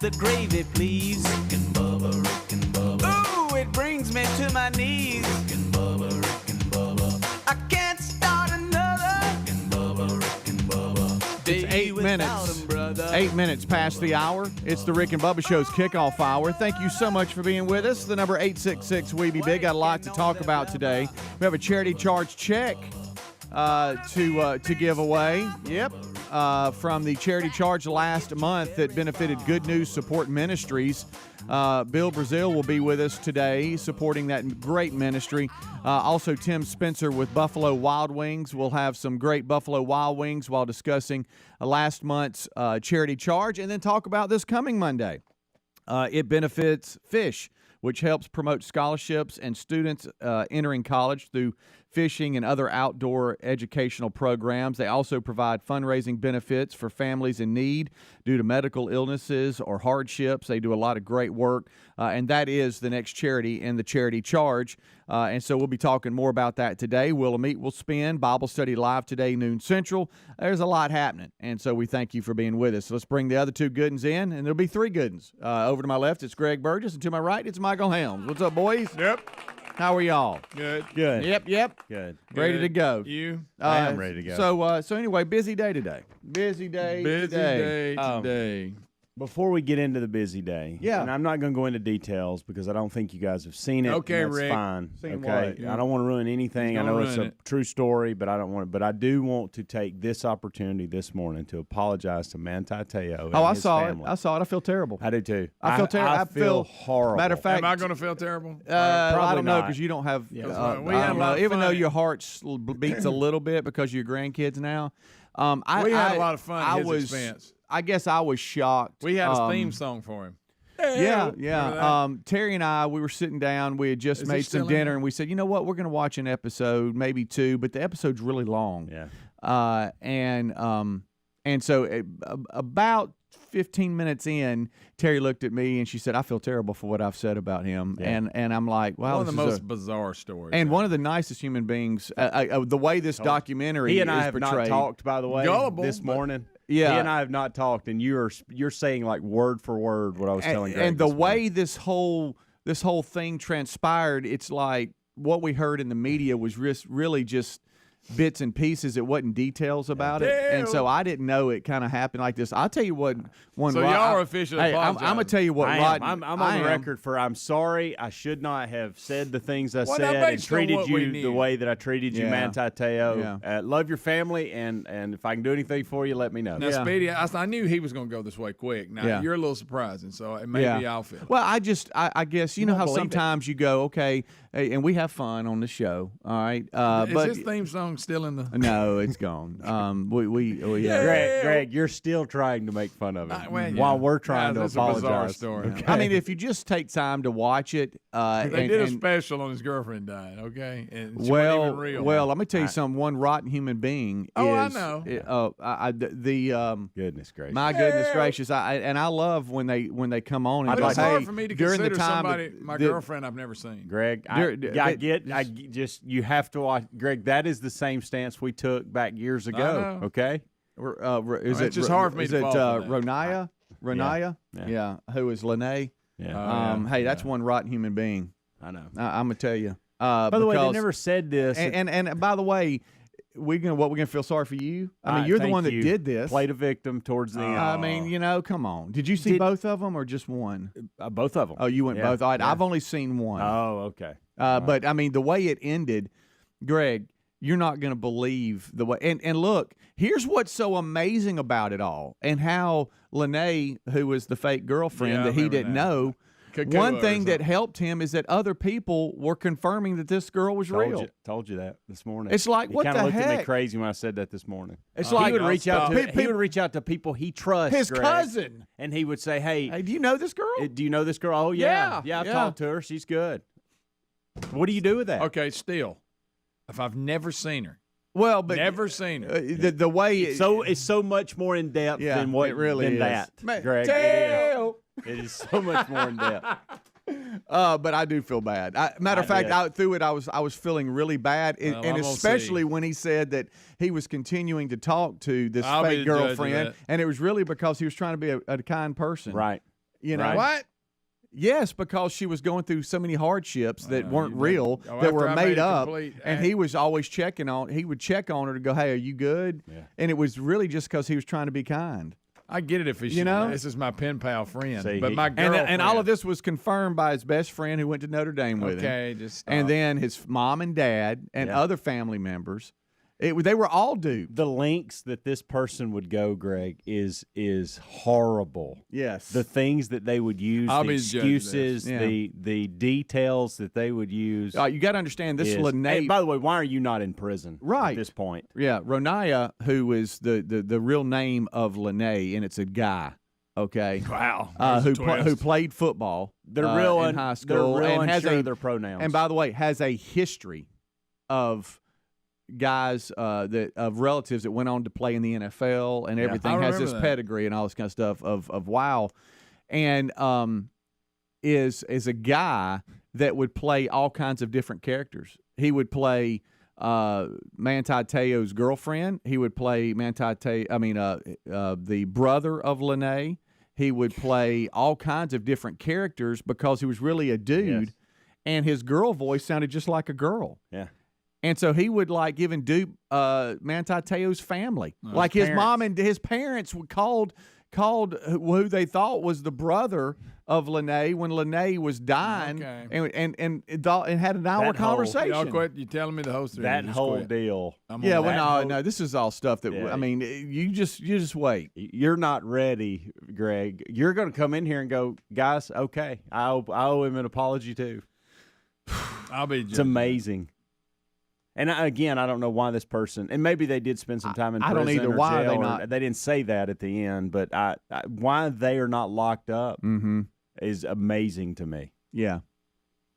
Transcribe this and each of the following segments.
the gravy, please. Rick and Bubba. Ooh, it brings me to my knees. Rick and Bubba. I can't start another. Rick and Bubba. It's 8 minutes. 8 minutes past the hour. It's the Rick and Bubba Show's kickoff hour. Thank you so much for being with us. The number 866-WE-BE-BIG. Got a lot to talk about today. We have a charity charge check to give away. Yep. From the charity charge last month that benefited Good News Support Ministries. Bill Brazil will be with us today supporting that great ministry. Also, Tim Spencer with Buffalo Wild Wings. We'll have some great Buffalo Wild Wings while discussing last month's charity charge, and then talk about this coming Monday. It benefits Fish, which helps promote scholarships and students entering college through fishing and other outdoor educational programs. They also provide fundraising benefits for families in need due to medical illnesses or hardships. They do a lot of great work, and that is the next charity in the charity charge. And so we'll be talking more about that today. We'll meet, we'll spin, Bible study live today, noon Central. There's a lot happening, and so we thank you for being with us. So let's bring the other two good ones in, and there'll be three good ones. Over to my left, it's Greg Burgess, and to my right, it's Michael Helms. What's up, boys? Yep. How are y'all? Good. Good. Yep. Good. Ready to go. You? I am ready to go. So anyway, busy day today. Busy day today. Before we get into the busy day, and I'm not going to go into details because I don't think you guys have seen it. Okay, that's Rick. Fine. Seen okay, what? I don't want to ruin anything. I know it's a true story, but I don't want. But I do want to take this opportunity this morning to apologize to Manti and I his saw family. it. I saw it. I feel terrible. I do too. I feel terrible. I feel horrible. Matter of fact, Am I going to feel terrible? I don't know not. because you don't have. We I had don't a lot know. of Even fun. though your heart beats a little bit because of your grandkids now. We had a lot of fun at his expense. I guess I was shocked. We had a theme song for him. Yeah. Terry and I, we were sitting down. We had just made some dinner, and we said, you know what, we're going to watch an episode, maybe two, but the episode's really long. Yeah. And so about 15 minutes in, Terry looked at me and she said, I feel terrible for what I've said about him. Yeah. And I'm like, wow, One of the most bizarre stories. and one of the nicest human beings. The way this documentary He and I is have portrayed. not talked, by the way, Gullible, this morning. Yeah. He and I have not talked, and you're saying like word for word what I was telling Greg. And the this way morning. this whole thing transpired, it's like what we heard in the media was really just bits and pieces. It wasn't details about it, and so I didn't know it kind of happened like this. I'll tell you what. So y'all are officially Hey, I'm going to tell you what. I'm on the record for I'm sorry. I should not have said the things I said and treated you the way that I treated you, Manti Teo. Love your family, and if I can do anything for you, let me know. Now, Speedy, I knew he was going to go this way quick. Now, you're a little surprising, so maybe I'll feel it. Well, I guess, you know how sometimes you go, okay, and we have fun on the show, all right? Is but his theme song still in the... No, it's gone. Greg, you're still trying to make fun of it while we're trying to apologize. A bizarre story. Okay. I mean, if you just take time to watch it, they did a special on his girlfriend dying. Okay, and she well, wasn't even real. Well, let me tell you something. One rotten human being. I is, know. Goodness gracious. My goodness gracious! I love when they come on and But like, it's hard hey, for me to during consider the time somebody my girlfriend I've never seen. Greg, you have to watch. Greg, that is the same stance we took back years ago. Okay. It's just hard for me to fall for that. Ronaya? Yeah. Who is Lene? Yeah. Hey, that's one rotten human being. I know. I'm gonna tell you. By the way, they never said this. And by the way, we're gonna feel sorry for you. I mean, you're the one that did this. Played a victim towards the end. I mean, come on. Did you see both of them or just one? Both of them. Oh, you went both. All right, I've only seen one. Oh, okay. But I mean, the way it ended, Greg, you're not going to believe the way. And look, here's what's so amazing about it all, and how Lene, who was the fake girlfriend that he didn't know. One thing that helped him is that other people were confirming that this girl was real. Told you that this morning. It's like, what the heck? He kind of looked at me crazy when I said that this morning. It's like he would reach out to people he trusts. His Greg, cousin. And he would say, hey, do you know this girl? Do you know this girl? Oh, yeah. Yeah, I've talked to her. She's good. What do you do with that? Okay, still, if I've never seen her. Well, but never seen her. The way it's so much more in depth than what it really than is. that, Greg. It is so much more in depth. But I do feel bad. Matter of fact, through it, I was feeling really bad, and especially when he said that he was continuing to talk to this fake girlfriend, and it was really because he was trying to be a kind person, right? You know right. What? Yes, because she was going through so many hardships that weren't real, that were made up, and he was always checking on. He would check on her to go, "Hey, are you good?" Yeah. And it was really just because he was trying to be kind. I get it if he's, this is my pen pal friend, but my girlfriend. And all of this was confirmed by his best friend who went to Notre Dame with him. Just stop. And then his mom and dad and other family members. They were all duped. The lengths that this person would go, Greg, is horrible. Yes. The things that they would use, the excuses, the details that they would use. You got to understand, this Lene. Hey, by the way, why are you not in prison at this point? Yeah, Ronaya, who is the real name of Lene, and it's a guy. Okay. Wow. Who played football. They're real in high school. They're real and unsure of their pronouns. And by the way, has a history of guys of relatives that went on to play in the NFL and everything, has this pedigree and all this kind of stuff of wow, and is a guy that would play all kinds of different characters. He would play Manti Te'o's girlfriend. He would play the brother of Lene. He would play all kinds of different characters because he was really a dude, and his girl voice sounded just like a girl. Yeah. And so he would even dupe Manti Te'o's family. Like his mom and his parents would called who they thought was the brother of Lene when Lene was dying, and had an hour conversation. Y'all quit. You telling me the whole story? That whole deal. No. This is all stuff that I mean. You just wait. You're not ready, Greg. You're going to come in here and go, guys. Okay, I owe him an apology too. I'll be. It's amazing. And again, I don't know why this person, and maybe they did spend some time in prison. I don't either. Why jail, are they not? They didn't say that at the end, but why they are not locked up is amazing to me. Yeah,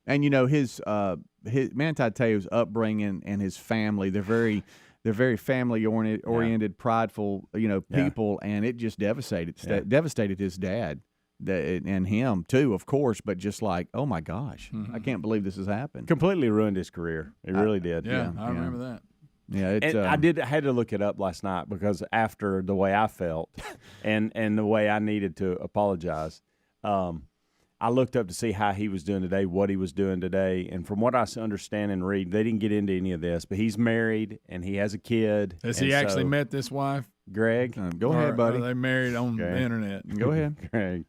and his Manti Te'o's upbringing and his family, they're very family oriented, prideful, people, and it just devastated his dad. And him too, of course, but just like, oh my gosh, I can't believe this has happened. Completely ruined his career. It really did. Yeah, I remember that. Yeah, I had to look it up last night because after the way I felt and the way I needed to apologize, I looked up to see how he was doing today, what he was doing today, and from what I understand and read, they didn't get into any of this, but he's married and he has a kid. Has he actually met this wife, Greg? Go ahead, buddy. They married on the internet. Go ahead, Greg.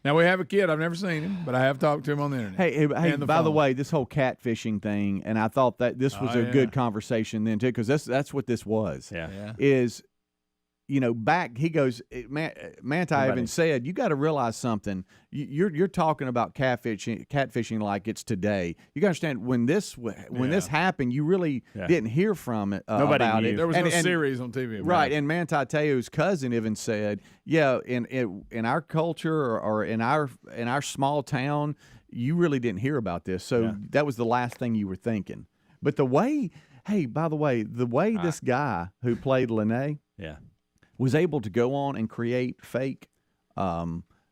Now, we have a kid. I've never seen him, but I have talked to him on the internet. Hey, by the way, this whole catfishing thing, and I thought that this was a good conversation then, too, because that's what this was. Yeah. Is, back, he goes, Manti even said, you got to realize something. You're talking about catfishing like it's today. You got to understand, when this happened, you really didn't hear from it about it. There was no series on TV. Right, and Manti Te'o's cousin even said, in our culture or in our small town, you really didn't hear about this. So that was the last thing you were thinking. But by the way, this guy who played Lene was able to go on and create fake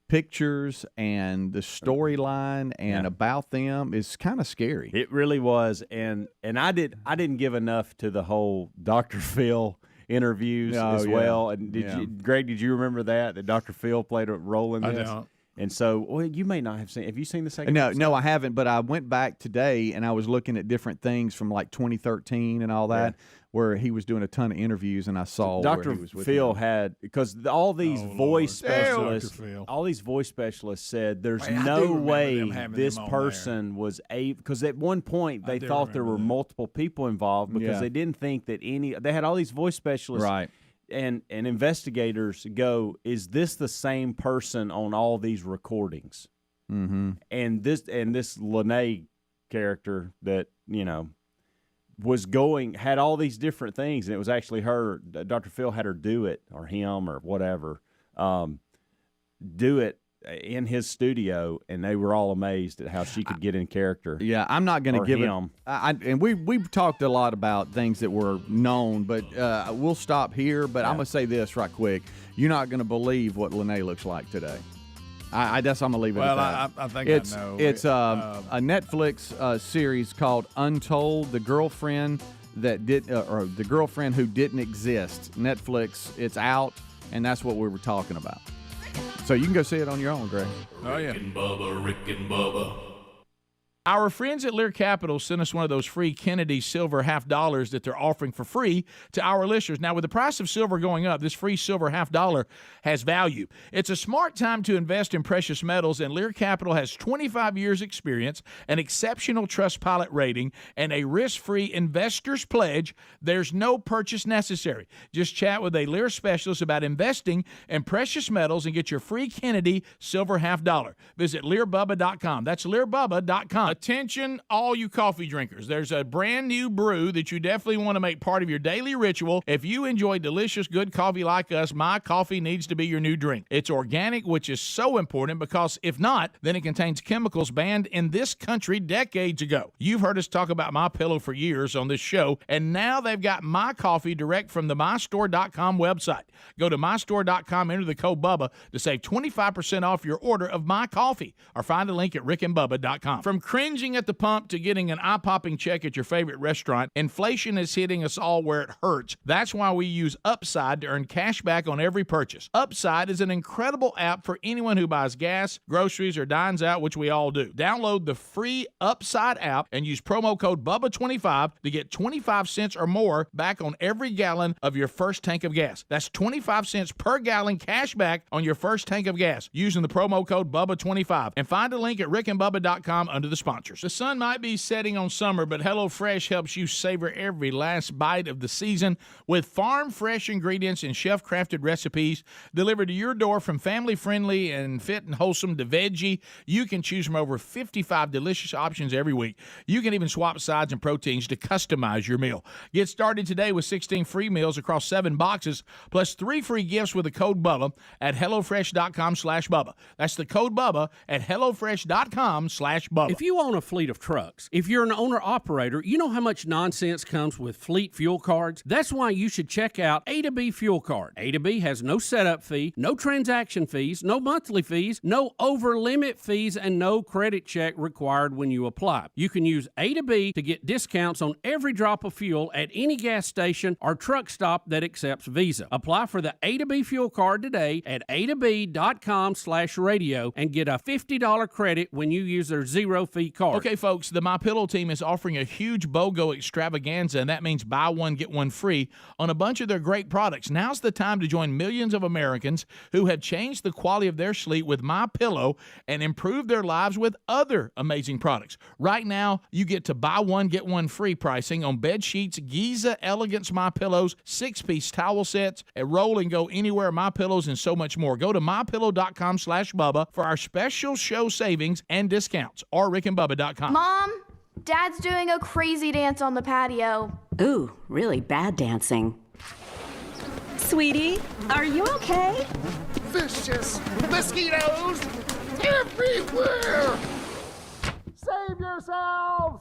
pictures, and the storyline and about them is kind of scary. It really was, and I didn't give enough to the whole Dr. Phil interviews as well. And Greg, did you remember that Dr. Phil played a role in this? I don't. And so, you may not have seen. Have you seen the second? No, I haven't. But I went back today and I was looking at different things from like 2013 and all that, where he was doing a ton of interviews, and I saw Dr. where he was with Phil him. had, because all these voice specialists, said there's no way this person was able. Because at one point they thought there were multiple people involved because they didn't think that they had all these voice specialists, right? And investigators go, is this the same person on all these recordings? Mm-hmm. And this Lene character that had all these different things, and it was actually her. Dr. Phil had her do it, or him, or whatever, do it in his studio, and they were all amazed at how she could get in character. Yeah, I'm not going to give him. And we've talked a lot about things that were known, but we'll stop here. But I'm going to say this right quick: you're not going to believe what Lene looks like today. I guess I'm going to leave it at that. I think I know. It's a Netflix series called Untold: The Girlfriend That Did, or The Girlfriend Who Didn't Exist. Netflix. It's out, and that's what we were talking about. So you can go see it on your own, Greg. Oh, yeah. Rick and Bubba. Our friends at Lear Capital sent us one of those free Kennedy silver $50 that they're offering for free to our listeners. Now, with the price of silver going up, this free silver $50 has value. It's a smart time to invest in precious metals, and Lear Capital has 25 years experience, an exceptional Trustpilot rating, and a risk-free investor's pledge. There's no purchase necessary. Just chat with a Lear specialist about investing in precious metals and get your free Kennedy silver $50. Visit LearBubba.com. That's LearBubba.com. Attention, all you coffee drinkers. There's a brand new brew that you definitely want to make part of your daily ritual. If you enjoy delicious, good coffee like us, My Coffee needs to be your new drink. It's organic, which is so important because if not, then it contains chemicals banned in this country decades ago. You've heard us talk about My Pillow for years on this show, and now they've got My Coffee direct from the MyStore.com website. Go to MyStore.com, enter the code BUBBA to save 25% off your order of My Coffee, or find a link at RickandBubba.com. From cringing at the pump to getting an eye-popping check at your favorite restaurant, inflation is hitting us all where it hurts. That's why we use Upside to earn cash back on every purchase. Upside is an incredible app for anyone who buys gas, groceries, or dines out, which we all do. Download the free Upside app and use promo code BUBBA25 to get 25 cents or more back on every gallon of your first tank of gas. That's 25 cents per gallon cash back on your first tank of gas using the promo code BUBBA25. And find a link at rickandbubba.com under the sponsors. The sun might be setting on summer, but HelloFresh helps you savor every last bite of the season with farm-fresh ingredients and chef-crafted recipes delivered to your door. From family-friendly and fit and wholesome to veggie, you can choose from over 55 delicious options every week. You can even swap sides and proteins to customize your meal. Get started today with 16 free meals across 7 boxes, plus 3 free gifts with the code BUBBA at HelloFresh.com/Bubba. That's the code BUBBA at HelloFresh.com/Bubba. If you own a fleet of trucks, if you're an owner-operator, you know how much nonsense comes with fleet fuel cards? That's why you should check out A to B Fuel Card. A to B has no setup fee, no transaction fees, no monthly fees, no over-limit fees, and no credit check required when you apply. You can use A to B to get discounts on every drop of fuel at any gas station or truck stop that accepts Visa. Apply for the A to B Fuel Card today at a2b.com/radio and get a $50 credit when you use their zero-fee card. Okay, folks, the MyPillow team is offering a huge BOGO extravaganza, and that means buy one, get one free on a bunch of their great products. Now's the time to join millions of Americans who have changed the quality of their sleep with MyPillow and improved their lives with other amazing products. Right now, you get to buy one, get one free pricing on bed sheets, Giza Elegance MyPillows, 6-piece towel sets, a roll and go anywhere MyPillows, and so much more. Go to MyPillow.com/Bubba for our special show savings and discounts, or rickandbubba.com. Mom, Dad's doing a crazy dance on the patio. Ooh, really bad dancing. Sweetie, are you okay? Vicious mosquitoes everywhere! Save yourselves!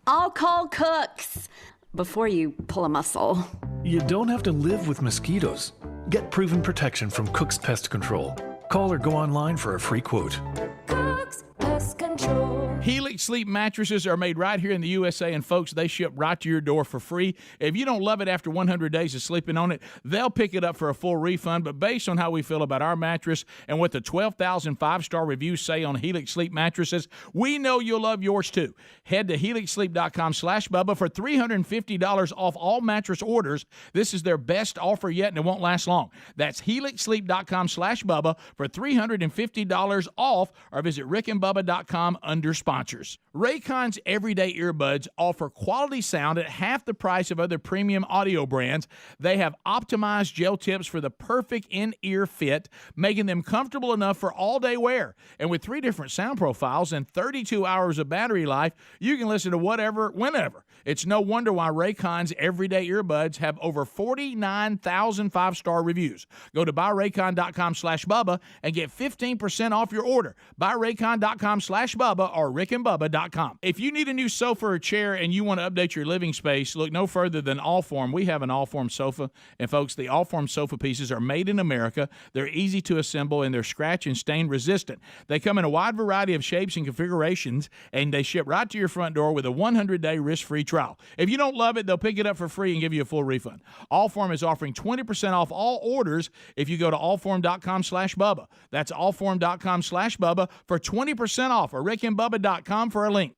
I'll call Cooks before you pull a muscle. You don't have to live with mosquitoes. Get proven protection from Cook's Pest Control. Call or go online for a free quote. Cook's Pest Control. Helix Sleep mattresses are made right here in the USA, and folks, they ship right to your door for free. If you don't love it after 100 days of sleeping on it, they'll pick it up for a full refund. But based on how we feel about our mattress and what the 12,000 5-star reviews say on Helix Sleep mattresses, we know you'll love yours too. Head to helixsleep.com/Bubba for $350 off all mattress orders. This is their best offer yet, and it won't last long. That's helixsleep.com/Bubba for $350 off, or visit rickandbubba.com under sponsors. Raycon's everyday earbuds offer quality sound at half the price of other premium audio brands. They have optimized gel tips for the perfect in-ear fit, making them comfortable enough for all-day wear. And with 3 different sound profiles and 32 hours of battery life, you can listen to whatever, whenever. It's no wonder why Raycon's everyday earbuds have over 49,000 5-star reviews. Go to buyraycon.com/Bubba and get 15% off your order. Buyraycon.com/Bubba or rickandbubba.com. If you need a new sofa or chair and you want to update your living space, look no further than Allform. We have an Allform sofa, and folks, the Allform sofa pieces are made in America. They're easy to assemble, and they're scratch and stain resistant. They come in a wide variety of shapes and configurations, and they ship right to your front door with a 100-day risk-free trial. If you don't love it, they'll pick it up for free and give you a full refund. Allform is offering 20% off all orders if you go to allform.com/Bubba. That's allform.com/Bubba for 20% off, or rickandbubba.com for a link.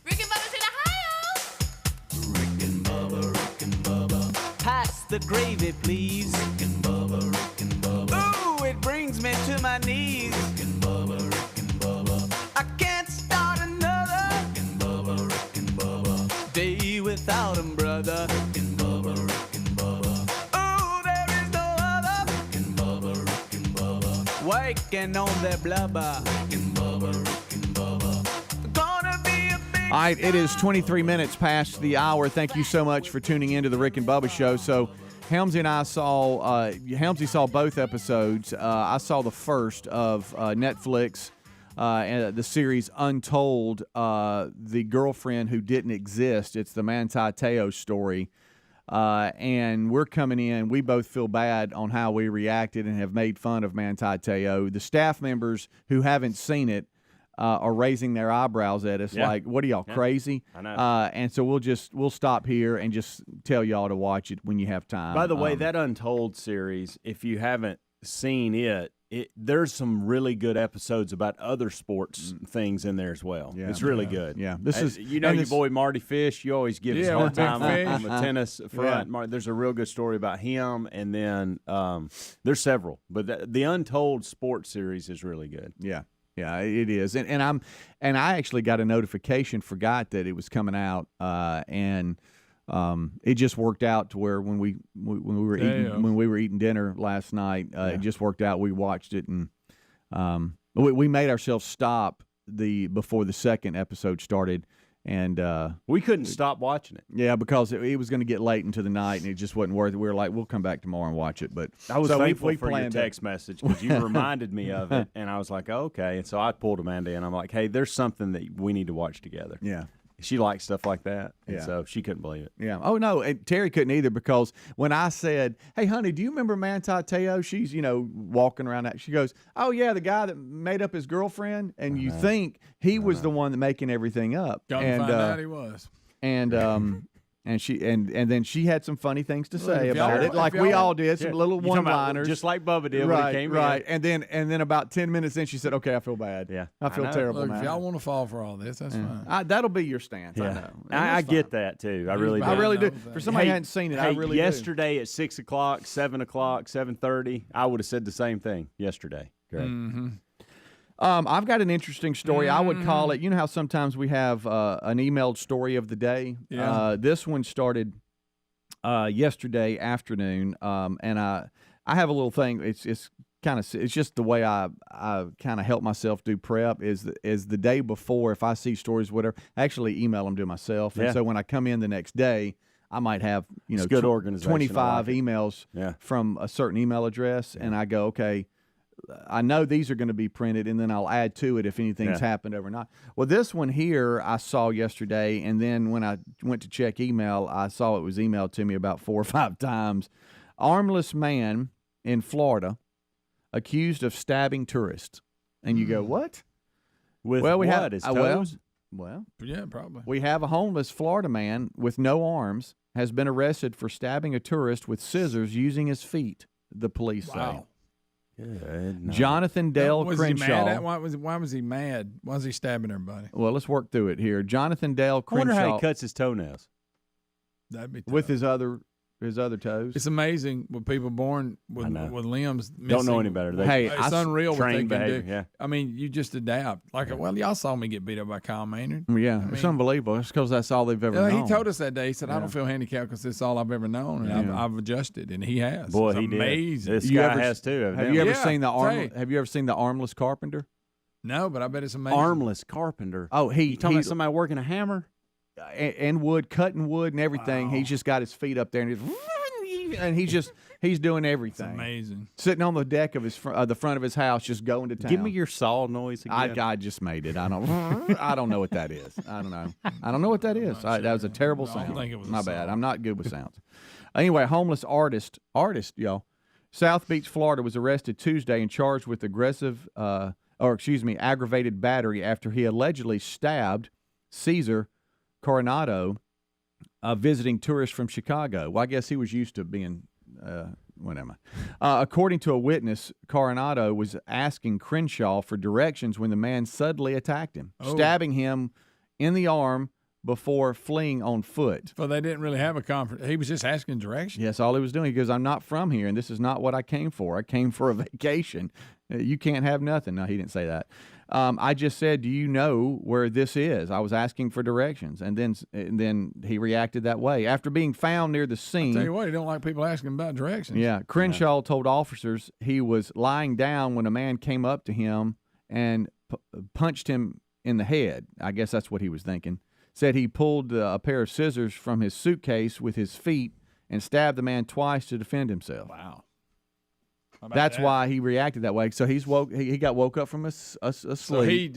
Rick and Bubba's in Ohio. Rick and Bubba. Pass the gravy, please. Rick and Bubba. Ooh, it brings me to my knees. Rick and Bubba. I can't start another. Rick and Bubba. Day without 'em, brother. Rick and Bubba. Ooh, there is no other. Rick and Bubba. Waking on their blubber. Rick and Bubba. Gonna be a big. All right, it is 23 minutes past the hour. Thank you so much for tuning into the Rick and Bubba Show. So, Helmsy and I Helmsy saw both episodes. I saw the first of Netflix, the series Untold, the girlfriend who didn't exist. It's the Manti Teo story. And we're coming in. We both feel bad on how we reacted and have made fun of Manti Teo. The staff members who haven't seen it are raising their eyebrows at us like, what are y'all, crazy? I know. And so we'll stop here and just tell y'all to watch it when you have time. By the way, that Untold series, if you haven't seen it, there's some really good episodes about other sports things in there as well. Yeah, it's really good. Yeah, this is your boy Marty Fish. You always give us a hard time on the tennis front. Yeah. There's a real good story about him, and then there's several. But the Untold sports series is really good. Yeah. Yeah, it is, and I actually got a notification, forgot that it was coming out, and it just worked out to where when we were eating dinner last night, it just worked out. We watched it, and we made ourselves stop before the second episode started, and we couldn't stop watching it. Yeah, because it was going to get late into the night, and it just wasn't worth it. We were like, we'll come back tomorrow and watch it. But I was thankful for your planned text message because you reminded me of it, and I was like, oh, okay. And so I pulled Amanda in. I'm like, hey, there's something that we need to watch together. Yeah. She likes stuff like that, and so she couldn't believe it. Yeah. Oh, no, and Terry couldn't either, because when I said, hey, honey, do you remember Manti Teo? She's, walking around that. She goes, oh, yeah, the guy that made up his girlfriend, and you think he was the one that making everything up. Don't find out he was. And then she had some funny things to say about it, like we all did, some little one-liners, just like Bubba did when he came in. Right. And then about 10 minutes in, she said, "Okay, I feel bad. Yeah, I feel terrible Look, now." if y'all want to fall for all this, that's fine. That'll be your stance. Yeah. I know. I get that too. I really do. I really do. For somebody who hadn't seen it, I really do. Yesterday at 6 o'clock, 7 o'clock, 7:30, I would have said the same thing yesterday. Great. Mm-hmm. I've got an interesting story. I would call it. You know how sometimes we have an emailed story of the day. Yeah. This one started yesterday afternoon, and I have a little thing. It's just the way I kind of help myself do prep is the day before. If I see stories, whatever, I actually email them to myself, and so when I come in the next day, I might have good organization. 25 emails from a certain email address, and I go, okay, I know these are going to be printed, and then I'll add to it if anything's happened overnight. Well, this one here I saw yesterday, and then when I went to check email, I saw it was emailed to me about 4 or 5 times. Armless man in Florida accused of stabbing tourists. And you go, what? With we what? have His toes? Well, yeah, probably. We have a homeless Florida man with no arms has been arrested for stabbing a tourist with scissors using his feet, the police say. Jonathan Dale Crenshaw. He mad at? Why was he mad? Why was he stabbing everybody? Well, let's work through it here. Jonathan Dale Crenshaw. I wonder how he cuts his toenails. That'd be tough. With his other toes. It's amazing with people born with limbs missing. Don't know any better. It's unreal what they can behavior, do. Yeah. I mean, you just adapt. Like, well, y'all saw me get beat up by Kyle Maynard. Yeah, it's unbelievable. It's because that's all they've ever known. He told us that day. He said, I don't feel handicapped because it's all I've ever known, and I've adjusted, and he has. Boy, it's he amazing. Did. This guy has too. Have you ever seen Have you ever seen the armless carpenter? No, but I bet it's amazing. Armless carpenter. Oh, you talking about somebody working a hammer? And wood, cutting wood and everything. Wow. He's just got his feet up there and he's doing everything. It's amazing. Sitting on the deck of the front of his house, just going to town. Give me your saw noise again. I just made it. I don't know what that is. I don't know. I don't know what that is. That was a terrible sound. I don't think it was my bad. I'm not good with sounds. Anyway, homeless artist, y'all. South Beach, Florida, was arrested Tuesday and charged with aggressive aggravated battery after he allegedly stabbed Cesar Coronado, a visiting tourist from Chicago. Well, I guess he was used to being according to a witness, Coronado was asking Crenshaw for directions when the man suddenly attacked him, stabbing him in the arm before fleeing on foot. So they didn't really have a conference. He was just asking directions. Yes, all he was doing. He goes, I'm not from here, and this is not what I came for. I came for a vacation. You can't have nothing. No, he didn't say that. I just said, do you know where this is? I was asking for directions, and then he reacted that way. After being found near the scene. I'll tell you what, he don't like people asking about directions. Yeah, Crenshaw told officers he was lying down when a man came up to him and punched him in the head. I guess that's what he was thinking. Said he pulled a pair of scissors from his suitcase with his feet and stabbed the man twice to defend himself. Wow. That's why he reacted that way. So he got woke up from a sleep. So he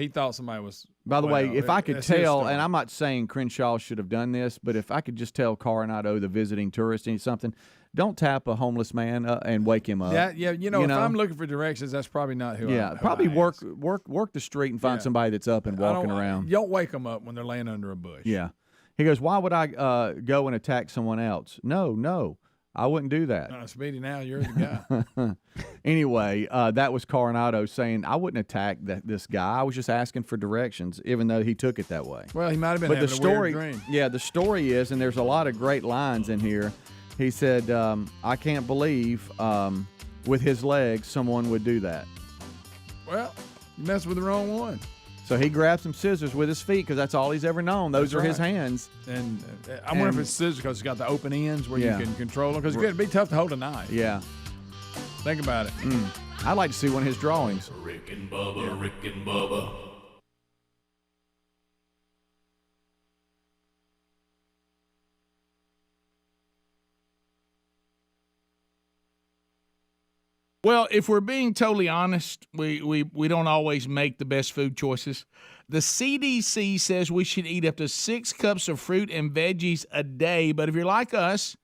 thought somebody was. By the way, if I could tell, and I'm not saying Crenshaw should have done this, but if I could just tell Coronado, the visiting tourist, something, don't tap a homeless man and wake him up. Yeah. If I'm looking for directions, that's probably not who. Yeah, probably work the street and find somebody that's up and walking around. Don't wake them up when they're laying under a bush. Yeah. He goes, why would I go and attack someone else? No. I wouldn't do that. Speedy, now you're the guy. Anyway, that was Coronado saying, I wouldn't attack this guy. I was just asking for directions, even though he took it that way. Well, he might have been having a weird dream. Yeah, the story is, and there's a lot of great lines in here. He said, I can't believe with his legs someone would do that. Well, you messed with the wrong one. So he grabbed some scissors with his feet because that's all he's ever known. Those are his hands. And I wonder if it's scissors because it's got the open ends where you can control them. Because it'd be tough to hold a knife. Yeah. Think about it. I'd like to see one of his drawings. Rick and Bubba. Well, if we're being totally honest, we don't always make the best food choices. The CDC says we should eat up to 6 cups of fruit and veggies a day, but if you're like us,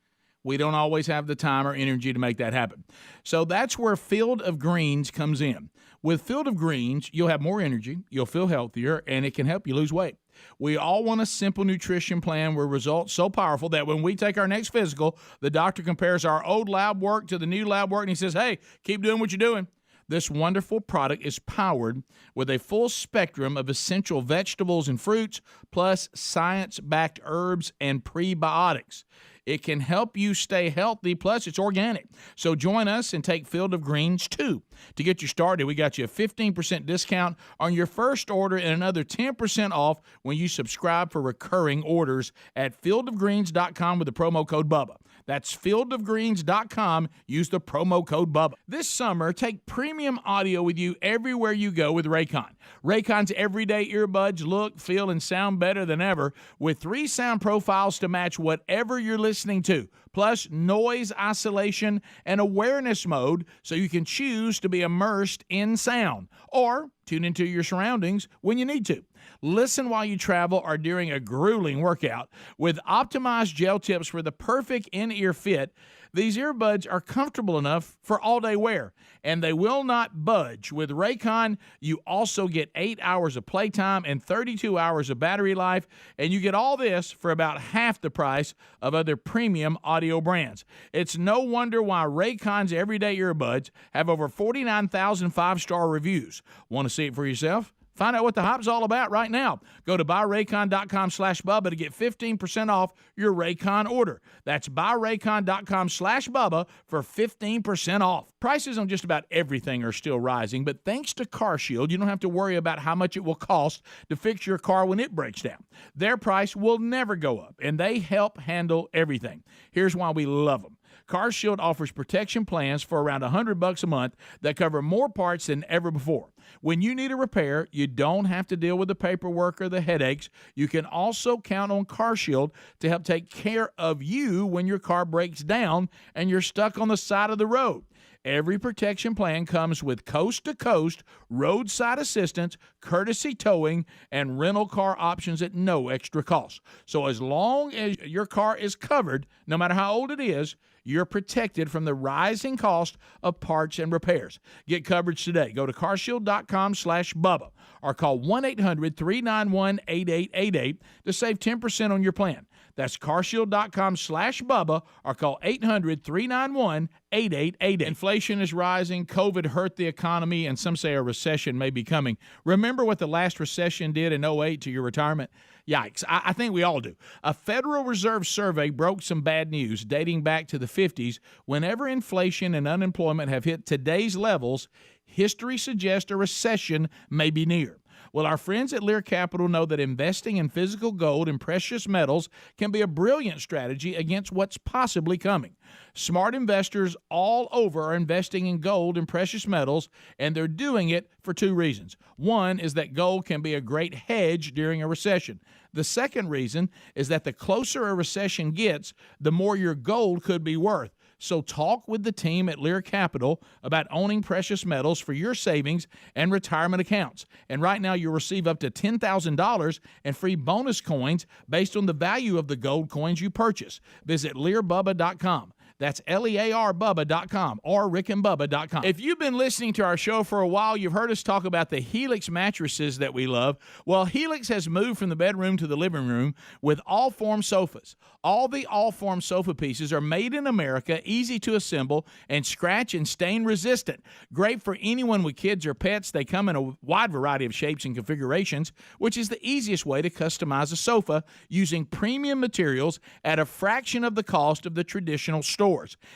we don't always have the time or energy to make that happen. So that's where Field of Greens comes in. With Field of Greens, you'll have more energy, you'll feel healthier, and it can help you lose weight. We all want a simple nutrition plan with results so powerful that when we take our next physical, the doctor compares our old lab work to the new lab work, and he says, hey, keep doing what you're doing. This wonderful product is powered with a full spectrum of essential vegetables and fruits, plus science-backed herbs and prebiotics. It can help you stay healthy, plus it's organic. So join us and take Field of Greens too. To get you started, we got you a 15% discount on your first order and another 10% off when you subscribe for recurring orders at fieldofgreens.com with the promo code BUBBA. That's fieldofgreens.com. Use the promo code BUBBA. This summer, take premium audio with you everywhere you go with Raycon. Raycon's everyday earbuds look, feel, and sound better than ever with 3 sound profiles to match whatever you're listening to, plus noise isolation and awareness mode so you can choose to be immersed in sound or tune into your surroundings when you need to. Listen while you travel or during a grueling workout. With optimized gel tips for the perfect in-ear fit, these earbuds are comfortable enough for all-day wear, and they will not budge. With Raycon, you also get 8 hours of playtime and 32 hours of battery life, and you get all this for about half the price of other premium audio brands. It's no wonder why Raycon's everyday earbuds have over 49,000 5-star reviews. Want to see it for yourself? Find out what the hype's all about right now. Go to buyraycon.com/Bubba to get 15% off your Raycon order. That's buyraycon.com/Bubba for 15% off. Prices on just about everything are still rising, but thanks to CarShield, you don't have to worry about how much it will cost to fix your car when it breaks down. Their price will never go up, and they help handle everything. Here's why we love them. CarShield offers protection plans for around $100 a month that cover more parts than ever before. When you need a repair, you don't have to deal with the paperwork or the headaches. You can also count on CarShield to help take care of you when your car breaks down and you're stuck on the side of the road. Every protection plan comes with coast-to-coast roadside assistance, courtesy towing, and rental car options at no extra cost. So as long as your car is covered, no matter how old it is, you're protected from the rising cost of parts and repairs. Get coverage today. Go to carshield.com/Bubba or call 1-800-391-8888 to save 10% on your plan. That's carshield.com/Bubba or call 800-391-8888. Inflation is rising. COVID hurt the economy, and some say a recession may be coming. Remember what the last recession did in 2008 to your retirement? Yikes. I think we all do. A Federal Reserve survey broke some bad news dating back to the 50s. Whenever inflation and unemployment have hit today's levels, history suggests a recession may be near. Well, our friends at Lear Capital know that investing in physical gold and precious metals can be a brilliant strategy against what's possibly coming. Smart investors all over are investing in gold and precious metals, and they're doing it for two reasons. One is that gold can be a great hedge during a recession. The second reason is that the closer a recession gets, the more your gold could be worth. So talk with the team at Lear Capital about owning precious metals for your savings and retirement accounts. And right now you'll receive up to $10,000 in free bonus coins based on the value of the gold coins you purchase. Visit LearBubba.com. That's LearBubba.com or RickandBubba.com. If you've been listening to our show for a while, you've heard us talk about the Helix mattresses that we love. Well, Helix has moved from the bedroom to the living room with all-form sofas. All the all-form sofa pieces are made in America, easy to assemble, and scratch and stain resistant. Great for anyone with kids or pets. They come in a wide variety of shapes and configurations, which is the easiest way to customize a sofa using premium materials at a fraction of the cost of the traditional stores.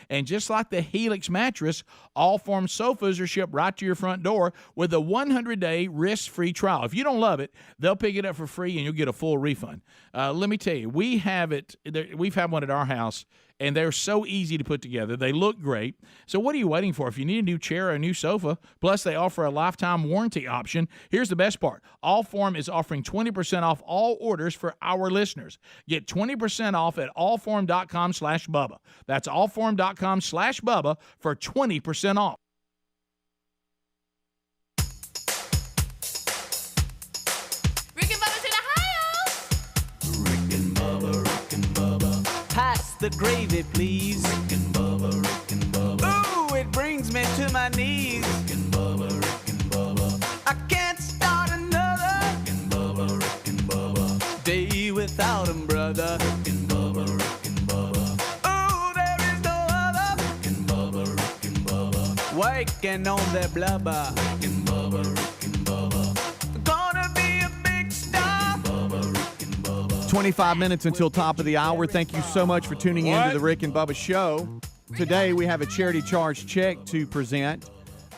And just like the Helix mattress, all-form sofas are shipped right to your front door with a 100-day risk-free trial. If you don't love it, they'll pick it up for free and you'll get a full refund. Let me tell you, we have it. We've had one at our house, and they're so easy to put together. They look great. So what are you waiting for? If you need a new chair or a new sofa, plus they offer a lifetime warranty option. Here's the best part. Allform is offering 20% off all orders for our listeners. Get 20% off at allform.com/Bubba. That's allform.com/Bubba for 20% off. Pass the gravy, please. Rick and Bubba. Ooh, it brings me to my knees. Rick and Bubba. I can't start another Rick and Bubba. Day without 'em, brother. Rick and Bubba. Ooh, there is no other Rick and Bubba. Waking on their blubber. Rick and Bubba. Gonna be a big star. 25 minutes until top of the hour. Thank you so much for tuning in to the Rick and Bubba Show. Today we have a charity charge check to present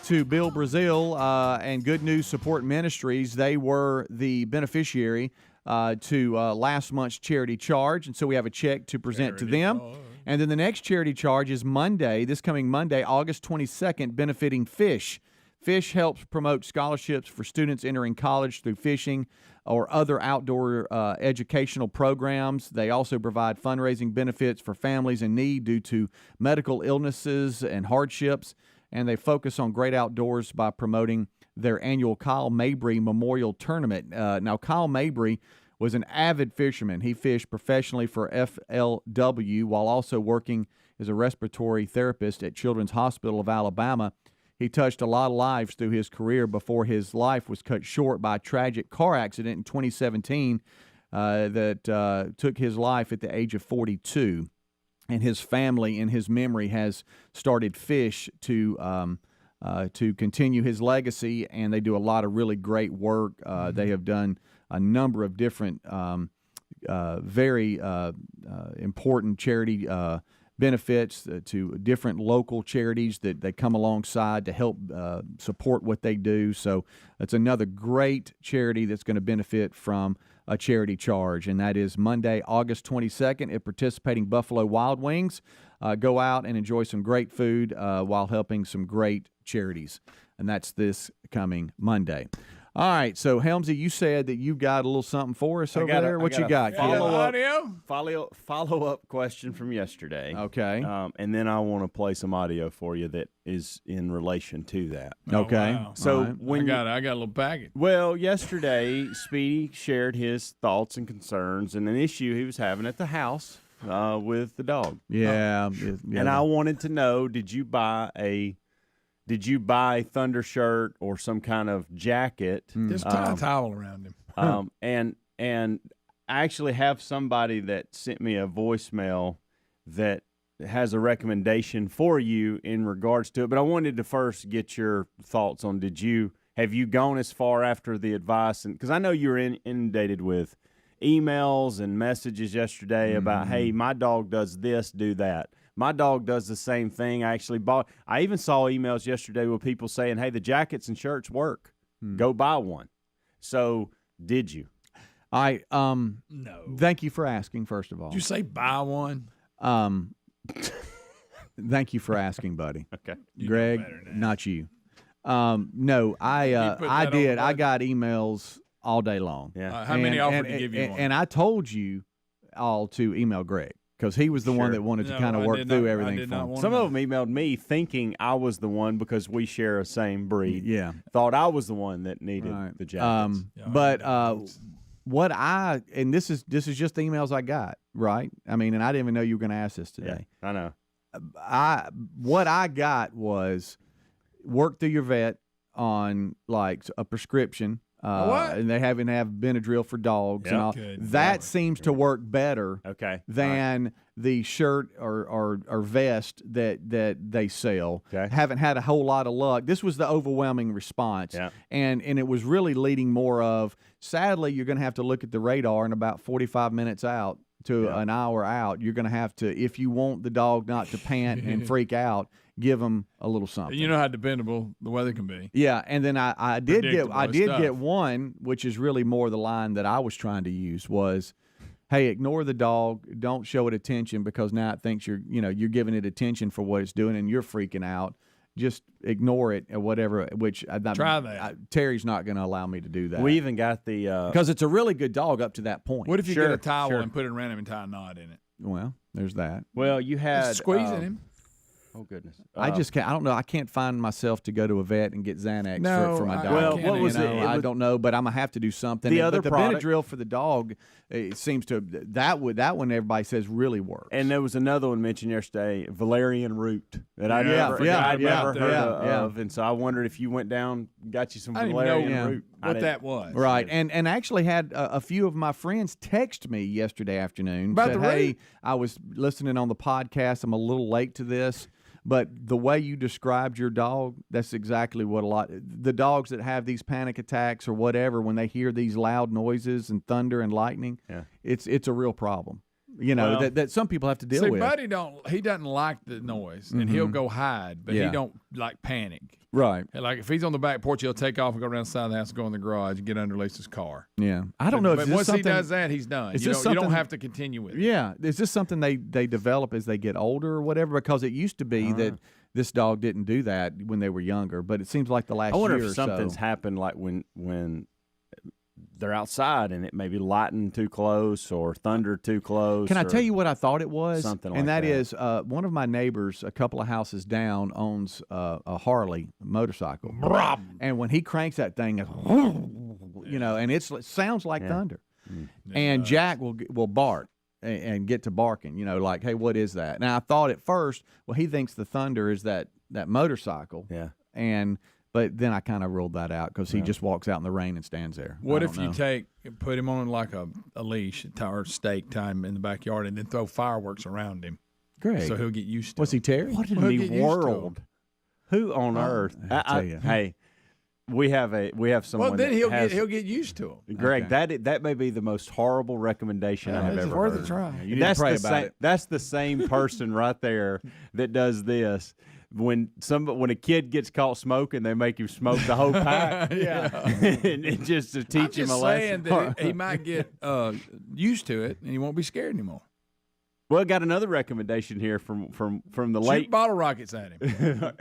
to Bill Brazil and Good News Support Ministries. They were the beneficiary to last month's charity charge, and so we have a check to present to them. And then the next charity charge is Monday, this coming Monday, August 22nd, benefiting Fish. Fish helps promote scholarships for students entering college through fishing or other outdoor educational programs. They also provide fundraising benefits for families in need due to medical illnesses and hardships, and they focus on great outdoors by promoting their annual Kyle Mabry Memorial Tournament. Now, Kyle Mabry was an avid fisherman. He fished professionally for FLW while also working as a respiratory therapist at Children's Hospital of Alabama. He touched a lot of lives through his career before his life was cut short by a tragic car accident in 2017 that took his life at the age of 42. And his family, in his memory, has started Fish to continue his legacy, and they do a lot of really great work. They have done a number of different very important charity benefits to different local charities that they come alongside to help support what they do. So it's another great charity that's going to benefit from a charity charge, and that is Monday, August 22nd at participating Buffalo Wild Wings. Go out and enjoy some great food while helping some great charities, and that's this coming Monday. All right, so Helmsy, you said that you got a little something for us over there. What you got? Follow-up question from yesterday. Okay. And then I want to play some audio for you that is in relation to that. Okay. Wow. So I got a little package. Well, yesterday Speedy shared his thoughts and concerns and an issue he was having at the house with the dog. Yeah. And I wanted to know, did you buy a Thunder shirt or some kind of jacket? Just tie a towel around him. And I actually have somebody that sent me a voicemail that has a recommendation for you in regards to it. But I wanted to first get your thoughts on, have you gone as far after the advice? And because I know you were inundated with emails and messages yesterday about, hey, my dog does this, do that. My dog does the same thing. I even saw emails yesterday with people saying, hey, the jackets and shirts work. Go buy one. So did you? No. Thank you for asking, first of all. Did you say buy one? Thank you for asking, buddy. Okay. Greg, not you. No, I did. I got emails all day long. Yeah. How many offered to give you one? And I told you all to email Greg. Because he was the one that wanted to kind of work through everything for him. Some of them emailed me thinking I was the one because we share a same breed. Yeah. Thought I was the one that needed the jackets. And this is just the emails I got, right? I mean, and I didn't even know you were going to ask this today. Yeah, I know. What I got was work through your vet on like a prescription. And they have Benadryl for dogs and all. That seems to work better than the shirt or vest that they sell. Haven't had a whole lot of luck. This was the overwhelming response. And it was really leading more of, sadly, you're going to have to look at the radar in about 45 minutes out to an hour out. You're going to have to, if you want the dog not to pant and freak out, give them a little something. You know how dependable the weather can be. Yeah, and then I did get one, which is really more the line that I was trying to use was, hey, ignore the dog, don't show it attention because now it thinks you're giving it attention for what it's doing and you're freaking out. Just ignore it or whatever. Which try that. Terry's not going to allow me to do that. We even got the because it's a really good dog up to that point. What if you get a towel and put it around him and tie a knot in it? Well, there's that. Well, you had just squeezing him. Oh, goodness. I just can't. I don't know. I can't find myself to go to a vet and get Xanax for my dog. Well, what was it? I don't know, but I'm going to have to do something. The Benadryl for the dog, it seems to that one everybody says really works. And there was another one mentioned yesterday, valerian root, that I'd never heard of. And so I wondered if you went down, got you some valerian root. What that was. Right. And actually had a few of my friends text me yesterday afternoon. About said, hey, I was listening on the podcast. I'm a little late to this. But the way you described your dog, that's exactly what the dogs that have these panic attacks or whatever, when they hear these loud noises and thunder and lightning, it's a real problem. That some people have to deal with. Buddy he doesn't like the noise, and he'll go hide, but he don't like panic. Right. Like if he's on the back porch, he'll take off and go around the side of the house, go in the garage, and get under Lisa's car. Yeah. I don't know. But once he does that, he's done. You don't have to continue with it. Yeah. Is this something they develop as they get older or whatever? Because it used to be that this dog didn't do that when they were younger, but it seems like the last year or so. I wonder if something's happened like when they're outside and it may be lightning too close or thunder too close. Can I tell you what I thought it was? Something like that. And that is one of my neighbors a couple of houses down owns a Harley motorcycle. And when he cranks that thing, and it sounds like thunder. And Jack will bark and get to barking, like, hey, what is that? Now, I thought at first, well, he thinks the thunder is that motorcycle. Yeah. But then I kind of ruled that out because he just walks out in the rain and stands there. What if you put him on like a leash or stake, tie him in the backyard, and then throw fireworks around him? Great. So he'll get used to it. Was he Terry? What in the world? Who on earth? Hey, we have someone. Well, then he'll get used to him. Greg, that may be the most horrible recommendation I have ever heard. It's worth a try. You didn't pray about it. That's the same person right there that does this. When a kid gets caught smoking, they make him smoke the whole pack. and just to teach him a lesson. That he might get used to it, and he won't be scared anymore. Well, I got another recommendation here from the late. Shoot bottle rockets at him.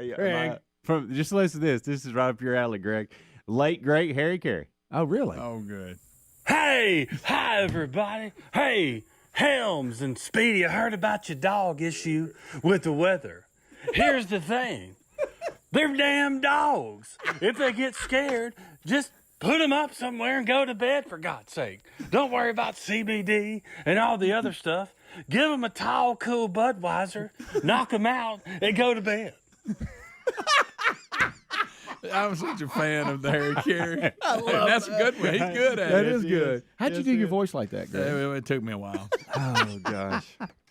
Just listen to this. This is right up your alley, Greg. Late, great Harry Carey. Oh, really? Oh, good. Hey, hi, everybody. Hey, Helms and Speedy, I heard about your dog issue with the weather. Here's the thing. They're damn dogs. If they get scared, just put them up somewhere and go to bed, for God's sake. Don't worry about CBD and all the other stuff. Give them a tall, cool Budweiser, knock them out, and go to bed. I'm such a fan of the Harry Carey. That's a good one. He's good at it. That is good. How'd you do your voice like that, Greg? It took me a while. Oh, gosh.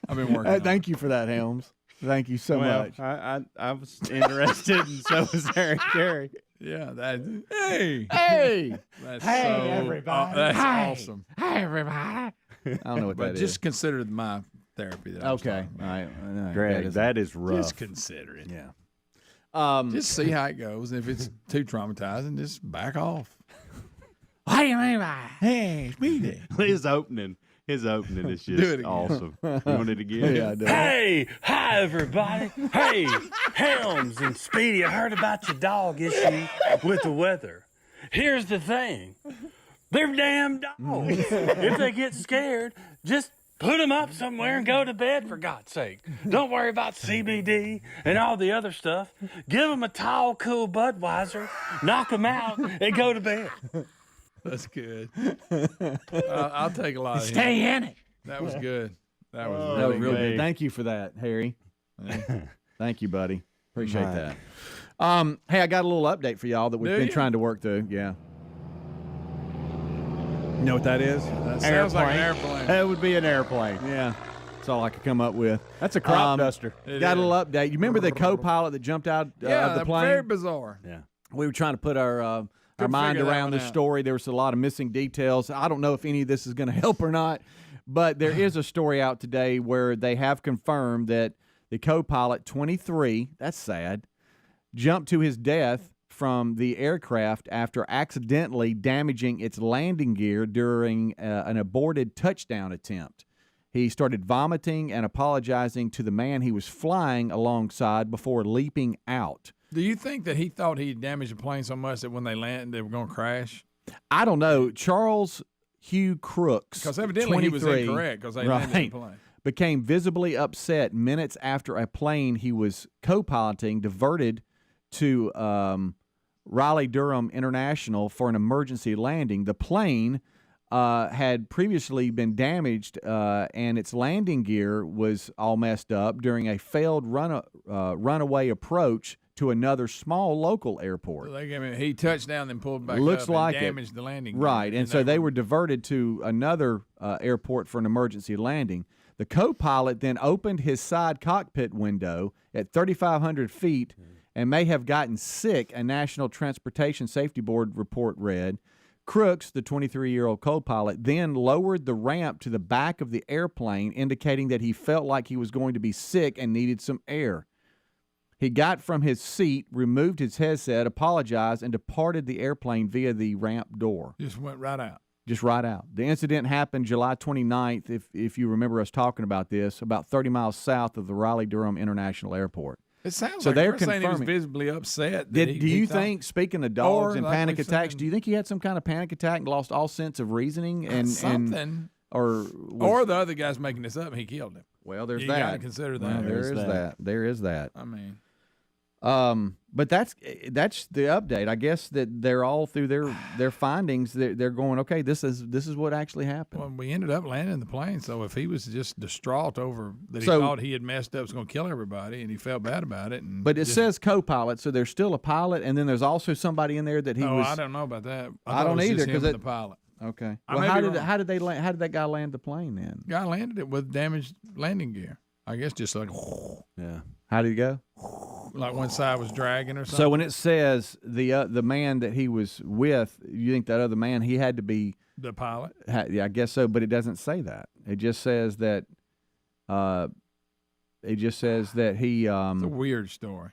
I've been working on it. Thank you for that, Helms. Thank you so much. I was interested, and so was Harry Carey. Yeah, hey. That's everybody. That's Hey. awesome. Hey, everybody. I don't know what But that just is. consider my therapy. That I was Okay. talking All about. right. Greg, that is rough. Just consider it. Yeah. Just see how it goes. If it's too traumatizing, just back off. Hey, everybody. Hey, Speedy. His opening is just Do it again. awesome. You want it again? Yeah, I do. Hey, hi, everybody. Hey, Helms and Speedy, I heard about your dog issue with the weather. Here's the thing. They're damn dogs. If they get scared, just put them up somewhere and go to bed, for God's sake. Don't worry about CBD and all the other stuff. Give them a tall, cool Budweiser, knock them out, and go to bed. That's good. I'll take a lot of Stay in it. That was good. That was That was really real good. good. Thank you for that, Harry. Thank you, buddy. Appreciate Right. that. Hey, I got a little update for y'all that we've Do been you? trying to work through. Yeah. You know what that is? That sounds like an airplane. That would be an airplane. Yeah. That's all I could come up with. That's a crop duster. It Got a is. little update. You remember the co-pilot that jumped out of the plane? very bizarre. Yeah. We were trying to put our Couldn't mind figure that around one this out. story. There was a lot of missing details. I don't know if any of this is going to help or not, but there is a story out today where they have confirmed that the co-pilot, 23, that's sad, jumped to his death from the aircraft after accidentally damaging its landing gear during an aborted touchdown attempt. He started vomiting and apologizing to the man he was flying alongside before leaping out. Do you think that he thought he damaged the plane so much that when they landed, they were going to crash? I don't know. Charles Hugh Crooks, Because evidently he was 23, incorrect because they landed the right, plane. became visibly upset minutes after a plane he was co-piloting diverted to Raleigh-Durham International for an emergency landing. The plane had previously been damaged, and its landing gear was all messed up during a failed runaway approach to another small local airport. So they gave him, he touched down and pulled back Looks up like and it. damaged the landing. Right, gear. and so they were diverted to another airport for an emergency landing. The co-pilot then opened his side cockpit window at 3,500 feet and may have gotten sick, a National Transportation Safety Board report read. Crooks, the 23-year-old co-pilot, then lowered the ramp to the back of the airplane, indicating that he felt like he was going to be sick and needed some air. He got from his seat, removed his headset, apologized, and departed the airplane via the ramp door. just went right out. Just right out. The incident happened July 29th, if you remember us talking about this, about 30 miles south of the Raleigh-Durham International Airport. It sounds So like they're they're saying he was confirming- visibly upset. Do you think, speaking of dogs Or, and like panic we attacks, said- do you think he had some kind of panic attack and lost all sense of reasoning? And something? Or Or the other guy's making this up and he killed him. well, there's You that. gotta consider that. Well, there is that. There is that. I mean, But that's the update. I guess that they're all through their findings. They're going, okay, this is what actually happened. well, we ended up landing the plane. So if he was just distraught over that he So- thought he had messed up, was going to kill everybody, and he felt bad about it. And But it just- says co-pilot, so there's still a pilot, and then there's also somebody in there that he oh, was. I don't know about that. I thought don't it was either, just him 'cause and it- the pilot. Okay. I Well, may how be did wrong. how did they land, how did that guy land the plane then? Guy landed it with damaged landing gear. I guess just like Yeah. How did he go? like one side was dragging or something. So when it says the man that he was with, you think that other man he had to be? the pilot. Yeah, I guess so, but it doesn't say that. It just says that. It just says that he It's a weird story.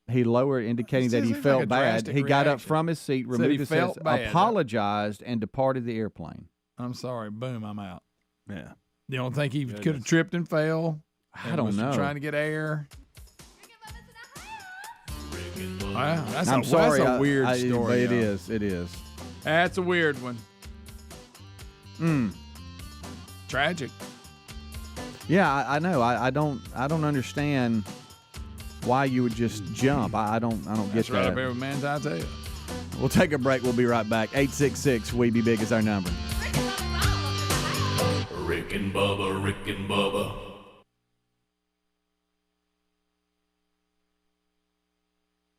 he lowered, indicating It that he seems like felt a bad. drastic He got up reaction. from his seat, Said removed he his felt headset, bad. apologized, and departed the airplane. I'm sorry. Boom, I'm out. Yeah. You don't think he could have tripped and fell? I don't know. Trying to get air. Wow, that's I'm sorry. That's a weird but story. It is. It is. That's a weird one. Tragic. Yeah, I know. I don't understand why you would just jump. I don't get That's right that. up here with Manti, I tell you. We'll take a break. We'll be right back. 866 We Be Big is our number. Rick and Bubba, Rick and Bubba.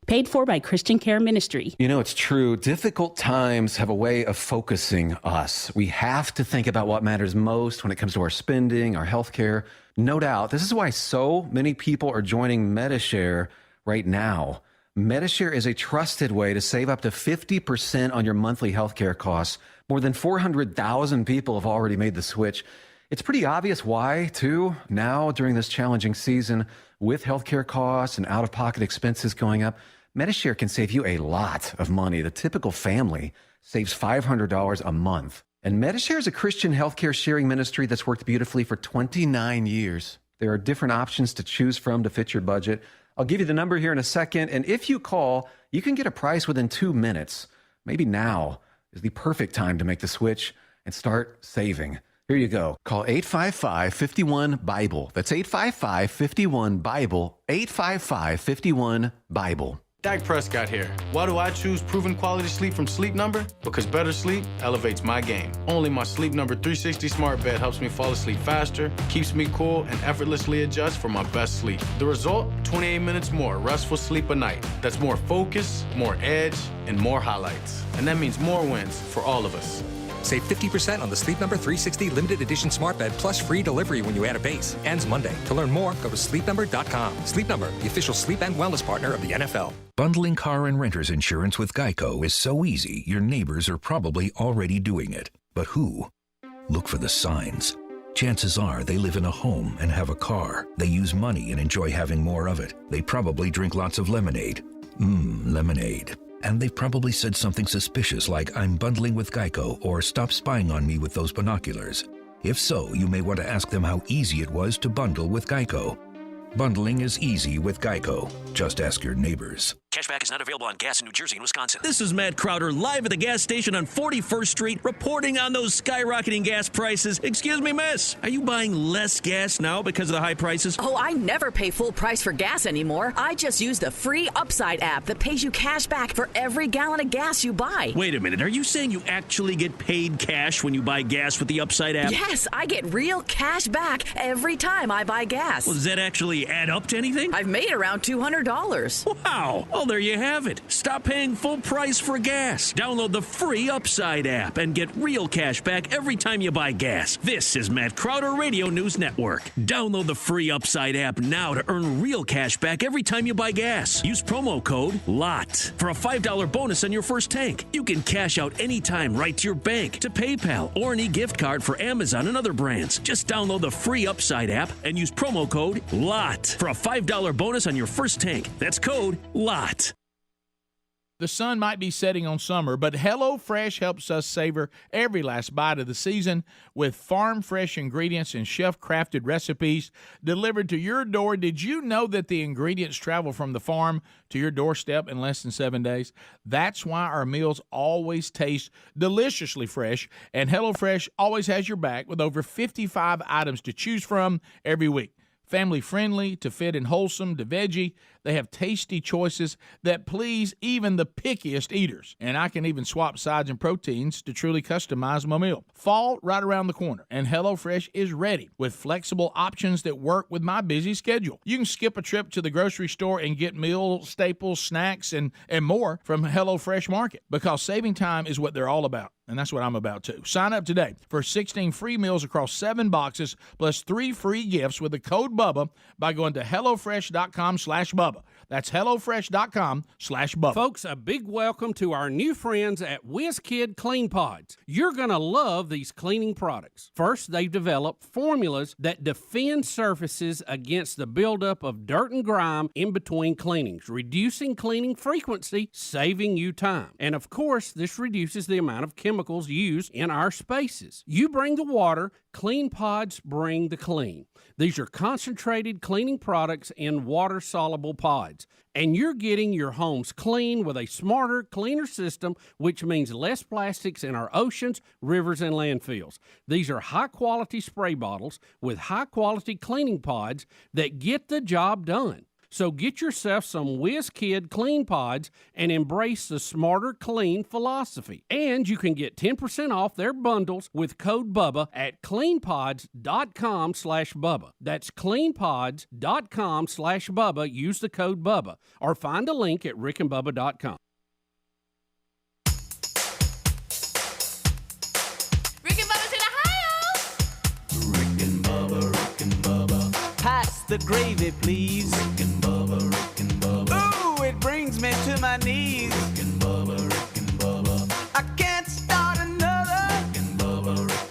Paid for by Christian Care Ministry. You know, it's true. Difficult times have a way of focusing us. We have to think about what matters most when it comes to our spending, our health care. No doubt. This is why so many people are joining Medi-Share right now. Medi-Share is a trusted way to save up to 50% on your monthly health care costs. More than 400,000 people have already made the switch. It's pretty obvious why, too. Now, during this challenging season, with healthcare costs and out-of-pocket expenses going up, Medi-Share can save you a lot of money. The typical family saves $500 a month. And Medi-Share is a Christian healthcare sharing ministry that's worked beautifully for 29 years. There are different options to choose from to fit your budget. I'll give you the number here in a second, and if you call, you can get a price within 2 minutes. Maybe now is the perfect time to make the switch and start saving. Here you go. Call 855-51-BIBLE. That's 855-51-BIBLE. 855-51-BIBLE. Dak Prescott here. Why do I choose proven quality sleep from Sleep Number? Because better sleep elevates my game. Only my Sleep Number 360 smart bed helps me fall asleep faster, keeps me cool, and effortlessly adjusts for my best sleep. The result? 28 minutes more restful sleep a night. That's more focus, more edge, and more highlights. And that means more wins for all of us. Save 50% on the Sleep Number 360 limited edition smart bed plus free delivery when you add a base. Ends Monday. To learn more, go to sleepnumber.com. Sleep Number, the official sleep and wellness partner of the NFL. Bundling car and renter's insurance with Geico is so easy, your neighbors are probably already doing it. But who? Look for the signs. Chances are they live in a home and have a car. They use money and enjoy having more of it. They probably drink lots of lemonade. Lemonade. And they've probably said something suspicious like, I'm bundling with Geico, or stop spying on me with those binoculars. If so, you may want to ask them how easy it was to bundle with Geico. Bundling is easy with Geico. Just ask your neighbors. Cashback is not available on gas in New Jersey and Wisconsin. This is Matt Crowder live at the gas station on 41st Street reporting on those skyrocketing gas prices. Excuse me, miss. Are you buying less gas now because of the high prices? Oh, I never pay full price for gas anymore. I just use the free Upside app that pays you cash back for every gallon of gas you buy. Wait a minute. Are you saying you actually get paid cash when you buy gas with the Upside app? Yes, I get real cash back every time I buy gas. Well, does that actually add up to anything? I've made around $200. Wow. Well, there you have it. Stop paying full price for gas. Download the free Upside app and get real cash back every time you buy gas. This is Matt Crowder Radio News Network. Download the free Upside app now to earn real cash back every time you buy gas. Use promo code LOT for a $5 bonus on your first tank. You can cash out anytime right to your bank, to PayPal, or an e-gift card for Amazon and other brands. Just download the free Upside app and use promo code LOT for a $5 bonus on your first tank. That's code LOT. The sun might be setting on summer, but HelloFresh helps us savor every last bite of the season with farm-fresh ingredients and chef-crafted recipes delivered to your door. Did you know that the ingredients travel from the farm to your doorstep in less than 7 days? That's why our meals always taste deliciously fresh, and HelloFresh always has your back with over 55 items to choose from every week. Family-friendly to fit and wholesome to veggie, they have tasty choices that please even the pickiest eaters. And I can even swap sides and proteins to truly customize my meal. Fall right around the corner, and HelloFresh is ready with flexible options that work with my busy schedule. You can skip a trip to the grocery store and get meal staples, snacks, and more from HelloFresh Market, because saving time is what they're all about. And that's what I'm about too. Sign up today for 16 free meals across 7 boxes plus 3 free gifts with the code BUBBA by going to HelloFresh.com/Bubba. That's HelloFresh.com/Bubba. Folks, a big welcome to our new friends at WizKid Clean Pods. You're going to love these cleaning products. First, they've developed formulas that defend surfaces against the buildup of dirt and grime in between cleanings, reducing cleaning frequency, saving you time. And of course, this reduces the amount of chemicals chemicals used in our spaces. You bring the water, Clean Pods bring the clean. These are concentrated cleaning products in water-soluble pods. And you're getting your homes clean with a smarter, cleaner system, which means less plastics in our oceans, rivers, and landfills. These are high-quality spray bottles with high-quality cleaning pods that get the job done. So get yourself some WizKid Clean Pods and embrace the smarter, clean philosophy. And you can get 10% off their bundles with code BUBBA at cleanpods.com/Bubba. That's cleanpods.com/Bubba. Use the code BUBBA or find a link at rickandbubba.com. Rick and Bubba's in Ohio. Rick and Bubba. Pass the gravy, please. Rick and Bubba. Ooh, it brings me to my knees. Rick and Bubba. I can't start another Rick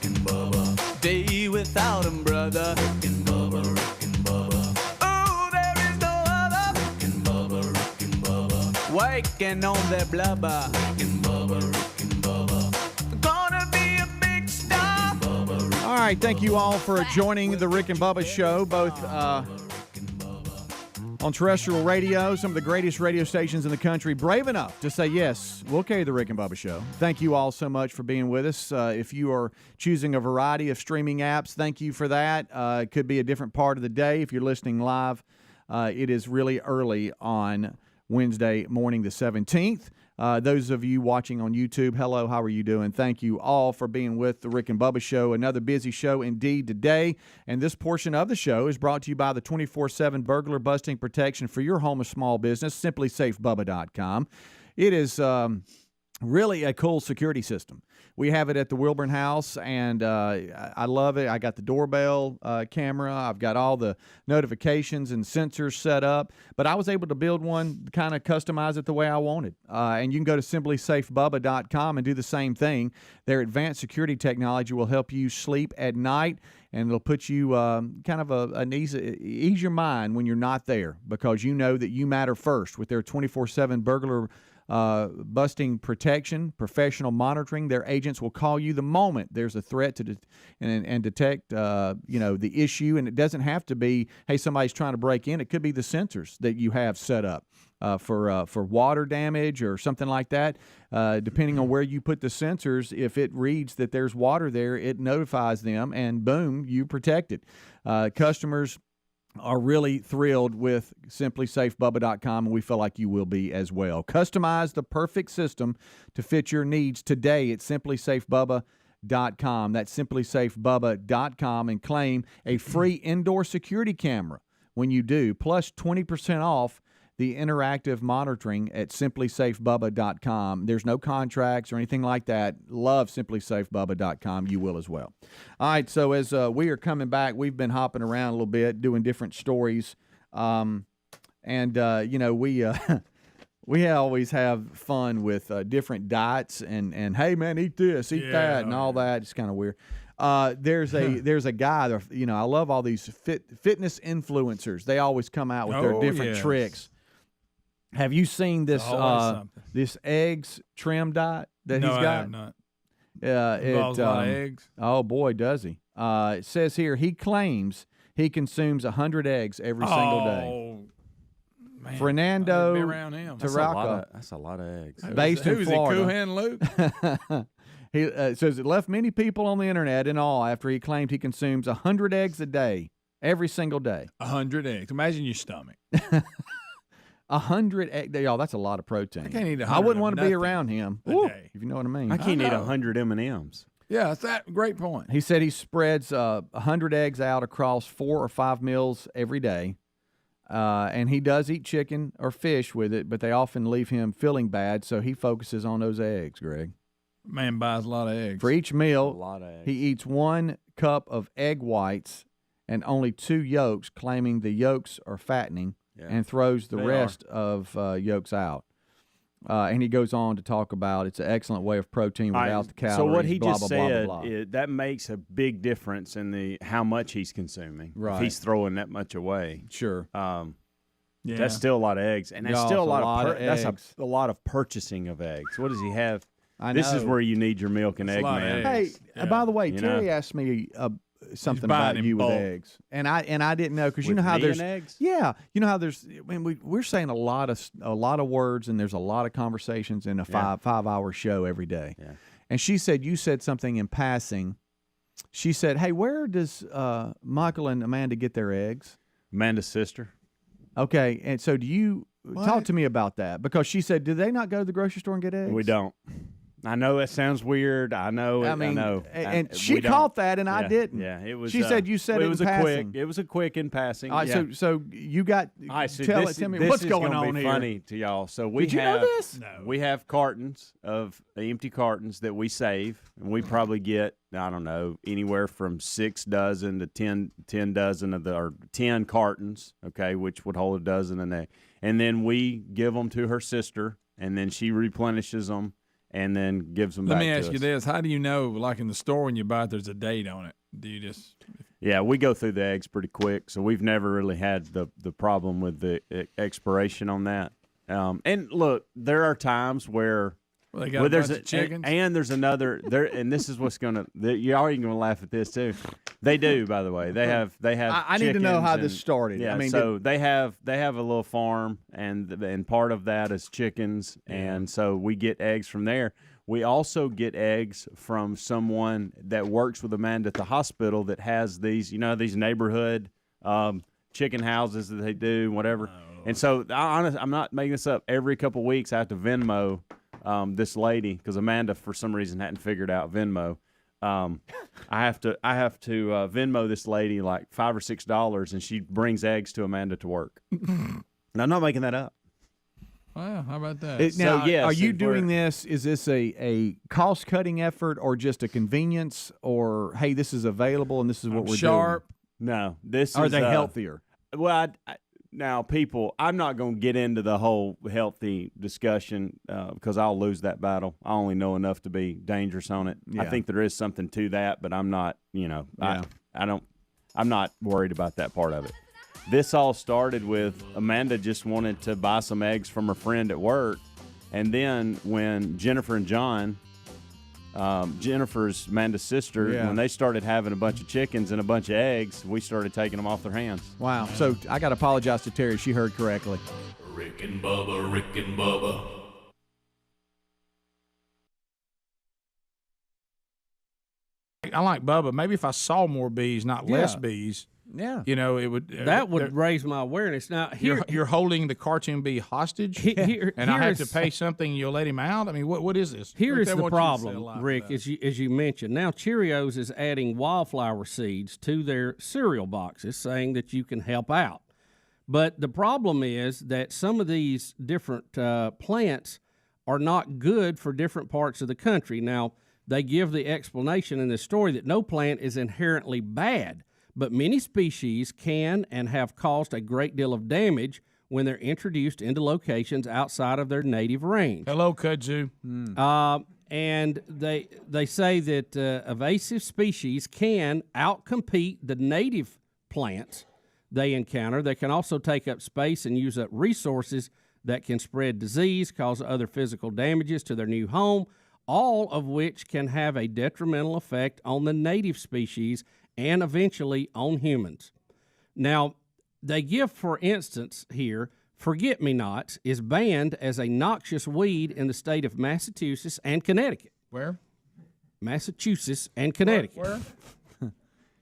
and Bubba day without 'em, brother. Rick and Bubba. Ooh, there is no other Rick and Bubba. Waking on their blubber. Rick and Bubba. Gonna be a big star. All right, thank you all for joining the Rick and Bubba Show, both on terrestrial radio, some of the greatest radio stations in the country, brave enough to say, yes, we'll carry the Rick and Bubba Show. Thank you all so much for being with us. If you are choosing a variety of streaming apps, thank you for that. It could be a different part of the day. If you're listening live, it is really early on Wednesday morning the 17th. Those of you watching on YouTube, hello, how are you doing? Thank you all for being with the Rick and Bubba Show. Another busy show indeed today. And this portion of the show is brought to you by the 24/7 burglar busting protection for your home or small business, simplysafebubba.com. It is really a cool security system. We have it at the Wilburn House, and I love it. I got the doorbell camera. I've got all the notifications and sensors set up. But I was able to build one, kind of customize it the way I wanted. And you can go to simplysafebubba.com and do the same thing. Their advanced security technology will help you sleep at night, and it'll put you kind of ease your mind when you're not there, because you know that you matter first with their 24/7 burglar busting protection, professional monitoring. Their agents will call you the moment there's a threat to and detect the issue. And it doesn't have to be, hey, somebody's trying to break in. It could be the sensors that you have set up for water damage or something like that. Depending on where you put the sensors, if it reads that there's water there, it notifies them, and boom, you protect it. Customers are really thrilled with simplysafebubba.com, and we feel like you will be as well. Customize the perfect system to fit your needs today at simplysafebubba.com. That's simplysafebubba.com, and claim a free indoor security camera when you do, plus 20% off the interactive monitoring at simplysafebubba.com. There's no contracts or anything like that. Love simplysafebubba.com. You will as well. All right, so as we are coming back, we've been hopping around a little bit, doing different stories. We always have fun with different diets and hey, man, eat this, eat that, and all that. It's kind of weird. There's a guy, I love all these fitness influencers. They always come out with their different tricks. Have you seen this this eggs trim diet that he's got? No, I have not. It involves a lot of eggs. Oh boy, does he! It says here he claims he consumes 100 eggs every single day. Man, Fernando be around him. That's a lot of eggs. Based in Florida. Who's he, Luke? He says it left many people on the internet in awe after he claimed he consumes 100 eggs a day, every single day. 100 eggs. Imagine your stomach. 100 eggs. Y'all, that's a lot of protein. I can't eat 100. I wouldn't want to be around him. A day. If you know what I mean. I can't eat 100 M&Ms. Yeah, that's that. Great point. He said he spreads 100 eggs out across 4 or 5 meals every day. And he does eat chicken or fish with it, but they often leave him feeling bad, so he focuses on those eggs, Greg. Man buys a lot of eggs. For each meal, a lot of eggs. He eats 1 cup of egg whites and only 2 yolks, claiming the yolks are fattening, and throws the rest of yolks out. And he goes on to talk about it's an excellent way of protein without the calories. So what he blah, just blah, said, blah, blah, blah. That makes a big difference in how much he's consuming. Right. If he's throwing that much away. Sure. That's still a lot of eggs, and that's Yeah, still it's a lot of eggs. that's a lot of purchasing of eggs. What does he have? I know. This is where you need your milk and egg man. Hey, by the way, Terry asked me something about you with eggs, and I didn't know because you know how there's eggs? Yeah, you know how there's. I mean, we're saying a lot of words, and there's a lot of conversations in a 5-hour show every day. Yeah. And she said you said something in passing. She said, "Hey, where does Michael and Amanda get their eggs?" Amanda's sister. Okay, and so do you talk to me about that? Because she said, "Did they not go to the grocery store and get eggs?" We don't. I know that sounds weird. I know. I know. And she caught that, and I didn't. Yeah, it was. She said you said it was in passing. It was a quick in passing. All right, so you got. Tell me what's going on be here. Funny to y'all. So we Did you know this? No. We have cartons of empty cartons that we save, and we probably get I don't know anywhere from 6 dozen to 10 dozen or 10 cartons. Okay, which would hold a dozen in there, and then we give them to her sister, and then she replenishes them. And then gives them back to us. Let me ask you this. How do you know, like in the store when you buy it, there's a date on it? Do you just – Yeah, we go through the eggs pretty quick, so we've never really had the problem with the expiration on that. And, look, there are times where they got a bunch of chickens. And there's another – and this is what's going to – you're already going to laugh at this too. They do, by the way. They have. I need to know how this started. Yeah, I mean, so they have a little farm, and part of that is chickens, and so we get eggs from there. We also get eggs from someone that works with Amanda at the hospital that has these, these neighborhood chicken houses that they do, whatever. And so, I'm not making this up. Every couple of weeks, I have to Venmo this lady because Amanda, for some reason, hadn't figured out Venmo. I have to Venmo this lady like $5 or $6, and she brings eggs to Amanda to work. And I'm not making that up. Wow, how about that? Now, are you doing this? Is this a cost cutting effort or just a convenience? Or hey, this is available and this is what we're doing? No, this are they healthier? Well, now people, I'm not going to get into the whole healthy discussion because I'll lose that battle. I only know enough to be dangerous on it. Yeah. I think there is something to that, but I'm not. I'm not worried about that part of it. This all started with Amanda just wanted to buy some eggs from her friend at work, and then when Jennifer and John, Jennifer's Amanda's sister, when they started having a bunch of chickens and a bunch of eggs, we started taking them off their hands. Wow. So I got to apologize to Terry. She heard correctly. Rick and Bubba, Rick and Bubba. I like Bubba. Maybe if I saw more bees, not less bees. Yeah, it would. That would raise my awareness. Now you're holding the cartoon bee hostage, and I have to pay something. You'll let him out. I mean, what is this? Here is the problem, Rick. As you mentioned, now Cheerios is adding wildflower seeds to their cereal boxes, saying that you can help out. But the problem is that some of these different plants are not good for different parts of the country. Now they give the explanation in this story that no plant is inherently bad. But many species can and have caused a great deal of damage when they're introduced into locations outside of their native range. Hello, kudzu. And they say that invasive species can outcompete the native plants they encounter. They can also take up space and use up resources that can spread disease, cause other physical damages to their new home, all of which can have a detrimental effect on the native species and eventually on humans. Now, they give, for instance, here, forget-me-nots is banned as a noxious weed in the state of Massachusetts and Connecticut. Where? Massachusetts and Connecticut. Where?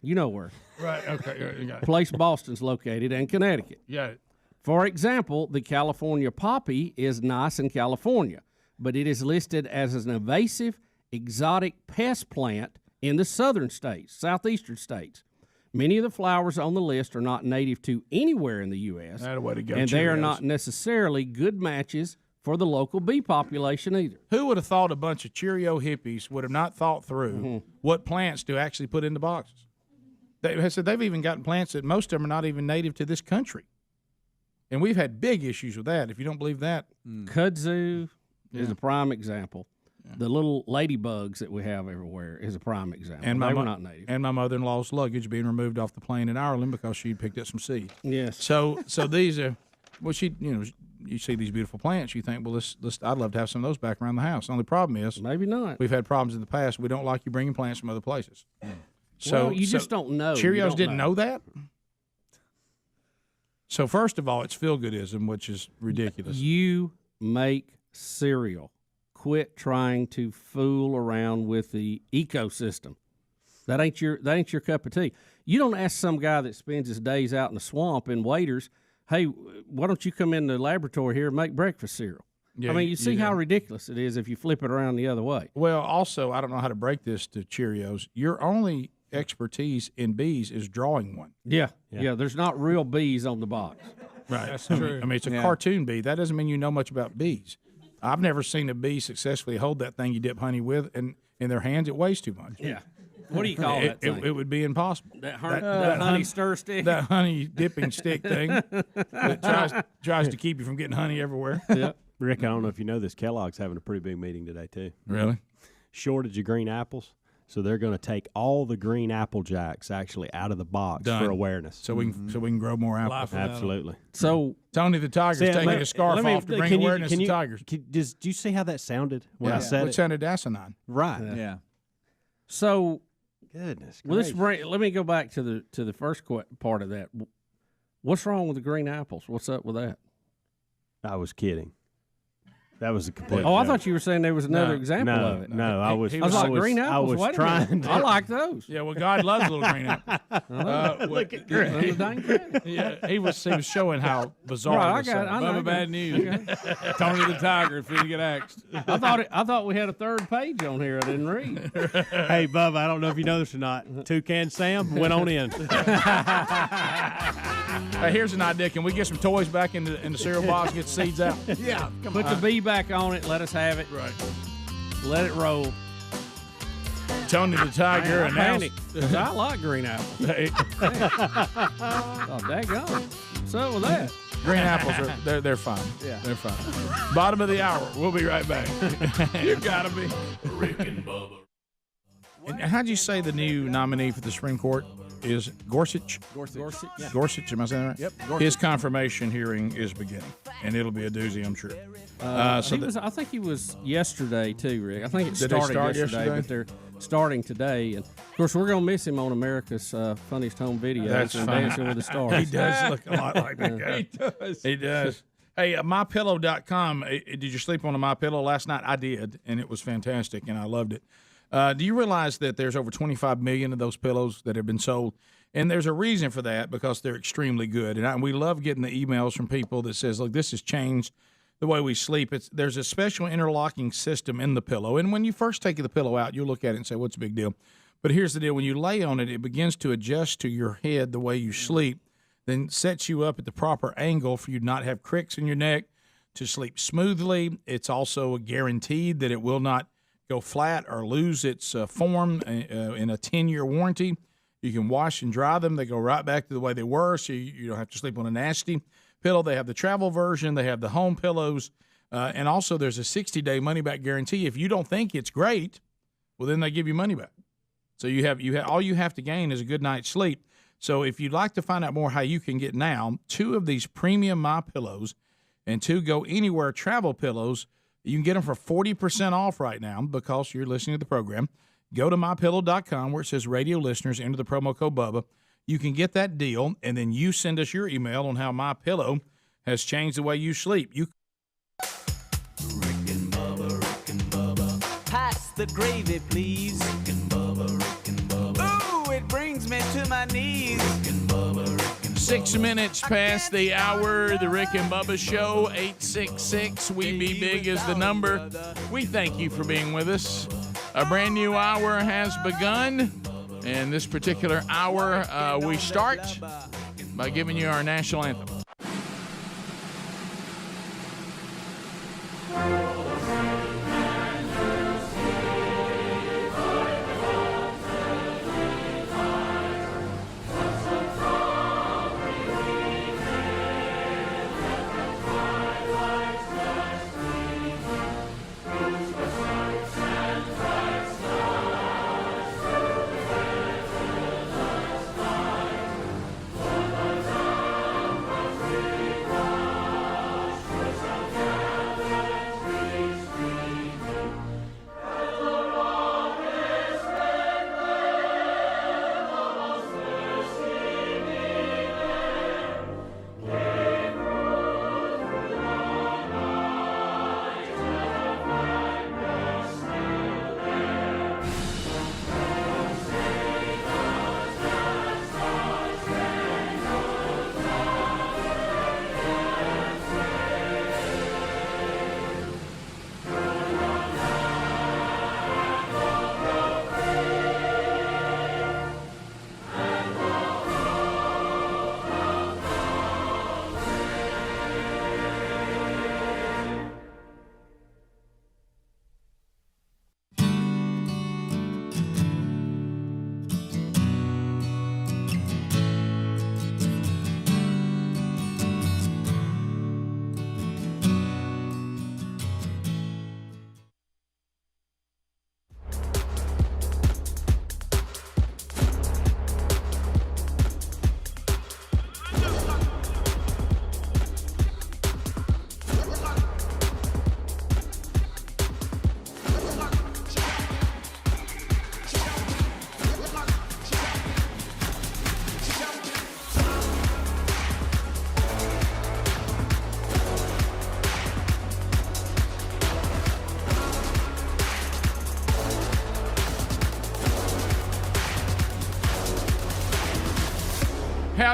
You know where. Right, okay. You got it. Place Boston's located and Connecticut. Got it. For example, the California poppy is nice in California, but it is listed as an invasive, exotic pest plant in the southern states, southeastern states. Many of the flowers on the list are not native to anywhere in the U.S., That a way to go, and they are Cheerios. not necessarily good matches for the local bee population either. Who would have thought a bunch of Cheerio hippies would have not thought through what plants to actually put in the boxes? They said they've even gotten plants that most of them are not even native to this country. And we've had big issues with that, if you don't believe that. Kudzu is a prime example. The little ladybugs that we have everywhere is a prime example. And they were not native. And my mother-in-law's luggage being removed off the plane in Ireland because she picked up some seed. Yes. So these are, well, she you see these beautiful plants, you think, well, I'd love to have some of those back around the house. The only problem is maybe not. We've had problems in the past. We don't like you bringing plants from other places. So you just don't know. Cheerios didn't know that. So first of all, it's feel-goodism, which is ridiculous. You make cereal. Quit trying to fool around with the ecosystem. That ain't your cup of tea. You don't ask some guy that spends his days out in the swamp in waders, hey, why don't you come in the laboratory here and make breakfast cereal? Yeah, I mean, you see how ridiculous it is if you flip it around the other way. Well, also, I don't know how to break this to Cheerios. Your only expertise in bees is drawing one. Yeah. There's not real bees on the box. Right. That's true. I mean, it's a cartoon bee. That doesn't mean you know much about bees. I've never seen a bee successfully hold that thing you dip honey with, and in their hands, it weighs too much. Yeah. What do you call that thing? It would be impossible. That honey stir stick? That honey dipping stick thing that tries to keep you from getting honey everywhere. Yep. Rick, I don't know if you know this, Kellogg's having a pretty big meeting today, too. Really? Shortage of green apples. So they're going to take all the green Apple Jacks actually out of the box for awareness. So we can grow more apples. Absolutely. So Tony the Tiger's taking a scarf off to bring awareness to tigers. Do you see how that sounded when I said it? It sounded asinine. Right. Yeah. So goodness. Let me go back to the first part of that. What's wrong with the green apples? What's up with that? I was kidding. That was a complete. I thought you were saying there was another example of it. No, I was like green apples. I was trying to. I like those. Yeah, well, God loves little green apples. Look at Greg. Yeah, he was showing how bizarre. Right, I know. Bad news. Tony the Tiger is finna get axed. I thought we had a third page on here I didn't read. Hey, Bubba, I don't know if you know this or not. Toucan Sam went on in. Hey, here's an idea. Can we get some toys back in the cereal box and get the seeds out? Yeah. Put the bee back on it. Let us have it. Right. Let it roll. Tony the Tiger announced. I like green apples. Hey. Oh, daggone. What's up with that? Green apples they're fine. Yeah. They're fine. Bottom of the hour. We'll be right back. You gotta be. Rick and Bubba. And how'd you say the new nominee for the Supreme Court is? Gorsuch? Gorsuch. Yeah. Gorsuch, am I saying that right? Yep. Gorsuch. His confirmation hearing is beginning, and it'll be a doozy, I'm sure. I think he was yesterday too, Rick. I think it Did they started start yesterday, but they're starting today. And of course, we're gonna miss him on America's Funniest Home Videos. That's and fine. Dancing with the Stars. He does look a lot like that guy. He does. Hey, MyPillow.com. Did you sleep on a MyPillow last night? I did, and it was fantastic, and I loved it. Do you realize that there's over 25 million of those pillows that have been sold? And there's a reason for that, because they're extremely good. And we love getting the emails from people that says, look, this has changed the way we sleep. There's a special interlocking system in the pillow. And when you first take the pillow out, you'll look at it and say, what's the big deal? But here's the deal. When you lay on it, it begins to adjust to your head the way you sleep, then sets you up at the proper angle for you to not have cricks in your neck, to sleep smoothly. It's also guaranteed that it will not go flat or lose its form in a 10-year warranty. You can wash and dry them. They go right back to the way they were, so you don't have to sleep on a nasty pillow. They have the travel version. They have the home pillows. And also there's a 60-day money-back guarantee. If you don't think it's great, well, then they give you money back. So you have all you have to gain is a good night's sleep. So if you'd like to find out more how you can get now 2 of these premium MyPillows and 2 Go Anywhere travel pillows, you can get them for 40% off right now because you're listening to the program. Go to MyPillow.com where it says radio listeners, enter the promo code Bubba. You can get that deal, and then you send us your email on how MyPillow has changed the way you sleep. Rick and Bubba. Pass the gravy, please. Rick and Bubba. Ooh, it brings me to my knees. Rick and Bubba. 6 minutes past the hour, the Rick and Bubba Show, 866-WE-BE-BIG is the number. We thank you for being with us. A brand new hour has begun, and this particular hour we start by giving you our national anthem.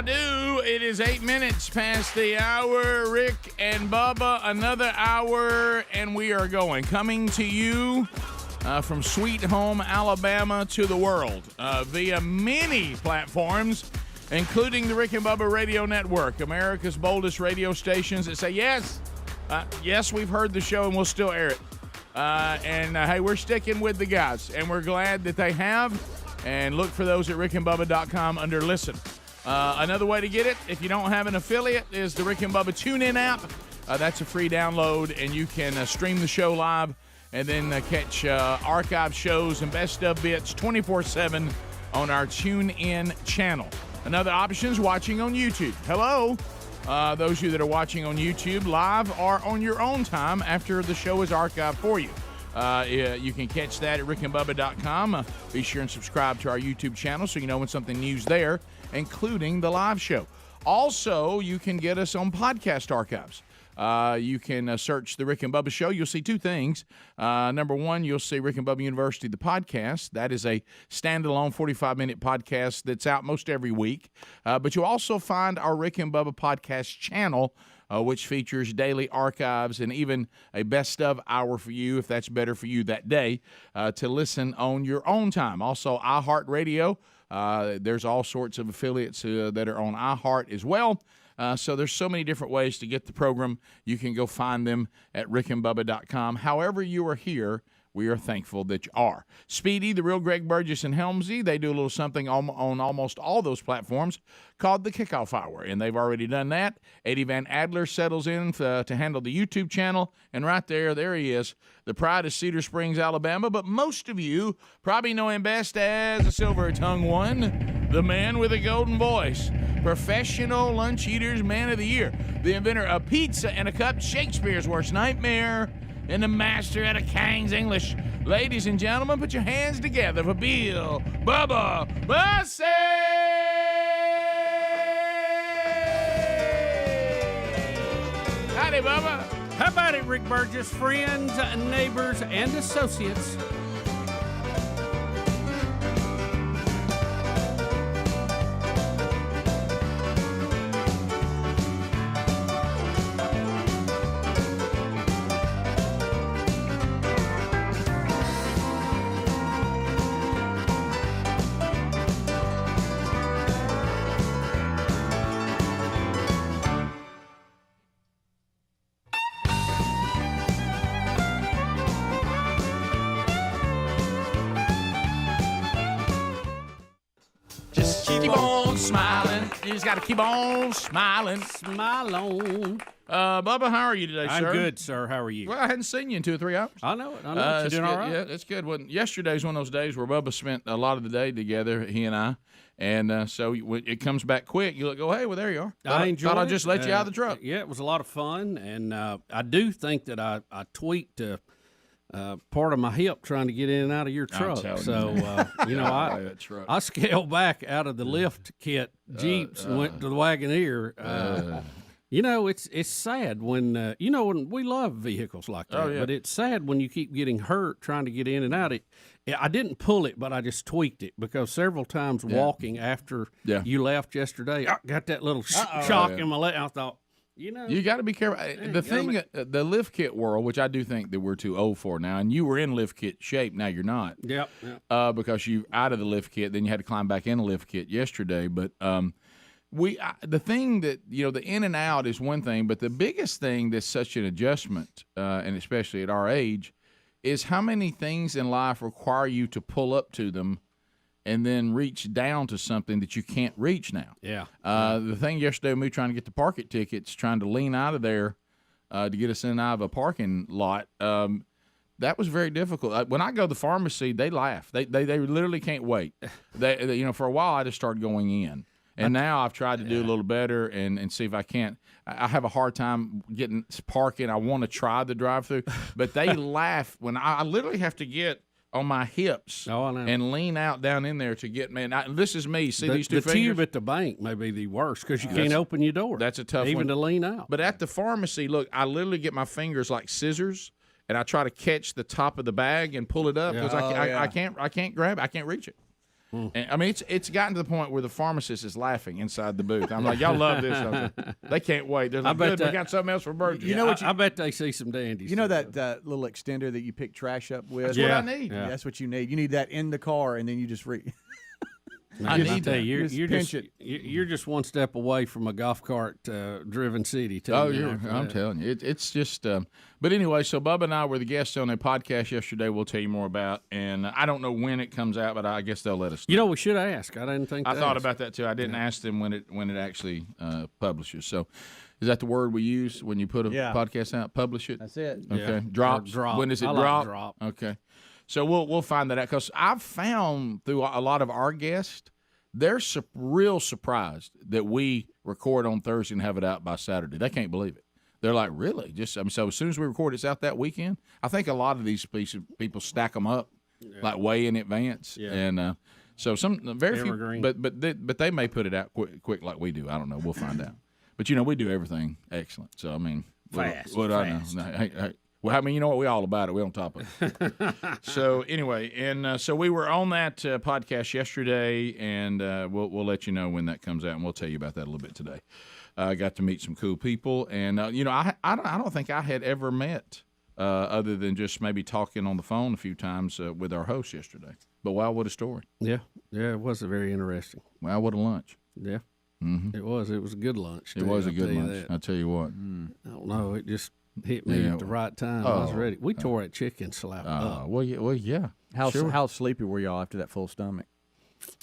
I do. It is 8 minutes past the hour. Rick and Bubba, another hour, and we are going. Coming to you from Sweet Home, Alabama to the world via many platforms, including the Rick and Bubba Radio Network, America's boldest radio stations that say, yes, we've heard the show and we'll still air it. Hey, we're sticking with the guys, and we're glad that they have. And look for those at rickandbubba.com under Listen. Another way to get it, if you don't have an affiliate, is the Rick and Bubba TuneIn app. That's a free download, and you can stream the show live and then catch archive shows and best of bits 24/7 on our TuneIn channel. Another option is watching on YouTube. Hello. Those of you that are watching on YouTube live or on your own time after the show is archived for you. You can catch that at rickandbubba.com. Be sure and subscribe to our YouTube channel so you know when something new's there, including the live show. Also, you can get us on podcast archives. You can search the Rick and Bubba Show. You'll see two things. Number one, you'll see Rick and Bubba University, the podcast. That is a standalone 45-minute podcast that's out most every week. But you'll also find our Rick and Bubba podcast channel, which features daily archives and even a best of hour for you, if that's better for you that day, to listen on your own time. Also, iHeartRadio. There's all sorts of affiliates that are on iHeart as well. So there's so many different ways to get the program. You can go find them at rickandbubba.com. However you are here, we are thankful that you are. Speedy, the real Greg Burgess and Helmsy, they do a little something on almost all those platforms called the Kickoff Hour, and they've already done that. Eddie Van Adler settles in to handle the YouTube channel, and right there he is, the pride of Cedar Springs, Alabama, but most of you probably know him best as the silver-tongued one, the man with a golden voice, professional lunch eaters man of the year, the inventor of pizza and a cup, Shakespeare's worst nightmare, and the master at a King's English. Ladies and gentlemen, put your hands together for Bill Bubba Bussey! Howdy, Bubba. How about it, Rick Burgess? Friends, neighbors, and associates. Smiling. You just got to keep on smiling. Smile on. Bubba, how are you today, sir? I'm good, sir. How are you? Well, I hadn't seen you in 2 or 3 hours. I know it. You're doing all right? Yeah, that's good. Well, yesterday's one of those days where Bubba spent a lot of the day together, he and I. And so it comes back quick. You go, hey, well, there you are. I thought I'd just let you out of the truck. Yeah, it was a lot of fun. And I do think that I tweaked part of my hip trying to get in and out of your truck. So, I scaled back out of the lift kit Jeeps and went to the Wagoneer. It's sad when, when we love vehicles like that, but it's sad when you keep getting hurt trying to get in and out. I didn't pull it, but I just tweaked it because several times walking after you left yesterday, I got that little shock in my leg. I thought, you got to be careful. The thing, the lift kit world, which I do think that we're too old for now, and you were in lift kit shape, now you're not. Yep. Because you out of the lift kit, then you had to climb back in the lift kit yesterday. But the thing that, the in and out is one thing, but the biggest thing that's such an adjustment, and especially at our age, is how many things in life require you to pull up to them and then reach down to something that you can't reach now. Yeah. The thing yesterday, me trying to get the parking tickets, trying to lean out of there to get us in and out of a parking lot, that was very difficult. When I go to the pharmacy, they laugh. They literally can't wait. They for a while, I just started going in. And now I've tried to do a little better and see if I can't. I have a hard time getting parking. I want to try the drive-through, but they laugh when I literally have to get on my hips and lean out down in there to get me. And this is me. See these two fingers? The tube at the bank may be the worst because you can't open your door. That's a tough one. Even to lean out. But at the pharmacy, look, I literally get my fingers like scissors, and I try to catch the top of the bag and pull it up because I can't grab it. I can't reach it. And, I mean, it's gotten to the point where the pharmacist is laughing inside the booth. I'm like, y'all love this. They can't wait. They're like, good, we got something else for Burgess. You know what? I bet they see some dandies. You know that little extender that you pick trash up with? That's what I need. Yeah. That's what you need. You need that in the car, and then you just I need that. You're just one step away from a golf cart driven city. I'm telling you, it's just. But anyway, so Bubba and I were the guests on a podcast yesterday. We'll tell you more about, and I don't know when it comes out, but I guess they'll let us know. You know, we should ask. I didn't think. I thought about that too. I didn't ask them when it actually publishes. So, is that the word we use when you put a podcast out? Publish it. That's it. Okay. Yeah. Drops. Drop. When does it drop? Okay. So we'll find that out, because I've found through a lot of our guests, they're real surprised that we record on Thursday and have it out by Saturday. They can't believe it. They're like, really? So as soon as we record, it's out that weekend. I think a lot of these people stack them up like way in advance, and so some very Evergreen. few, but they may put it out quick like we do. I don't know. We'll find out. But we do everything excellent. So I mean, fast. What I know? No, hey. Well, I mean, you know what? We all about it. We on top of it. So anyway, and so we were on that podcast yesterday, and we'll let you know when that comes out, and we'll tell you about that a little bit today. I got to meet some cool people, and I don't think I had ever met other than just maybe talking on the phone a few times with our host yesterday. But wow, what a story! Yeah, it was very interesting. Wow, what a lunch! Yeah, it was. It was a good lunch. It was a good lunch. I'll tell you what. I don't know. It just hit me at the right time. I was ready. We tore that chicken slap up. Well, yeah. How sleepy were y'all after that full stomach?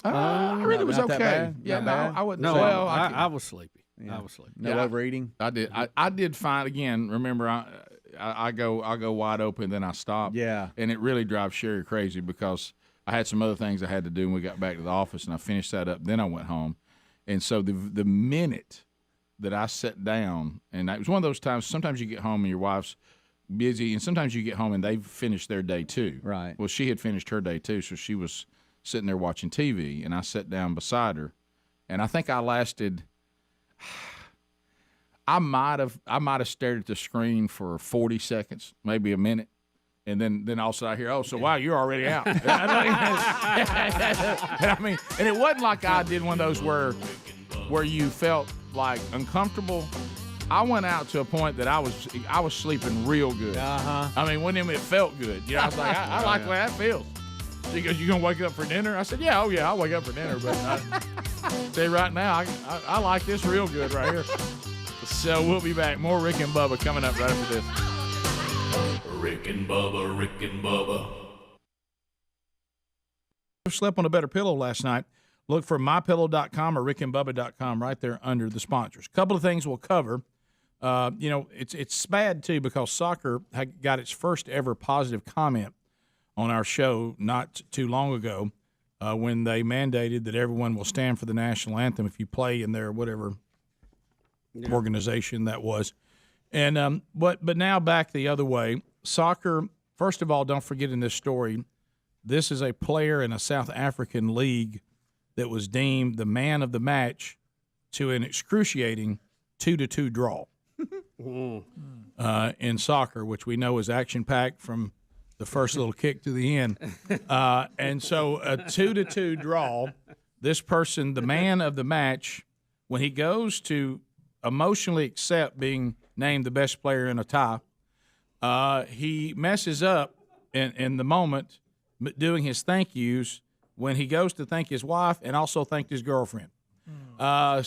I really was not that okay. bad? Yeah, Not no, bad? I wouldn't. No, say. I was sleepy. Yeah. I was sleepy. No overeating. I did. I did find again. Remember, I go wide open, then I stop. Yeah. And it really drives Sherry crazy, because I had some other things I had to do when we got back to the office, and I finished that up. Then I went home, and so the minute that I sat down, and it was one of those times. Sometimes you get home and your wife's busy, and sometimes you get home and they've finished their day too. Right. Well, she had finished her day too, so she was sitting there watching TV, and I sat down beside her, and I think I lasted. I might have stared at the screen for 40 seconds, maybe a minute, and then all of a sudden I hear, "Oh, so wow, you're already out." I mean, and it wasn't like I did one of those where you felt like uncomfortable. I went out to a point that I was sleeping real good. Uh-huh. I mean, when it felt good, I was like, I like the way that feels. She goes, "You gonna wake up for dinner?" I said, "Yeah, I'll wake up for dinner." But I tell you right now, I like this real good right here. So we'll be back. More Rick and Bubba coming up right after this. Rick and Bubba, Rick and Bubba. Slept on a better pillow last night. Look for mypillow.com or rickandbubba.com right there under the sponsors. A couple of things we'll cover. It's bad too, because soccer had got its first ever positive comment on our show not too long ago when they mandated that everyone will stand for the national anthem if you play in their whatever organization that was. And but now back the other way. Soccer, first of all, don't forget in this story, this is a player in a South African league that was deemed the man of the match to an excruciating 2-2 draw in soccer, which we know is action-packed from the first little kick to the end. And so a 2-2 draw, this person, the man of the match, when he goes to emotionally accept being named the best player in a tie, he messes up in the moment doing his thank yous when he goes to thank his wife and also thank his girlfriend. Here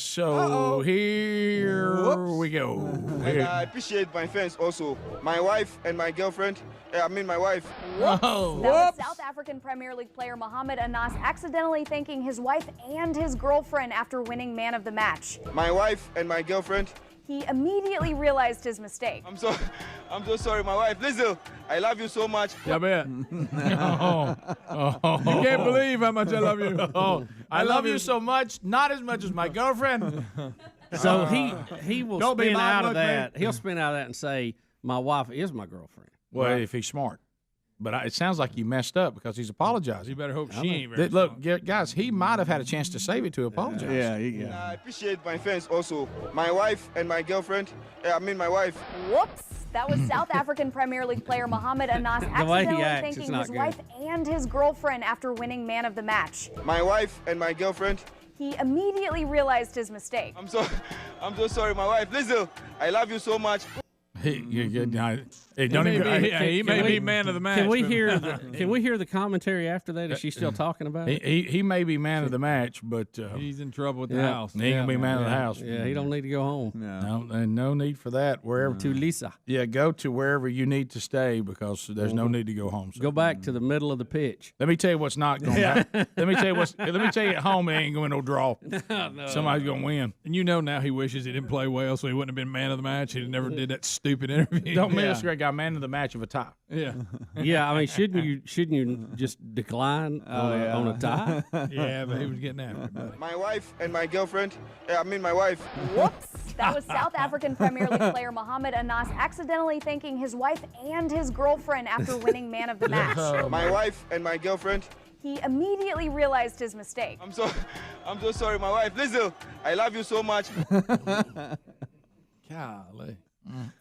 we go. And I appreciate my fans also. My wife and my girlfriend. My wife. That was South African Premier League player Mohamed Anas accidentally thanking his wife and his girlfriend after winning man of the match. My wife and my girlfriend. He immediately realized his mistake. I'm so sorry, my wife. Lizzo, I love you so much. Yeah, bet. You can't believe how much I love you. I love you so much, not as much as my girlfriend. So he will spin out of that. He'll spin out of that and say, "My wife is my girlfriend." Well, if he's smart. But it sounds like he messed up because he's apologizing. You better hope she ain't very Look, guys, he might have had a chance to save it to apologize. And I appreciate my fans also. My wife and my girlfriend. My wife. Whoops. That was South African Premier League player Mohamed Anas accidentally thanking his wife and his girlfriend after winning man of the match. My wife and my girlfriend. He immediately realized his mistake. I'm so sorry, my wife. Listen, I love you so much. He may be man of the match. Can we hear the commentary after that? Is she still talking about it? He may be man of the match, but he's in trouble with the house. He ain't gonna be man of the house. Yeah, he don't need to go home. No need for that. Wherever to Lisa. Yeah, go to wherever you need to stay because there's no need to go home. So. Go back to the middle of the pitch. Let me tell you what's not going to happen. Let me tell you at home it ain't going to draw. No. Somebody's going to win. And now he wishes he didn't play well, so he wouldn't have been man of the match. He never did that stupid interview. Don't miss Greg got man of the match of a tie. Yeah. Yeah, I mean, shouldn't you just decline on a tie? Yeah, but he was getting after it, buddy. My wife and my girlfriend. My wife. Whoops. That was South African Premier League player Mohamed Anas accidentally thanking his wife and his girlfriend after winning man of the match. My wife and my girlfriend. He immediately realized his mistake. I'm so sorry, my wife. Listen, I love you so much. Golly.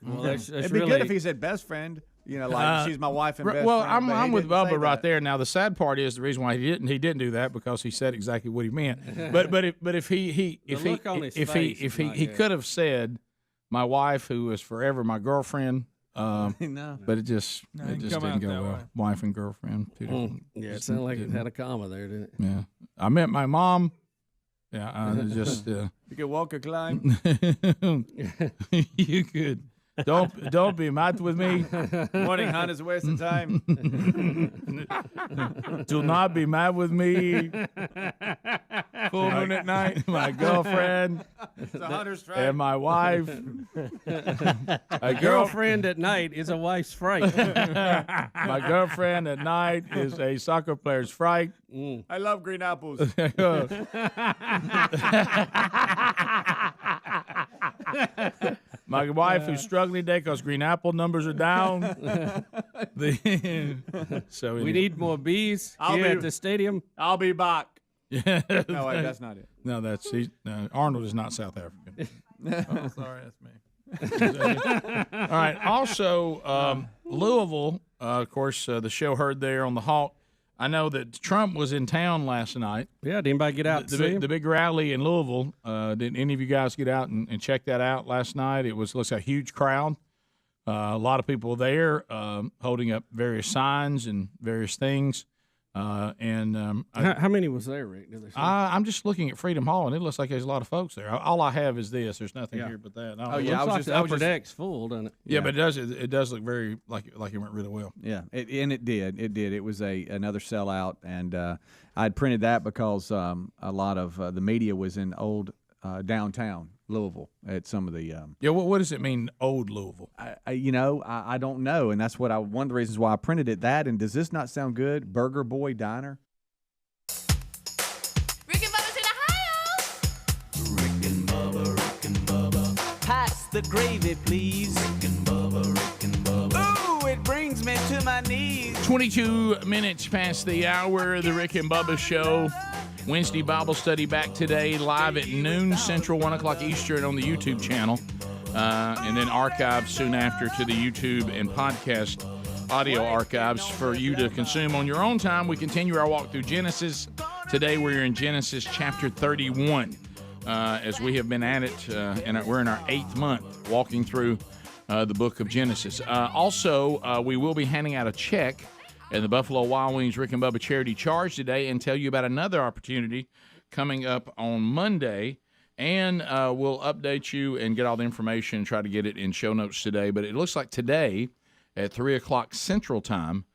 Well, it'd be good if he said best friend. She's my wife and best friend. Well, I'm with Bubba right there. Now the sad part is the reason why he didn't do that because he said exactly what he meant. But if he could have said my wife who is forever my girlfriend. No. But it just didn't go well. Wife and girlfriend. Yeah, it sounded like it had a comma there, didn't it? Yeah, I met my mom. Yeah, just you could walk or climb. You could. Don't be mad with me. Morning, hon, is a waste of time. Do not be mad with me. Full moon at night. My girlfriend. It's a hunter's strike. And my wife. A girlfriend at night is a wife's fright. My girlfriend at night is a soccer player's fright. I love green apples. My wife who's struggling today because green apple numbers are down. So we need more bees at the stadium. I'll be back. Yeah. No, wait, that's not it. No, Arnold is not South African. Oh, sorry, that's me. All right. Also, Louisville, of course, the show heard there on the Hawk. I know that Trump was in town last night. Yeah, did anybody get out to see him? The big rally in Louisville. Did any of you guys get out and check that out last night? It looks like a huge crowd. A lot of people there holding up various signs and various things. How many was there, Rick? Did they say? I'm just looking at Freedom Hall, and it looks like there's a lot of folks there. All I have is this. There's nothing here but that. I was the upper deck's full, doesn't it? Yeah, but it does look very like it went really well. Yeah, it did. It was another sellout, and I'd printed that because a lot of the media was in old downtown Louisville at some of the. What does it mean, old Louisville? I don't know, and that's one of the reasons why I printed it. That, and does this not sound good? Burger Boy Diner. Rick and Bubba's in Ohio. Rick and Bubba. Pass the gravy, please. Rick and Bubba. Ooh, it brings me to my knees. 22 minutes past the hour. The Rick and Bubba Show. Wednesday Bible study back today, live at noon Central, 1 o'clock Eastern on the YouTube channel, and then archived soon after to the YouTube and podcast audio archives for you to consume on your own time. We continue our walk through Genesis. Today we're in Genesis chapter 31, as we have been at it, and we're in our 8th month walking through the book of Genesis. Also, we will be handing out a check and the Buffalo Wild Wings Rick and Bubba Charity Charge today, and tell you about another opportunity coming up on Monday. And we'll update you and get all the information and try to get it in show notes today. But it looks like today at 3 o'clock Central Time,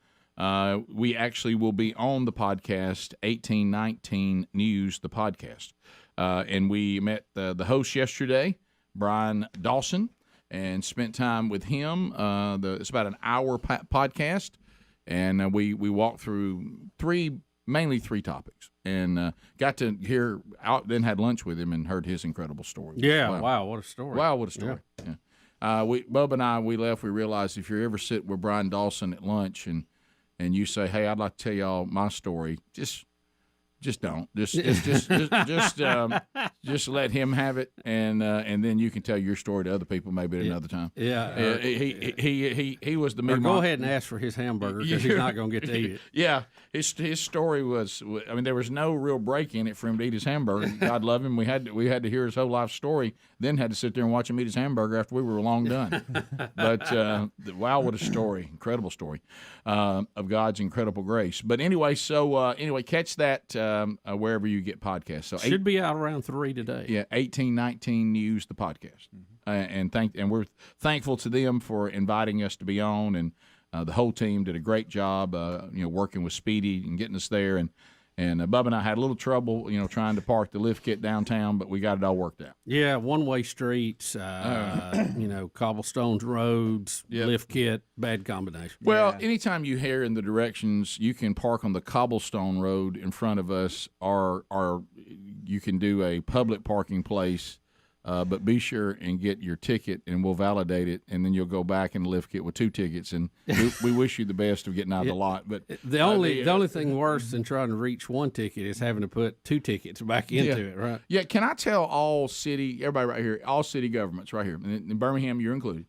we actually will be on the podcast, 1819 News, the podcast. And we met the host yesterday, Brian Dawson, and spent time with him. It's about an hour podcast. And we walked through mainly three topics, and got to hear out. Then had lunch with him and heard his incredible story. Yeah, wow, what a story! Wow, what a story! Yeah. Bubba and I, we left. We realized if you ever sit with Brian Dawson at lunch and you say, "Hey, I'd like to tell y'all my story," just Just don't. Just let him have it, and then you can tell your story to other people maybe at another time. Yeah. He was the or go ahead and ask for his hamburger because he's not going to get to eat it. Yeah, his story was. I mean, there was no real break in it for him to eat his hamburger. God love him. We had to hear his whole life story. Then had to sit there and watch him eat his hamburger after we were long done. But wow, what a story! Incredible story of God's incredible grace. But anyway, catch that wherever you get podcasts. So should be out around 3 today. Yeah, 1819 News, the podcast, and we're thankful to them for inviting us to be on, and the whole team did a great job, working with Speedy and getting us there, and Bubba and I had a little trouble, trying to park the lift kit downtown, but we got it all worked out. Yeah, one-way streets, cobblestones roads, lift kit, bad combination. Well, anytime you hear in the directions, you can park on the cobblestone road in front of us, or you can do a public parking place. But be sure and get your ticket, and we'll validate it, and then you'll go back and lift kit with 2 tickets. And we wish you the best of getting out of the lot. But the only thing worse than trying to reach 1 ticket is having to put 2 tickets back into it, right? Yeah. Can I tell everybody right here, all city governments right here, in Birmingham, you're included.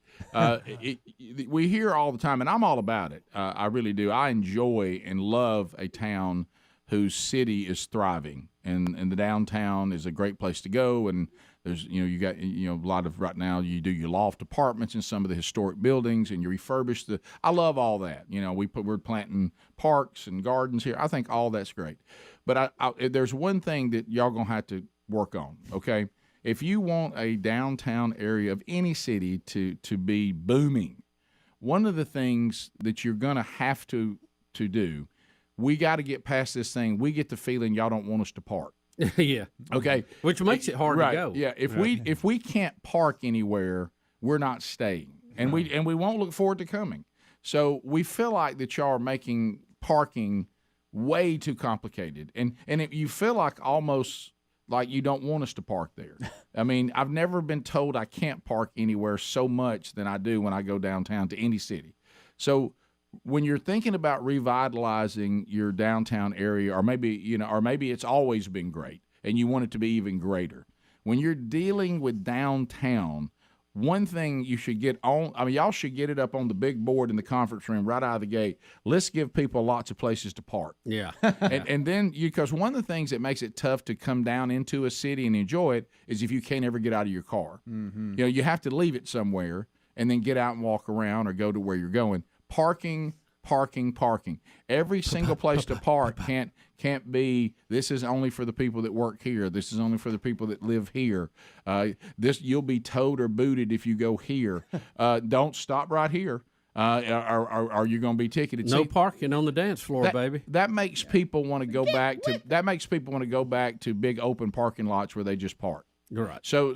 We hear all the time, and I'm all about it. I really do. I enjoy and love a town whose city is thriving, and the downtown is a great place to go. And there's, you got, a lot of, right now you do your loft apartments in some of the historic buildings, and you refurbish I love all that. We're planting parks and gardens here. I think all that's great. But there's one thing that y'all gonna have to work on, okay? If you want a downtown area of any city to be booming, one of the things that you're gonna have to do, we got to get past this thing. We get the feeling y'all don't want us to park. Yeah. Okay. Which makes it hard to go. Yeah. If we can't park anywhere, we're not staying, and we won't look forward to coming. So we feel like that y'all are making parking way too complicated, and you feel like almost like you don't want us to park there. I mean, I've never been told I can't park anywhere so much than I do when I go downtown to any city. So when you're thinking about revitalizing your downtown area, or maybe it's always been great and you want it to be even greater, when you're dealing with downtown, one thing you should get on, y'all should get it up on the big board in the conference room right out of the gate. Let's give people lots of places to park. Yeah. and then because one of the things that makes it tough to come down into a city and enjoy it is if you can't ever get out of your car. Mm-hmm. You have to leave it somewhere and then get out and walk around or go to where you're going. Parking. Every single place to park can't be, this is only for the people that work here. This is only for the people that live here. You'll be towed or booted if you go here. Don't stop right here. Are you going to be ticketed? No parking on the dance floor, baby. That makes people want to go back to. That makes people want to go back to big open parking lots where they just park. Right. So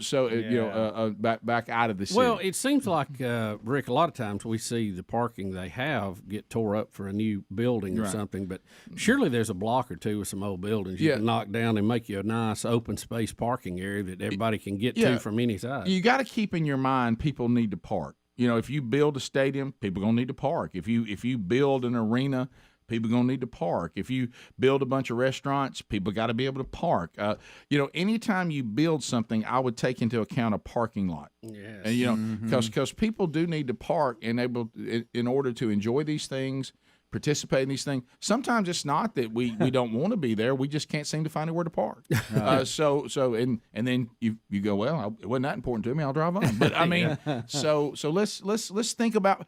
back out of the city. Well, it seems like, Rick, a lot of times we see the parking they have get tore up for a new building or something, but surely there's a block or two with some old buildings you can knock down and make you a nice open space parking area that everybody can get to from any side. You got to keep in your mind people need to park. If you build a stadium, people are going to need to park. If you build an arena, people are going to need to park. If you build a bunch of restaurants, people got to be able to park. Anytime you build something, I would take into account a parking lot. Yes. And, because people do need to park in order to enjoy these things, participate in these things. Sometimes it's not that we don't want to be there. We just can't seem to find anywhere to park. And then you go, well, it wasn't that important to me. I'll drive on. But I mean, so let's think about.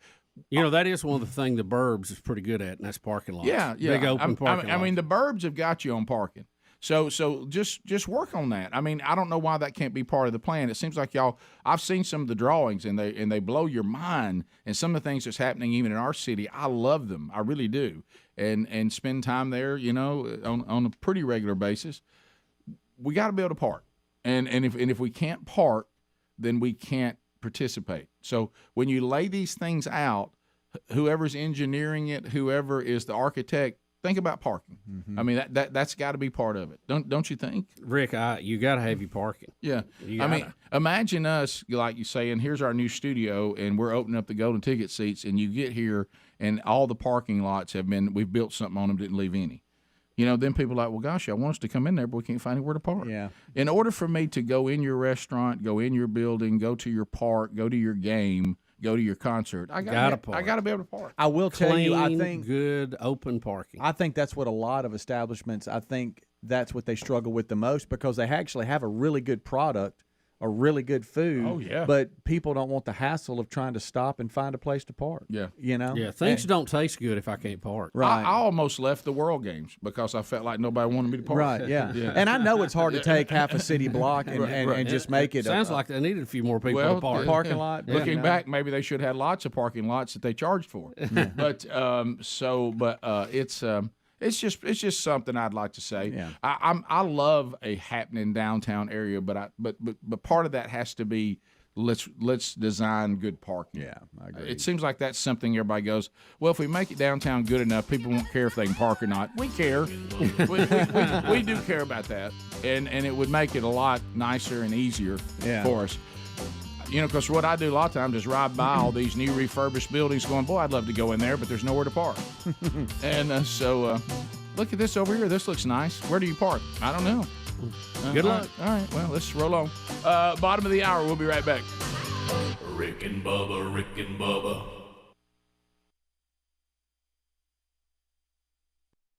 That is one of the things the Burbs is pretty good at, and that's parking lots. Yeah. Big open parking lots. I mean, the Burbs have got you on parking. So just work on that. I mean, I don't know why that can't be part of the plan. It seems like I've seen some of the drawings, and they blow your mind. And some of the things that's happening even in our city, I love them. I really do. And spend time there, on a pretty regular basis. We got to be able to park. And if we can't park, then we can't participate. So when you lay these things out, whoever's engineering it, whoever is the architect, think about parking. Mm-hmm. I mean, that's got to be part of it. Don't you think? Rick, you got to have your parking. Yeah. I mean, imagine us, like you say, and here's our new studio, and we're opening up the golden ticket seats, and you get here, and all the parking lots we've built something on them, didn't leave any. then people are like, well, gosh, I want us to come in there, but we can't find anywhere to park. Yeah. In order for me to go in your restaurant, go in your building, go to your park, go to your game, go to your concert, I got to be able to park. I will tell you, I think good open parking. I think that's what a lot of establishments, I think that's what they struggle with the most, because they actually have a really good product, a really good food. Oh, yeah. But people don't want the hassle of trying to stop and find a place to park. Yeah. Yeah, things don't taste good if I can't park. Right. I almost left the World Games because I felt like nobody wanted me to park. Right, yeah. And I know it's hard to take half a city block and just make it. Sounds like they needed a few more people to park. Parking lot. Looking back, maybe they should have had lots of parking lots that they charged for. But it's just something I'd like to say. Yeah. I love a happening downtown area, but part of that has to be let's design good parking. Yeah, I agree. It seems like that's something everybody goes, well, if we make it downtown good enough, people won't care if they can park or not. We care. we do care about that, and it would make it a lot nicer and easier for us. Because what I do a lot of times is ride by all these new refurbished buildings going, boy, I'd love to go in there, but there's nowhere to park. And so look at this over here. This looks nice. Where do you park? I don't know. Good luck. All right. Well, let's roll on. Bottom of the hour. We'll be right back. Rick and Bubba, Rick and Bubba.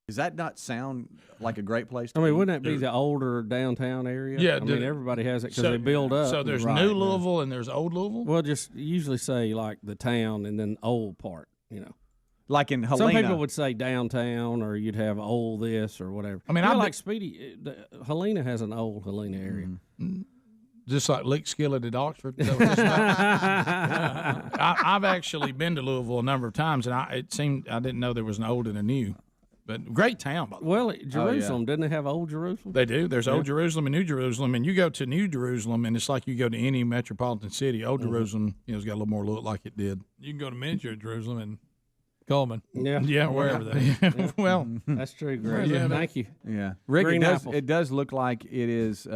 Does that not sound like a great place to I mean, be? wouldn't that be the older downtown area? Yeah. I mean, everybody has it because they build up. So there's New Louisville and there's Old Louisville? Well, just usually say like the town and then old part, Like in Helena. Some people would say downtown, or you'd have old this or whatever. I mean, I like Speedy. Helena has an old Helena area. Just like Leak Skillet at Oxford. I've actually been to Louisville a number of times, and I didn't know there was an old and a new. But great town, by the way. Well, Jerusalem, didn't they have Old Jerusalem? They do. There's Old Jerusalem and New Jerusalem, and you go to New Jerusalem, and it's like you go to any metropolitan city. Old Jerusalem, it's got a little more look like it did. You can go to miniature Jerusalem and Coleman. Yeah, wherever they. Well, that's true, Greg. Yeah, thank you. Yeah, Rick. It does look like it is.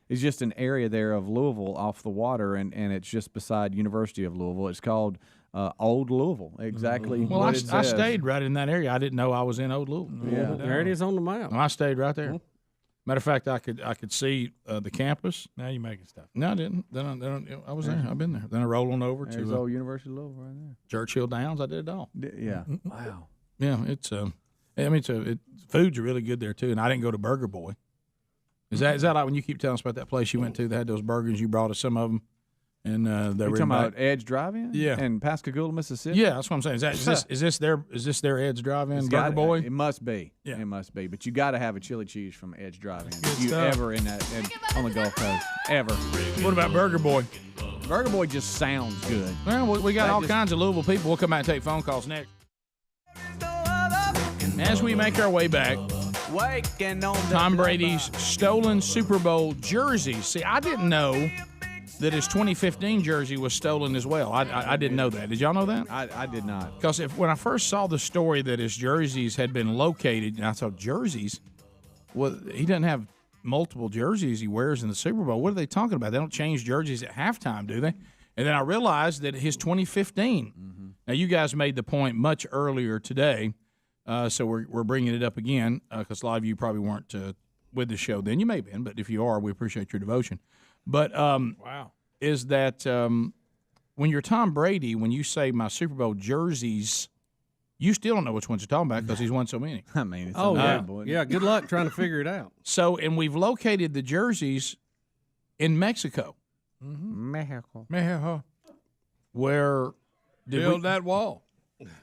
It's just an area there of Louisville off the water, and it's just beside University of Louisville. It's called Old Louisville. Exactly. Well, I stayed right in that area. I didn't know I was in Old Louisville. Yeah, there it is on the map. Well, I stayed right there. Matter of fact, I could see the campus. Now you're making stuff. No, I didn't. Then I was there. I've been there. Then I rolled on over There's to old University of Louisville right there. Churchill Downs. I did it all. Yeah. Wow. Yeah, it's food's really good there too. And I didn't go to Burger Boy. Is that like when you keep telling us about that place you went to that had those burgers? You brought us some of them, and they were talking about Edge Drive-In. Yeah, in Pascagoula, Mississippi. Yeah, that's what I'm saying. Is this their Edge Drive-In Burger Boy? It must be. Yeah, it must be. But you got to have a chili cheese from Edge Drive-In. If you ever on the Gulf Coast ever. What about Burger Boy? Burger Boy just sounds good. Well, we got all kinds of Louisville people. We'll come out and take phone calls next. As we make our way back, Tom Brady's stolen Super Bowl jersey. See, I didn't know that his 2015 jersey was stolen as well. I didn't know that. Did y'all know that? I did not. Because when I first saw the story that his jerseys had been located, and I thought, jerseys? Well, he doesn't have multiple jerseys he wears in the Super Bowl. What are they talking about? They don't change jerseys at halftime, do they? And then I realized that his 2015. Now, you guys made the point much earlier today, so we're bringing it up again because a lot of you probably weren't with the show then. You may have been, but if you are, we appreciate your devotion. But is that when you're Tom Brady, when you say my Super Bowl jerseys, you still don't know which ones you're talking about because he's won so many. I mean, it's yeah. Good luck trying to figure it out. So, and we've located the jerseys in Mexico. Mexico. Where build that wall?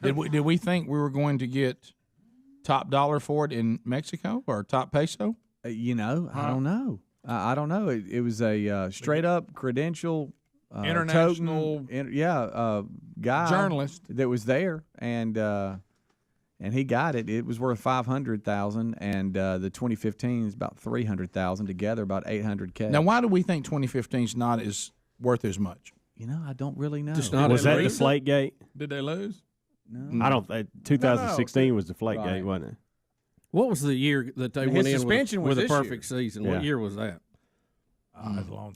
Did we think we were going to get top dollar for it in Mexico or top peso? I don't know. I don't know. It was a straight up credential, international, guy journalist that was there, and he got it. It was worth $500,000, and the 2015 is about $300,000 together, about $800K. Now, why do we think 2015 is not as worth as much? I don't really know. Was that Deflategate? Did they lose? No. I don't. 2016 was Deflategate, wasn't it? What was the year that they went in with a perfect season? What year was that?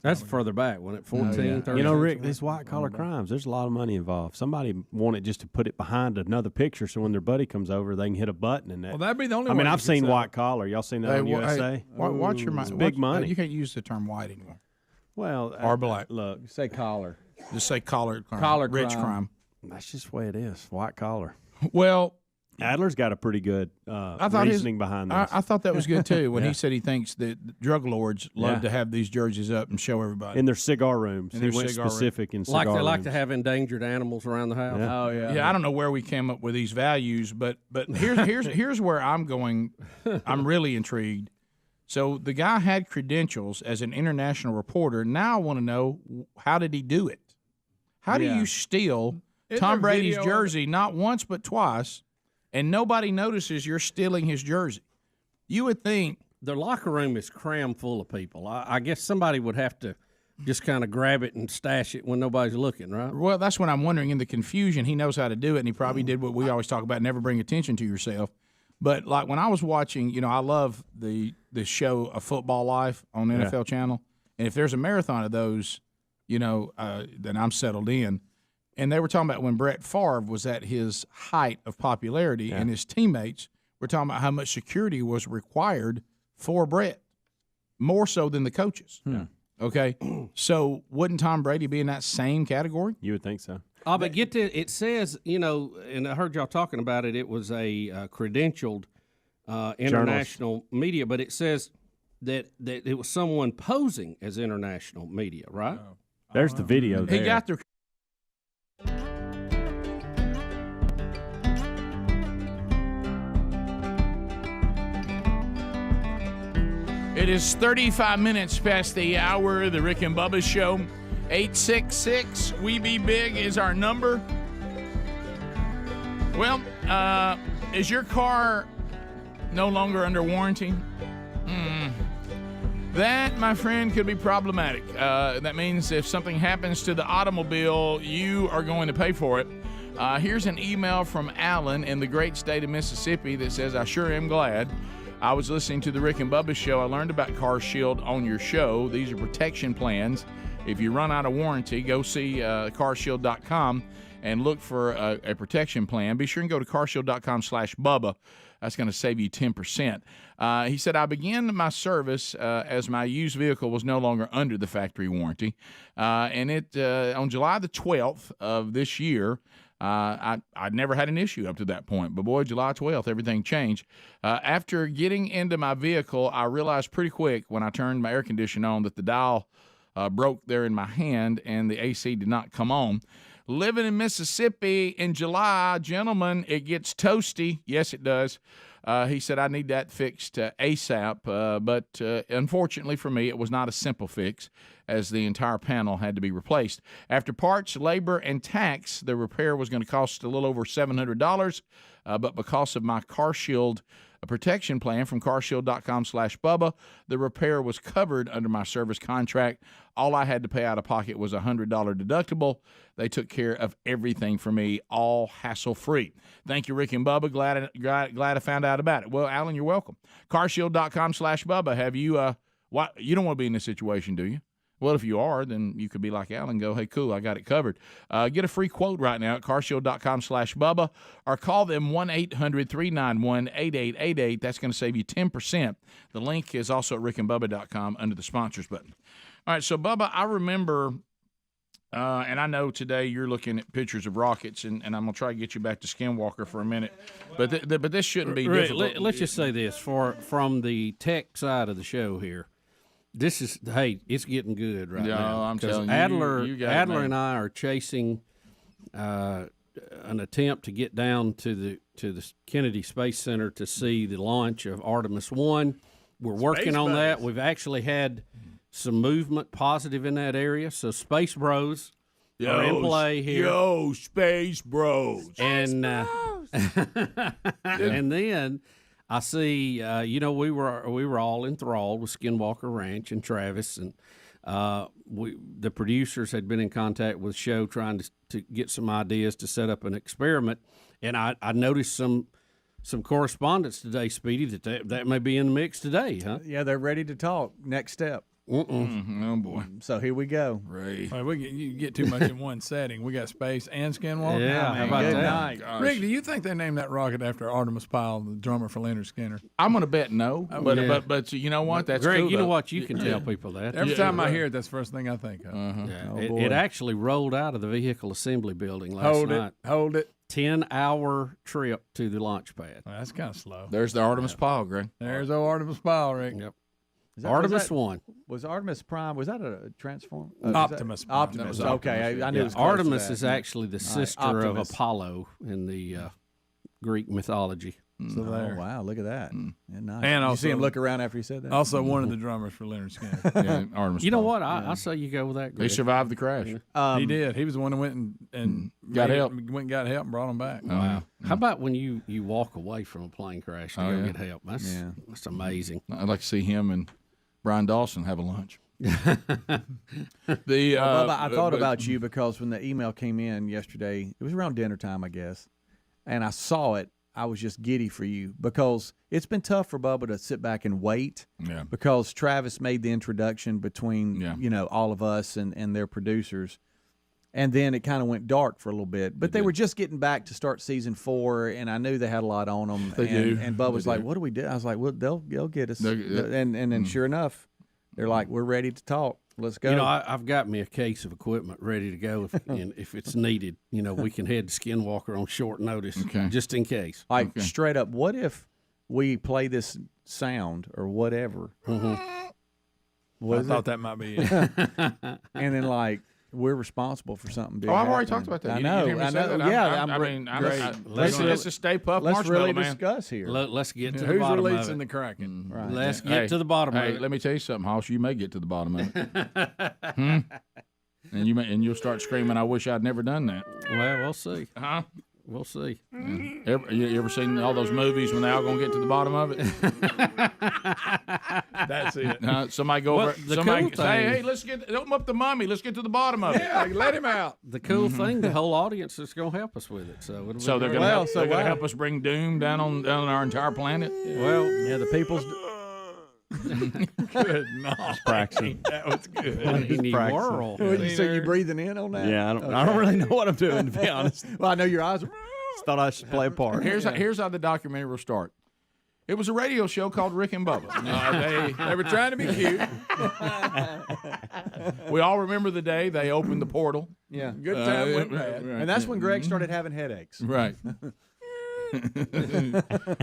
That's further back, wasn't it? 14, 13? You know, Rick, these white-collar crimes, there's a lot of money involved. Somebody wanted just to put it behind another picture so when their buddy comes over, they can hit a button. And that. Well, that'd be the only I mean, way I've seen white-collar. Y'all seen that on USA? Watch your It's big money. You can't use the term white anymore. Well, or black. Look. Say collar. Just say collar crime. Collar rich crime. That's just the way it is, white-collar. Well, Adler's got a pretty good reasoning behind this. I thought that was good, too, when he said he thinks that drug lords love to have these jerseys up and show everybody. In their cigar rooms. He went specific in cigar rooms. Like they like to have endangered animals around the house. Oh, yeah. Yeah, I don't know where we came up with these values, but here's where I'm going. I'm really intrigued. So the guy had credentials as an international reporter. Now I want to know, how did he do it? How do you steal Tom Brady's jersey not once but twice, and nobody notices you're stealing his jersey? You would think the locker room is crammed full of people. I guess somebody would have to just kind of grab it and stash it when nobody's looking, right? Well, that's what I'm wondering. In the confusion, he knows how to do it, and he probably did what we always talk about: never bring attention to yourself. But like when I was watching, I love the show A Football Life on NFL Channel, and if there's a marathon of those, then I'm settled in. And they were talking about when Brett Favre was at his height of popularity, and his teammates were talking about how much security was required for Brett, more so than the coaches. Okay, so wouldn't Tom Brady be in that same category? You would think so. Oh, but get this, it says, and I heard y'all talking about it, it was a credentialed international media, but it says that it was someone posing as international media, right? There's the video there. He got their... It is 35 minutes past the hour, the Rick and Bubba Show. 866-WE-BE-BIG is our number. Well, is your car no longer under warranty? That, my friend, could be problematic. That means if something happens to the automobile, you are going to pay for it. Here's an email from Alan in the great state of Mississippi that says, I sure am glad. I was listening to the Rick and Bubba Show. I learned about CarShield on your show. These are protection plans. If you run out of warranty, go see carshield.com and look for a protection plan. Be sure and go to carshield.com/Bubba. That's going to save you 10%. He said, I began my service as my used vehicle was no longer under the factory warranty. And on July the 12th of this year, I'd never had an issue up to that point. But, boy, July 12th, everything changed. After getting into my vehicle, I realized pretty quick when I turned my air conditioner on that the dial broke there in my hand and the AC did not come on. Living in Mississippi in July, gentlemen, it gets toasty. Yes, it does. He said, I need that fixed ASAP. But unfortunately for me, it was not a simple fix, as the entire panel had to be replaced. After parts, labor, and tax, the repair was going to cost a little over $700. But because of my CarShield protection plan from carshield.com/Bubba, the repair was covered under my service contract. All I had to pay out of pocket was a $100 deductible. They took care of everything for me, all hassle-free. Thank you, Rick and Bubba. Glad I found out about it. Well, Alan, you're welcome. carshield.com/Bubba. Have you you don't want to be in this situation, do you? Well, if you are, then you could be like Alan and go, hey, cool, I got it covered. Get a free quote right now at carshield.com/Bubba or call them 1-800-391-8888. That's going to save you 10%. The link is also at rickandbubba.com under the sponsors button. All right, so, Bubba, I remember, and I know today you're looking at pictures of rockets, and I'm going to try to get you back to Skinwalker for a minute, but this shouldn't be difficult. Let's just say this, from the tech side of the show here. This is, it's getting good right now. I'm telling you. Adler and I are chasing an attempt to get down to the Kennedy Space Center to see the launch of Artemis 1. We're working on that. We've actually had some movement positive in that area. So Space Bros are in play here. Yo, Space Bros. And and then I see, we were all enthralled with Skinwalker Ranch and Travis, and the producers had been in contact with the show trying to get some ideas to set up an experiment, and I noticed some correspondence today, Speedy, that may be in the mix today, huh? Yeah, they're ready to talk. Next step. Oh boy! So here we go. Ray, you get too much in one setting. We got space and Skinwalker. Yeah, how about good that? night. Rick, do you think they named that rocket after Artemis Pyle, the drummer for Leonard Skinner? I'm going to bet no. But you know what? That's Greg. cool, You know though. what? You can tell people that. Every time I hear it, that's the first thing I think of. It actually rolled out of the vehicle assembly building last night. Hold it. 10-hour trip to the launch pad. Well, that's kind of slow. There's the Artemis Pyle, Greg. There's old Artemis Pyle, Rick. Yep. Artemis 1. Was Artemis Prime? Was that a transform? Optimus Prime. Optimus. That was Okay, I knew it was close Artemis to that. is actually the sister of Optimus. Apollo in the Greek mythology. So there. Oh, wow, look at that. Yeah, nice. And Did you also, see him look around after he said that? Also, one of the drummers for Leonard Skinner. Artemis You know Pyle. what? I say you go with that, They Greg. survived the crash. He did. He was the one who went and Got help. Went and got help and brought him back. Wow. How about when you walk away from a plane crash and go yeah. get help? That's amazing. I'd like to see him and Brian Dawson have a lunch. Bubba, I thought about you because when the email came in yesterday, it was around dinner time, I guess, and I saw it. I was just giddy for you because it's been tough for Bubba to sit back and wait. Yeah. Because Travis made the introduction between all of us and their producers, and then it kind of went dark for a little bit. But they were just getting back to start season 4, and I knew they had a lot on them. And Bubba was like, "What do we do?" I was like, "Well, they'll get us." And then sure enough, they're like, "We're ready to talk. Let's go." You know, I've got me a case of equipment ready to go if it's needed. You know, we can head to Skinwalker on short notice, just in case. Like straight up, what if we play this sound or whatever? I thought that might be it. And then like we're responsible for something big. I've already happening. talked about that. I You know. didn't hear me say that. It's a Stay Puft Let's Marshmallow really Man. discuss here. Let's get to the Who's bottom of releasing it. the Kraken? Right. Let's get to the bottom of it. Let me tell you something, Hoss. You may get to the bottom of it. And you'll start screaming, "I wish I'd never done that." Well, we'll see. Huh? We'll see. You ever seen all those movies when they all gonna get to the bottom of it? That's it. Somebody go over. The Somebody cool say, thing- "Hey, let's open up the mummy. Let's get to the bottom of it." Yeah, let him out. The cool thing, the whole audience is going to help us with it. So they're gonna help us bring doom down on our entire planet. Well, yeah, the people's. Good night. Practicing. That was good. World. So you breathing in on that? Yeah, I don't really know what I'm doing, to be honest. Well, I know your eyes are. Just thought I should play a part. Here's how the documentary will start. It was a radio show called Rick and Bubba. They were trying to be cute. We all remember the day they opened the portal. Yeah. Good time went bad. And that's when Greg started having headaches. Right.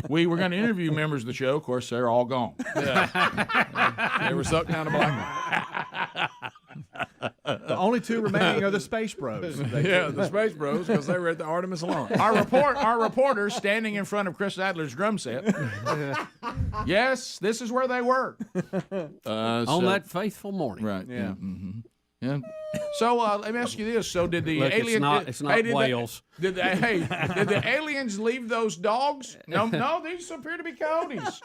We were going to interview members of the show. Of course, they're all gone. They were sucked down a black. The only two remaining are the Space Bros. Yeah, the Space Bros, because they were at the Artemis launch. Our reporters standing in front of Chris Adler's drum set. Yes, this is where they were. On that faithful morning. Right. Yeah. Yeah. So let me ask you this: so did the Look, aliens? it's not Wales. Did the aliens leave those dogs? No, these appear to be coyotes.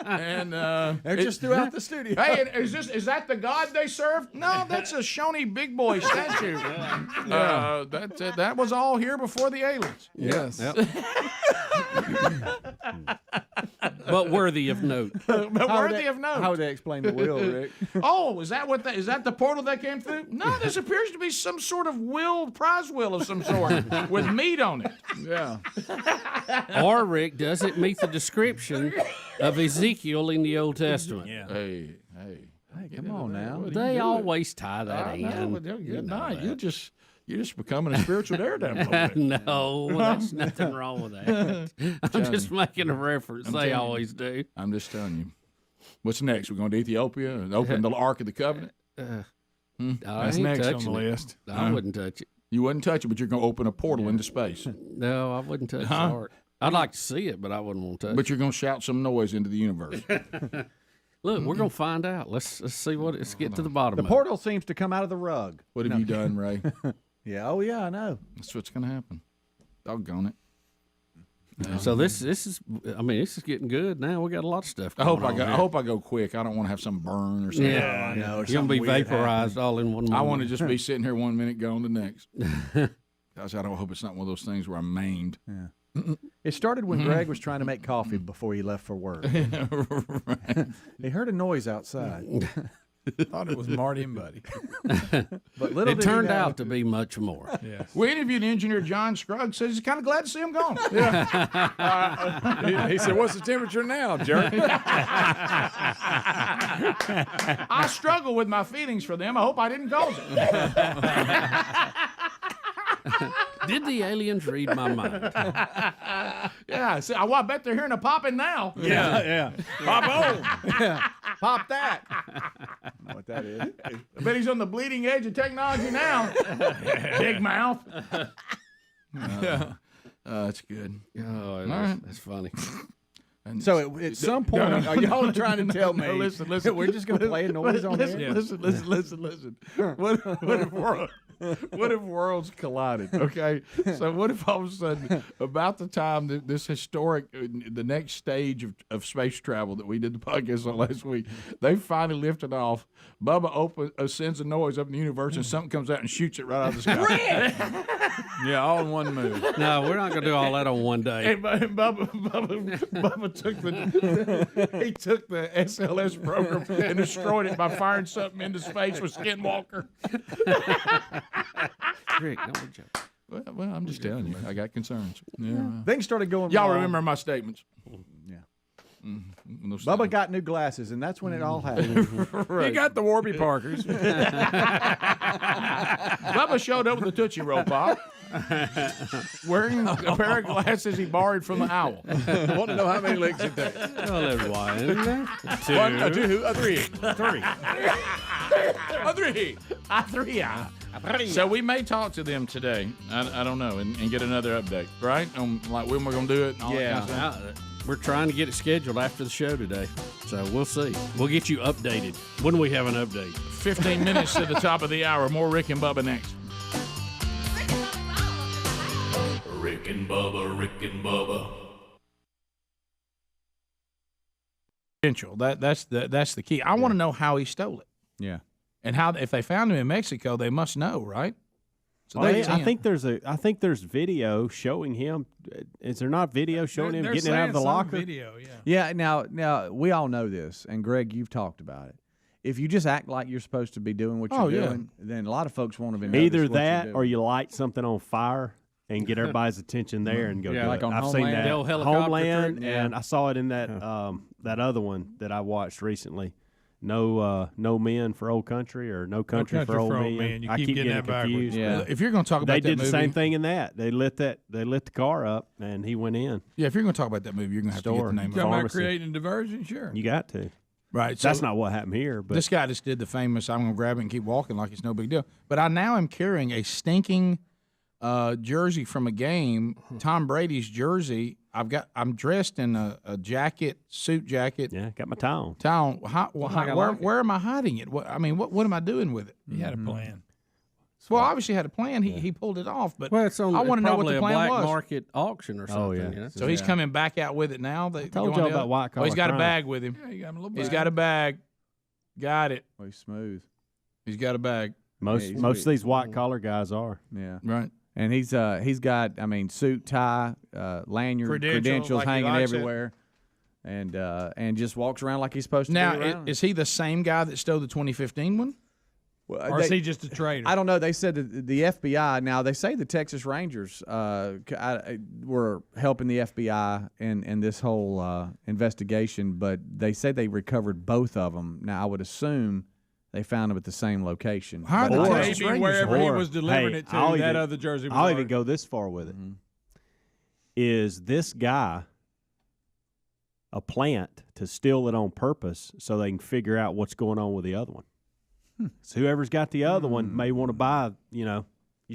And They're just throughout the studio. Hey, is that the god they serve? No, that's a Shawnee big boy statue. That was all here before the aliens. Yes. Yep. But worthy of note. Worthy of note. How would they explain the wheel, Rick? Oh, is that the portal that came through? No, this appears to be some sort of prize wheel of some sort with meat on it. Yeah. Or, Rick, does it meet the description of Ezekiel in the Old Testament? Yeah. Hey, Come on now. They always tie that in. You're just becoming a spiritual daredevil. No, there's nothing wrong with that. I'm just making a reference. They always do. I'm just telling you. What's next? We're going to Ethiopia and open the Ark of the Covenant? That's next on the list. I wouldn't touch it. You wouldn't touch it, but you're going to open a portal into space. No, I wouldn't touch the Ark. I'd like to see it, but I wouldn't want to touch it. But you're going to shout some noise into the universe. Look, we're going to find out. Let's see let's get to the bottom The of portal seems to come out of the rug. What have you done, Ray? Yeah. Oh, yeah, I know. That's what's going to happen. Doggone it. So this is getting good now. We got a lot of stuff I going hope on I here. hope I go quick. I don't want to have some burn or something. Yeah, I know. You're going to be vaporized all in one moment. I want to just be sitting here 1 minute, gone the next. I hope it's not one of those things where I'm maimed. Yeah. It started when Greg was trying to make coffee before he left for work. He heard a noise outside. Thought it was Marty and Buddy. But little it turned out to be much more. Yes. We interviewed engineer John Scruggs. Says he's kind of glad to see him gone. He said, "What's the temperature now, jerk?" I struggle with my feelings for them. I hope I didn't cause it. Did the aliens read my mind? Yeah, see, I bet they're hearing a popping now. Yeah. Pop on. Pop that. What that is? I bet he's on the bleeding edge of technology now. Big mouth. That's good. Oh, that's funny. So at some point, are y'all trying to tell me? No, listen. We're just going to play a noise on here? Listen. What if worlds collided? Okay, so what if all of a sudden, about the time that this historic, the next stage of space travel that we did the podcast on last week, they finally lifted off. Bubba sends a noise up in the universe, and something comes out and shoots it right out of the sky. Yeah, all in one move. No, we're not going to do all that on one day. And Bubba took the SLS program and destroyed it by firing something into space with Skinwalker. Rick, don't be joking. Well, I'm just telling you. I got concerns. Yeah. Things started going Y'all wrong. remember my statements. Yeah. No Bubba got new glasses, and that's when it all happened. He got the Warby Parkers. Bubba showed up with a Tootsie Roll Pop, wearing a pair of glasses he borrowed from the owl. I want to know how many licks it takes. Well, there's one. Two. 1, 2, 3. Three. So we may talk to them today. I don't know, and get another update, right? Like when we're going to do it. And all that kind of stuff. We're trying to get it scheduled after the show today, so we'll see. We'll get you updated when we have an update. 15 minutes to the top of the hour. More Rick and Bubba next. Rick and Bubba. That's the key. I want to know how he stole it. Yeah. And how, if they found him in Mexico, they must know, right? So I think there's video showing him. Is there not video showing him getting it out of the locker? Video, yeah. Yeah. Now we all know this, and Greg, you've talked about it. If you just act like you're supposed to be doing what you're doing, then a lot of folks won't even notice either what that you're doing. or you light something on fire and get everybody's attention there and go. Yeah, do like it. on I've Homeland. seen that. The old helicopter Homeland, trick. and I saw it in that that other one that I watched recently. No men for old country or no country for old men. You I keep getting that confused. Yeah. If you're going to talk about They that did movie, the same thing in that. They lit the car up and he went in. Yeah, if you're going to talk about that movie, you're going to have to get the name of it. Talking about creating diversion, sure. You got to. Right. So That's not what happened here. But this guy just did the famous, I'm going to grab it and keep walking like it's no big deal. But I now am carrying a stinking jersey from a game, Tom Brady's jersey. I'm dressed in a suit jacket. Yeah, got my towel. Where am I hiding it? What am I doing with it? He had a plan. Well, obviously had a plan. He pulled it off, but Well, it's on I want to know what probably the a plan black was. market auction or something. yeah. You know? So he's coming back out with it now. I told y'all about white collar he's got crime. a bag with him. Yeah, you got him a little bag. He's got a bag. Got it. Oh, he's smooth. He's got a bag. Most of these white collar guys are. Yeah. Right. And he's got suit, tie, lanyard, credentials like he hanging likes it. everywhere, and just walks around like he's supposed to. Now, be around. is he the same guy that stole the 2015 one? Well, Or is he just a traitor? I don't know. They said that the FBI. Now they say the Texas Rangers were helping the FBI in this whole investigation, but they say they recovered both of them. Now I would assume they found them at the same location. How are the Texas Maybe Rangers? wherever he was delivering it to, that other jersey was I'll already- even go this far with it. Is this guy a plant to steal it on purpose so they can figure out what's going on with the other one? So whoever's got the other one may want to buy, you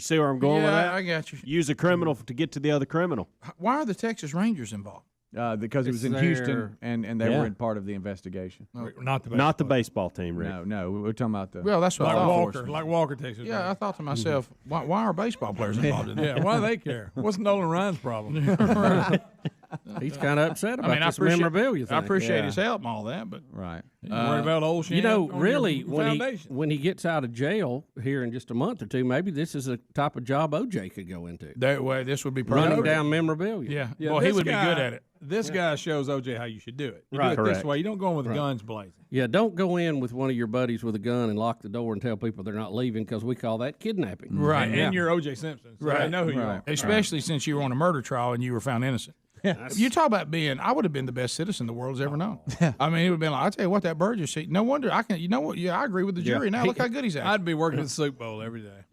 see where I'm going with that? I got you. Use a criminal to get to the other criminal. Why are the Texas Rangers involved? Because it was in Houston, and they were in part of the investigation. Not the baseball team, Rick. No, we're talking about the. Well, that's what I thought. Like Walker, Texas. Yeah, I thought to myself, why are baseball players involved in that? Yeah, why do they care? What's Nolan Ryan's problem? He's kind of upset about this memorabilia thing. I appreciate his help and all that, but right. Worried about old Shan really, when he gets out of jail here in just a month or two, maybe this is the type of job OJ could go into. That way, this would be perfect. Running down memorabilia. Yeah. Well, he would be good at it. This guy shows OJ how you should do it. You Right. do it this Correct. way. You don't go in with guns blazing. Yeah, don't go in with one of your buddies with a gun and lock the door and tell people they're not leaving because we call that kidnapping. Right. And you're OJ Simpson, so I know who you are. Especially since you were on a murder trial and you were found innocent. You talk about I would have been the best citizen the world's ever known. I mean, it would have been like, I tell you what, that Burgess, no wonder I can. You know what? Yeah, I agree with the jury. Now look how good he's at. I'd be working at the Soup Bowl every day.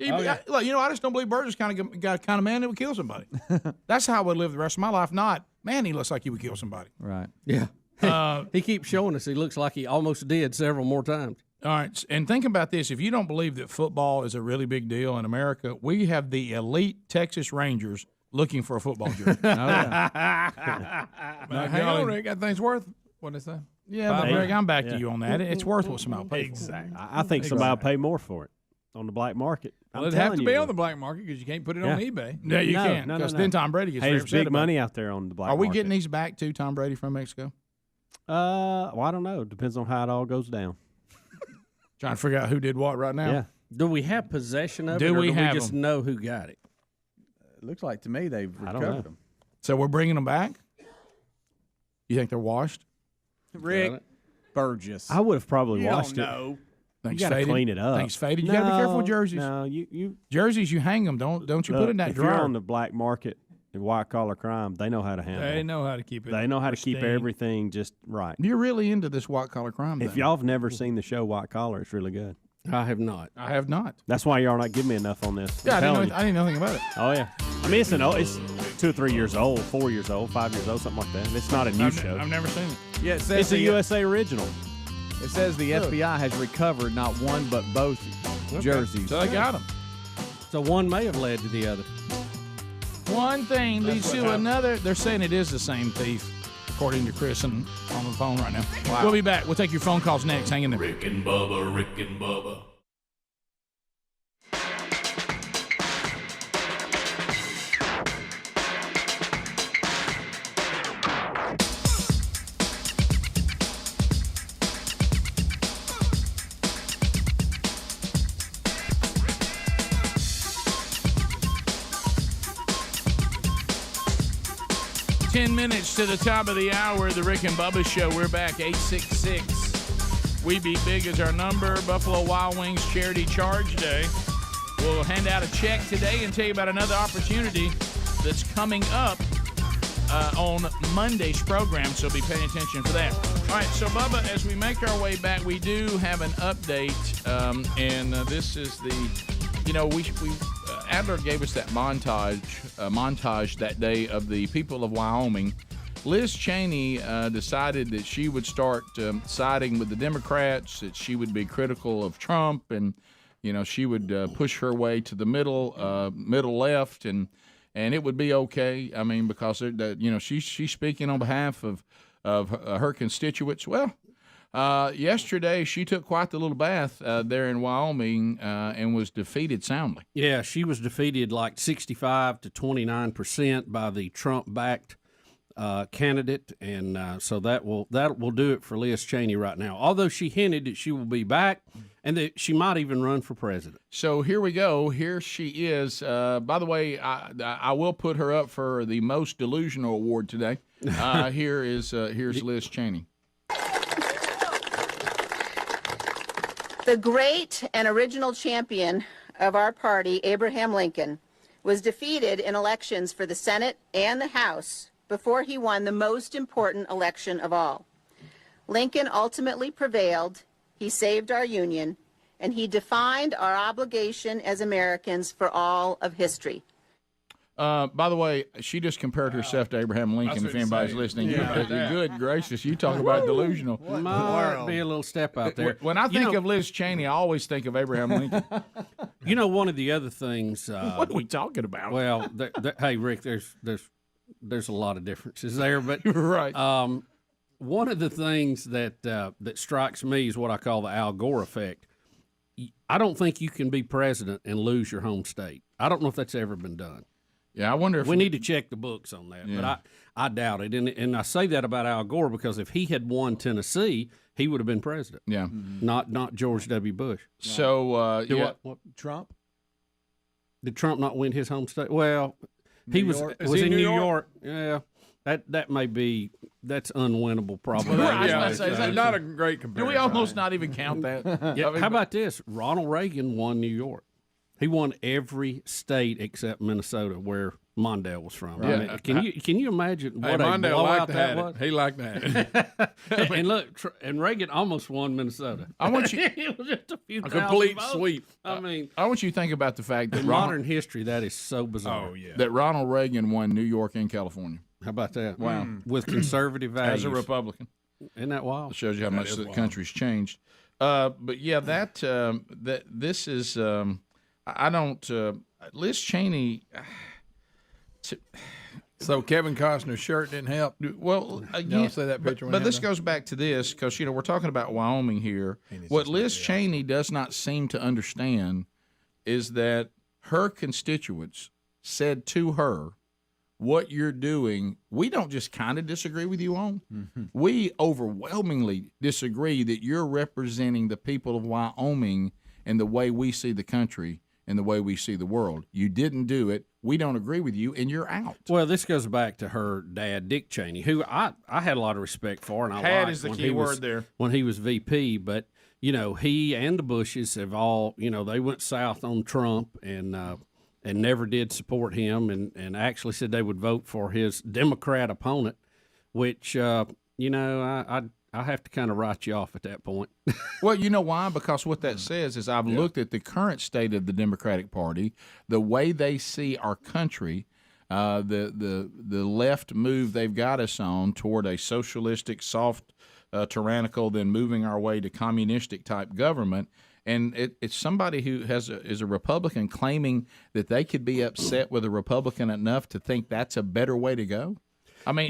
Look, I just don't believe Burgess got kind of man that would kill somebody. That's how I would live the rest of my life. Not, man, he looks like he would kill somebody. Right. Yeah. He keeps showing us he looks like he almost did several more times. All right, and think about this. If you don't believe that football is a really big deal in America, we have the elite Texas Rangers looking for a football jersey. Hang on, Rick. That thing's worth what they say. Yeah, but Greg, I'm back to you on that. It's worth what somebody will pay for. Exactly. I think somebody will pay more for it on the black market. Well, it'd have to be on the black market because you can't put it on eBay. No, you can't. Because then Tom Brady gets very there's upset big about money it. out there on the black Are we market. getting these back too, Tom Brady from Mexico? Well, I don't know. Depends on how it all goes down. Trying to figure out who did what right now. Yeah. Do we have possession of it, Do or we do we have just them? know who got it? It looks like to me they've I don't recovered know. them. So we're bringing them back? You think they're washed? Rick Burgess. I would have probably washed it. No. Thanks You got to faded? clean it up. Thanks faded. You got to be careful with jerseys. No, you Jerseys, you hang them. Don't you put look, in that if drawer. you're on the black market and white collar crime, they know how to handle it. They know how to keep it. They know how to keep pristine. everything just right. You're really into this white collar crime If thing. y'all have never seen the show White Collar, it's really good. I have not. I have not. That's why y'all not giving me enough on this. Yeah, I'm telling I didn't know anything about it. you. Oh yeah. I mean, it's 2 or 3 years old, 4 years old, 5 years old, something like that. It's not a new show. I've never seen it. Yeah, it says It's a USA original. It says the FBI has recovered not one but both jerseys. So they got them. So one may have led to the other. One thing leads what to happened. another. They're saying it is the same thief, according to Chris on the phone right now. We'll be back. We'll take your phone calls next. Hang in there. Rick and Bubba, Rick and Bubba. 10 minutes to the top of the hour, the Rick and Bubba Show. We're back, 866. We Be Big is our number. Buffalo Wild Wings Charity Charge Day. We'll hand out a check today and tell you about another opportunity that's coming up on Monday's program, so be paying attention for that. All right, so Bubba, as we make our way back, we do have an update, and this is the, Adler gave us that montage that day of the people of Wyoming. Liz Cheney decided that she would start siding with the Democrats, that she would be critical of Trump, and she would push her way to the middle left, and it would be okay. I mean, because she's speaking on behalf of her constituents. Well, yesterday she took quite the little bath there in Wyoming and was defeated soundly. Yeah, she was defeated like 65 to 29% by the Trump-backed candidate, and so that will do it for Liz Cheney right now. Although she hinted that she will be back and that she might even run for president. So here we go. Here she is. By the way, I will put her up for the most delusional award today. Here's Liz Cheney. The great and original champion of our party, Abraham Lincoln, was defeated in elections for the Senate and the House before he won the most important election of all. Lincoln ultimately prevailed, he saved our Union, and he defined our obligation as Americans for all of history. By the way, she just compared herself to Abraham Lincoln, if anybody's listening. Yeah. Good gracious, you talk about delusional. Might be a little step out there. When I think of Liz Cheney, I always think of Abraham Lincoln. One of the other things. What are we talking about? Well, hey, Rick, there's a lot of differences there, but right. One of the things that strikes me is what I call the Al Gore effect. I don't think you can be president and lose your home state. I don't know if that's ever been done. Yeah, I wonder if we need to check the books on that. Yeah. But I doubt it. And I say that about Al Gore because if he had won Tennessee, he would have been president. Yeah. Not George W. Bush. So, What, Trump? Did Trump not win his home state? Well, he was in New York. Yeah. That may be that's unwinnable probably. It's not a great comparison. Do we almost not even count that? Yeah. How about this? Ronald Reagan won New York. He won every state except Minnesota, where Mondale was from. Yeah. I mean, can you imagine what a Mondale blowout that was? He liked that. And look, and Reagan almost won Minnesota. I want you it was just a complete votes. sweep. I mean, I want you to think about the fact that in modern history, that is so bizarre. Oh yeah. that Ronald Reagan won New York and California. How about that? Wow. With conservative values. As a Republican. Isn't that wild? It shows you how That much is the wild. country's changed. But yeah, that this is I don't Liz Cheney. So Kevin Costner's shirt didn't help. Well, again, Y'all see that picture? but this goes back to this because we're talking about Wyoming here. What Liz Cheney does not seem to understand is that her constituents said to her, "What you're doing, we don't just kind of disagree with you on. We overwhelmingly disagree that you're representing the people of Wyoming and the way we see the country and the way we see the world. You didn't do it. We don't agree with you, and you're out." Well, this goes back to her dad, Dick Cheney, who I had a lot of respect for, and I Had liked is the when key he was- word there. when he was VP. But he and the Bushes have all they went south on Trump and never did support him, and actually said they would vote for his Democrat opponent, which I have to kind of write you off at that point. Well, you know why? Because what that says is I've looked at the current state of the Democratic Party, the way they see our country, the left move they've got us on toward a socialistic, soft, tyrannical, then moving our way to communistic type government. And it's somebody who is a Republican claiming that they could be upset with a Republican enough to think that's a better way to go. That's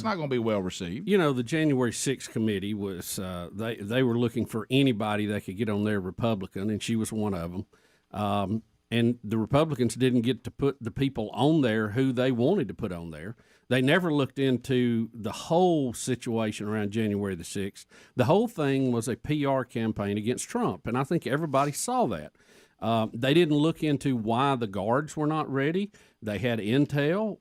not going to be well received. The January 6th committee was they were looking for anybody that could get on there Republican, and she was one of them. And the Republicans didn't get to put the people on there who they wanted to put on there. They never looked into the whole situation around January the 6th. The whole thing was a PR campaign against Trump, and I think everybody saw that. They didn't look into why the guards were not ready. They had intel.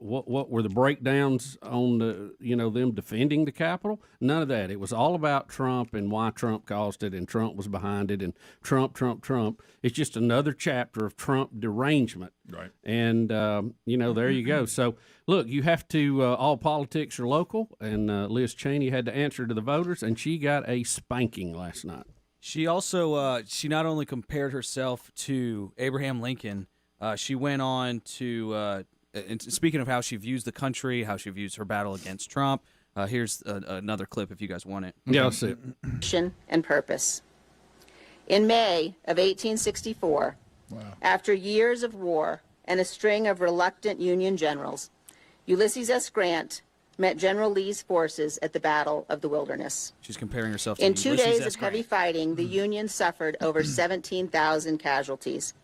What were the breakdowns on them defending the Capitol? None of that. It was all about Trump and why Trump caused it, and Trump was behind it, and Trump. It's just another chapter of Trump derangement. Right. And there you go. So look, you have to. All politics are local, and Liz Cheney had to answer to the voters, and she got a spanking last night. She also she not only compared herself to Abraham Lincoln, she went on to and speaking of how she views the country, how she views her battle against Trump. Here's another clip if you guys want it. Yeah, let's see it. Mission and purpose. In May of 1864, after years of war and a string of reluctant Union generals, Ulysses S. Grant met General Lee's forces at the Battle of the Wilderness. She's comparing herself to In 2 Ulysses days S. of heavy Grant. fighting, the Union suffered over 17,000 casualties.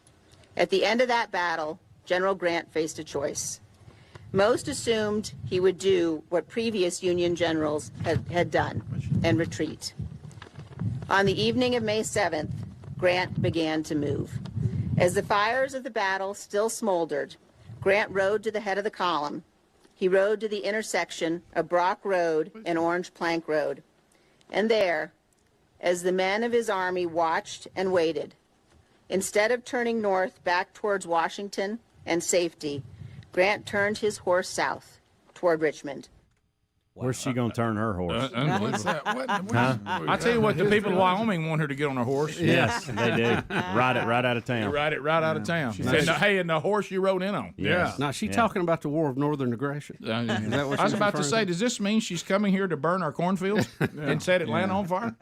At the end of that battle, General Grant faced a choice. Most assumed he would do what previous Union generals had done and retreat. On the evening of May 7th, Grant began to move. As the fires of the battle still smoldered, Grant rode to the head of the column. He rode to the intersection of Brock Road and Orange Plank Road. And there, as the men of his army watched and waited, instead of turning north back towards Washington and safety, Grant turned his horse south toward Richmond. Where's she going to turn her horse? I tell you what, the people of Wyoming want her to get on a horse. Yes, they do. Ride it right out of town. Ride it right out of town. And the horse you rode in on. Yes. Now, she's talking about the War of Northern Aggression. Is that what I was she's about to referring say, does this mean she's coming here to burn our cornfields and set Atlanta on fire?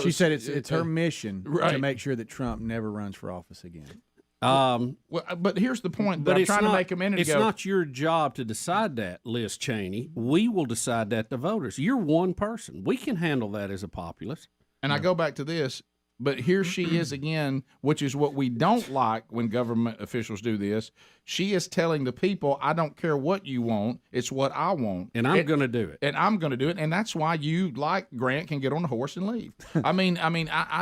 She said it's her mission to Right. make sure that Trump never runs for office again. But here's the point that I'm it's trying to not- make a minute It's ago. not your job to decide that, Liz Cheney. We will decide that, the voters. You're one person. We can handle that as a populace. And I go back to this. But here she is again, which is what we don't like when government officials do this. She is telling the people, I don't care what you want, it's what I want. And I'm going to do it. And I'm going to do it. And that's why you, like Grant, can get on a horse and leave. I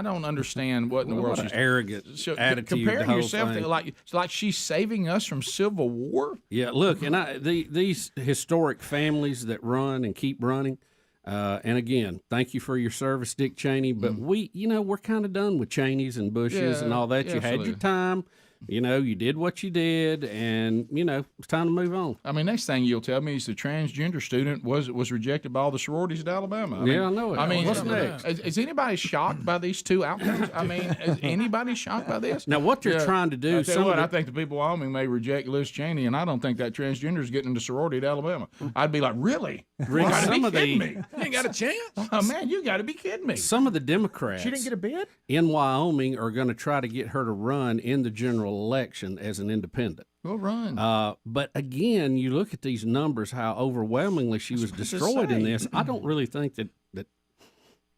don't understand what in the world she's arrogant attitude. Comparing the whole yourself thing. to, it's like she's saving us from civil war. Yeah, look, and these historic families that run and keep running, and again, thank you for your service, Dick Cheney, but we're kind of done with Cheneys and Bushes and all that. You had your time. You did what you did, and, it's time to move on. I mean, next thing you'll tell me is the transgender student was rejected by all the sororities at Alabama. I know it. I mean, what's next? Is anybody shocked by these two outcomes? I mean, is anybody shocked by this? Now, what they're trying to do... I think the people of Wyoming may reject Liz Cheney, and I don't think that transgender is getting into sorority at Alabama. I'd be like, really? You got to be kidding me. You ain't got a chance? Oh, man, you got to be kidding me. Some of the Democrats... She didn't get a bid? ...in Wyoming are going to try to get her to run in the general election as an independent. We'll run. But again, you look at these numbers, how overwhelmingly she was destroyed in this. I don't really think that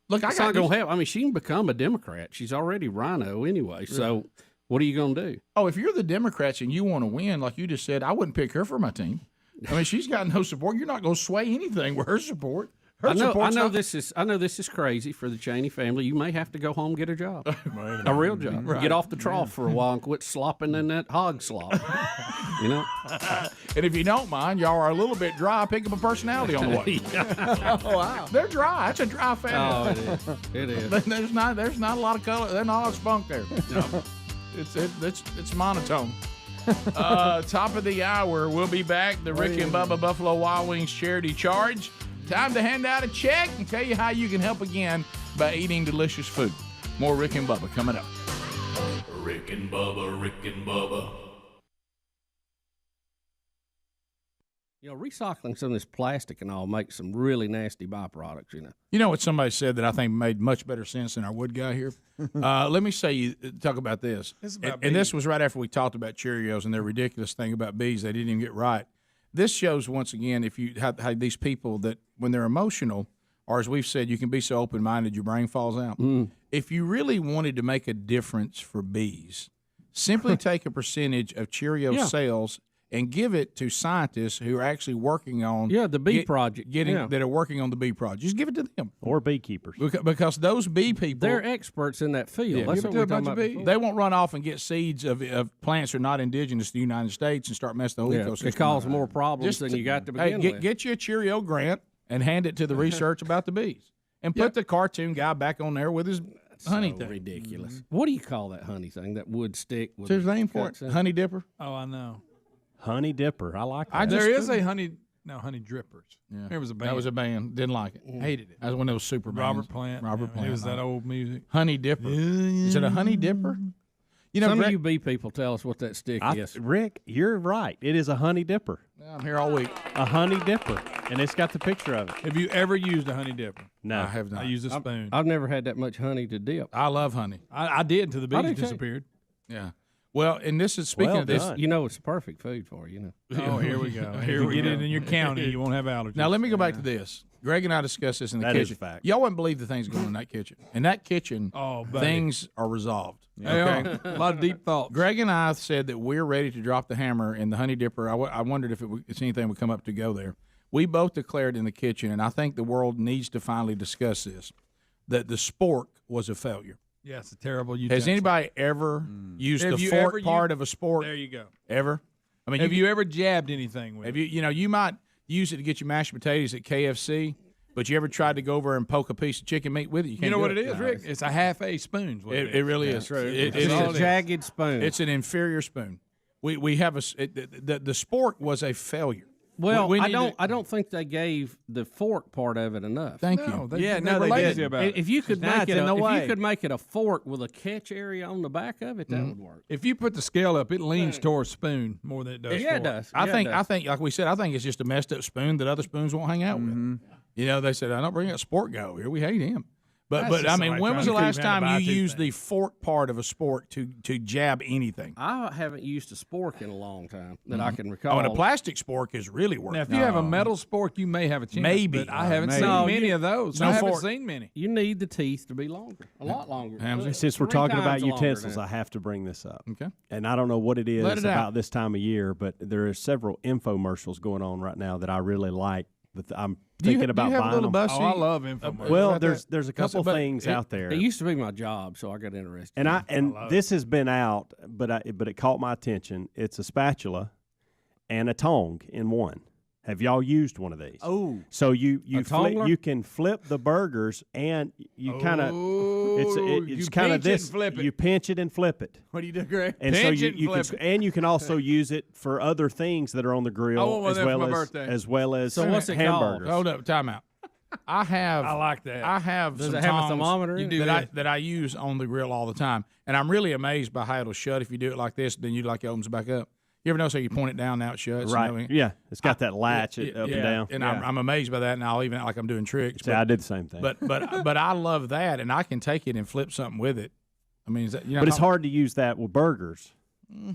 look, it's not going to help. I mean, she can become a Democrat. She's already Rhino anyway. So what are you going to do? Oh, if you're the Democrats and you want to win, like you just said, I wouldn't pick her for my team. I mean, she's got no support. You're not going to sway anything with her support. I know this is crazy for the Cheney family. You may have to go home and get a job, a real job. Right. Get off the trough for a while and quit slopping in that hog slop. And if you don't mind, y'all are a little bit dry. Pick up a personality on the way. Oh, wow. They're dry. That's a dry family. Oh, it is. There's not a lot of color. There's not a lot of spunk there. No. It's monotone. Top of the hour. We'll be back. The Rick and Bubba Buffalo Wild Wings charity charge. Time to hand out a check and tell you how you can help again by eating delicious food. More Rick and Bubba coming up. Rick and Bubba, Rick and Bubba. Recycling some of this plastic and all makes some really nasty byproducts, You know what somebody said that I think made much better sense than our wood guy here? Let me talk about this. And this was right after we talked about Cheerios and their ridiculous thing about bees they didn't even get right. This shows, once again, if you have these people that when they're emotional, or as we've said, you can be so open-minded your brain falls out. If you really wanted to make a difference for bees, simply take a percentage of Cheerios sales and give it to scientists who are actually working on the bee project, that are working on the bee project. Just give it to them, or beekeepers, because those bee people, they're experts in that field. That's what we're talking about. They won't run off and get seeds of plants that are not indigenous to the United States and start messing the whole ecosystem. It causes more problems than you got to begin with. Get you a Cheerio grant and hand it to the research about the bees, and put the cartoon guy back on there with his honey thing. Ridiculous. What do you call that honey thing? That wood stick? There's a name for it. Honey dipper. Oh, I know. Honey dipper. I like that. There is a honey drippers. Yeah. There was a band. That was a band. Didn't like it. Hated it. That was one of those super bands. Robert Plant. It was that old music. Honey dipper. Is it a honey dipper? Some of you bee people tell us what that stick is. Rick, you're right. It is a honey dipper. I'm here all week. A honey dipper. And it's got the picture of it. Have you ever used a honey dipper? No. I have not. I use a spoon. I've never had that much honey to dip. I love honey. I did until the bees disappeared. Yeah. Well, and this is speaking of this. It's the perfect food for you. Oh, here we go. Here we get it in your county, you won't have allergies. Now let me go back to this. Greg and I discussed this in the kitchen. Is a fact. Y'all wouldn't believe the things going on in that kitchen. In that kitchen, things are resolved. Okay? A lot of deep thoughts. Greg and I said that we're ready to drop the hammer in the honey dipper. I wondered if anything would come up to go there. We both declared in the kitchen, and I think the world needs to finally discuss this, that the spork was a failure. Yeah, it's a terrible utensil. Has anybody ever used the fork part of a spork? There you go. Ever? I mean, have you ever jabbed anything with it? You might use it to get your mashed potatoes at KFC, but you ever tried to go over and poke a piece of chicken meat with it? You can't know what it it is, Rick? It's a half-a spoon. It really is. It's a jagged spoon. It's an inferior spoon. We have the spork was a failure. Well, I don't think they gave the fork part of it enough. Thank you. They lazy about it. If you could make it a fork with a catch area on the back of it, that would work. If you put the scale up, it leans towards spoon more than it does. Yeah, it does. I think, like we said, I think it's just a messed up spoon that other spoons won't hang out with. They said, I don't bring a sport guy over here. We hate him. But I mean, when was the last time you used the fork part of a spork to jab anything? I haven't used a spork in a long time that I can recall. Oh, and a plastic spork is really working. Now, if you have a metal spork, you may have a chance. Maybe. But I haven't seen many of those. I haven't seen many. You need the teeth to be longer, a lot longer. Since we're talking about utensils, I have to bring this up. Okay. And I don't know what it is out. about this time of year, but there are several infomercials going on right now that I really like. I'm thinking about buying them. Oh, I love infomercials. Well, there's a couple things out there. It used to be my job, so I got interested. And this has been out, but it caught my attention. It's a spatula and a tongue in one. Have y'all used one of these? Oh, so you can flip the burgers, and you kind of it's kind of this. You pinch it and flip it. What do you do, Greg? And pinch so you can also use it for other things that are on the grill as well as so what's it hamburgers. Hold up, time out. I like that. I have Does some it have a tongs thermometer in it? that I use on the grill all the time, and I'm really amazed by how it'll shut if you do it like this. Then it opens back up. You ever notice how you point it down, now it shuts? Right. You know, yeah. It's got that latch up and down. And I'm amazed by that, and I'll even act like I'm doing tricks. I did the same thing. But I love that, and I can take it and flip something with it. I mean, but it's hard to use that with burgers.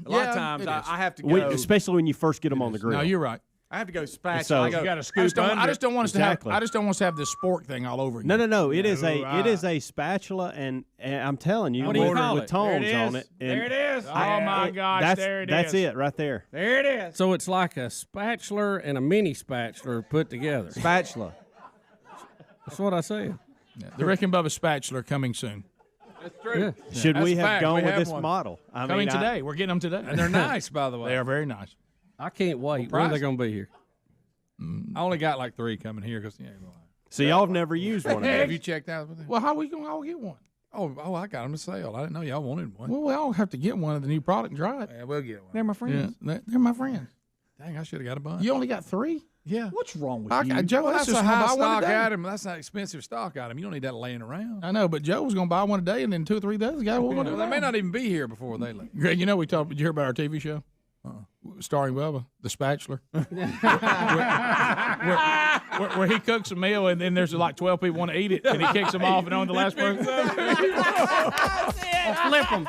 A lot of times I have to go. Especially when you first get them on the grill. No, you're right. I have to go spatula. So, you got to scoop I just don't want us to have. I just don't want us to have this spork thing all over again. No. It is a spatula, and I'm telling you, what do you call with it? tongs on it. There it is. Oh my gosh, there it is. That's it right there. There it is. So it's like a spatula and a mini spatula put together. Spatula. That's what I said. Yeah, the Rick and Bubba spatula coming soon. That's true. Yeah. Should we have gone with this model? Coming today. We're getting them today, and they're nice, by the way. They are very nice. I can't wait. When are they going to be here? I only got like 3 coming here because So y'all have never used one of those. Have you checked out with it? Well, how are we going to get one? Oh, I got them to sale. I didn't know y'all wanted one. Well, we all have to get one of the new product and try it. Yeah, we'll get one. They're my friends. Yeah, they're my friends. Dang, I should have got a bunch. You only got 3? Yeah. What's wrong with you? Joe, Well, that's that's just a high buy one stock a day. item. That's not expensive stock item. You don't need that laying around. I know, but Joe was going to buy one a day, and then 2 or 3 days ago, we're going to Well, they may not even be here before they leave. Greg, you know did you hear about our TV show? Starring Bubba, the Spatula, where he cooks a meal and then there's like 12 people want to eat it and he kicks them off and on the last person. I'll flip them.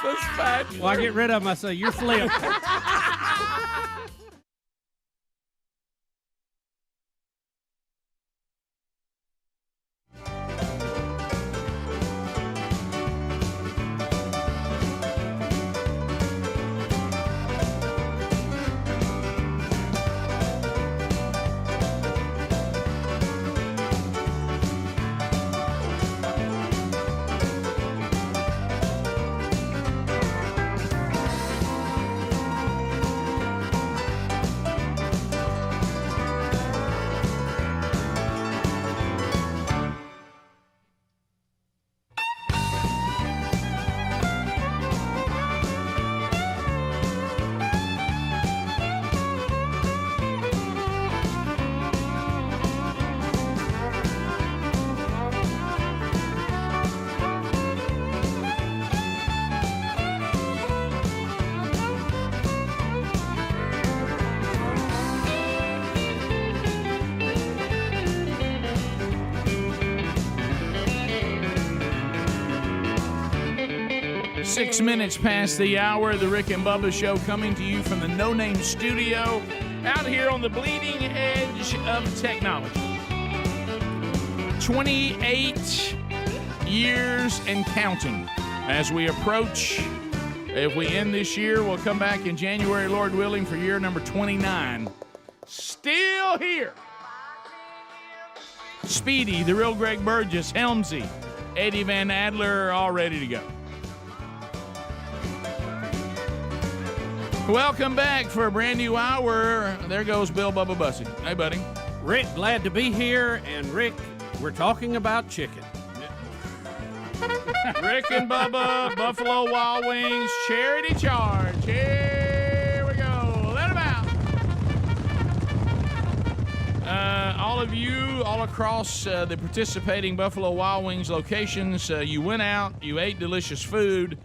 The Spatula. Well, I get rid of them. I say, you're flipped. 6 minutes past the hour, the Rick and Bubba Show coming to you from the No Name Studio out here on the bleeding edge of technology. 28 years and counting as we approach. If we end this year, we'll come back in January, Lord willing, for year number 29. Still here. Speedy, the real Greg Burgess, Helmsy, Eddie Van Adler are all ready to go. Welcome back for a brand new hour. There goes Bill Bubba Bussy. Hey, buddy. Rick, glad to be here. And Rick, we're talking about chicken. Rick and Bubba, Buffalo Wild Wings, charity charge. Here we go. Let them out. All of you, all across the participating Buffalo Wild Wings locations, you went out, you ate delicious food.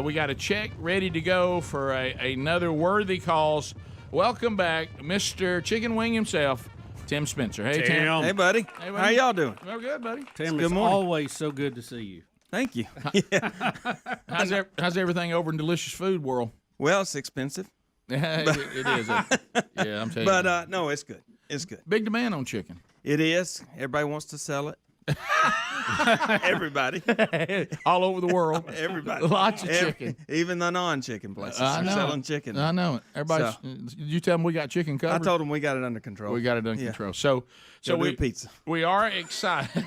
We got a check ready to go for another worthy cause. Welcome back, Mr. Chicken Wing himself, Tim Spencer. Hey, Tim. Tim. Hey, buddy. How y'all doing? Well, good, buddy. Tim, Good it's morning. always so good to see you. Thank you. How's everything over in Delicious Food World? Well, it's expensive. it is. Yeah, I'm telling you. But no, it's good. It's good. Big demand on chicken. It is. Everybody wants to sell it. Everybody. All over the world. Everybody. Lots of chicken. Even the non-chicken places I are know selling it. chicken. I know it. Everybody, you tell them we got chicken covered? I told them we got it under control. We got it under control. So Go do we pizza. We are excited.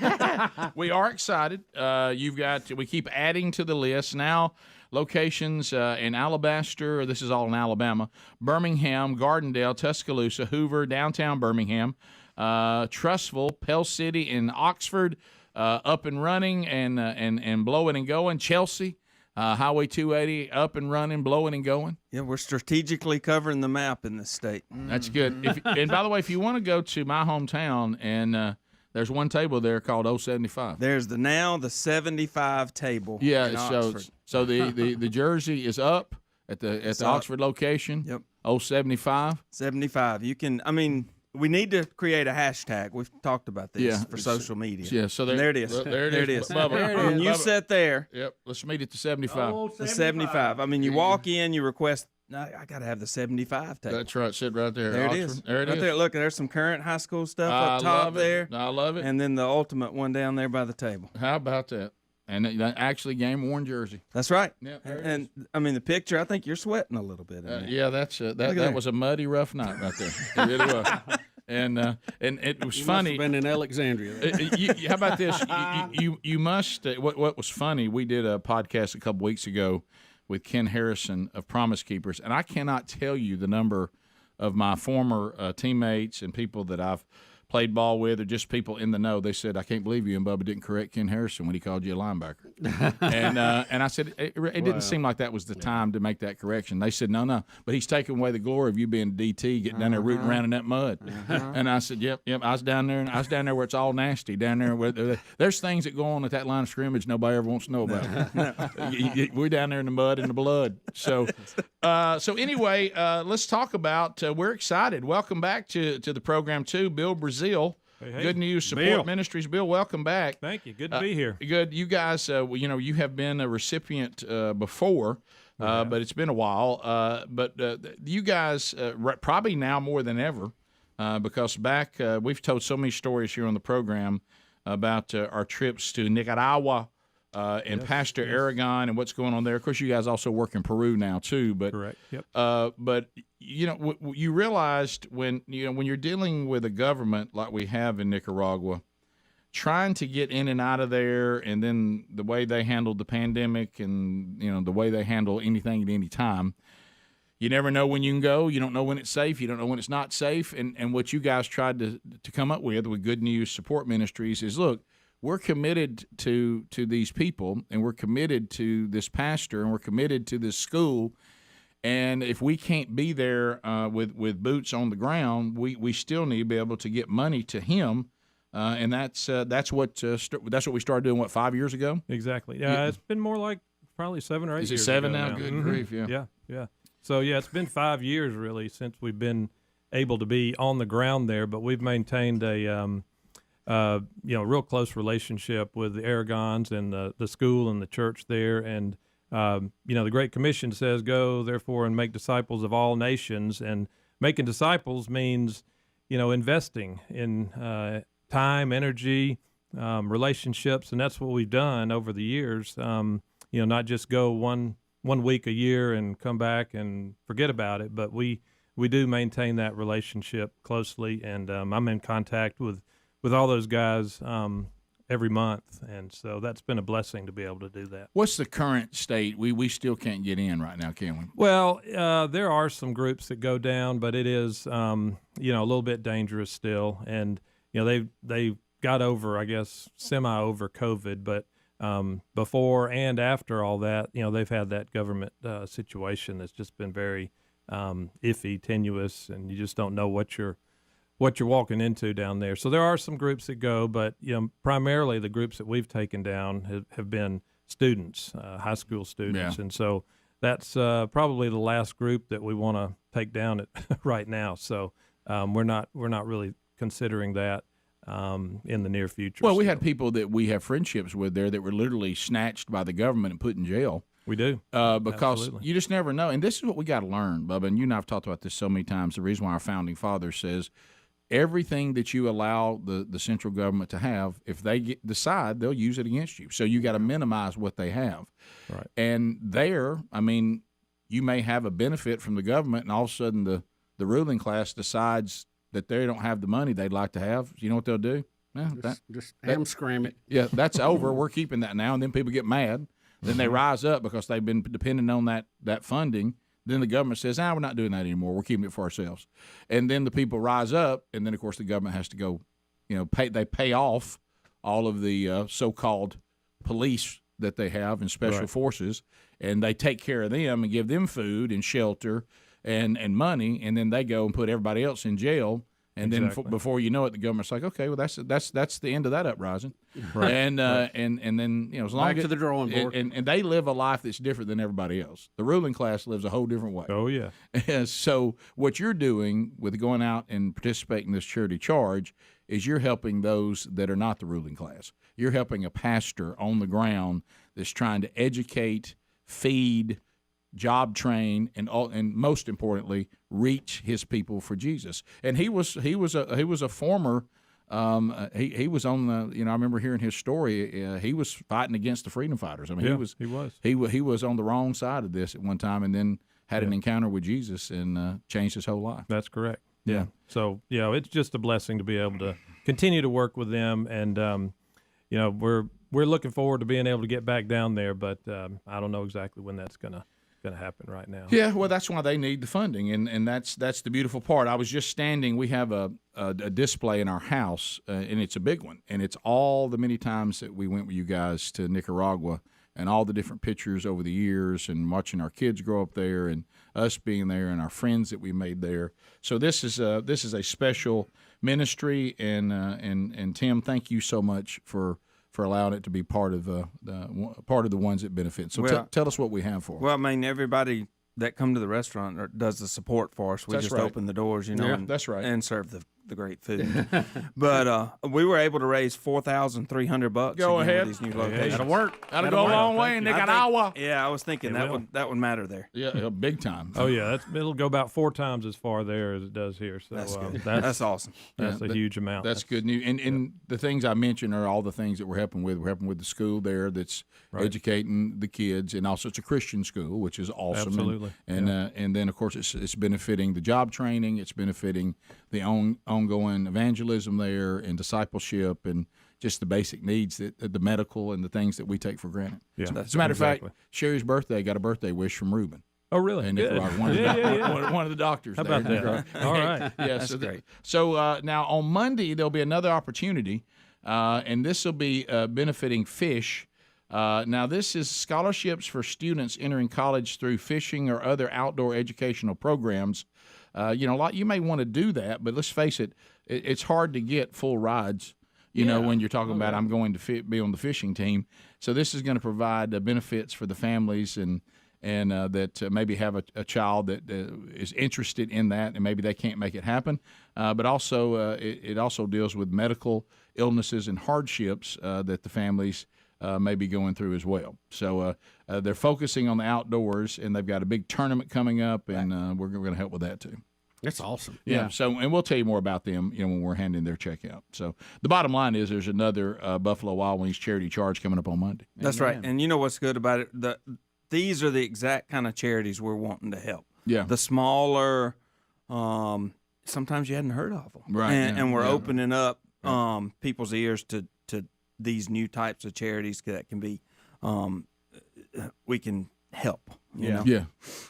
We are excited. We keep adding to the list now. Locations in Alabaster. This is all in Alabama. Birmingham, Gardendale, Tuscaloosa, Hoover, downtown Birmingham, Trussville, Pell City, and Oxford. Up and running and blowing and going. Chelsea, Highway 280, up and running, blowing and going. Yeah, we're strategically covering the map in this state. That's good. And by the way, if you want to go to my hometown, and there's one table there called 075. There's the 75 table. Yeah, in so Oxford. so the jersey is up at the Oxford location. Yep. 075. 75. You can. I mean, we need to create a hashtag. We've talked about this for social media. Yeah, so there it is. There it is. Bubba. And you sit there. Yep. Let's meet at the 75. The 75. I mean, you walk in, you request. I got to have the 75 table. That's right. Sit right there. There it Oxford. is. There it right is. there. Look, there's some current high school stuff up top love it. there. I love it. And then the ultimate one down there by the table. How about that? And actually game-worn jersey. That's right. Yeah, and I mean, the picture, I think you're sweating a little bit. Yeah, that was a muddy, rough night right there. It really was. And it was funny. Must have been in Alexandria. How about this? You must. What was funny? We did a podcast a couple weeks ago with Ken Harrison of Promise Keepers, and I cannot tell you the number of my former teammates and people that I've played ball with, or just people in the know. They said, "I can't believe you and Bubba didn't correct Ken Harrison when he called you a linebacker." and I said, "It didn't seem like that was the time to make that correction." They said, "No, but he's taking away the glory of you being DT, getting down there rooting around in that mud." And I said, "Yep." I was down there, where it's all nasty. Down there, where there's things that go on at that line of scrimmage nobody ever wants to know about. We're down there in the mud and the blood. So anyway, let's talk about. We're excited. Welcome back to the program too, Bill Brazil. Hey. Good News Support Bill. Ministries. Bill, welcome back. Thank you. Good to be here. Good. You guys, you have been a recipient before, but it's been a while. But you guys, probably now more than ever, because back we've told so many stories here on the program about our trips to Nicaragua and Pastor Aragon and what's going on there. Of course, you guys also work in Peru now too. But correct. Yep. But you realized when you're dealing with a government like we have in Nicaragua, trying to get in and out of there, and then the way they handled the pandemic, and the way they handle anything at any time. You never know when you can go. You don't know when it's safe. You don't know when it's not safe. And what you guys tried to come up with Good News Support Ministries is, look, we're committed to these people, and we're committed to this pastor, and we're committed to this school. And if we can't be there with boots on the ground, we still need to be able to get money to him. And that's what we started doing. 5 years ago? Exactly. Yeah, it's been more like probably 7 or 8 years. Is it 7 ago now? Good grief! Yeah. So it's been 5 years really since we've been able to be on the ground there, but we've maintained a real close relationship with the Aragons and the school and the church there. And the Great Commission says, "Go therefore and make disciples of all nations." And making disciples means investing in time, energy, relationships, and that's what we've done over the years. Not just go one week a year and come back and forget about it, but we do maintain that relationship closely, and I'm in contact with all those guys every month, and so that's been a blessing to be able to do that. What's the current state? We still can't get in right now, can we? Well, there are some groups that go down, but it is a little bit dangerous still, and they got over, I guess, over COVID, but before and after all that, they've had that government situation that's just been very iffy, tenuous, and you just don't know what you're walking into down there. So there are some groups that go, but primarily the groups that we've taken down have been students, high school students, and so that's probably the last group that we want to take down right now. So we're not really considering that in the near future. Well, we had people that we have friendships with there that were literally snatched by the government and put in jail. We do. Because Absolutely. you just never know. And this is what we got to learn, Bubba, and you and I have talked about this so many times. The reason why our founding father says everything that you allow the central government to have, if they decide, they'll use it against you. So you got to minimize what they have. Right. And there, I mean, you may have a benefit from the government, and all of a sudden the ruling class decides that they don't have the money they'd like to have. You know what they'll do? Just scram it. Yeah, that's over. We're keeping that now. And then people get mad. Then they rise up because they've been dependent on that funding. Then the government says, we're not doing that anymore. We're keeping it for ourselves. And then the people rise up, and then, of course, the government has to go, they pay off all of the so-called police that they have and special forces, and they take care of them and give them food and shelter and money, and then they go and put everybody else in jail. And then before you know it, the government's like, okay, well, that's the end of that uprising, Right. And then as long Back as to the drawing board. and they live a life that's different than everybody else. The ruling class lives a whole different way. Oh yeah. So what you're doing with going out and participating in this charity charge is you're helping those that are not the ruling class. You're helping a pastor on the ground that's trying to educate, feed, job train, and most importantly, reach his people for Jesus. And he was a former. He was on the. I remember hearing his story. He was fighting against the freedom fighters. I mean, he was on the wrong side of this at one time, and then had an encounter with Jesus and changed his whole life. That's correct. Yeah. So it's just a blessing to be able to continue to work with them, and we're looking forward to being able to get back down there, but I don't know exactly when that's gonna happen right now. Yeah, well, that's why they need the funding, and that's the beautiful part. I was just standing. We have a display in our house, and it's a big one, and it's all the many times that we went with you guys to Nicaragua, and all the different pictures over the years, and watching our kids grow up there, and us being there, and our friends that we made there. So this is a special ministry, and Tim, thank you so much for allowing it to be part of the ones that benefit. So tell us what we have for. Well, I mean, everybody that come to the restaurant does the support for us. We open the doors, and, that's right, and serve the great food. But we were able to raise $4,300. Go ahead. With these new locations. That'll work. That'll go a long way in Nicaragua. Yeah, I was thinking that would matter there. Yeah, big time. Oh yeah, it'll go about 4 times as far there as it does here. So that's good. That's awesome. That's a huge amount. That's good news. And the things I mentioned are all the things that we're helping with. We're helping with the school there that's educating the kids, and also it's a Christian school, which is awesome. Absolutely. And then of course it's benefiting the job training. It's benefiting the ongoing evangelism there, and discipleship, and just the basic needs, that the medical and the things that we take for granted. Yeah, as a matter of fact, Sherry's birthday got a birthday wish from Ruben. Oh, really? And one of the doctors. How about that? All right. Yeah, that's great. So now on Monday there'll be another opportunity, and this will be benefiting fish. Now this is scholarships for students entering college through fishing or other outdoor educational programs. You may want to do that, but let's face it, it's hard to get full rides. When you're talking about I'm going to be on the fishing team. So this is going to provide benefits for the families and that maybe have a child that is interested in that, and maybe they can't make it happen. But also it also deals with medical illnesses and hardships that the families may be going through as well. So they're focusing on the outdoors, and they've got a big tournament coming up, and we're going to help with that too. That's awesome. Yeah. So, and we'll tell you more about them, when we're handing their check out. So the bottom line is there's another Buffalo Wild Wings charity charge coming up on Monday. That's right. And you know what's good about it? These are the exact kind of charities we're wanting to help. Yeah. The smaller, sometimes you hadn't heard of them. Right. And we're opening up people's ears to these new types of charities that can be, we can help. You know? Yeah.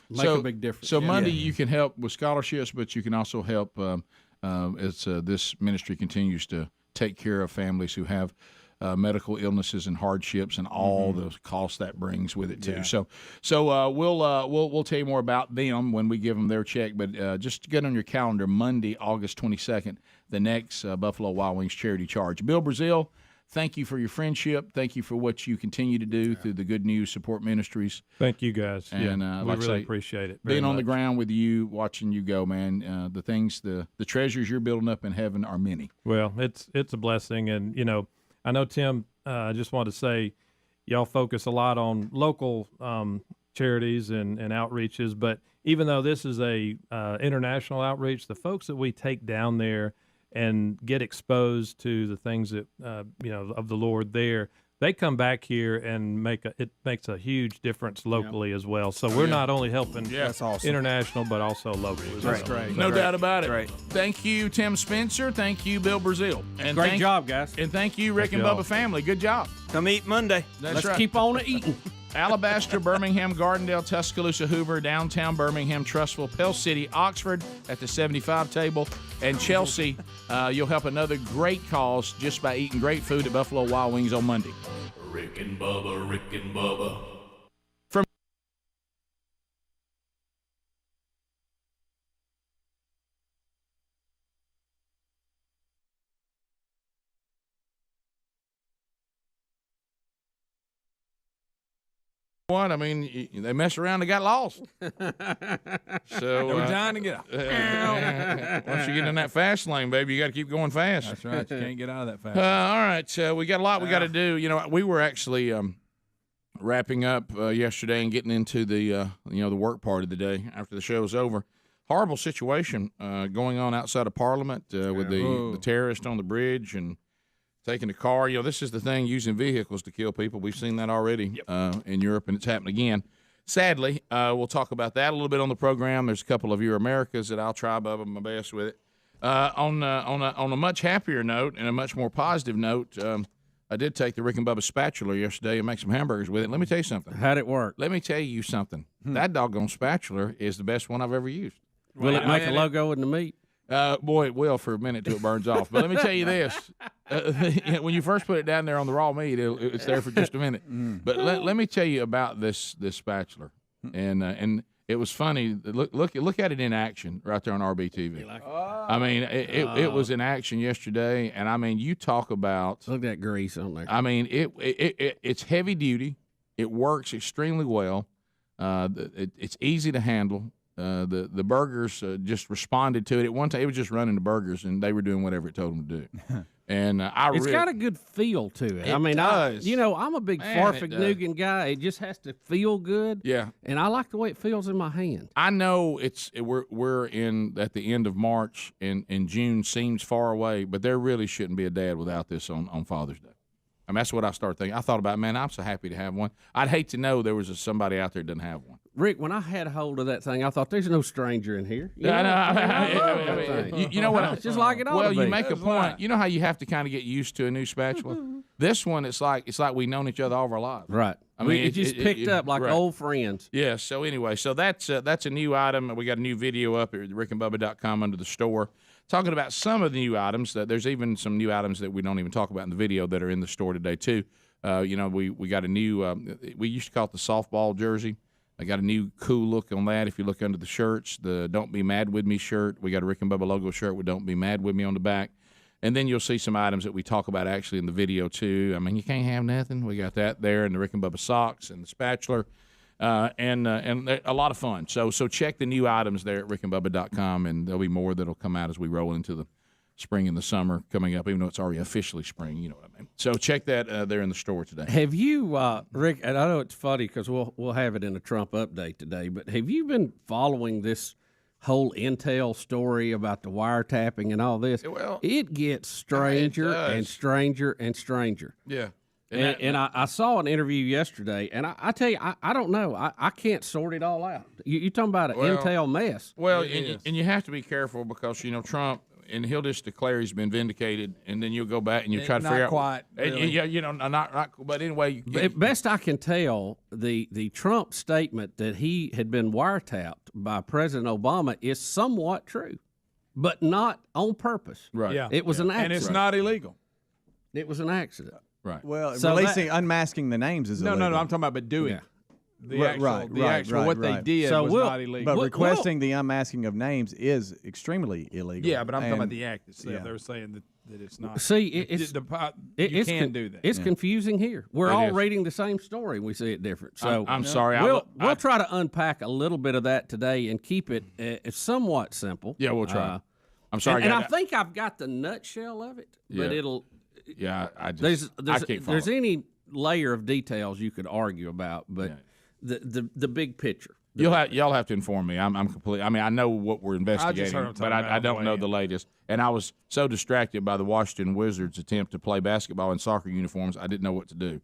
Make a big difference. So Monday you can help with scholarships, but you can also help as this ministry continues to take care of families who have medical illnesses and hardships, and all the costs that brings with it too. Yeah. So we'll tell you more about them when we give them their check. But just get on your calendar, Monday, August 22nd, the next Buffalo Wild Wings charity charge. Bill Brazil, thank you for your friendship. Thank you for what you continue to do through the Good News Support Ministries. Thank you, guys. And we really appreciate it. Being on the ground with you, watching you go, man. The treasures you're building up in heaven are many. Well, it's a blessing, and I know, Tim. I just want to say, y'all focus a lot on local charities and outreaches, but even though this is a international outreach, the folks that we take down there and get exposed to the things that of the Lord there, they come back here and it makes a huge difference locally as well. So we're not only helping that's awesome. International, but also local. That's great. No doubt about it. Great. Thank you, Tim Spencer. Thank you, Bill Brazil. And great job, guys. And thank you, Rick and Bubba family. Good job. Come eat Monday. Let's keep on eating. Alabaster, Birmingham, Gardendale, Tuscaloosa, Hoover, downtown Birmingham, Trussville, Pell City, Oxford at the 75 table, and Chelsea. You'll help another great cause just by eating great food at Buffalo Wild Wings on Monday. Rick and Bubba, Rick and Bubba. What I mean, they mess around and got lost. So they were trying to get out. Once you get in that fast lane, baby, you got to keep going fast. That's right. You can't get out of that fast. All right, we got a lot we got to do. We were actually wrapping up yesterday and getting into the the work part of the day after the show was over. Horrible situation going on outside of Parliament with the terrorist on the bridge and taking the car. This is the thing, using vehicles to kill people. We've seen that already in Europe, and it's happening again. Sadly, we'll talk about that a little bit on the program. There's a couple of your Americas that I'll try, Bubba, my best with it. On a much happier note and a much more positive note, I did take the Rick and Bubba spatula yesterday and make some hamburgers with it. Let me tell you something. How'd it work? Let me tell you something. That doggone spatula is the best one I've ever used. Will it make a logo in the meat? Boy, it will for a minute till it burns off. But let me tell you this: when you first put it down there on the raw meat, it's there for just a minute. But let me tell you about this spatula, and it was funny. Look at it in action right there on RBTV. I mean, it was in action yesterday, and I mean, you talk about look at that grease on there. I mean, it's heavy duty. It works extremely well. It's easy to handle. The burgers just responded to it. At one time, it was just running the burgers, and they were doing whatever it told them to do. And it's got a good feel to it. I mean, does. I'm a big Farfignugan guy. It just has to feel good. Yeah, and I like the way it feels in my hand. I know we're at the end of March, and June seems far away, but there really shouldn't be a dad without this on Father's Day. I mean, that's what I started thinking. I thought about, man, I'm so happy to have one. I'd hate to know there was somebody out there that doesn't have one. Rick, when I had hold of that thing, I thought there's no stranger in here. You know what? It's just like it ought to be. Well, you make a point. You know how you have to kind of get used to a new spatula? This one, it's like we've known each other all of our lives. Right. I mean, it just picked up like old friends. Yeah. So anyway, that's a new item. We got a new video up at rickandbubba.com under the store talking about some of the new items. There's even some new items that we don't even talk about in the video that are in the store today too. We got a new. We used to call it the softball jersey. I got a new cool look on that. If you look under the shirts, the Don't Be Mad With Me shirt. We got a Rick and Bubba logo shirt with Don't Be Mad With Me on the back. And then you'll see some items that we talk about actually in the video, too. I mean, you can't have nothing. We got that there, and the Rick and Bubba socks and the spatula, and a lot of fun. So check the new items there at rickandbubba.com, and there'll be more that'll come out as we roll into the spring and the summer coming up, even though it's already officially spring, you know what I mean. So check that there in the store today. Have you, Rick, and I know it's funny because we'll have it in a Trump update today, but have you been following this whole intel story about the wiretapping and all this? Well, it gets stranger and stranger and stranger. Yeah. And I saw an interview yesterday, and I tell you, I don't know. I can't sort it all out. You're talking about an intel mess. Well, and you have to be careful because, Trump, and he'll just declare he's been vindicated, and then you'll go back and you try to figure out. Not quite. Really. Not. But anyway, best I can tell, the Trump statement that he had been wiretapped by President Obama is somewhat true, but not on purpose. Right. Yeah. It was an accident. And it's not illegal. It was an accident. Right. Well, so unmasking the names is illegal. No. I'm talking about doing. Yeah. What they did was not illegal. But requesting the unmasking of names is extremely illegal. Yeah, but I'm talking about the act itself. Yeah. They were saying that that it's not. See, you can't do that. It's confusing here. We're all reading the same story. We see it different. So I'm sorry. We'll try to unpack a little bit of that today and keep it somewhat simple. Yeah, we'll try. I'm sorry. And I think I've got the nutshell of it, but it'll. Yeah, I can't follow. There's any layer of details you could argue about, but the big picture. Y'all have to inform me. I'm completely. I mean, I know what we're investigating, but I don't know the latest. And I was so distracted by the Washington Wizards' attempt to play basketball in soccer uniforms, I didn't know what to do.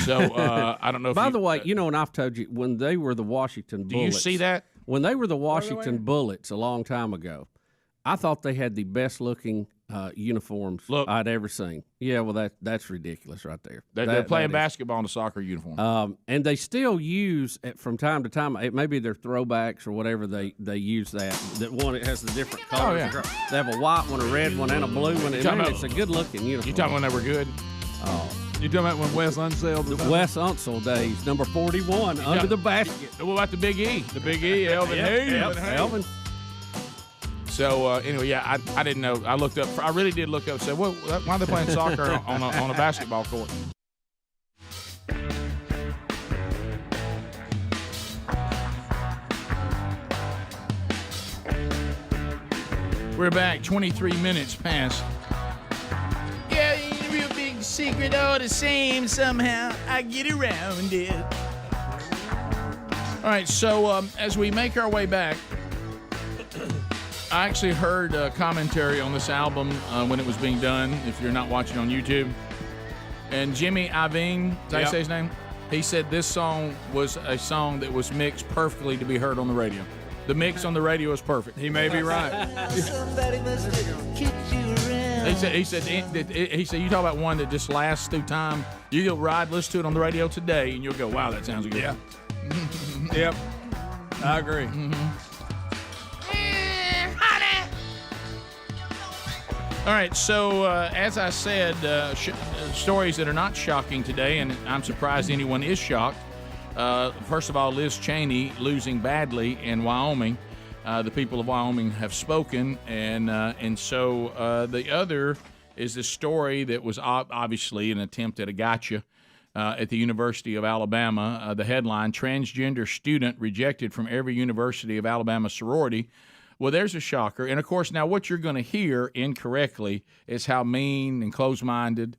So I don't know. By the way, and I've told you when they were the Washington Bullets. Do you see that? When they were the Washington Bullets a long time ago, I thought they had the best looking uniforms I'd ever seen. Yeah, well, that's ridiculous right there. They're playing basketball in a soccer uniform. And they still use, from time to time, it maybe they're throwbacks or whatever, they use that one, it has the different colors. Oh, yeah. They have a white one, a red one, and a blue one. It's a good-looking uniform. You talking when they were good? You talking about when Wes Unseld? The Wes Unseld days, number 41, under the basket. What about the Big E? The Big E, Elvin Hayes. Elvin. So anyway, I didn't know. I really did look up. Said, well, why are they playing soccer on a basketball court? We're back. 23 minutes past. Yeah, ain't a real big secret all the same. Somehow I get around it. All right. So as we make our way back. I actually heard commentary on this album when it was being done, if you're not watching on YouTube. And Jimmy Iovine, did I say his name? He said this song was a song that was mixed perfectly to be heard on the radio. The mix on the radio is perfect. He may be right. He said, you talk about one that just lasts through time. You'll listen to it on the radio today, and you'll go, wow, that sounds good. Yeah. Yep. I agree. Mm-hmm. All right, so as I said, stories that are not shocking today, and I'm surprised anyone is shocked. First of all, Liz Cheney losing badly in Wyoming. The people of Wyoming have spoken, and so the other is this story that was obviously an attempt at a gotcha at the University of Alabama. The headline, Transgender Student Rejected from Every University of Alabama Sorority. Well, there's a shocker. And, of course, now what you're going to hear incorrectly is how mean and close-minded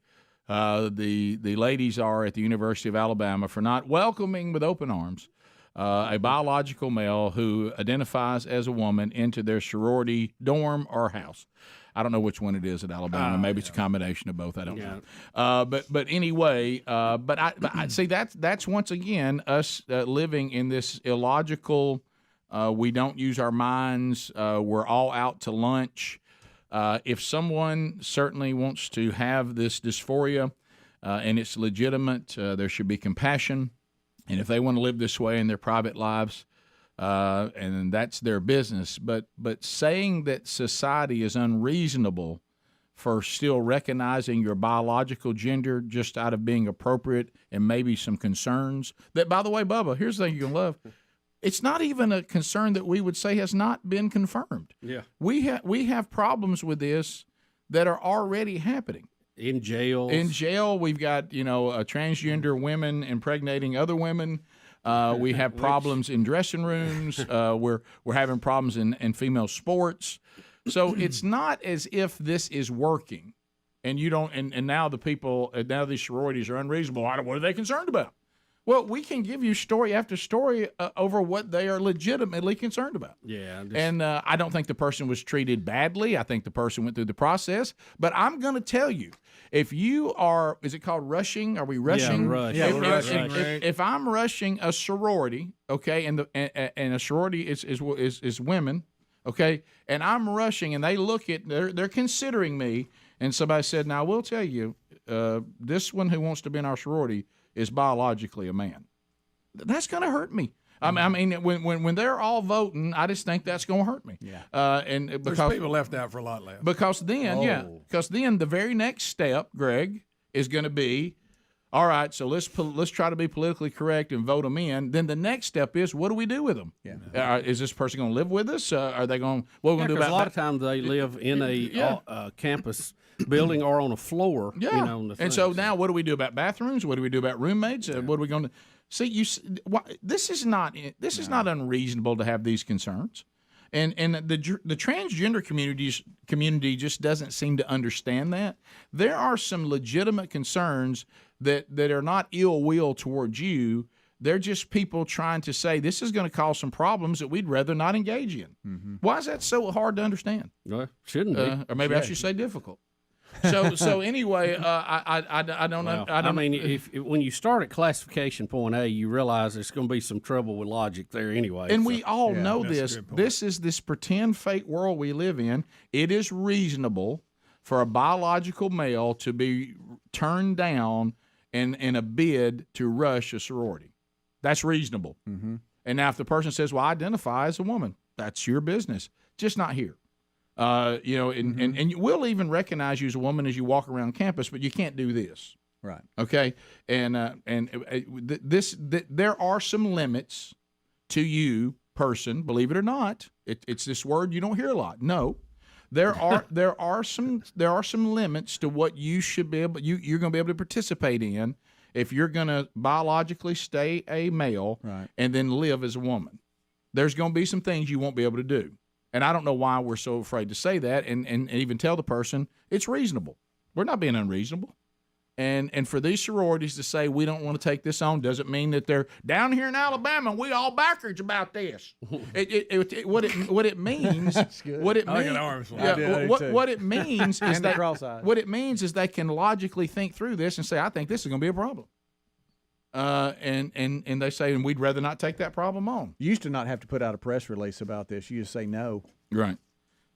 the ladies are at the University of Alabama for not welcoming with open arms a biological male who identifies as a woman into their sorority dorm or house. I don't know which one it is at Alabama. Maybe it's a combination of both. I don't know. But anyway, I see that's once again us living in this illogical. We don't use our minds. We're all out to lunch. If someone certainly wants to have this dysphoria and it's legitimate, there should be compassion. And if they want to live this way in their private lives, and that's their business. But saying that society is unreasonable for still recognizing your biological gender just out of being appropriate and maybe some concerns that, by the way, Bubba, here's the thing you're going to love. It's not even a concern that we would say has not been confirmed. Yeah. We have problems with this that are already happening. In jails. In jail, we've got, transgender women impregnating other women. We have problems in dressing rooms. We're having problems in female sports. So it's not as if this is working. And you don't and now the people now these sororities are unreasonable. What are they concerned about? Well, we can give you story after story over what they are legitimately concerned about. Yeah. And I don't think the person was treated badly. I think the person went through the process. But I'm going to tell you, if you are, is it called rushing? Are we rushing? Yeah, rush. If, we're rushing. If I'm rushing a sorority, okay, and a sorority is women, okay, and I'm rushing, and they look at, they're considering me, and somebody said, now I will tell you, this one who wants to be in our sorority is biologically a man. That's going to hurt me. I mean, when they're all voting, I just think that's going to hurt me. Yeah. And because there's people left out for a lot less. Because then, because then the very next step, Greg, is going to be, all right, so let's try to be politically correct and vote them in. Then the next step is, what do we do with them? Yeah. Is this person going to live with us? Are they going? What are we going to do about? A lot of times they live in a campus building or on a floor. Yeah. You know, on the and so now, what do we do about bathrooms? What do we do about roommates? What are we going to see? This is not unreasonable to have these concerns. And the transgender community just doesn't seem to understand that. There are some legitimate concerns that are not ill will towards you. They're just people trying to say this is going to cause some problems that we'd rather not engage in. Mm-hmm. Why is that so hard to understand? Well, shouldn't be. Or maybe I should say difficult. So anyway, I don't know. I mean, if when you start at classification point A, you realize there's going to be some trouble with logic there anyway. And we all know this. This is this pretend fake world we live in. It is reasonable for a biological male to be turned down in a bid to rush a sorority. That's reasonable. Mm-hmm. And now if the person says, well, I identify as a woman, that's your business. Just not here. And we'll even recognize you as a woman as you walk around campus, but you can't do this. Right. Okay. There are some limits to you, person. Believe it or not, it's this word you don't hear a lot. No, there are some limits to what you should be able. You're going to be able to participate in if you're going to biologically stay a male and then live as a woman. There's going to be some things you won't be able to do. And I don't know why we're so afraid to say that and even tell the person it's reasonable. We're not being unreasonable. And for these sororities to say we don't want to take this on doesn't mean that they're down here in Alabama. We all backers about this. What it means. What it means. What it means is that what it means is they can logically think through this and say, I think this is going to be a problem. And they say, and we'd rather not take that problem on. You used to not have to put out a press release about this. You just say no. Right.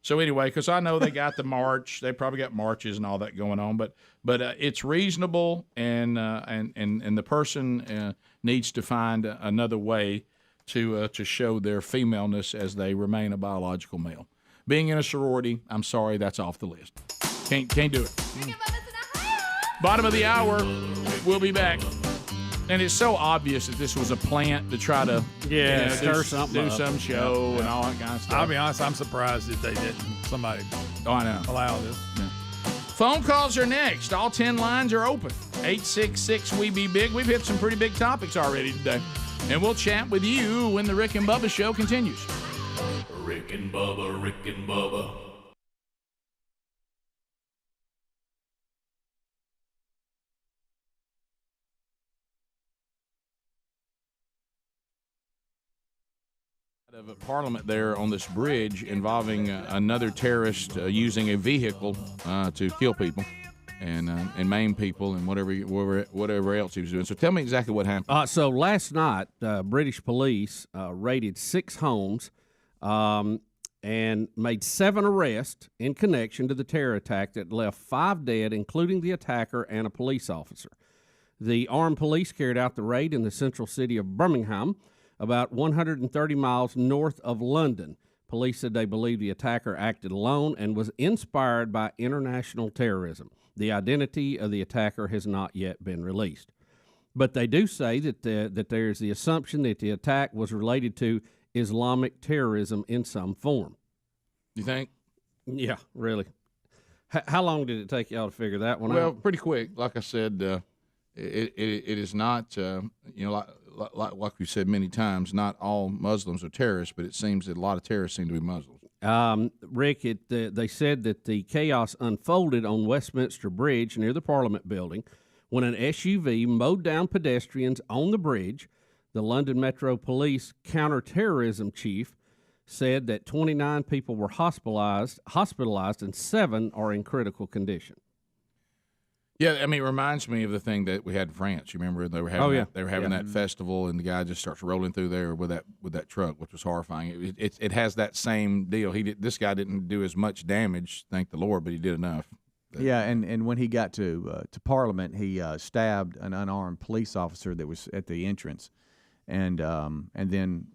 So anyway, because I know they got the march, they probably got marches and all that going on, but it's reasonable, and the person needs to find another way to show their femaleness as they remain a biological male. Being in a sorority, I'm sorry, that's off the list. Can't do it. Bottom of the hour, we'll be back. And it's so obvious that this was a plant to try to stir something do up. some show and all that kind of stuff. I'll be honest, I'm surprised that they didn't. Somebody allow this. Yeah. Phone calls are next. All 10 lines are open. 866-WE-BE-BIG. We've hit some pretty big topics already today. And we'll chat with you when the Rick and Bubba Show continues. Rick and Bubba, Rick and Bubba. Of a parliament there on this bridge involving another terrorist using a vehicle to kill people and maim people and whatever else he was doing. So tell me exactly what happened. So last night, British police raided 6 homes and made 7 arrests in connection to the terror attack that left 5 dead, including the attacker and a police officer. The armed police carried out the raid in the central city of Birmingham, about 130 miles north of London. Police said they believe the attacker acted alone and was inspired by international terrorism. The identity of the attacker has not yet been released. But they do say that there's the assumption that the attack was related to Islamic terrorism in some form. You think? Yeah, really. How long did it take y'all to figure that one out? Well, pretty quick. Like I said, it is not, like we said many times, not all Muslims are terrorists, but it seems that a lot of terrorists seem to be Muslims. Rick, they said that the chaos unfolded on Westminster Bridge near the Parliament building when an SUV mowed down pedestrians on the bridge. The London Metro Police counterterrorism chief said that 29 people were hospitalized and 7 are in critical condition. Yeah, I mean, it reminds me of the thing that we had in France. You remember they were having that festival, and the guy just starts rolling through there with that truck, which was horrifying. It has that same deal. This guy didn't do as much damage, thank the Lord, but he did enough. Yeah, and when he got to Parliament, he stabbed an unarmed police officer that was at the entrance, and then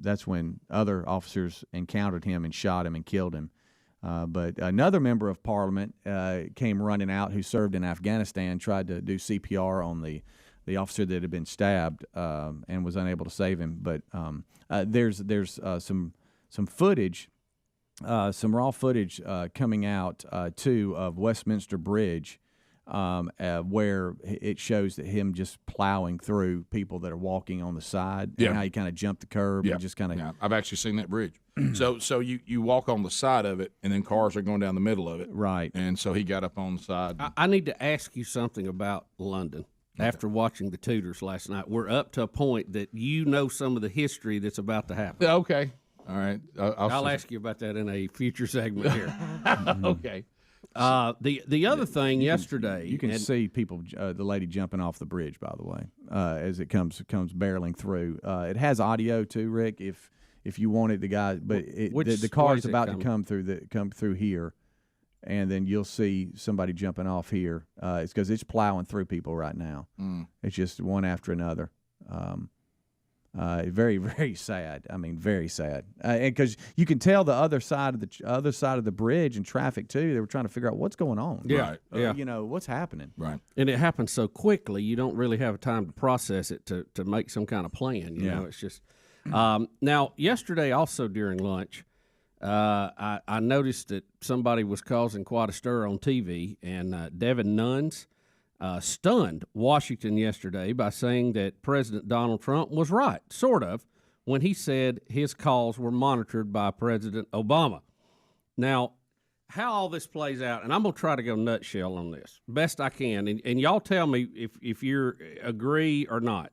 that's when other officers encountered him and shot him and killed him. But another member of Parliament came running out who served in Afghanistan, tried to do CPR on the officer that had been stabbed and was unable to save him. But there's some footage some raw footage coming out too of Westminster Bridge, where it shows that him just plowing through people that are walking on the side. Yeah. And how he kind of jumped the curb and just kind of. Yeah, I've actually seen that bridge. So you walk on the side of it, and then cars are going down the middle of it. Right. And so he got up on the side. I need to ask you something about London. After watching the Tudors last night, we're up to a point that you know some of the history that's about to happen. Okay. All right. I'll ask you about that in a future segment here. Okay. The other thing yesterday, you can see people, the lady jumping off the bridge, by the way, as it comes barreling through. It has audio too, Rick, if you wanted the guy, but the car's about to come through here, and then you'll see somebody jumping off here. It's because it's plowing through people right now. It's just one after another. Very, very sad. I mean, very sad. And because you can tell the other side of the bridge and traffic too. They were trying to figure out what's going on. Yeah, yeah. What's happening. Right. And it happens so quickly, you don't really have time to process it to make some kind of plan. You know, it's just. Now, yesterday also during lunch, I noticed that somebody was causing quite a stir on TV, and Devin Nunes stunned Washington yesterday by saying that President Donald Trump was right, sort of, when he said his calls were monitored by President Obama. Now, how all this plays out, and I'm going to try to go nutshell on this, best I can, and y'all tell me if you agree or not.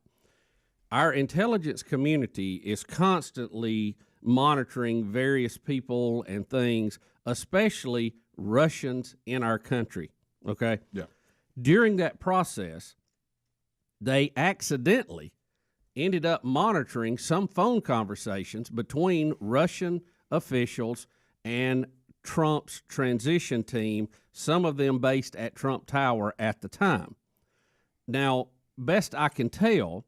Our intelligence community is constantly monitoring various people and things, especially Russians in our country, okay? Yeah. During that process, they accidentally ended up monitoring some phone conversations between Russian officials and Trump's transition team, some of them based at Trump Tower at the time. Now, best I can tell,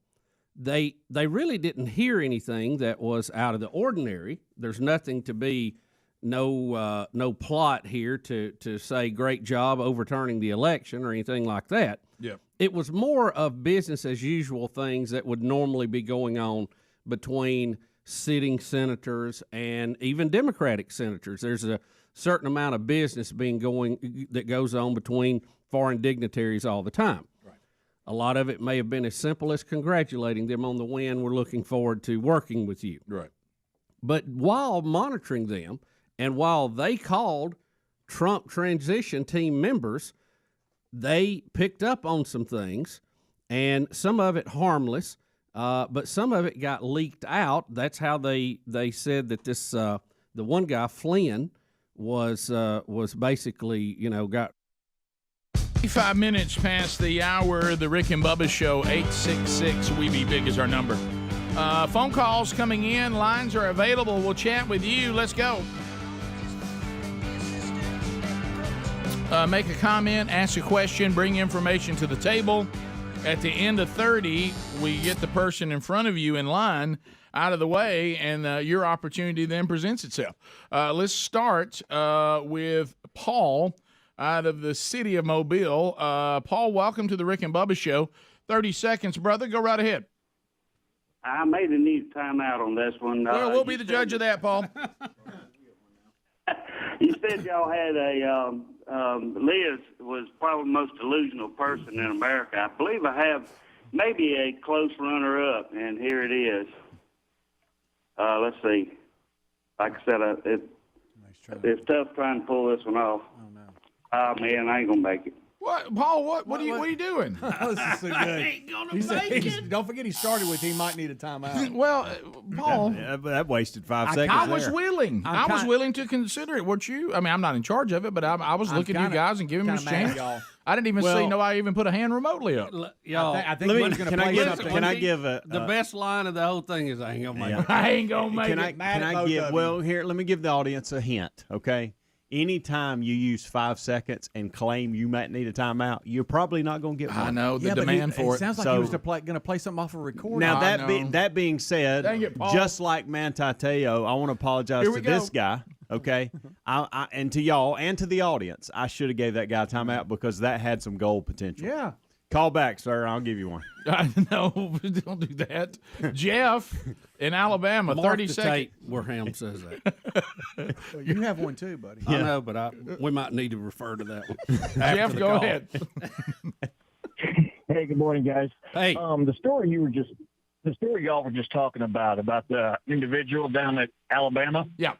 they really didn't hear anything that was out of the ordinary. There's nothing to be no plot here to say great job overturning the election or anything like that. Yeah. It was more of business as usual things that would normally be going on between sitting senators and even Democratic senators. There's a certain amount of business that goes on between foreign dignitaries all the time. A lot of it may have been as simple as congratulating them on the win. We're looking forward to working with you. Right. But while monitoring them and while they called Trump transition team members, they picked up on some things, and some of it harmless, but some of it got leaked out. That's how they said that this the one guy, Flynn, was basically, got 5 minutes past the hour, the Rick and Bubba Show, 866-WE-BE-BIG is our number. Phone calls coming in. Lines are available. We'll chat with you. Let's go. Make a comment, ask a question, bring information to the table. At the end of 30, we get the person in front of you in line out of the way, and your opportunity then presents itself. Let's start with Paul out of the city of Mobile. Paul, welcome to the Rick and Bubba Show. 30 seconds, brother. Go right ahead. I may need timeout on this one. Well, we'll be the judge of that, Paul. You said y'all had Liz was probably the most delusional person in America. I believe I have maybe a close runner-up, and here it is. Let's see. Like I said, it's tough trying to pull this one off. Oh, man, I ain't going to make it. What, Paul? What are you doing? This is so good. Don't forget he started with he might need a timeout. Well, Paul, that wasted 5 seconds. I was willing. I was willing to consider it. I'm not in charge of it, but I was looking at you guys and giving me a chance. Y'all. I didn't even see nobody even put a hand remotely up. Y'all, I think he was going to play something. Can I give the best line of the whole thing is I ain't gonna make it. I ain't gonna make it. Can I give? Well, here, let me give the audience a hint. Okay. Anytime you use 5 seconds and claim you might need a timeout, you're probably not going to get one. I know the demand for it. Sounds like he was going to play something off a recording. Now that being said, just like Manti Teo, I want to apologize to this guy. Okay, and to y'all and to the audience, I should have gave that guy a timeout because that had some goal potential. Yeah. Call back, sir. I'll give you one. No, don't do that. Jeff in Alabama, Mark 30 the seconds. tape where Ham says that. Well, you have one too, buddy. I know, but we might need to refer to that one. Jeff, go ahead. Hey, good morning, guys. Hey, the story y'all were just talking about the individual down at Alabama. Yeah.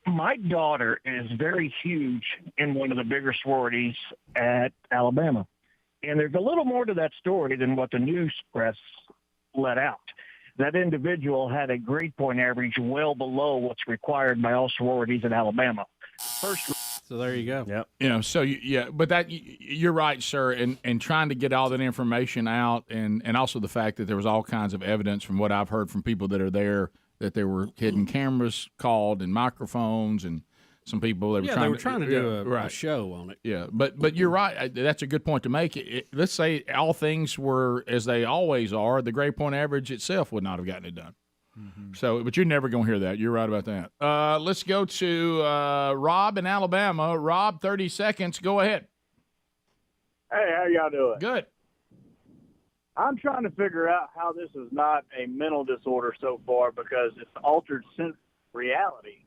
My daughter is very huge in one of the bigger sororities at Alabama. And there's a little more to that story than what the news press let out. That individual had a grade point average well below what's required by all sororities in Alabama. So there you go. Yep. You know, so but you're right, sir. And trying to get all that information out, and also the fact that there was all kinds of evidence from what I've heard from people that are there that there were hidden cameras called and microphones and some people that were trying to do a show on it. Yeah, but you're right. That's a good point to make. Let's say all things were as they always are. The grade point average itself would not have gotten it done. Mm-hmm. So, but you're never going to hear that. You're right about that. Let's go to Rob in Alabama. Rob, 30 seconds. Go ahead. Hey, how y'all doing? Good. I'm trying to figure out how this is not a mental disorder so far because it's altered sense of reality.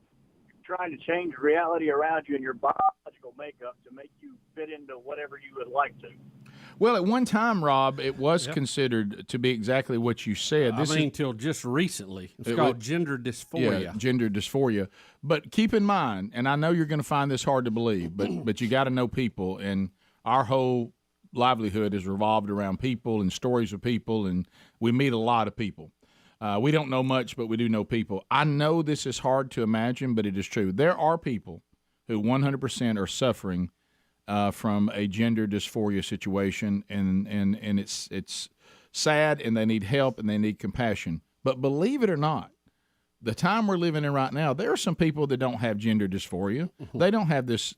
You're trying to change reality around you and your biological makeup to make you fit into whatever you would like to. Well, at one time, Rob, it was considered to be exactly what you said. Until just recently. It's called gender dysphoria. Yeah, gender dysphoria. But keep in mind, and I know you're going to find this hard to believe, but you got to know people, and our whole livelihood is revolved around people and stories of people, and we meet a lot of people. We don't know much, but we do know people. I know this is hard to imagine, but it is true. There are people who 100% are suffering from a gender dysphoria situation, and it's sad, and they need help, and they need compassion. But believe it or not, the time we're living in right now, there are some people that don't have gender dysphoria. They don't have this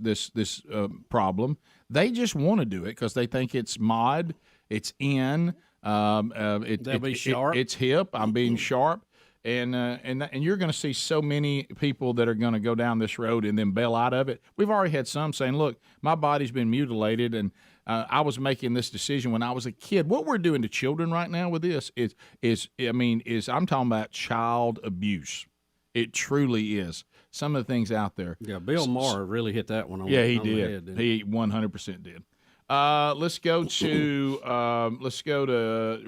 problem. They just want to do it because they think it's mod, it's in, They'll be sharp. It's hip. I'm being sharp. And you're going to see so many people that are going to go down this road and then bail out of it. We've already had some saying, look, my body's been mutilated, and I was making this decision when I was a kid. What we're doing to children right now with this is I'm talking about child abuse. It truly is. Some of the things out there. Yeah, Bill Maher really hit that one on, he on did. the head. He 100% did. Let's go to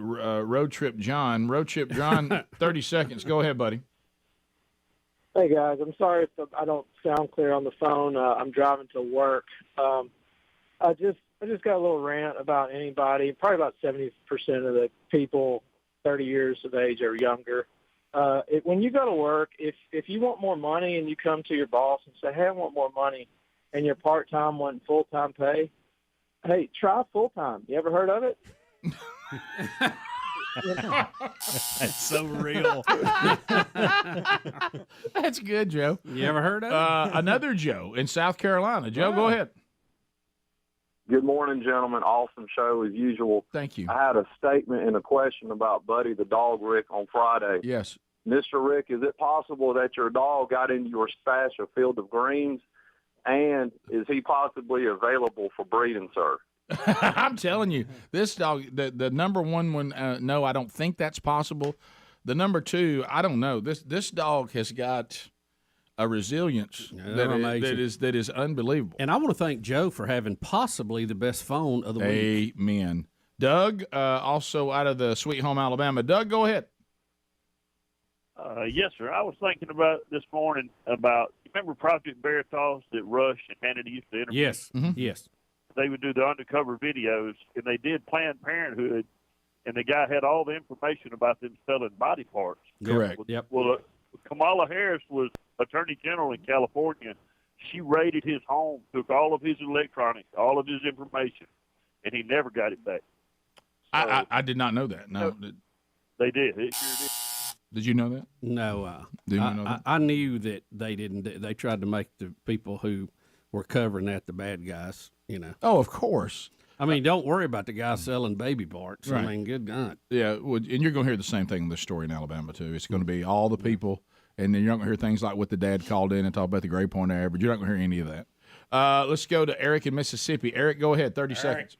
Road Trip John. Road Trip John, 30 seconds. Go ahead, buddy. Hey guys, I'm sorry if I don't sound clear on the phone. I'm driving to work. I just got a little rant about anybody. Probably about 70% of the people 30 years of age or younger. When you go to work, if you want more money and you come to your boss and say, "Hey, I want more money," and you're part-time wanting full-time pay, hey, try full-time. You ever heard of it? That's so real. That's good, Joe. You ever heard of it? Another Joe in South Carolina. Joe, go ahead. Good morning, gentlemen. Awesome show as usual. Thank you. I had a statement and a question about Buddy the dog, Rick, on Friday. Yes. Mr. Rick, is it possible that your dog got into your stash of Field of Greens? And is he possibly available for breeding, sir? I'm telling you, this dog, the number one, no, I don't think that's possible. The number two, I don't know. This dog has got a resilience that is unbelievable. And I want to thank Joe for having possibly the best phone of the week. Amen. Doug, also out of the Sweet Home, Alabama. Doug, go ahead. Yes, sir. I was thinking about this morning about, remember Project Veritas that Rush and Hannity used to interview? Yes, yes. They would do the undercover videos, and they did Planned Parenthood, and the guy had all the information about them selling body parts. Correct. Yep. Well, Kamala Harris was Attorney General in California. She raided his home, took all of his electronics, all of his information, and he never got it back. So, I did not know that. No, they did. It sure did. Did you know that? No, Did you know that? I knew that they didn't. They tried to make the people who were covering that the bad guys. You know. Oh, of course. I mean, don't worry about the guy selling baby parts. Right. I mean, good God. Yeah, well, and you're going to hear the same thing in this story in Alabama too. It's going to be all the people, and then you're not going to hear things like what the dad called in and talk about the grade point average. You're not going to hear any of that. Let's go to Eric in Mississippi. Eric, go ahead. 30 seconds.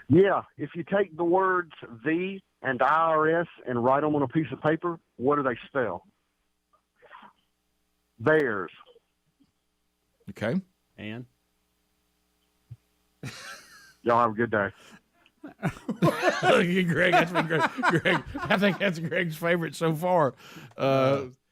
Yeah, if you take the words "the" and IRS and write them on a piece of paper, what do they spell? Theirs. Okay. And? Y'all have a good day. Look at Greg. That's been Greg. I think that's Greg's favorite so far.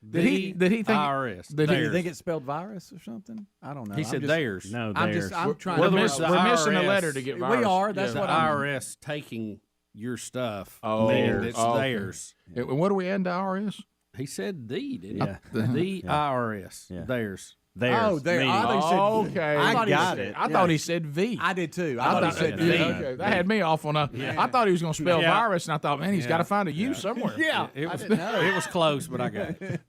Did he think IRS? Did he think it spelled virus or something? I don't know. He said theirs. No, theirs. I'm trying. We're missing a letter to get virus. We are. That's the what IRS taking your stuff. Oh, it's theirs. And what do we add to IRS? He said the, didn't he? The IRS. Yeah. Theirs. Oh, there. Okay. I got it. I thought he said V. I did too. I thought he said V. Okay. That had me off on a. I thought he was going to spell virus, and I thought, man, he's got to find a U somewhere. Yeah, it was close, but I got it.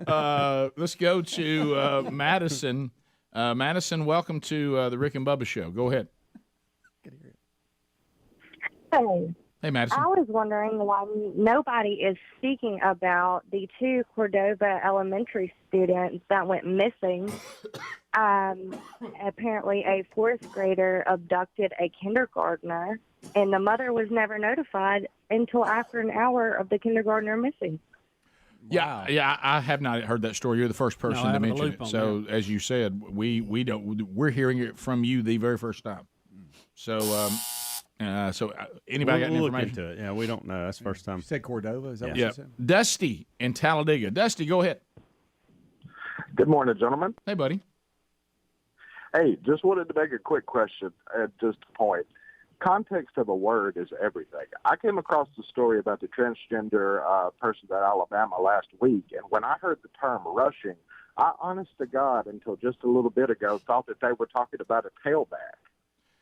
Let's go to Madison. Madison, welcome to the Rick and Bubba Show. Go ahead. Hey. Hey, Madison. I was wondering why nobody is speaking about the 2 Cordova elementary students that went missing. Apparently, a 4th grader abducted a kindergartner, and the mother was never notified until after an hour of the kindergartner missing. Yeah, I have not heard that story. You're the first person to mention it. So, as you said, we don't. We're hearing it from you the very first time. So, anybody got any information? Look into it. Yeah, we don't know. That's the first time. You said Cordova? Is that what you said? Dusty in Talladega. Dusty, go ahead. Good morning, gentlemen. Hey, buddy. Hey, just wanted to make a quick question at just a point. Context of a word is everything. I came across the story about the transgender person in Alabama last week, and when I heard the term rushing, I, honest to God, until just a little bit ago, thought that they were talking about a tailback.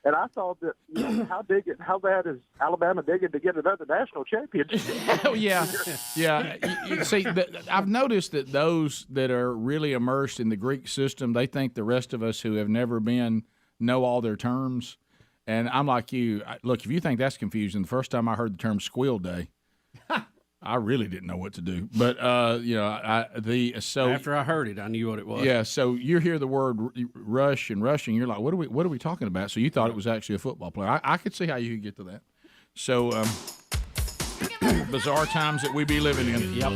And I thought that, how bad is Alabama digging to get another national championship? Yeah. You see, I've noticed that those that are really immersed in the Greek system, they think the rest of us who have never been know all their terms. And I'm like you. Look, if you think that's confusing, the first time I heard the term squeal day, I really didn't know what to do. But after I heard it, I knew what it was. Yeah. So you hear the word rush and rushing, you're like, what are we talking about? So you thought it was actually a football player. I could see how you could get to that. So bizarre times that we be living in. Yep.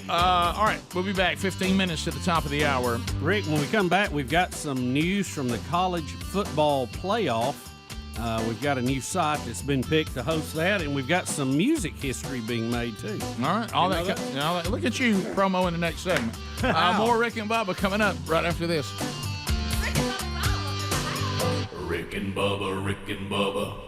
All right, we'll be back 15 minutes at the top of the hour. Rick, when we come back, we've got some news from the college football playoff. We've got a new site that's been picked to host that, and we've got some music history being made, too. All right. All that. Look at you promo in the next segment. More Rick and Bubba coming up right after this. Rick and Bubba, Rick and Bubba.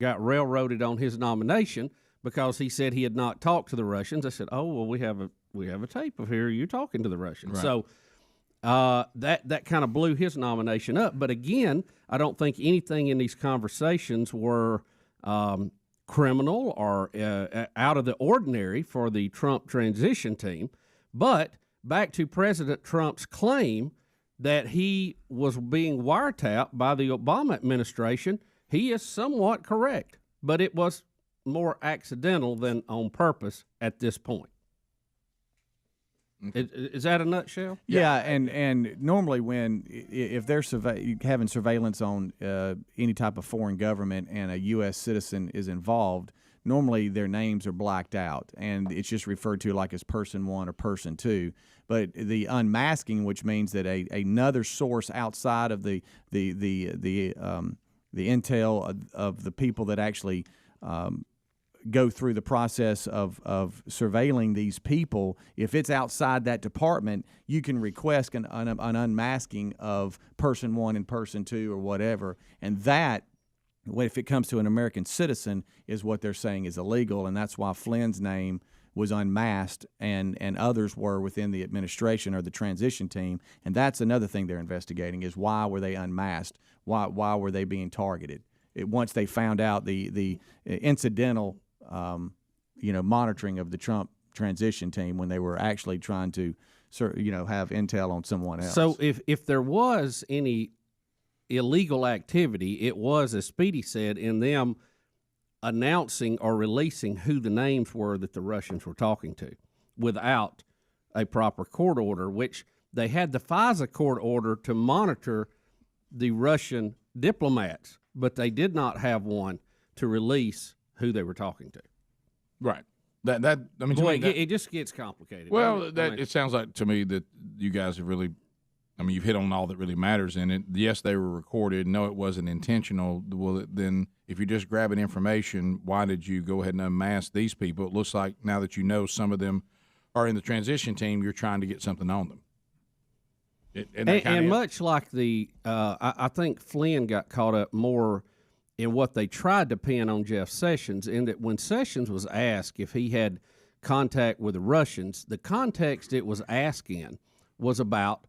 Got railroaded on his nomination because he said he had not talked to the Russians. I said, "Oh, well, we have a tape of here you talking to the Russians." Right. So that kind of blew his nomination up. But again, I don't think anything in these conversations were criminal or out of the ordinary for the Trump transition team. But back to President Trump's claim that he was being wiretapped by the Obama administration, he is somewhat correct. But it was more accidental than on purpose at this point. Is that a nutshell? Yeah, and normally if they're having surveillance on any type of foreign government and a U.S. citizen is involved, normally their names are blacked out, and it's just referred to like as person 1 or person 2. But the unmasking, which means that another source outside of the intel of the people that actually go through the process of surveilling these people, if it's outside that department, you can request an unmasking of person 1 and person 2 or whatever. And that, if it comes to an American citizen, is what they're saying is illegal. And that's why Flynn's name was unmasked and others were within the administration or the transition team. And that's another thing they're investigating is why were they unmasked? Why were they being targeted? Once they found out the incidental monitoring of the Trump transition team when they were actually trying to, have intel on someone else. So if there was any illegal activity, it was, as Speedy said, in them announcing or releasing who the names were that the Russians were talking to without a proper court order, which they had the FISA court order to monitor the Russian diplomats, but they did not have one to release who they were talking to. Right. That I mean, Boy, that, it just gets complicated. Well, it sounds like to me that you guys have really, I mean, you've hit on all that really matters in it. Yes, they were recorded. No, it wasn't intentional. Well, then if you're just grabbing information, why did you go ahead and unmask these people? It looks like now that you know some of them are in the transition team, you're trying to get something on them. And much like I think Flynn got caught up more in what they tried to pin on Jeff Sessions, in that when Sessions was asked if he had contact with the Russians, the context it was asked in was about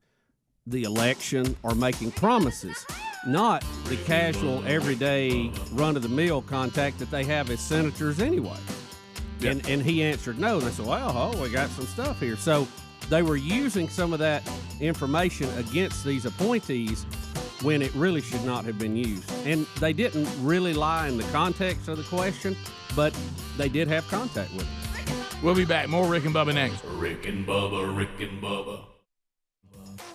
the election or making promises, not the casual, everyday, run-of-the-mill contact that they have as senators anyway. Yeah. And he answered no. They said, well, we got some stuff here. So they were using some of that information against these appointees when it really should not have been used. And they didn't really lie in the context of the question, but they did have contact with it. We'll be back. More Rick and Bubba next. Rick and Bubba, Rick and Bubba.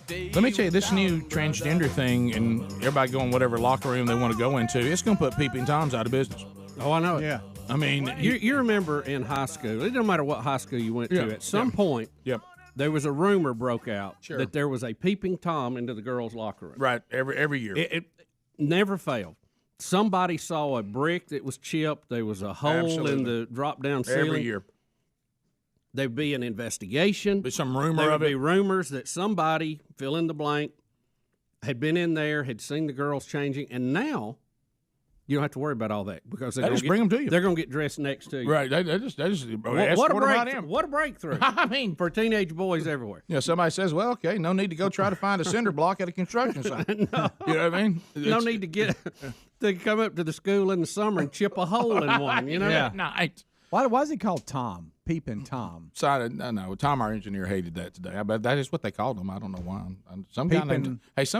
Let me tell you, this new transgender thing and everybody going whatever locker room they want to go into, it's going to put Peeping Toms out of business. Oh, I know it. Yeah. I mean, you remember in high school, it don't matter what high school you went to, at some point, there was a rumor broke out that there was a peeping Tom into the girls' locker room. Right, every year. It never failed. Somebody saw a brick that was chipped. There was a hole in the drop-down ceiling. Every year. There'd be an investigation. Be some rumor there of would it. be rumors that somebody, fill in the blank, had been in there, had seen the girls changing, and now you don't have to worry about all that because they just bring them to you. They're going to get dressed next to you. Right. They just what a breakthrough. I mean, for teenage boys everywhere. Yeah, somebody says, well, okay, no need to go try to find a cinder block at a construction site. No. You know what I mean? No need to come up to the school in the summer and chip a hole in one, you know? Yeah. Night. Why is he called Tom? Peeping Tom. So I know Tom, our engineer, hated that today. I bet that is what they called him. I don't know why. Some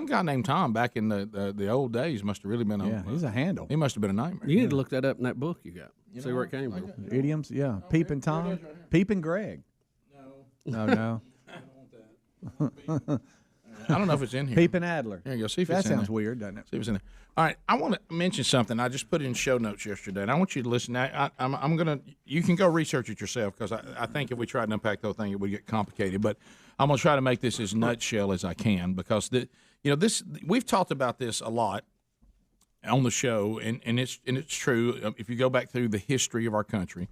guy named Tom back in the old days must have really been he's a handle. He must have been a nightmare. You need to look that up in that book you got. See where it came from. Idioms, yeah. Peeping Tom. Peeping Greg. No. I don't want that. I don't know if it's in here. Peeping Adler. Here you go. See if that it's in there. sounds weird, doesn't it? See if it's in there. All right, I want to mention something. I just put it in show notes yesterday, and I want you to listen. I'm gonna. You can go research it yourself because I think if we tried to unpack the whole thing, it would get complicated. But I'm gonna try to make this as nutshell as I can because this we've talked about this a lot on the show, and it's true. If you go back through the history of our country,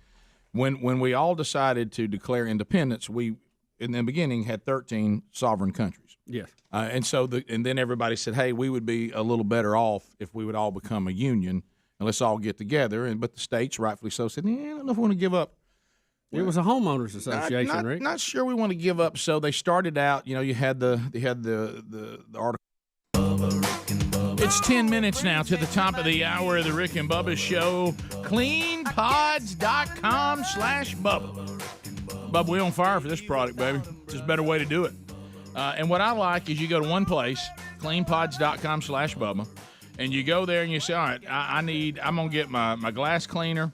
when we all decided to declare independence, we in the beginning had 13 sovereign countries. Yes. And then everybody said, hey, we would be a little better off if we would all become a union and let's all get together. But the states, rightfully so, said, I don't know if we want to give up. It was a homeowners association, right? Not sure we want to give up. So they started out, you had the article. It's 10 minutes now to the top of the hour of the Rick and Bubba Show. Cleanpods.com/Bubba. Bubba, we on fire for this product, baby. It's just a better way to do it. And what I like is you go to one place, cleanpods.com/Bubba, and you go there and you say, all right, I'm going to get my glass cleaner,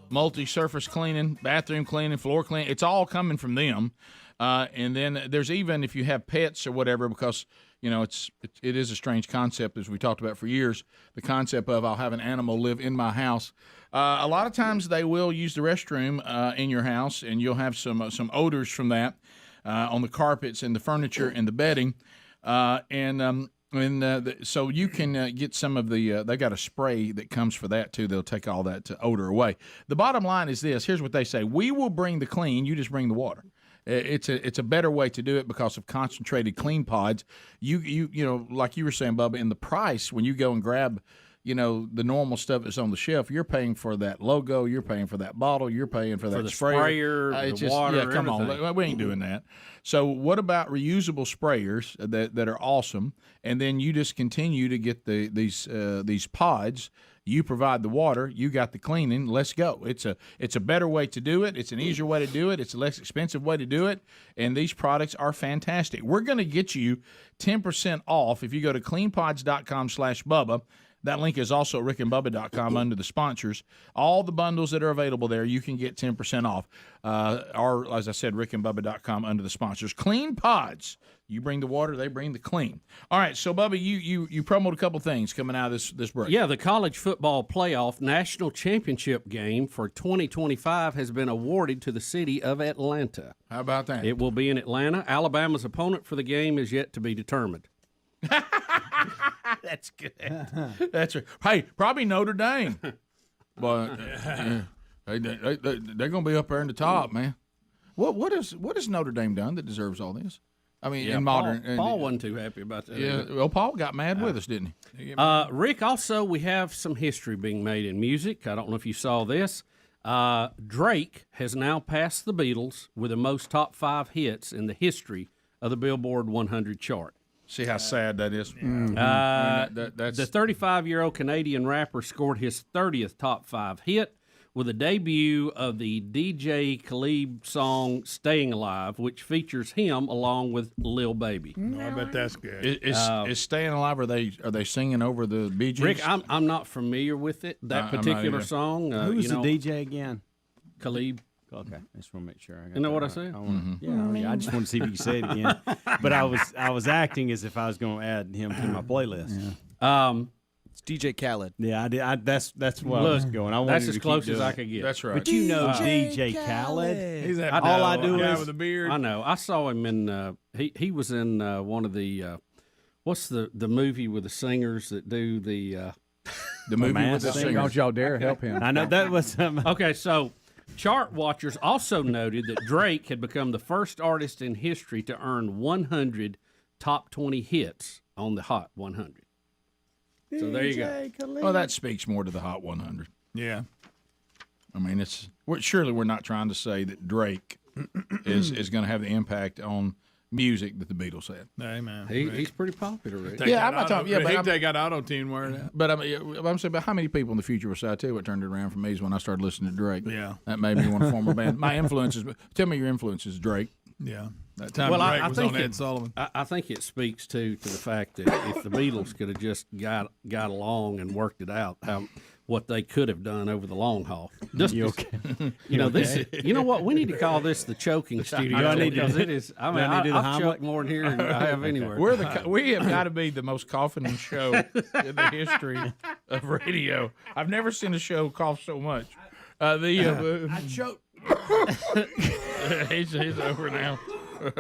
multi-surface cleaning, bathroom cleaning, floor cleaning. It's all coming from them. And then there's even if you have pets or whatever, because it is a strange concept, as we talked about for years, the concept of I'll have an animal live in my house. A lot of times they will use the restroom in your house, and you'll have some odors from that on the carpets and the furniture and the bedding. So you can get some of the they got a spray that comes for that too. They'll take all that odor away. The bottom line is this. Here's what they say. We will bring the clean. You just bring the water. It's a better way to do it because of concentrated clean pods. You like you were saying, Bubba, in the price when you go and grab the normal stuff that's on the shelf, you're paying for that logo, you're paying for that bottle, you're paying for that sprayer, the water. Yeah, come on, we ain't doing that. So what about reusable sprayers that are awesome, and then you just continue to get these pods. You provide the water, you got the cleaning. Let's go. It's a better way to do it. It's an easier way to do it. It's a less expensive way to do it. And these products are fantastic. We're going to get you 10% off if you go to cleanpods.com/Bubba. That link is also at rickandbubba.com under the sponsors. All the bundles that are available there, you can get 10% off. Or, as I said, rickandbubba.com under the sponsors. Clean Pods. You bring the water, they bring the clean. All right, so, Bubba, you promoted a couple things coming out of this break. Yeah, the college football playoff national championship game for 2025 has been awarded to the city of Atlanta. How about that? It will be in Atlanta. Alabama's opponent for the game is yet to be determined. That's good. That's right. Hey, probably Notre Dame. But they're going to be up there in the top, man. What has Notre Dame done that deserves all this? I mean, in modern. Paul wasn't too happy about that. Yeah, well, Paul got mad with us, didn't he? Rick, also, we have some history being made in music. I don't know if you saw this. Drake has now passed the Beatles with the most top 5 hits in the history of the Billboard 100 chart. See how sad that is? That's The 35-year-old Canadian rapper scored his 30th top 5 hit with the debut of the DJ Khaled song "Staying Alive," which features him along with Lil Baby. I bet that's good. Is "Staying Alive"? Are they singing over the Bee Gees? Rick, I'm not familiar with it. That particular song. Who's the DJ again? Khaled. Okay, I just want to make sure. I got You know that what I right. said? Yeah, I just want to see if you can say it again. But I was acting as if I was going to add him to my playlist. It's DJ Khaled. Yeah, I did. That's what I was going. I wanted That's to as keep close doing as I it. could get. That's right. But you know DJ Khaled. He's that all I do guy is with a beard. I know. I saw him in. He was in one of the. What's the movie with the singers that do the movie with the singers? Don't y'all dare help him. I know that was Okay, so chart watchers also noted that Drake had become the first artist in history to earn 100 top 20 hits on the Hot 100. So there you go. Well, that speaks more to the Hot 100. Yeah. I mean, surely we're not trying to say that Drake is going to have the impact on music that the Beatles had. Hey, man. He's pretty popular, Rick. Yeah, I'm not talking. Yeah, but they got auto-tune wearing that. But I'm saying, but how many people in the future will say? I tell you what turned it around for me is when I started listening to Drake. Yeah, that made me want to form a band. My influences. Tell me your influences, Drake. Yeah, that time Drake was on Ed Sullivan. I think it speaks to the fact that if the Beatles could have just got along and worked it out, what they could have done over the long haul. Just, you okay? You know this. You know what? We need to call this the choking studio because it is. I mean, I've choked more in here than I have anywhere. We have got to be the most coughing show in the history of radio. I've never seen a show cough so much. I choked. He's over now.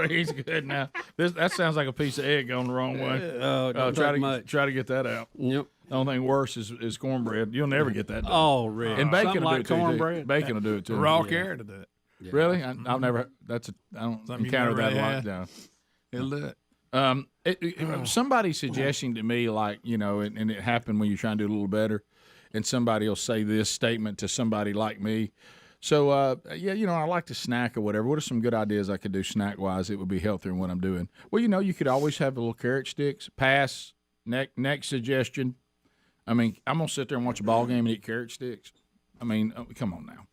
He's good now. That sounds like a piece of egg going the wrong way. Try to get that out. Yep. The only thing worse is cornbread. You'll never get that done. Oh, really? And bacon will like do it cornbread. too. Bacon will do it too. Raw carrot to do it. Yeah. Really? I've never. I don't encounter that a lot. No. It'll do it. Somebody suggesting to me, like, and it happened when you're trying to do a little better, and somebody will say this statement to somebody like me. So, I like to snack or whatever. What are some good ideas I could do snack-wise that would be healthier than what I'm doing? Well, you could always have a little carrot sticks. Pass. Next suggestion. I mean, I'm going to sit there and watch a ball game and eat carrot sticks. I mean, come on now.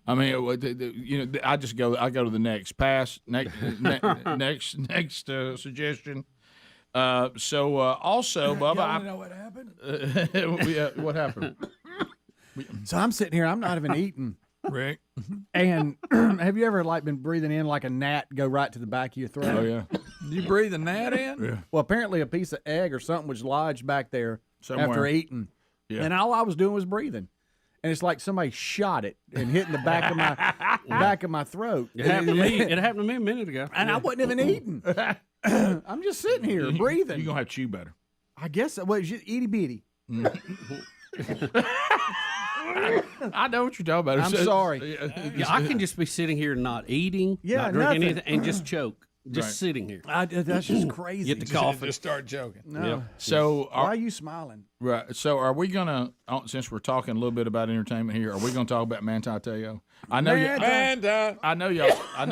I mean, I go to the next. Pass. Next suggestion. Also, Bubba, I know what happened. What happened? So I'm sitting here. I'm not even eating. Rick. And have you ever been breathing in like a gnat go right to the back of your throat? Oh yeah. You breathe a gnat in? Yeah. Well, apparently a piece of egg or something was lodged back there somewhere after eating. Yeah. And all I was doing was breathing. And it's like somebody shot it and hit in the back of my throat. It happened to me. It happened to me a minute ago. And I wasn't even eating. I'm just sitting here breathing. You're gonna have to chew better. I guess it was just itty bitty. I know what you're talking about. I'm sorry. Yeah, I can just be sitting here not eating, not drinking anything, and just choke. Just sitting here. That's just crazy. Get the coffee. Just start joking. No. Yep. So why are you smiling? Right. So are we gonna, since we're talking a little bit about entertainment here, are we gonna talk about Manti Teo? I know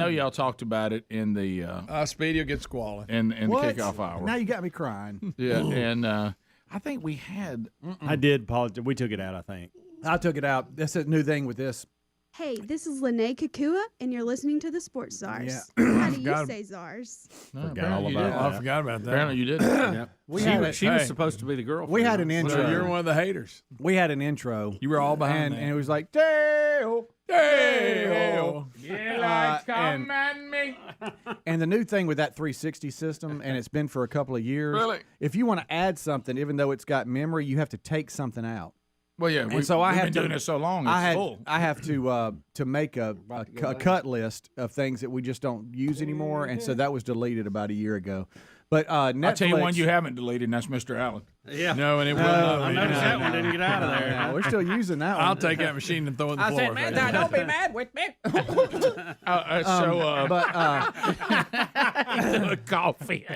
y'all talked about it in the Speedy will get squalling in the kickoff hour. Now you got me crying. Yeah, and I think we had. I did apologize. We took it out. I think I took it out. That's a new thing with this Hey, this is Lene Kakua, and you're listening to the Sports Czars. Yeah. How do you say czars? I forgot about that. Apparently you did. She was supposed to be the girlfriend. We had an intro. You're one of the haters. We had an intro. You were all behind that. and it was like, Dale, Dale. Yeah, command me. And the new thing with that 360 system, and it's been for a couple of years, Really? if you want to add something, even though it's got memory, you have to take something out. Well, yeah, And so I we've had been to, doing it so long. It's full. I have to make a cut list of things that we just don't use anymore, and so that was deleted about a year ago. But Netflix, I'll tell you one you haven't deleted, and that's Mr. Allen. Yeah. No, and it will not I be. noticed that one didn't get out of there. No, we're still using that one. I'll take that machine and throw it in the floor. I said, man, don't be mad with me. Coffee.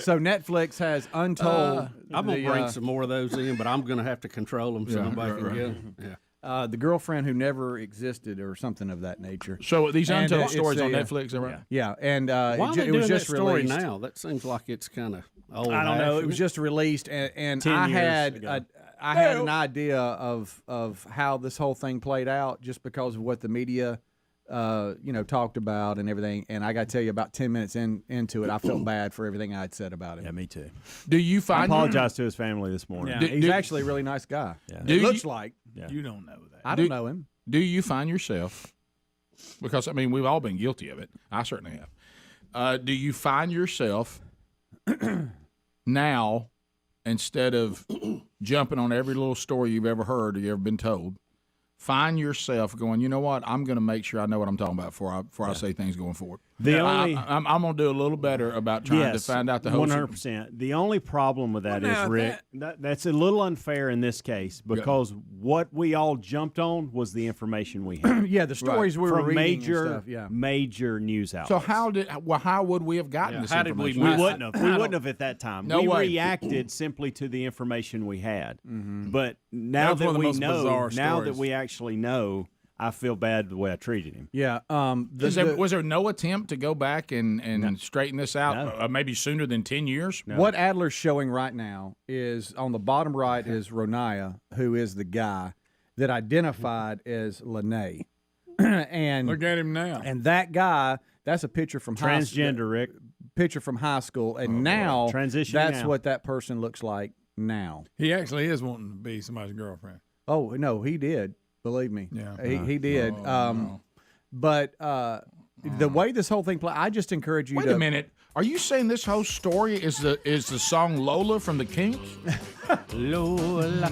So Netflix has Untold. I'm going to bring some more of those in, but I'm going to have to control them so nobody can get them. Yeah. The girlfriend who never existed, or something of that nature. So these And, Untold it's stories on the, Netflix, is that right? Yeah, and Why are they it doing was just that story released now? That seems like it's kind of old. I don't know. It was just just released, and 10 I years had ago. I had an idea of how this whole thing played out just because of what the media, talked about and everything. And I got to tell you, about 10 minutes into it, I felt bad for everything I had said about him. Yeah, me too. Do you I find apologize to his family this morning. Yeah, he's actually a really nice guy. Yeah. It looks like. Yeah. You don't know that. I don't know him. Do you find yourself, because, I mean, we've all been guilty of it. I certainly have. Do you find yourself now, instead of jumping on every little story you've ever heard or you've ever been told, find yourself going, you know what, I'm going to make sure I know what I'm talking about before I say things going forward. I'm going to do a little better about trying to find out the whole 100%. The only problem with that is, Rick, that's a little unfair in this case because what we all jumped on was the information we had. Yeah, the stories we were from reading major, and stuff, yeah. major news outlets. So how would we have gotten this how did information? We wouldn't have. We wouldn't have at that time. No we way. reacted simply to the information we had. Mm-hmm. But now That was that one of the we most know, bizarre now that stories. we actually know, I feel bad the way I treated him. Yeah. Was there no attempt to go back and straighten this out maybe sooner than 10 years? No. What Adler's showing right now is on the bottom right is Ronaya, who is the guy that identified as Lene. And Look at him now. And that guy, that's a picture from Transgender, Rick. Picture from high school, and now Transition that's now. what that person looks like now. He actually is wanting to be somebody's girlfriend. Oh no, he did. Believe me, Yeah. he did. But the way this whole thing played, I just encourage you Wait to a minute. Are you saying this whole story is the song Lola from the Kinks? Lola.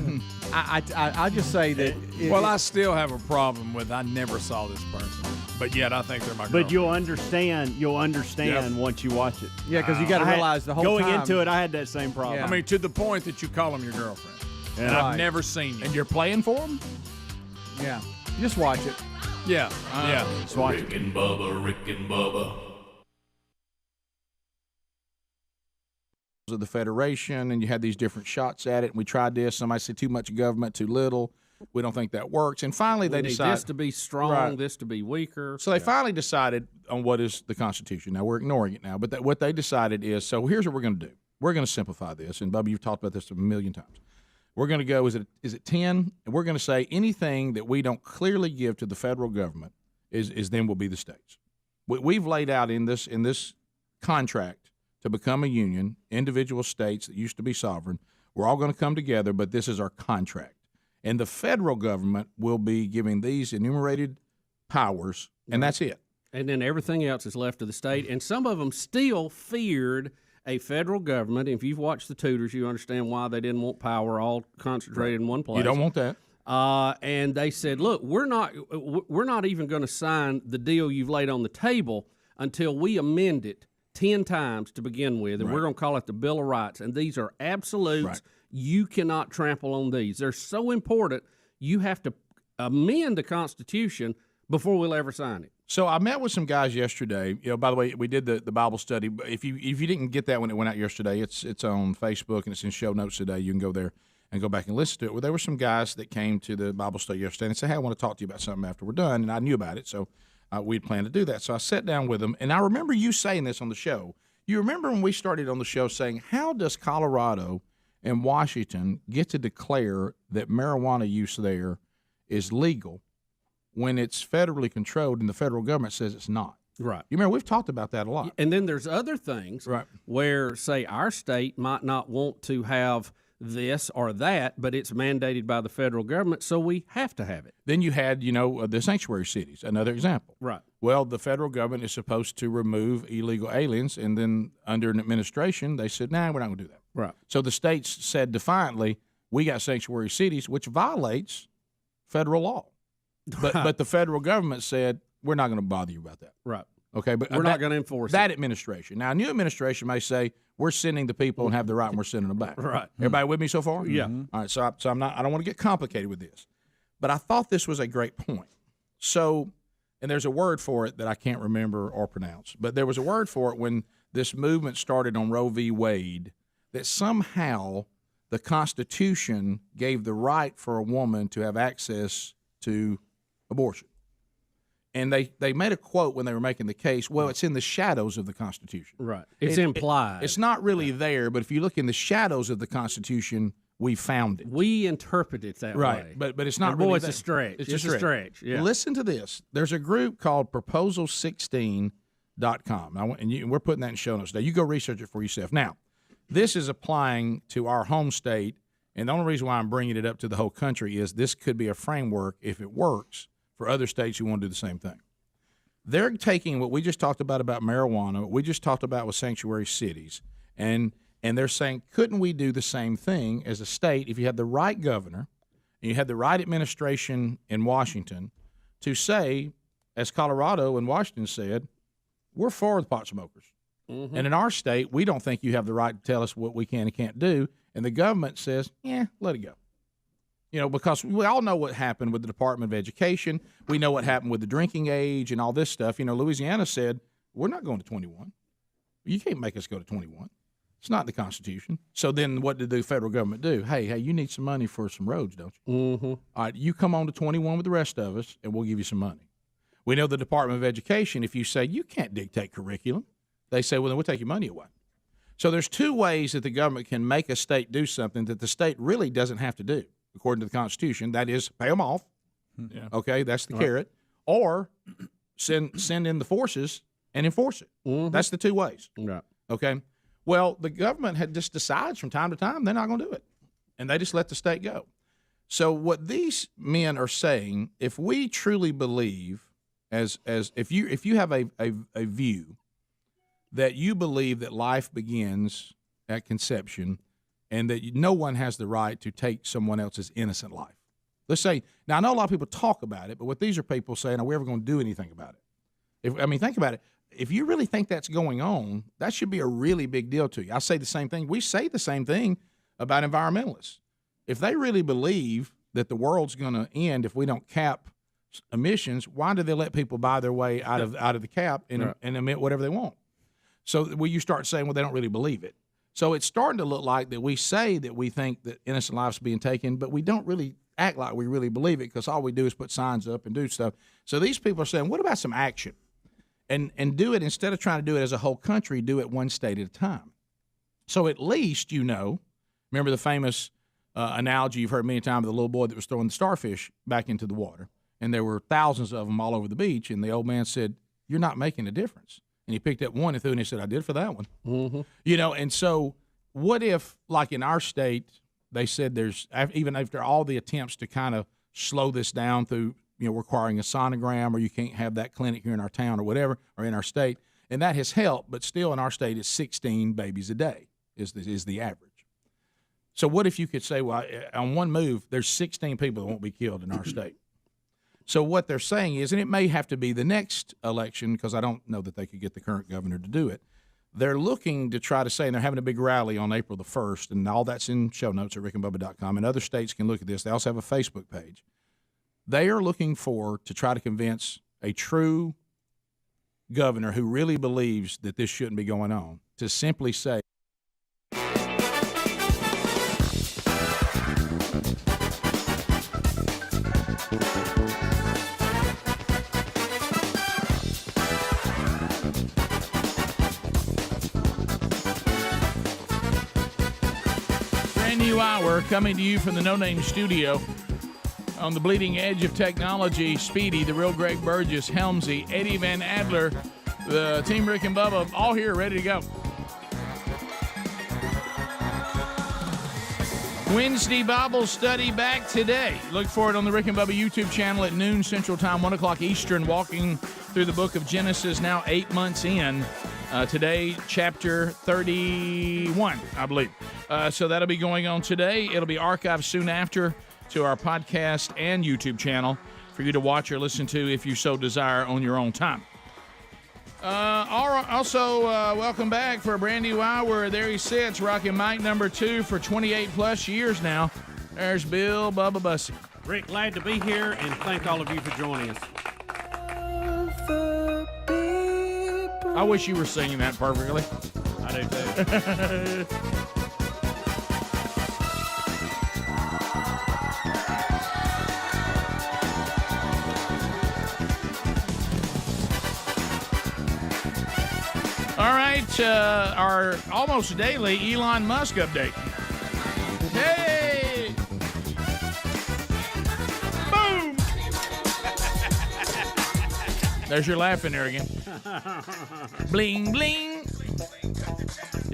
I just say that. Well, I still have a problem with I never saw this person, but yet I think they're my girlfriend. But you'll understand Yep. once you watch it. Yeah, because you got to realize the whole going time. into it, I had that same problem. Yeah. I mean, to the point that you call them your girlfriend. And Right. I've never seen you. And you're playing for them? Yeah, just watch it. Yeah, yeah. Just watch Rick and Bubba, Rick and Bubba. Of the Federation, and you had these different shots at it, and we tried this. Somebody said too much government, too little. We don't think that works. And finally, they We need decided this to be strong, Right. this to be weaker. So they finally decided on what is the Constitution. Now, we're ignoring it now, but what they decided is, so here's what we're going to do. We're going to simplify this, and Bubba, you've talked about this a million times. We're going to go, is it 10? And we're going to say anything that we don't clearly give to the federal government is then will be the states. We've laid out in this contract to become a union, individual states that used to be sovereign. We're all going to come together, but this is our contract. And the federal government will be giving these enumerated powers, and that's it. And then everything else is left to the state. And some of them still feared a federal government. If you've watched the Tudors, you understand why they didn't want power all concentrated in one place. You don't want that. And they said, look, we're not even going to sign the deal you've laid on the table until we amend it 10 times to begin with, and we're going to call it the Bill of Rights. And these are absolutes. Right. You cannot trample on these. They're so important, you have to amend the Constitution before we'll ever sign it. So I met with some guys yesterday. By the way, we did the Bible study. If you didn't get that when it went out yesterday, it's on Facebook and it's in show notes today. You can go there and go back and listen to it. Well, there were some guys that came to the Bible study yesterday and said, hey, I want to talk to you about something after we're done. And I knew about it, so we'd planned to do that. So I sat down with them, and I remember you saying this on the show. You remember when we started on the show saying, how does Colorado and Washington get to declare that marijuana use there is legal, when it's federally controlled and the federal government says it's not. Right. You remember we've talked about that a lot. And then there's other things where, say, our state might not want to have this or that, but it's mandated by the federal government, so we have to have it. Then you had, the sanctuary cities, another example. Right. Well, the federal government is supposed to remove illegal aliens, and then under an administration, they said, nah, we're not going to do that. Right. So the states said defiantly, we got sanctuary cities, which violates federal law. But the federal government said, we're not going to bother you about that. Right. Okay, but we're not going to enforce that it. administration. Now, a new administration may say, we're sending the people and have the right, and we're sending them back. Right. Everybody with me so far? Yeah. All right, so I'm not. I don't want to get complicated with this, but I thought this was a great point. So, and there's a word for it that I can't remember or pronounce, but there was a word for it when this movement started on Roe v. Wade, that somehow the Constitution gave the right for a woman to have access to abortion. And they made a quote when they were making the case, well, it's in the shadows of the Constitution. Right. It's implied. It's not really there, but if you look in the shadows of the Constitution, we found it. We interpret it that way. But it's not and really boy, it's there. a stretch. It's a stretch. Yeah. Listen to this. There's a group called Proposal16.com. And we're putting that in show notes today. You go research it for yourself. Now, this is applying to our home state, and the only reason why I'm bringing it up to the whole country is this could be a framework, if it works, for other states who want to do the same thing. They're taking what we just talked about marijuana, what we just talked about with sanctuary cities, and they're saying, couldn't we do the same thing as a state if you had the right governor and you had the right administration in Washington to say, as Colorado and Washington said, we're for the pot smokers. Mm-hmm. And in our state, we don't think you have the right to tell us what we can and can't do. And the government says, let it go. Because we all know what happened with the Department of Education. We know what happened with the drinking age and all this stuff. Louisiana said, we're not going to 21. You can't make us go to 21. It's not in the Constitution. So then what did the federal government do? Hey, you need some money for some roads, don't you? Mm-hmm. All right, you come on to 21 with the rest of us, and we'll give you some money. We know the Department of Education, if you say you can't dictate curriculum, they say, well, then we'll take your money away. So there's two ways that the government can make a state do something that the state really doesn't have to do, according to the Constitution. That is, pay them off. Yeah. Okay, that's the carrot. Or send in the forces and enforce it. Mm-hmm. That's the two ways. Right. Okay? Well, the government had just decides from time to time they're not going to do it, and they just let the state go. So what these men are saying, if we truly believe, as if you have a view that you believe that life begins at conception and that no one has the right to take someone else's innocent life. Let's say, now I know a lot of people talk about it, but what these are people saying, are we ever going to do anything about it? Think about it. If you really think that's going on, that should be a really big deal to you. I say the same thing. We say the same thing about environmentalists. If they really believe that the world's going to end if we don't cap emissions, why do they let people buy their way out of the cap and emit whatever they want? So you start saying, well, they don't really believe it. So it's starting to look like that we say that we think that innocent lives are being taken, but we don't really act like we really believe it because all we do is put signs up and do stuff. So these people are saying, what about some action? And do it, instead of trying to do it as a whole country, do it one state at a time. So at least, remember the famous analogy you've heard many times of the little boy that was throwing the starfish back into the water, and there were thousands of them all over the beach, and the old man said, you're not making a difference. And he picked up one and threw it, and he said, I did for that one. Mm-hmm. And so what if, like in our state, they said there's, even after all the attempts to kind of slow this down through, requiring a sonogram, or you can't have that clinic here in our town or whatever, or in our state, and that has helped, but still in our state it's 16 babies a day is the average. So what if you could say, well, on one move, there's 16 people that won't be killed in our state. So what they're saying is, and it may have to be the next election, because I don't know that they could get the current governor to do it, they're looking to try to say, and they're having a big rally on April the 1st, and all that's in show notes at rickandbubba.com, and other states can look at this. They also have a Facebook page. They are looking to try to convince a true governor who really believes that this shouldn't be going on to simply say, brand new hour coming to you from the No Name Studio. On the bleeding edge of technology, Speedy, the real Greg Burgess, Helmsy, Eddie Van Adler, the Team Rick and Bubba, all here ready to go. Wednesday Bible study back today. Look for it on the Rick and Bubba YouTube channel at noon Central Time, 1 o'clock Eastern, walking through the book of Genesis, now 8 months in. Today, chapter 31, I believe. So that'll be going on today. It'll be archived soon after to our podcast and YouTube channel for you to watch or listen to if you so desire on your own time. Also, welcome back for a brand new hour. There he sits, rocking mic number 2 for 28-plus years now. There's Bill Bubba Bussey. Rick, glad to be here, and thank all of you for joining us. I wish you were singing that perfectly. I do, too. All right, our almost daily Elon Musk update. Hey! Boom! There's your laugh in there again. Bling, bling.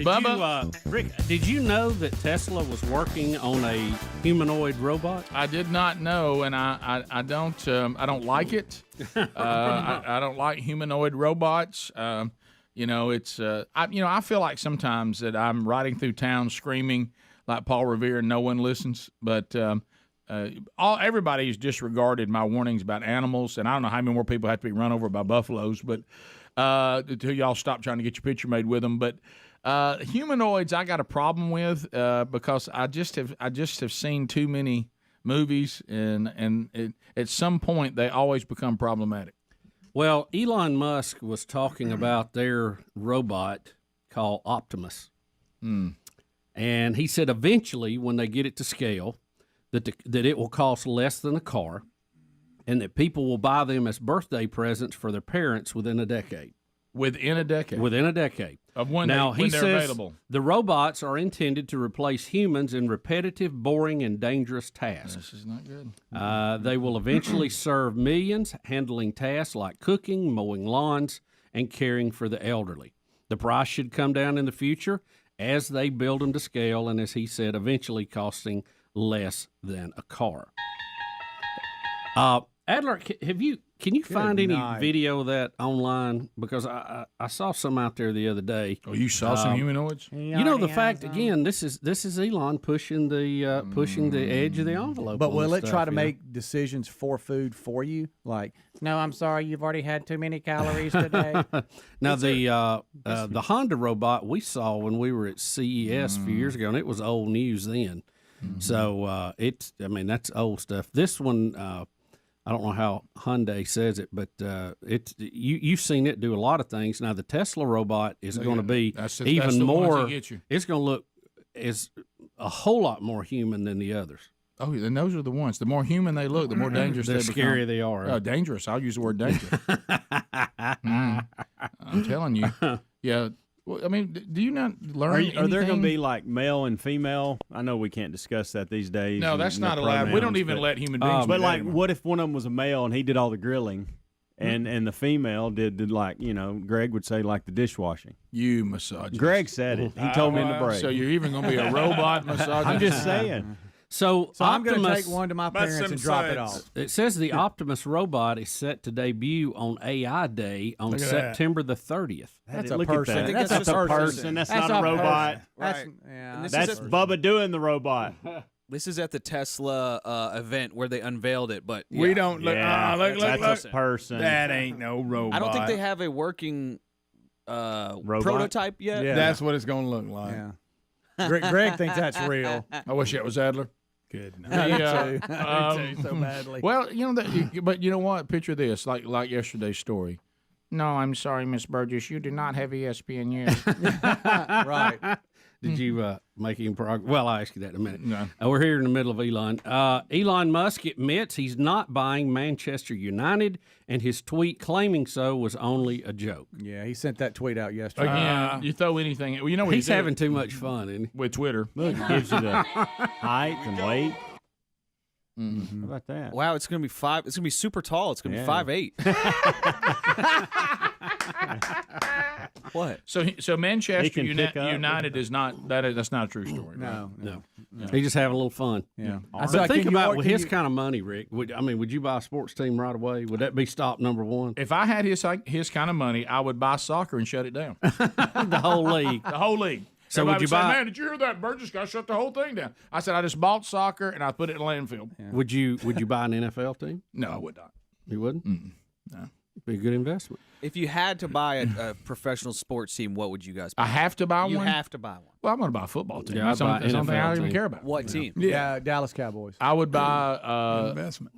Bubba, Rick, did you know that Tesla was working on a humanoid robot? I did not know, and I don't like it. I don't like humanoid robots. It's I feel like sometimes that I'm riding through town screaming like Paul Revere and no one listens. But everybody's disregarded my warnings about animals, and I don't know how many more people have to be run over by buffaloes. But until y'all stop trying to get your picture made with them. But humanoids, I got a problem with because I just have seen too many movies, and at some point they always become problematic. Well, Elon Musk was talking about their robot called Optimus. And he said eventually, when they get it to scale, that it will cost less than a car and that people will buy them as birthday presents for their parents within a decade. Within a decade? Within a decade. Of when now, they're available. The robots are intended to replace humans in repetitive, boring, and dangerous tasks. This is not good. They will eventually serve millions, handling tasks like cooking, mowing lawns, and caring for the elderly. The price should come down in the future as they build them to scale, and as he said, eventually costing less than a car. Adler, can you find any video of that online? Because I saw some out there the other day. Oh, you saw some humanoids? You know, the fact again, this is Elon pushing the edge of the envelope. But will it try to make decisions for food for you? Like, no, I'm sorry, you've already had too many calories today. Now the Honda robot we saw when we were at CES a few years ago, and it was old news then. So that's old stuff. This one. I don't know how Hyundai says it, but you've seen it do a lot of things. Now the Tesla robot is going to be even more. It's going to look as a whole lot more human than the others. Oh, then those are the ones. The more human they look, the more dangerous they become. The scarier they are. Oh, dangerous. I'll use the word dangerous. I'm telling you. Yeah. Well, I mean, do you not learn Are there going to be like male and female? I know we can't discuss that these days. No, that's not allowed. We don't even let human beings. But like, what if one of them was a male and he did all the grilling, and the female did like, Greg would say like the dishwashing. You misogynist. Greg said it. He told me in the break. So you're even going to be a robot misogynist? I'm just saying. So I'm going to take one to my parents and drop it off. It says the Optimus robot is set to debut on AI Day on September the 30th. That's a person. That's a person. That's not a robot. Right. That's Bubba doing the robot. This is at the Tesla event where they unveiled it, but we don't look. That's a person. That ain't no robot. I don't think they have a working prototype yet. Yeah. That's what it's going to look like. Yeah. Greg thinks that's real. I wish that was Adler. Good. Me too, so badly. Well, but you know what? Picture this, like yesterday's story. No, I'm sorry, Miss Burgess. You do not have ESPN yet. Right. Did you make any progress? Well, I'll ask you that in a minute. No. We're here in the middle of Elon. Elon Musk admits he's not buying Manchester United, and his tweet claiming so was only a joke. Yeah, he sent that tweet out yesterday. Again, you throw anything. Well, you know what he's having too much fun, isn't he? With Twitter. Look, it gives you the height and weight. How about that? Wow, it's gonna be 5. It's gonna be super tall. It's gonna be 5'8". What? So Manchester United is not that's not a true story. No. He's just having a little fun. Yeah. But think about with his kind of money, Rick. Would you buy a sports team right away? Would that be stop number one? If I had his kind of money, I would buy soccer and shut it down. The whole league. The whole league. So Everybody would you say, buy? Man, did you hear that? Burgess got shut the whole thing down. I said I just bought soccer and I put it in landfill. Yeah. Would you buy an NFL team? No, I would not. You wouldn't? No. Be a good investment. If you had to buy a professional sports team, what would you guys buy? I have to buy one? You have to buy one. Well, I'm going to buy a football team. Yeah, That's something I don't even care about. What team? Yeah, Dallas Cowboys. I would buy investment.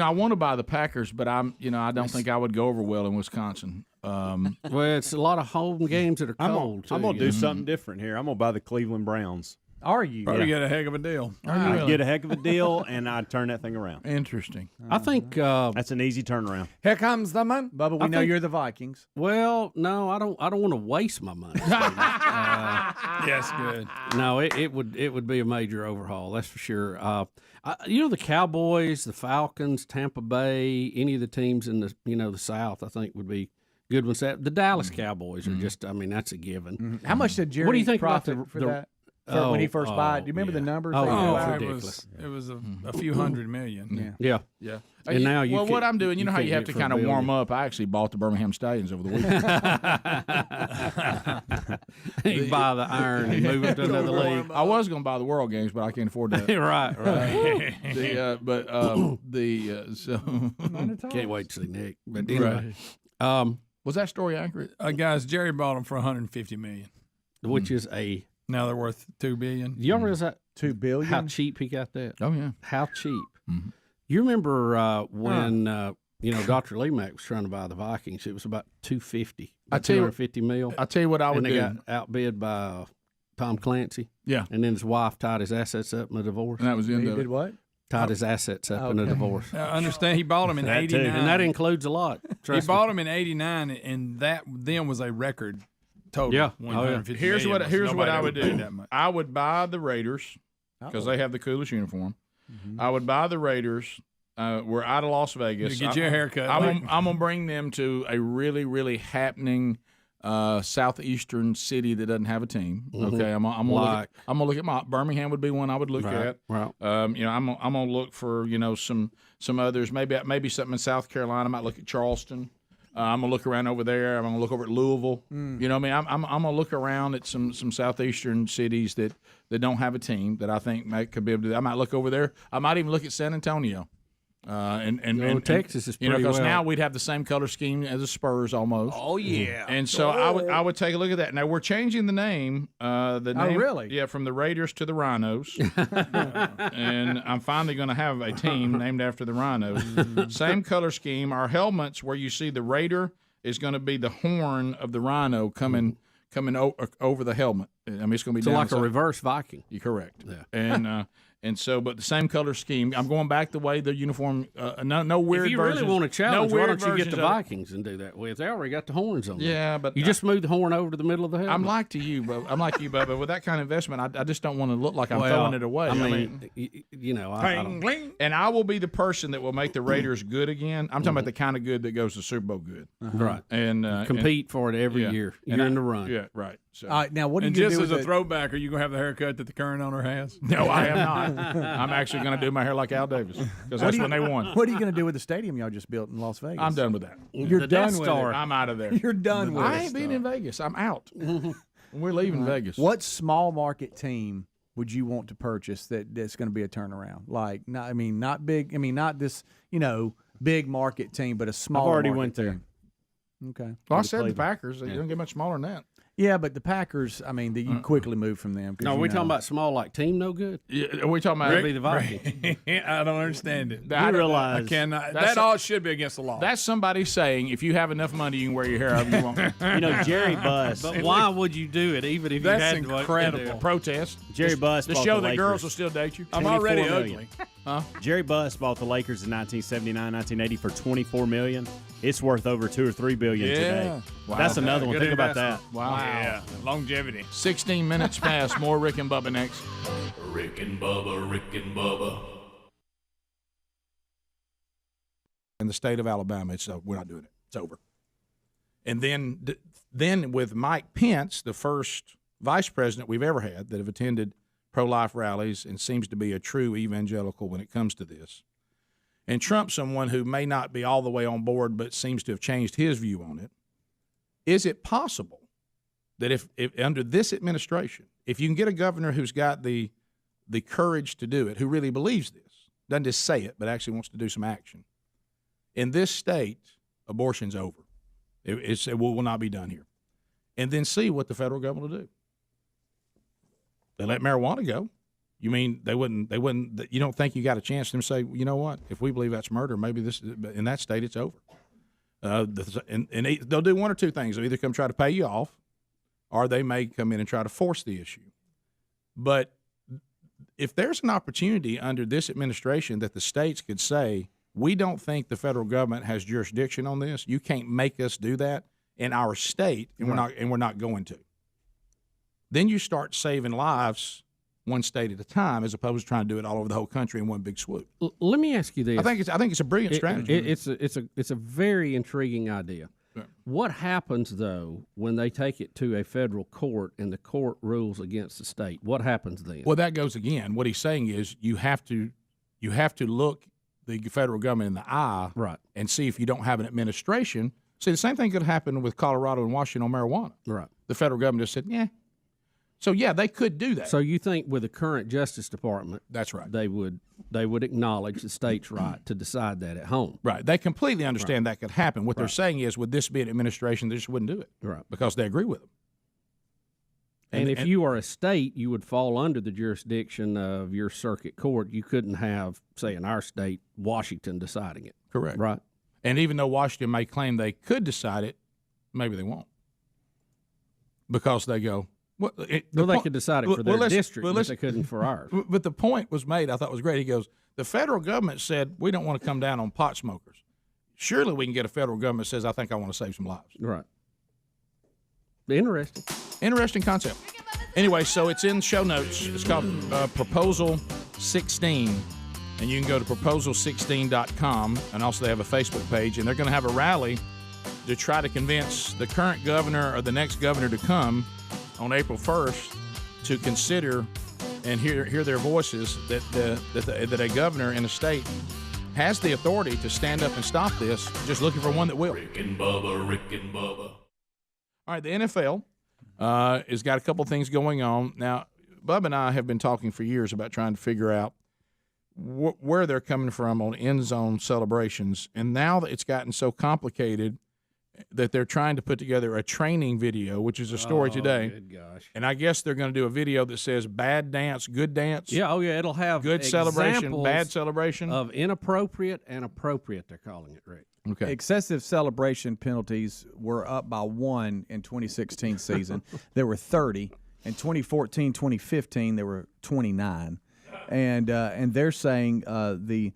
I want to buy the Packers, but I don't think I would go over well in Wisconsin. Well, it's a lot of home games that are cold. I'm going to do something different here. I'm going to buy the Cleveland Browns. Are you? Probably get a heck of a deal. I'd get a heck of a deal, and I'd turn that thing around. Interesting. I think that's an easy turnaround. Here comes the money, Bubba. We know you're the Vikings. Well, no, I don't want to waste my money. Yes, good. No, it would be a major overhaul. That's for sure. The Cowboys, the Falcons, Tampa Bay, any of the teams in the South, I think would be good ones. The Dallas Cowboys are just. I mean, that's a given. How much did Jerry what do you think profit about for that? When he first bought it, do you remember the numbers? It was a few $100 million. Yeah. And now what I'm doing, how you have to kind of warm up. I actually bought the Birmingham Stallions over the weekend. You buy the iron and move it to another league. I was going to buy the World Games, but I can't afford that. right. Can't wait to see Nick. But anyway, was that story accurate? Guys, Jerry bought them for $150 million, which is now they're worth $2 billion. Do y'all realize that $2 billion? How cheap he got that? Oh yeah, how cheap. Mm-hmm. You remember when Dr. Lemack was trying to buy the Vikings? It was about $250. $250 million. I tell you what I would do. They got outbid by Tom Clancy. Yeah, and then his wife tied his assets up in a divorce. And that was the end he of did it. What? Tied his assets up in a divorce. I understand he bought them in '89, and that includes a lot. He bought them in '89, and that then was a record. Total. Yeah. Here's what I would do. I would buy the Raiders because they have the coolest uniform. Mm-hmm. I would buy the Raiders. We're out of Las Vegas. You get your haircut. I'm gonna bring them to a really, really happening southeastern city that doesn't have a team. Mm-hmm. Okay, I'm gonna look at Birmingham would be one I would look at. Right. I'm gonna look for some others. Maybe something in South Carolina. I might look at Charleston. I'm gonna look around over there. I'm gonna look over at Louisville. You know what I mean? I'm gonna look around at some southeastern cities that don't have a team that I think could be able to do that. I might look over there. I might even look at San Antonio. And Texas is pretty because well. now we'd have the same color scheme as the Spurs almost. Oh yeah. And so I would take a look at that. Now we're changing the name. Really? Yeah, from the Raiders to the Rhinos. And I'm finally going to have a team named after the Rhinos. Same color scheme. Our helmets, where you see the Raider, is going to be the horn of the Rhino coming over the helmet. I mean, it's going to be like a reverse Viking. You're correct. Yeah. And so, but the same color scheme. I'm going back the way the uniform. No weird. If you versions, really want to challenge, no why weird don't you get the versions of it. Vikings and do that with? They already got the horns on. Yeah, there. but you just move the horn over to the middle of the helmet. I'm like you, Bubba. With that kind of investment, I just don't want to look like I'm throwing it away. I mean, I don't. And I will be the person that will make the Raiders good again. I'm talking about the kind of good that goes to Super Bowl good. Right. And compete for it every year. You're in the run. Yeah, right. So. Now, what are you and going to just do as with a throwback, are you going to have the haircut that the current owner has? No, I am not. I'm actually going to do my hair like Al Davis because that's when they won. What are you going to do with the stadium y'all just built in Las Vegas? I'm done with that. You're done with it. I'm out of there. You're done with it. I ain't being in Vegas. I'm out. We're leaving Vegas. What small market team would you want to purchase that's going to be a turnaround? Like, not big. I mean, not this, big market team, but a small. I've already went there. Team. Okay. Well, I said the Packers. They don't get much smaller than that. Yeah, but the Packers, you quickly move from them. No, we're talking about small, like team no good? Yeah, we're talking about the Vikings. I don't understand it. You realize I cannot. That all should be against the law. That's somebody saying if you have enough money, you can wear your hair however you want. Jerry Buss. But why would you do it, even if that's you had incredible. Protest. Jerry Buss to bought show the that Lakers. girls will still date you. I'm already million. ugly. Huh? Jerry Buss bought the Lakers in 1979, 1980 for $24 million. It's worth over $2 or $3 billion today. Wow. That's another one. Good Think about investment. that. Wow. Yeah, longevity. 16 minutes past. More Rick and Bubba next. Rick and Bubba, Rick and Bubba. in the state of Alabama, we're not doing it. It's over. And then with Mike Pence, the first vice president we've ever had that have attended pro-life rallies and seems to be a true evangelical when it comes to this, and Trump, someone who may not be all the way on board but seems to have changed his view on it, is it possible that if under this administration, if you can get a governor who's got the courage to do it, who really believes this, doesn't just say it, but actually wants to do some action, in this state, abortion's over. It will not be done here. And then see what the federal government will do. They let marijuana go. You mean they wouldn't, you don't think you got a chance to them say, you know what, if we believe that's murder, maybe in that state it's over. And they'll do one or two things. They'll either come try to pay you off, or they may come in and try to force the issue. But if there's an opportunity under this administration that the states could say, we don't think the federal government has jurisdiction on this, you can't make us do that in our state, and we're not going to. Then you start saving lives one state at a time, as opposed to trying to do it all over the whole country in one big swoop. Let me ask you this. I think it's a brilliant strategy. It's a very intriguing idea. Yeah. What happens though when they take it to a federal court and the court rules against the state? What happens then? Well, that goes again. What he's saying is you have to look the federal government in the eye, right, and see if you don't have an administration. See, the same thing could happen with Colorado and Washington on marijuana. Right. The federal government just said, yeah. So yeah, they could do that. So you think with the current Justice Department, that's right, they would acknowledge the state's right to decide that at home. Right. They completely understand that could happen. What they're saying is, would this be an administration, they just wouldn't do it. Right. Because they agree with them. And if you are a state, you would fall under the jurisdiction of your circuit court. You couldn't have, say, in our state, Washington deciding it. Correct. Right. And even though Washington may claim they could decide it, maybe they won't. Because they go, they could decide it for their district, but they couldn't for ours. But the point was made, I thought was great. He goes, the federal government said, we don't want to come down on pot smokers. Surely we can get a federal government that says, I think I want to save some lives. Right. Interesting. Interesting concept. Anyway, so it's in show notes. It's called Proposal 16. And you can go to proposal16.com. And also they have a Facebook page. And they're going to have a rally to try to convince the current governor or the next governor to come on April 1st to consider and hear their voices that a governor in a state has the authority to stand up and stop this, just looking for one that will. Rick and Bubba. All right, the NFL has got a couple things going on. Now, Bubba and I have been talking for years about trying to figure out where they're coming from on end zone celebrations. And now that it's gotten so complicated that they're trying to put together a training video, which is a story today. Good gosh. And I guess they're going to do a video that says bad dance, good dance. Yeah, it'll have good celebration, bad celebration. Of inappropriate and appropriate, they're calling it, Rick. Okay. Excessive celebration penalties were up by 1 in 2016 season. There were 30. In 2014, 2015, there were 29. And they're saying the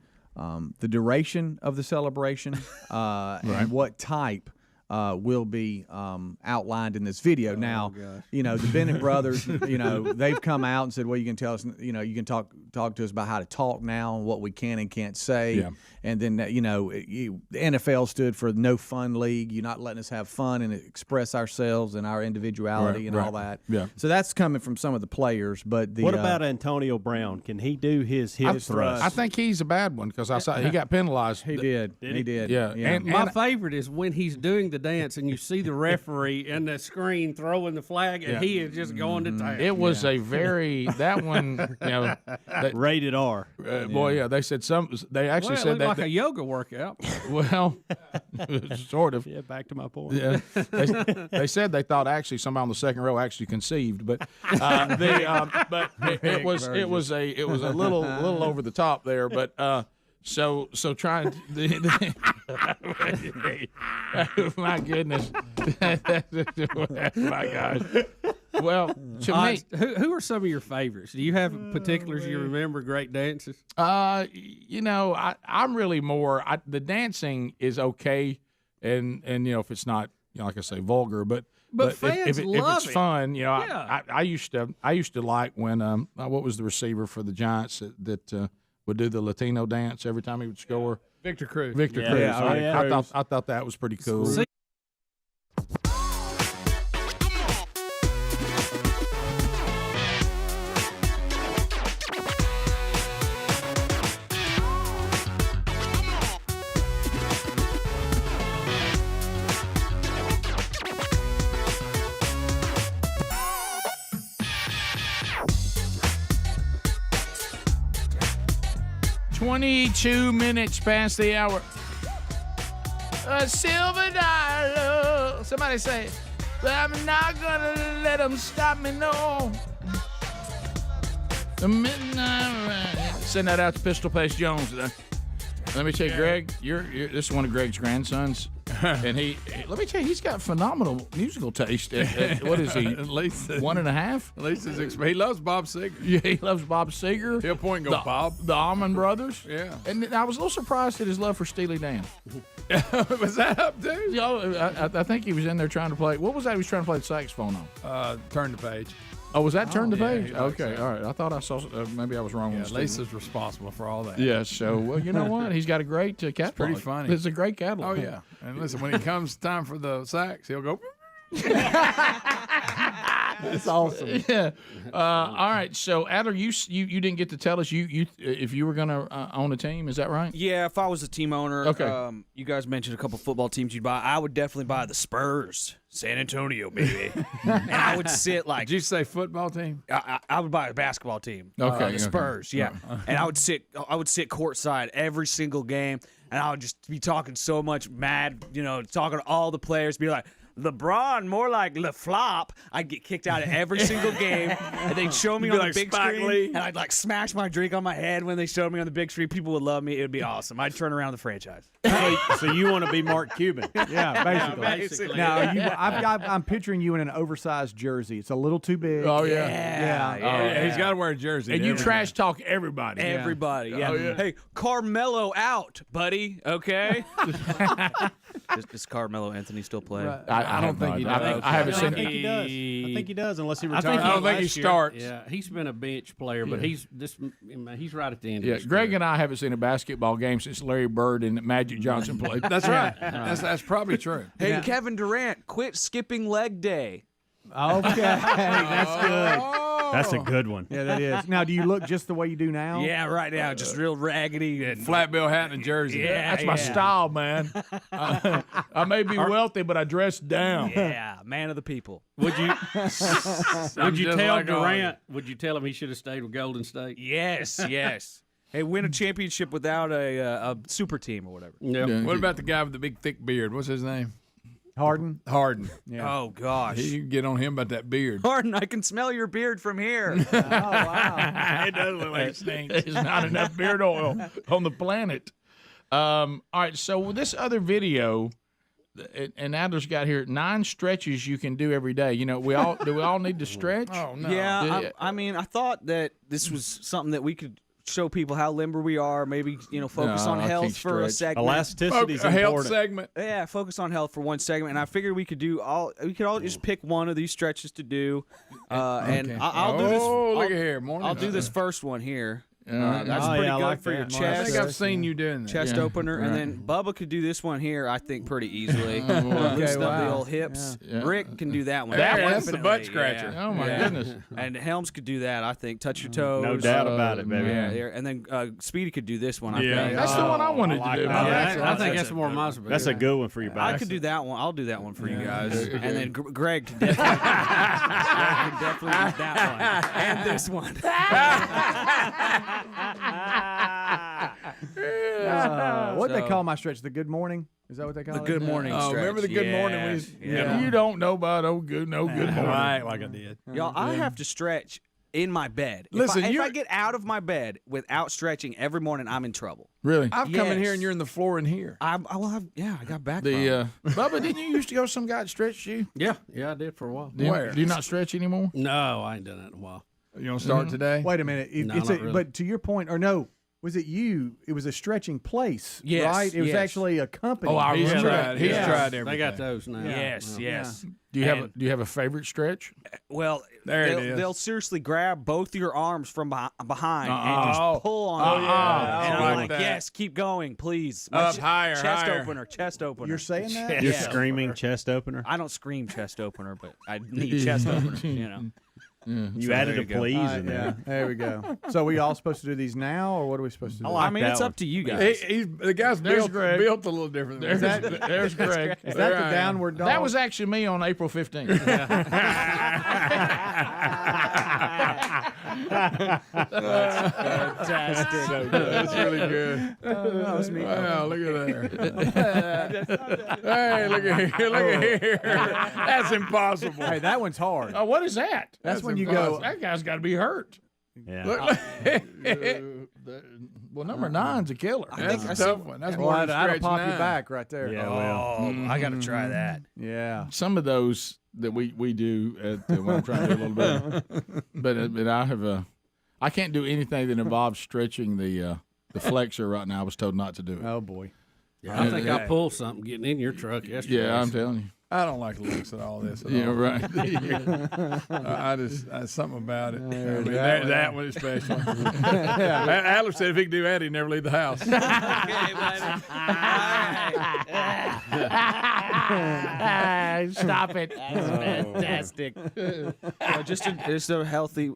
duration of the celebration and what type will be outlined in this video. Now, the Bennett brothers, they've come out and said, well, you can tell us, you can talk to us about how to talk now and what we can and can't say. Yeah. And then, the NFL stood for no fun league. You're not letting us have fun and express ourselves and our individuality all that. Yeah. So that's coming from some of the players. But what about Antonio Brown? Can he do his thrust? I think he's a bad one because I saw he got penalized. He did. He did. Yeah. And my favorite is when he's doing the dance and you see the referee in the screen throwing the flag and he is just going to town. It was a very that one, rated R. They said they actually said that like a yoga workout. Well, sort of. Yeah, back to my point. Yeah, they said they thought actually somebody on the second row actually conceived, but it was a little over the top there, but. So trying my goodness. My gosh. Well, to me, who are some of your favorites? Do you have particulars you remember great dances? I'm really more the dancing is okay and if it's not like I say vulgar, but fans if love it's it. fun, I used to like when what was the receiver for the Giants that would do the Latino dance every time he would score. Victor Cruz. Victor Cruz. I thought that was pretty cool. See? Minutes past the hour. A silver dollar. Somebody say, but I'm not gonna let them stop me, no. The midnight ride. Send that out to Pistol Pace Jones. Let me tell you, Greg, this is one of Greg's grandsons. And let me tell you, he's got phenomenal musical taste. What is he? At least 1.5? At least he loves Bob Seger. Yeah, he loves Bob Seger. He'll point and go, Bob. The Allman Brothers. Yeah. And I was a little surprised at his love for Steely Dan. Was that up, dude? You know, I think he was in there trying to play. What was that he was trying to play the saxophone on? Turn the Page. Oh, was that Turn the Page? Yeah, Okay, all right. I thought I saw. Maybe I was wrong. Yeah, Lisa's responsible for all that. Yes. So, well, you know what? He's got a great catalog. It's pretty funny. It's a great catalog. Oh yeah. And listen, when it comes time for the sax, he'll go. It's awesome. Yeah. All right. So, Adler, you didn't get to tell us if you were going to own a team. Is that right? Yeah. If I was a team owner, okay. You guys mentioned a couple football teams you'd buy. I would definitely buy the Spurs. San Antonio, baby. And I would sit like. Did you say football team? I would buy a basketball team. Okay. The Spurs, yeah. And I would sit courtside every single game, and I would just be talking so much mad, talking to all the players, be like, LeBron, more like LeFlop. I'd get kicked out of every single game, and they'd show me on the big screen, and I'd like smash my drink on my head when they showed me on the big screen. People would love me. It would be awesome. I'd turn around the franchise. So you want to be Mark Cuban? Yeah, basically. Now I'm picturing you in an oversized jersey. It's a little too big. Oh yeah, yeah. He's got to wear a jersey. And you trash talk everybody. Everybody. Yeah. Oh, yeah. Hey, Carmelo out, buddy. Okay. Does Carmelo Anthony still play? Right. I don't think he does. I haven't seen him. I think he does unless he retires. I don't think he starts. Yeah, he's been a bench player, but he's right at the end. Yeah, of his Greg career. and I haven't seen a basketball game since Larry Bird and Magic Johnson played. That's right. That's probably true. Hey, Kevin Durant, quit skipping leg day. Okay, that's good. That's a good one. Yeah, that is. Now, do you look just the way you do now? Yeah, right now, just real raggedy and flat bill hat and jersey. Yeah, that's my style, man. I may be wealthy, but I dress down. Yeah, man of the people. Would you tell like Durant? Would you tell him he should have stayed with Golden State? Yes. Hey, win a championship without a super team or whatever. Yep. What about the guy with the big thick beard? What's his name? Harden. Yeah. Oh gosh. You can get on him about that beard. Harden, I can smell your beard from here. Oh wow. It does look like it stinks. There's not enough beard oil on the planet. All right, so this other video, and Adler's got here 9 stretches you can do every day. Do we all need to stretch? Oh no. Yeah, I mean, I thought that this was something that we could show people how limber we are. Maybe focus on health for a segment. Elasticity is a health important. segment. Yeah, focus on health for one segment, and I figured we could all just pick one of these stretches to do. And I'll do this. Look at here, I'll do this first one here. That's Oh, pretty yeah, I good like for your that. I chest. think I've seen you doing that. Chest opener, and then Bubba could do this one here, I think, pretty easily. Loosen up the old hips. Yeah. Rick can do that one. That's the butt Definitely, scratcher. yeah. Oh, my goodness. And Helms could do that, I think. Touch your toes. No doubt about it, baby. Yeah, yeah. And then Speedy could do this one, I Yeah. think. That's the one I wanted to do. I think that's more my speed. That's a good one for your back. I could do that one. I'll do that one for you guys. And then Greg can definitely, do that one. And this one. What they call my stretch? The good morning? Is that what they call The it? good morning Oh, stretch. remember the good morning? Yeah. You don't know about good morning. Right, like I did. Y'all, I have to stretch in my bed. Listen, if I get out of my bed without stretching every morning, I'm in trouble. Really? I've come in here Yes. and you're in the floor in here. I got back problems. Bubba, didn't you used to go some guy that stretched you? Yeah, I did for a while. Where? Do you not stretch anymore? No, I ain't done that in a while. You don't start today? Wait a minute. No, not really. But to your point, or no, Was it you? It was a stretching place, Yes, right? It was actually a company. Oh, I remember that. He's tried everything. They got those now. Yes, yes. Do you have a favorite stretch? Well, There it is. they'll seriously grab both your arms from behind and just pull on it. yeah. And I I'm like like, that. yes, keep going, please. Up higher, chest higher. opener, chest opener. You're saying that? You're Yeah. screaming chest opener. I don't scream chest opener, but I need chest opener. You know. You added a please in there. There we go. So we all supposed to do these now, or what are we supposed to do? I mean, it's up to you guys. The guy's built a little different. There's Greg. Is that the downward dog? That was actually me on April 15th. That's fantastic. So good. That's really good. That was me. Wow, look at there. Hey, look at here. Look at here. That's impossible. Hey, that one's hard. What is that? That's when you impossible. go. That guy's got to be hurt. Yeah. Well, number 9's a killer. That's a tough one. That's Well, more than that'll stretch pop you 9. back right there. Yeah, well. I got to try that. Yeah. Some of those that we do at when I'm trying to do a little bit, but I have I can't do anything that involves stretching the flexor right now. I was told not to do it. Oh boy. Yeah, I think I pulled something getting in your truck yesterday. Yeah, I'm telling you. I don't like the looks of all this. Yeah, right. I just something about it. I mean, that that one especially. Adler said if he could do that, he'd never leave the house. Stop it. That's fantastic. Just a healthy,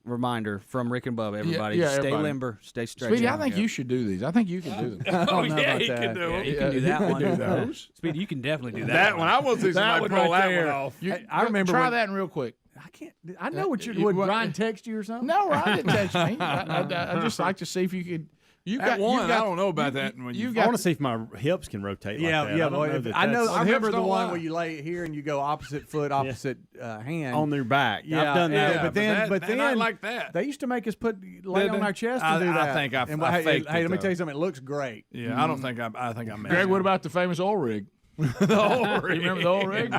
reminder from Rick and Bubba. Everybody, Yeah, stay everybody. limber, stay stretchy. Speedy, I think you should do these. I think you can do them. Oh, yeah, he can do Yeah, it. you can do that one. do those. Speedy, you can definitely do that. That one, I want to see somebody one pull right that there. one off. I remember Try when- that real quick. I can't. I know what you're. Would Brian text you or something? No, Ryan didn't text me. I just like to see if you could. You That got one, you got, I don't know about that. When you I got want to see if my hips can rotate like that. Yeah. I don't know that I that's- I remember the don't one lie. where you lay it here and you go opposite foot, opposite hand on their back. Yeah, I've done that. yeah, but then I like that. They used to make us lay on our chest and do that. I think I hey, faked hey, it, let me though. tell you something. It looks great. Yeah, I don't think I think I made Greg, it. what about the famous oil rig? the old rig? You remember the oil rig?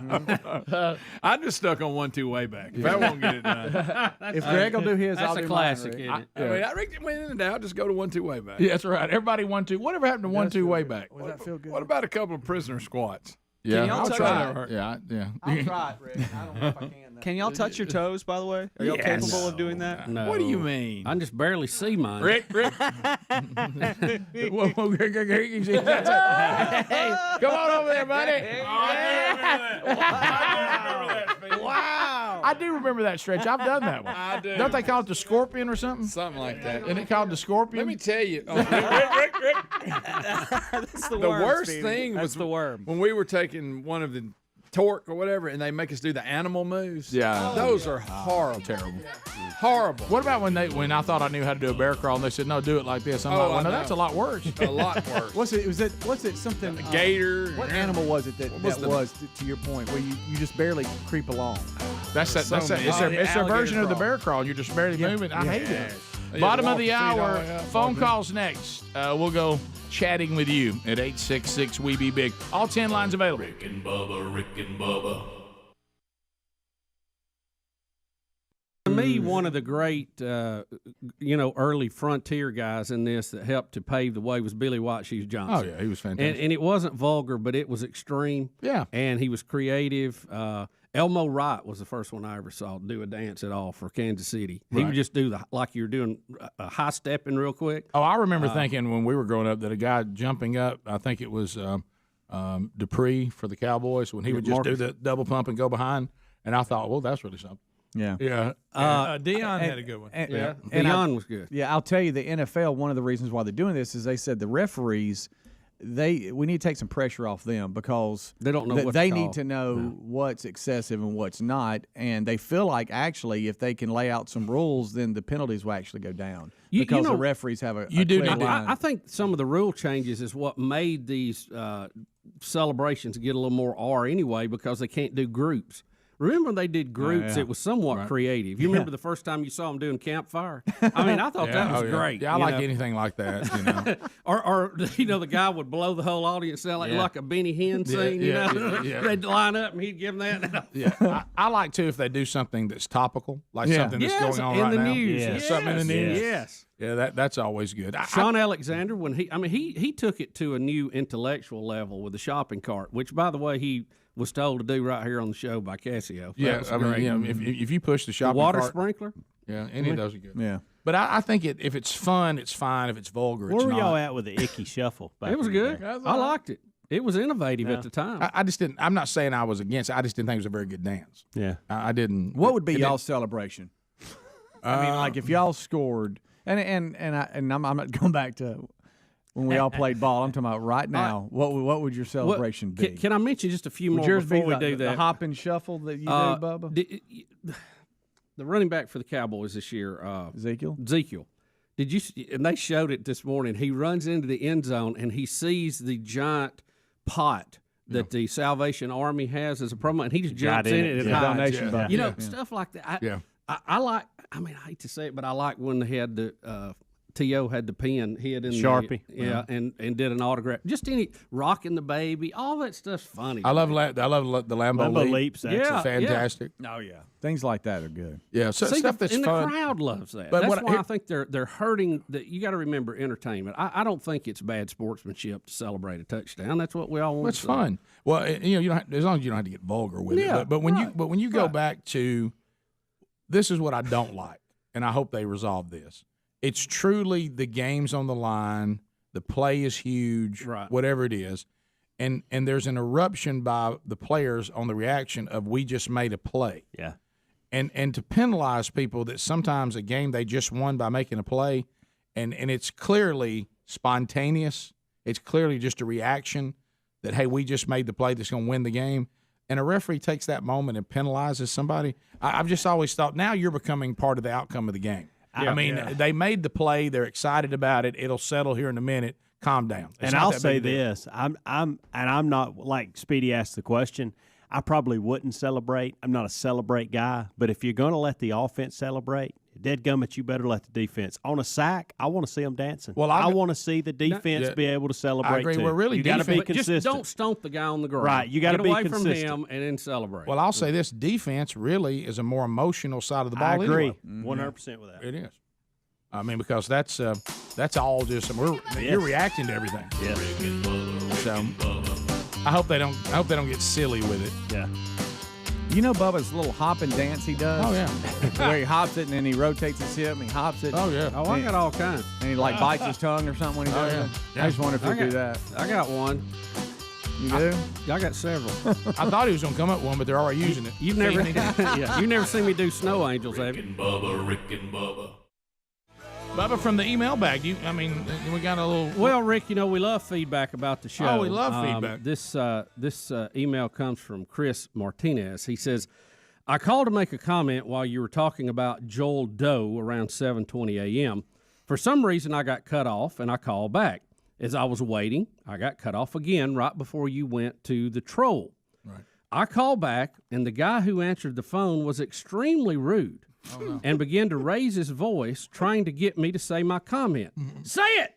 I'm just stuck on 1-2 way back. If I won't get it done. If Greg will do his, I'll That's do a classic, mine. isn't it? I mean, I Rick went in and out. Just go to 1-2 way back. Yeah, that's right. Everybody 1-2. Whatever happened to 1-2 way back? Does that feel good? What about a couple of prisoner squats? Yeah, y'all I'll touch try it? it. Yeah. I'll try it, Rick. I don't know if I can. Though. Can y'all touch your toes, by the way? Are y'all Yes. capable of doing that? No. What do you mean? I can just barely see mine. Rick. Whoa, Greg, hey, come on over there, buddy. Wow. I do remember that stretch. I've done that one. I do. Don't they call it the scorpion or something? Something like that. Isn't it called the scorpion? Let me tell you. Oh, Rick. That's the The worm, worst Speedy. thing That's was the worm. when we were taking one of the torque or whatever, and they make us do the animal moves. Yeah. Those are horrible. Terrible. Horrible. What about when I thought I knew how to do a bear crawl and they said, no, do it like this? I'm Oh, like, well, I no, know. that's a lot worse. A lot worse. What's it something? A gator. What animal was it that was was, the- to your point, where you just barely creep along? That's So it's many. their Alligator version of the crawl. bear crawl. You're just barely moving. I hate it. You Bottom have of to the walk your feet all hour. the way up, Phone walk calls next. We'll go chatting with you at 866 We Be Big. All 10 lines available. Rick and Bubba. To me, one of the great, early frontier guys in this that helped to pave the way was Billy White Shoes Johnson. Oh, yeah, he was fantastic. And it wasn't vulgar, but it was extreme. Yeah. And he was creative. Elmo Wright was the first one I ever saw do a dance at all for Kansas City. He would just do like you were doing a high stepping real quick. Oh, I remember thinking when we were growing up that a guy jumping up, I think it was Dupree for the Cowboys, when he would just do the double pump and go behind. And I thought, well, that's really something. Yeah. Yeah. Dion had a good one. Deion was good. Yeah, I'll tell you, the NFL, one of the reasons why they're doing this is they said the referees, we need to take some pressure off them because they don't know what they to need call. to know what's excessive and what's not, and they feel like actually if they can lay out some rules, then the penalties will actually go down because the referees have a do clear need to- line. I think some of the rule changes is what made these celebrations get a little more R anyway because they can't do groups. Remember when they did groups? It was somewhat creative. You remember the first time you saw them doing campfire? I mean, I thought that was great. Yeah, I like anything like that. You know. Or the guy would blow the whole audience out like a Benny Hinn scene. They'd line up and he'd give them that. Yeah. I like, too, if they do something that's topical, like something that's going on in right the now. news. Yeah. Something in the news. Yes. Yeah, that's always good. Sean Alexander, when he took it to a new intellectual level with the shopping cart, which, by the way, he was told to do right here on the show by Casio. Yeah, if you push the shopping water cart, sprinkler. Yeah, any of those are good. Yeah. But I think if it's fun, it's fine. If it's vulgar, Where it's were not. y'all at with the icky shuffle? It was good. I liked it. It was innovative at the time. I just didn't. I'm not saying I was against it. I just didn't think it was a very good dance. Yeah, I didn't. What would be y'all's celebration? I mean, like if y'all scored, and I'm not going back to when we all played ball. I'm talking about right now. What would your celebration be? Can I mention just a few Would more yours before be we the, do that? The hop and shuffle that you do, Bubba? The running back for the Cowboys this year, Ezekiel. Did you? And they showed it this morning. He runs into the end zone and he sees the giant pot that the Salvation Army has as a promo, and he just jumps in it and hides. Donation bucket. Stuff like that. I like. I mean, I hate to say it, but I like when they had the T.O. had the pen hid in Sharpie. and did an autograph. Just any rocking the baby, all that stuff's funny. I love the Lambeau leaps. Yeah, fantastic. Yeah. Oh yeah, things like that are good. Yeah, so stuff that's and fun. the crowd loves that. But that's why I think they're hurting. You got to remember entertainment. I don't think it's bad sportsmanship to celebrate a touchdown. That's what we all want. It's fun. Well, you don't. As long as you don't have to get vulgar with it. But when you go back to, this is what I don't like, and I hope they resolve this. It's truly the game's on the line. The play is huge, whatever it is, and there's an eruption by the players on the reaction of we just made a play. Yeah, and to penalize people that sometimes a game they just won by making a play, and it's clearly spontaneous. It's clearly just a reaction that hey, we just made the play that's going to win the game, and a referee takes that moment and penalizes somebody. I've just always thought now you're becoming part of the outcome of the game. I mean, they made the play. They're excited about it. It'll settle here in a minute. Calm down. And I'll say this: I'm not like Speedy asked the question. I probably wouldn't celebrate. I'm not a celebrate guy. But if you're going to let the offense celebrate, dadgummit, you better let the defense. On a sack, I want to see them dancing. Well, I want to see the defense be able to celebrate. I agree. Too. We're really you got to be consistent. Just don't stomp the guy on the ground. Right. You got to be away consistent from him and then celebrate. Well, I'll say this: defense really is a more emotional side of the ball. I agree, anyway. 100% with that. It is. I mean, because that's all just you're reacting to everything. Yeah. So I hope they don't get silly with it. Yeah. You know Bubba's little hop and dance he does? Oh, yeah. Where he hops it and then he rotates his hip and he hops it. Oh, yeah. Oh, I got all kinds. And he like bites his tongue or something when he does it. Yeah. I just wonder if he'll do that. I got one. You do? I got several. I thought he was going to come up with one, but they're already using it. You've never seen me do snow angels, have you? Rick and Bubba. Bubba, from the email bag, we got a little. Well, Rick, we love feedback about the show. Oh, we love feedback. This email comes from Chris Martinez. He says, I called to make a comment while you were talking about Joel Doe around 7:20 a.m. For some reason, I got cut off, and I called back. As I was waiting, I got cut off again right before you went to the troll. Right. I called back, and the guy who answered the phone was extremely rude. Oh, no. And began to raise his voice, trying to get me to say my comment. Say it!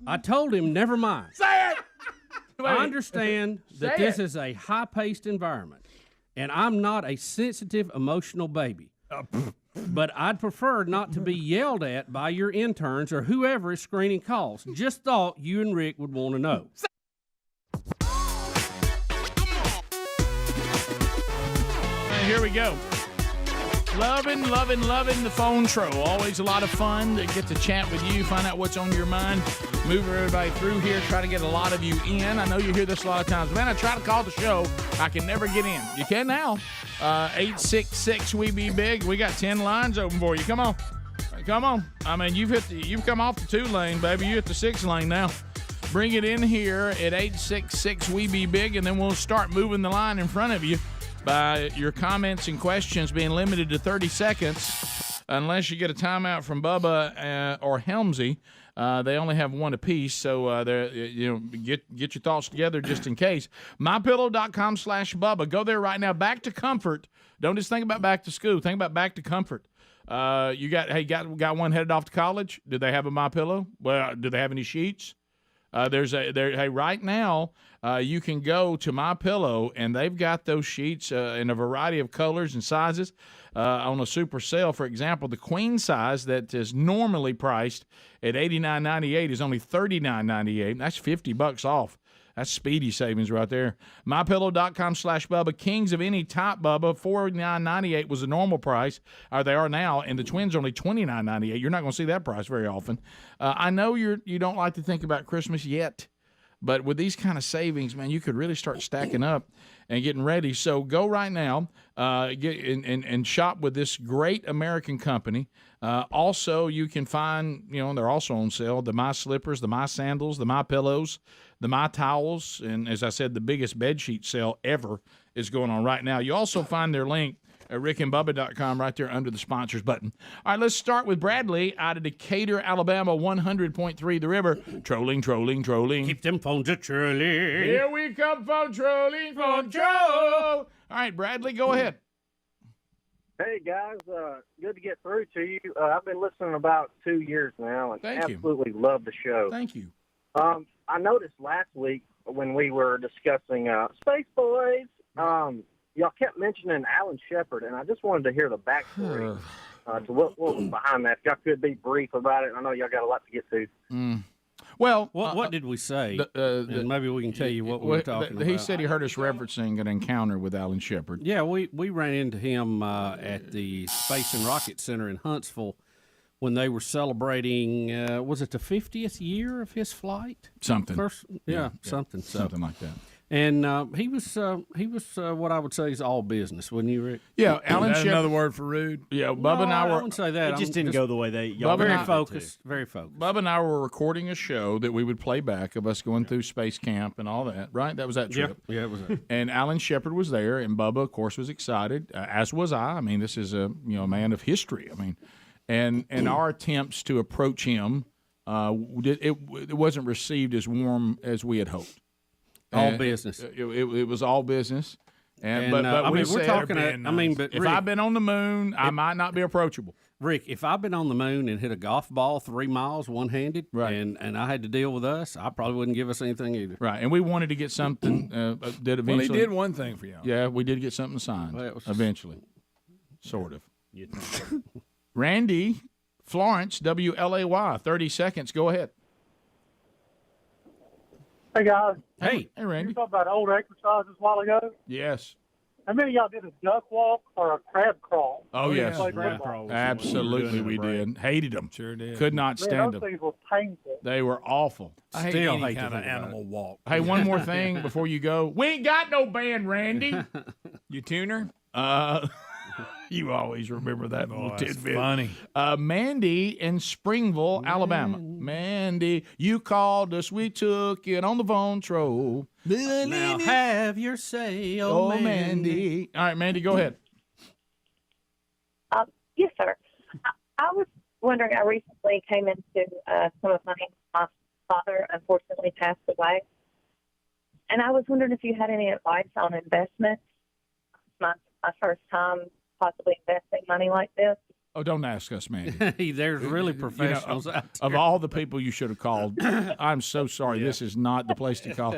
I told him, never mind. Say it! I understand that this is a high-paced environment, and I'm not a sensitive, emotional baby. But I'd prefer not to be yelled at by your interns or whoever is screening calls. Just thought you and Rick would want to know. And here we go. Loving the phone troll. Always a lot of fun to get to chat with you, find out what's on your mind, move everybody through here, try to get a lot of you in. I know you hear this a lot of times. Man, I try to call the show. I can never get in. You can now. 866-WE-BE-BIG. We got 10 lines open for you. Come on. Come on. I mean, you've come off the 2 lane, baby. You're at the 6 lane now. Bring it in here at 866-WE-BE-BIG, and then we'll start moving the line in front of you by your comments and questions being limited to 30 seconds, unless you get a timeout from Bubba or Helmsy. They only have one apiece, so get your thoughts together just in case. MyPillow.com/Bubba. Go there right now. Back to comfort. Don't just think about back to school. Think about back to comfort. You got one headed off to college? Do they have a MyPillow? Well, do they have any sheets? Hey, right now you can go to MyPillow and they've got those sheets in a variety of colors and sizes on a super sale. For example, the queen size that is normally priced at $89.98 is only $39.98. That's $50 off. That's speedy savings right there. MyPillow.com/Bubba. Kings of any type, Bubba, $49.98 was the normal price, or they are now, and the twins are only $29.98. You're not going to see that price very often. I know you don't like to think about Christmas yet, but with these kind of savings, man, you could really start stacking up and getting ready. So go right now, get and shop with this great American company. Also, you can find, they're also on sale, the My Slippers, the My Sandals, the My Pillows, the My Towels, and as I said, the biggest bedsheet sale ever is going on right now. You also find their link at rickandbubba.com right there under the sponsors button. All right, let's start with Bradley out of Decatur, Alabama, 100.3 The River. Trolling. Keep them phones a-trolling. Here we come, phone trolling, phone troll. All right, Bradley, go ahead. Hey, guys. Good to get through to you. I've been listening about 2 years now and absolutely love the show. Thank you. I noticed last week when we were discussing Space Boys, y'all kept mentioning Alan Shepard, and I just wanted to hear the backstory to what was behind that. If y'all could be brief about it. I know y'all got a lot to get to. Well, what did we say? And maybe we can tell you what we were talking about. He said he heard us referencing an encounter with Alan Shepard. Yeah, we ran into him at the Space and Rocket Center in Huntsville when they were celebrating, was it the 50th year of his flight? Something. Something like that. And he was what I would say is all business, wouldn't you, Rick? Yeah, Alan Shepard. Another word for rude. Yeah, Bubba and I were. I wouldn't say that. It just didn't go the way y'all very focused. Very focused. Bubba and I were recording a show that we would play back of us going through space camp and all that. Right? That was that trip. Yeah, it was. And Alan Shepard was there, and Bubba, of course, was excited, as was I. I mean, this is a man of history. I mean, and our attempts to approach him, it wasn't received as warm as we had hoped. All business. It was all business. But we're talking. But if I've been on the moon, I might not be approachable. Rick, if I've been on the moon and hit a golf ball 3 miles one-handed, right, and I had to deal with us, I probably wouldn't give us anything either. Right, and we wanted to get something that eventually. Well, he did one thing for you. Yeah, we did get something signed eventually, sort of. Randy, Florence, WLAY, 30 seconds. Go ahead. Hey, guys. Hey, Randy. You talked about old exercises a while ago? Yes. How many of y'all did a duck walk or a crab crawl? Oh, yes. Crab crawl. Absolutely, we did. Hated them. Sure did. Could not stand them. Those things were painful. They were awful. I hate any kind of animal walk. Hey, one more thing before you go. We ain't got no band, Randy. You tuner? You always remember that little tidbit. Funny. Mandy in Springville, Alabama. Mandy, you called us. We took it on the phone troll. Now have your say, oh Mandy. All right, Mandy, go ahead. Yes, sir. I was wondering, I recently came into some of money. My father unfortunately passed away. And I was wondering if you had any advice on investments. My first time possibly investing money like this. Oh, don't ask us, Mandy. There's really professionals out there. Of all the people you should have called, I'm so sorry. This is not the place to call.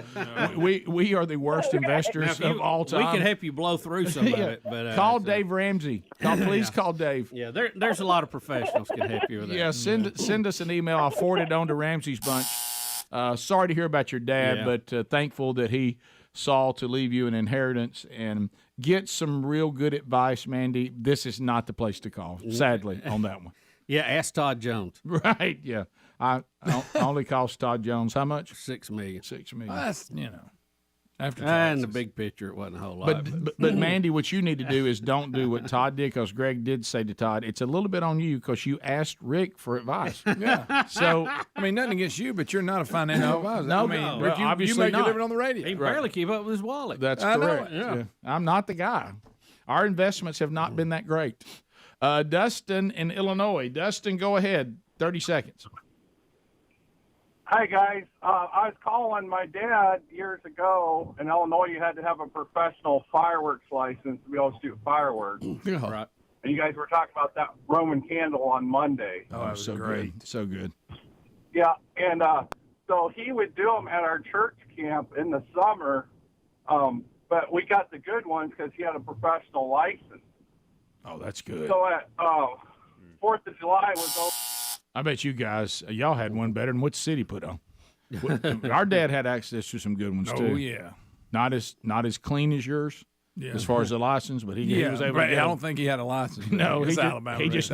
We are the worst investors of all time. We can help you blow through some of it. But call Dave Ramsey. Please call Dave. Yeah, there's a lot of professionals can help you with that. Yeah, send us an email. I'll forward it on to Ramsey's bunch. Sorry to hear about your dad, but thankful that he saw to leave you an inheritance, and get some real good advice, Mandy. This is not the place to call, sadly, on that one. Yeah, ask Todd Jones. Right, yeah. I only cost Todd Jones how much? $6 million. $6 million. That's, after taxes. And the big picture, it wasn't a whole lot. But Mandy, what you need to do is don't do what Todd did, because Greg did say to Todd, it's a little bit on you because you asked Rick for advice. Yeah. So, I mean, nothing against you, but you're not a financial advisor. No, Rick, you obviously make not. a living on the radio. He barely keep up with his wallet. That's correct. Yeah. I'm not the guy. Our investments have not been that great. Dustin in Illinois. Dustin, go ahead. 30 seconds. Hi, guys. I was calling my dad years ago. In Illinois, you had to have a professional fireworks license to be able to shoot fireworks. Right. And you guys were talking about that Roman candle on Monday. Oh, so great. So good. Yeah, and So he would do them at our church camp in the summer, but we got the good ones because he had a professional license. Oh, that's good. So at 4th of July was I bet you guys, y'all had one better than what the city put on. Our dad had access to some good ones, too. Oh, yeah. Not as clean as yours. Yeah. As far as the license, but he was able to get I don't think he had a license. No, he Alabama. He just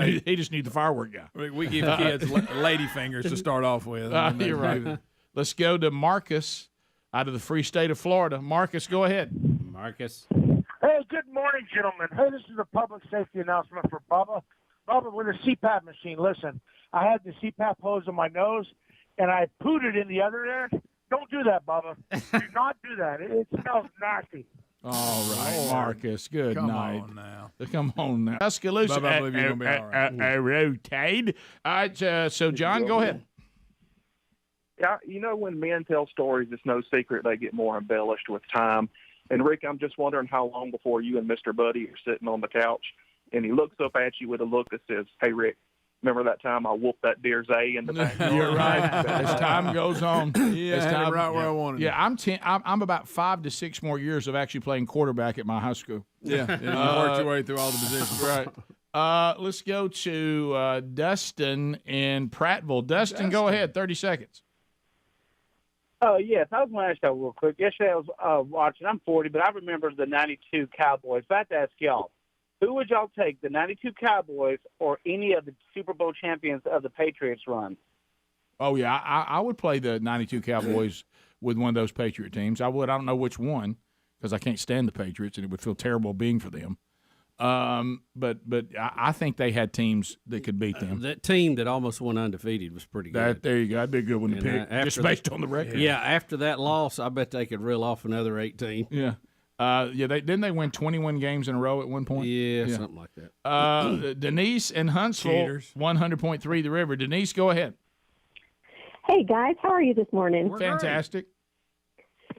knew the firework guy. We give kids lady fingers to start off with. You're right. Let's go to Marcus out of the free state of Florida. Marcus, go ahead. Marcus. Hey, good morning, gentlemen. Hey, this is a public safety announcement for Bubba. Bubba, with a CPAP machine. Listen, I had the CPAP hose in my nose, and I pooted in the other end. Don't do that, Bubba. Do not do that. It smells nasty. All right, Marcus. Good night. Come on now. Tuscaloosa. Bubba, I believe you're gonna be all right. Rotate. All right, so John, go ahead. Yeah, you know, when men tell stories, it's no secret they get more embellished with time. And, Rick, I'm just wondering how long before you and Mr. Buddy are sitting on the couch, and he looks up at you with a look that says, hey, Rick, remember that time I whooped that deer's A in the back? You're right. As time goes on. Yeah, right where I wanted Yeah, I'm about 5 to 6 more years of actually playing quarterback at my high school. Yeah, you worked your way through all the positions. Right. Let's go to Dustin in Prattville. Dustin, go ahead. 30 seconds. Yes, I was going to ask y'all real quick. Yesterday I was watching. I'm 40, but I remember the 92 Cowboys. If I had to ask y'all, who would y'all take, the 92 Cowboys or any of the Super Bowl champions of the Patriots run? Oh, yeah, I would play the 92 Cowboys with one of those Patriot teams. I would. I don't know which one because I can't stand the Patriots, and it would feel terrible being for them. But I think they had teams that could beat them. That team that almost went undefeated was pretty good. There you go. That'd be a good one to pick, just based on the record. Yeah, after that loss, I bet they could reel off another 18. Yeah. Didn't they win 21 games in a row at one point? Yeah. Something like that. Denise and Huntsville, 100.3 The River. Denise, go ahead. Hey, guys. How are you this morning? We're fantastic.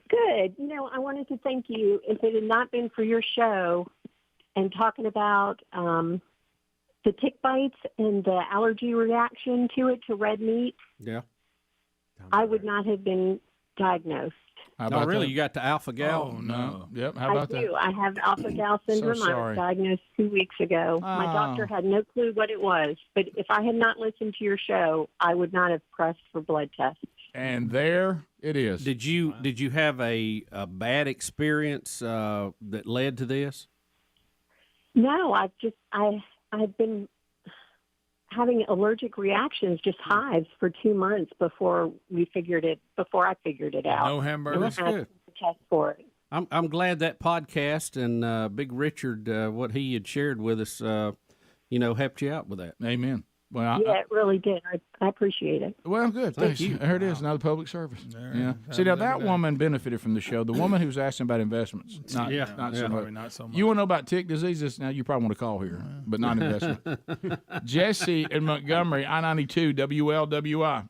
Good. You know, I wanted to thank you. If it had not been for your show and talking about the tick bites and the allergy reaction to it, to red meat, I would not have been diagnosed. No, really? That? You got the alpha-gal? Oh, no. Yep. How about that? I do. I have alpha-gal syndrome. So I was diagnosed 2 weeks ago. My doctor had no clue what it was. But if I had not listened to your show, I would not have pressed for blood tests. And there it is. Did you have a bad experience that led to this? No, I've been having allergic reactions, just hives for 2 months before I figured it out. No hamburgers. That's good. Test for it. I'm glad that podcast and Big Richard, what he had shared with us, helped you out with that. Amen. Well, yeah, it really did. I appreciate it. Well, good. Thanks. Thank you. There it is. Another public service. Yeah. See, now that woman benefited from the show. The woman who was asking about investments. Not so much. Not so much. You want to know about tick diseases? Now, you probably want to call here, but not investment. Jesse in Montgomery, I-92, WLWI.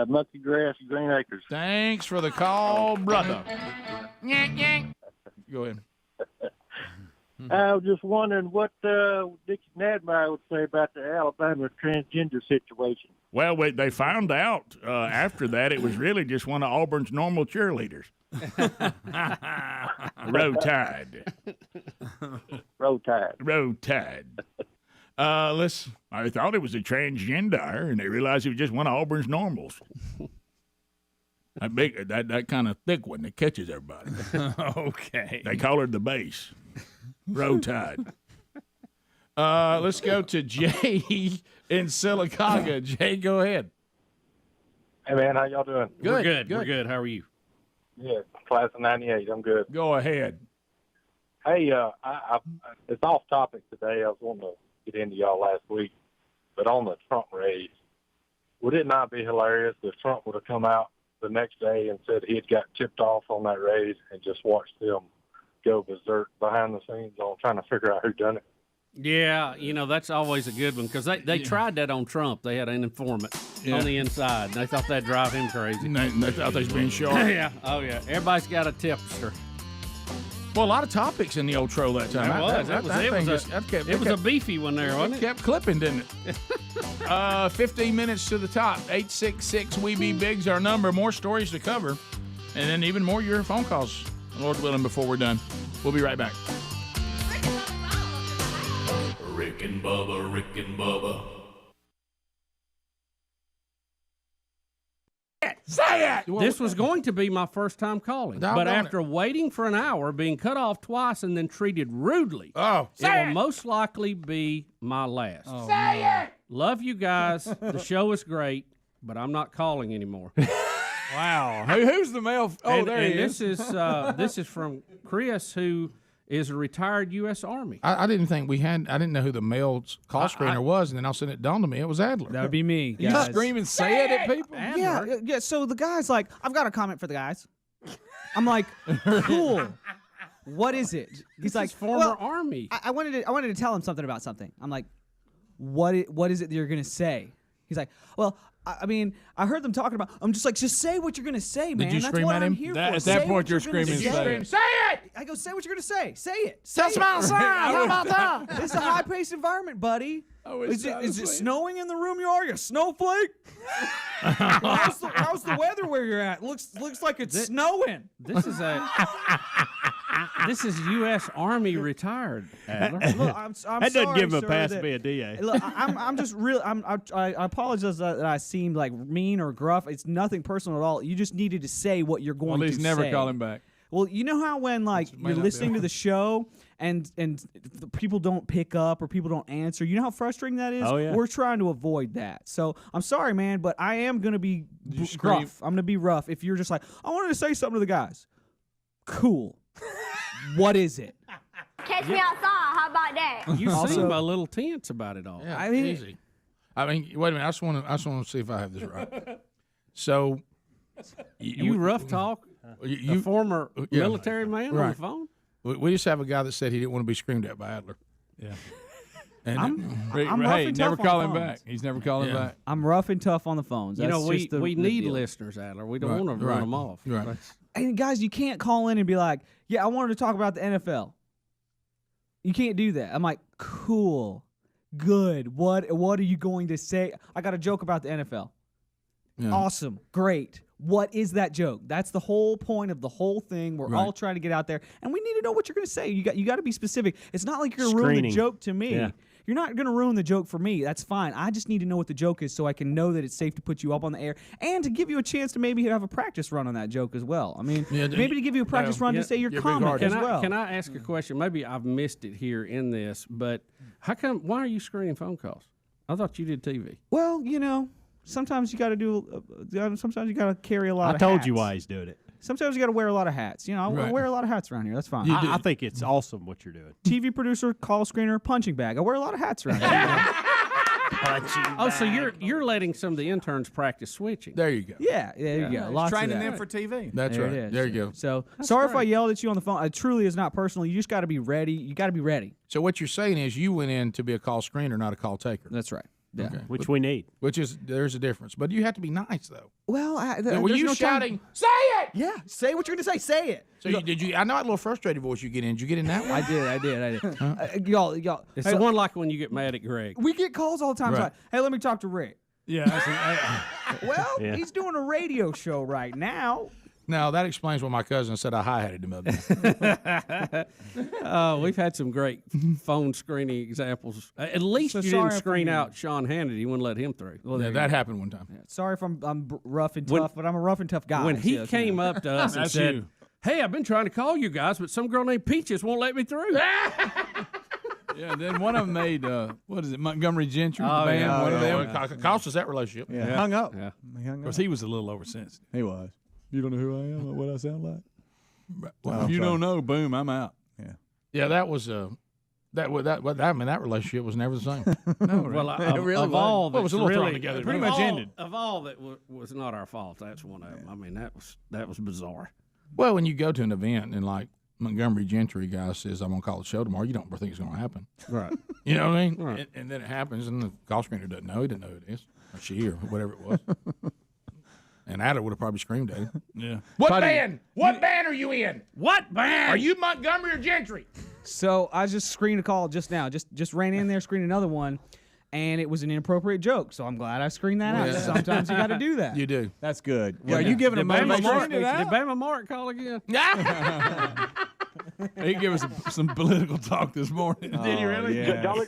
Monkey Grass, Green Acres. Thanks for the call, brother. Go ahead. I was just wondering what Dickie Nadmeyer would say about the Alabama transgender situation. Well, they found out after that it was really just one of Auburn's normal cheerleaders. Row Tide. Row Tide. Row Tide. I thought it was a transgender, and they realized it was just one of Auburn's normals. That big, that kind of thick one that catches everybody. Okay. They call her the base. Row Tide. Let's go to Jay in Sylacauga. Jay, go ahead. Hey, man, how y'all doing? Good. We're good. How are you? Yeah, class of 98. I'm good. Go ahead. Hey, it's off topic today. I was wanting to get into y'all last week, but on the Trump raid, would it not be hilarious if Trump would have come out the next day and said he had got tipped off on that raid and just watched them go berserk behind the scenes on trying to figure out who done it? Yeah, that's always a good one because they tried that on Trump. They had an informant on the inside. And they thought that'd drive him crazy. They thought they was being sharp. Yeah. Oh, yeah. Everybody's got a tipster. Well, a lot of topics in the old troll that time. It was a beefy one there, wasn't it? Kept clipping, didn't it? 15 minutes to the top. 866-WE-BE-BIG's our number. More stories to cover. And then even more your phone calls, Lord willing, before we're done. We'll be right back. Rick and Bubba, Rick and Bubba. Say it! This was going to be my first time calling, but after waiting for an hour, being cut off twice, and then treated rudely, it will most likely be my last. Say it! Love you guys. The show is great, but I'm not calling anymore. Wow. Who's the male? Oh, there he is. This is from Chris, who is a retired U.S. Army. I didn't think I didn't know who the male call screener was, and then all of a sudden it dawned on me it was Adler. That would be me. You guys. scream and say it at people? Yeah. So the guy's like, I've got a comment for the guys. I'm like, cool. What is it? He's like, former Army. I wanted to tell him something about something. I'm like, what is it that you're gonna say? He's like, well, I mean, I heard them talking about. I'm just like, just say what you're gonna say, man. Did you That's scream what at I'm him? here for. At Say that point, what you're gonna screaming. say. Say it! I go, say what you're gonna say. Say it. That's my sign. How about that? It's a high-paced environment, buddy. Is it snowing in the room you are? You snowflake? how's the weather where you're at? Looks like it's snowing. This is U.S. Army retired, Adler. Look, I'm that sorry, doesn't give him a sir, pass that- to be a DA. Look, I'm just real. I apologize that I seemed like mean or gruff. It's nothing personal at all. You just needed to say what you're going Well, to he's never say. calling back. Well, you know how when you're listening to the show and the people don't pick up or people don't answer, you know how frustrating that is? Oh, yeah. We're trying to avoid that. So I'm sorry, man, but I am going to be rough. I'm going to be rough if you're just like, I wanted to say something to the guys. Cool. What is it? Catch me outside. How about that? You seem a little tense about it all. Yeah, I mean- easy. I mean, wait a minute. I just want to see if I have this right. So, You rough talk a former military man on the phone? We just have a guy that said he didn't want to be screamed at by Adler. Yeah. And I'm Hey, rough and never tough on call the him phones. back. He's never calling back. I'm rough and tough on the phones. You know, That's just we the need deal. listeners, Adler. We don't Right, want to run them off. Right. And guys, you can't call in and be like, yeah, I wanted to talk about the NFL. You can't do that. I'm like, cool, good. What are you going to say? I got a joke about the NFL. Yeah. Awesome, great. What is that joke? That's the whole point of the whole thing. We're all trying to get out there, and we need to know what you're going to say. You got to be specific. It's not like you're going to ruin the joke to me. Yeah. You're not going to ruin the joke for me. That's fine. I just need to know what the joke is so I can know that it's safe to put you up on the air and to give you a chance to maybe have a practice run on that joke as well. I mean, maybe to give you a practice run to say your comment as well. Can I ask a question? Maybe I've missed it here in this, but why are you screening phone calls? I thought you did TV. Well, you know, sometimes you got to do. Sometimes you got to carry a lot. I of told hats. you why he's doing it. Sometimes you got to wear a lot of hats. You know, I wear a lot of hats around here. That's fine. I think it's awesome what you're doing. TV producer, call screener, punching bag. I wear a lot of hats around here. Oh, so you're letting some of the interns practice switching. There you go. Yeah, there you go. Lots Training of that. them for TV. That's There right. it is. There you go. So sorry if I yelled at you on the phone. It truly is not personal. You just got to be ready. You got to be ready. So what you're saying is you went in to be a call screener, not a call taker. That's right. Yeah. Okay. Which we need. There's a difference. But you have to be nice, though. Well, Were there's you no shouting, time. say it? Yeah, say what you're gonna say. Say it. So did you? I know that little frustrated voice you get in. Did you get in that one? I did. Y'all. It's the one like when you get mad at Greg. We get calls all the time. Right. Like, hey, let me talk to Rick. Yeah. Well, Yeah. he's doing a radio show right now. No, that explains what my cousin said I hi-hatted him up. We've had some great phone screening examples. At least So you sorry didn't if screen I'm- out Sean Hannity. You wouldn't let him through. Well, Yeah, that happened one time. Sorry if I'm rough and When- tough, but I'm a rough and tough guy. When he so, came up to us and That's said, you. hey, I've been trying to call you guys, but some girl named Peaches won't let me through. Yeah, then one of them made, what is it, Montgomery Gentry, the Oh, band. yeah. One of them. It cost us that relationship. Yeah. hung up. Yeah. Because he was a little oversensitive. He was. You don't know who I am or what I sound like? Well, if you don't know, boom, I'm out. Yeah. Yeah, that was that relationship was never the same. No, Well, really? of all Well, it was that's a little thrown really, together. Pretty much ended. Of all that was not our fault, that's one of them. I mean, that was bizarre. Well, when you go to an event and like Montgomery Gentry guy says, I'm going to call the show tomorrow, you don't think it's going to happen. Right. You know what I mean? Right. And then it happens, and the call screener doesn't know. He didn't know who it is, or she, or whatever it was. And Adler would have probably screamed at him. Yeah. What band? What band are you in? What band? Are you Montgomery or Gentry? So I just screened a call just now. Just ran in there, screened another one, and it was an inappropriate joke. So I'm glad I screened that out. Sometimes you got to do that. You do. That's good. Yeah, you giving him motivation? Did Bama Mark call again? He gave us some political talk this morning. Did he really? Yeah.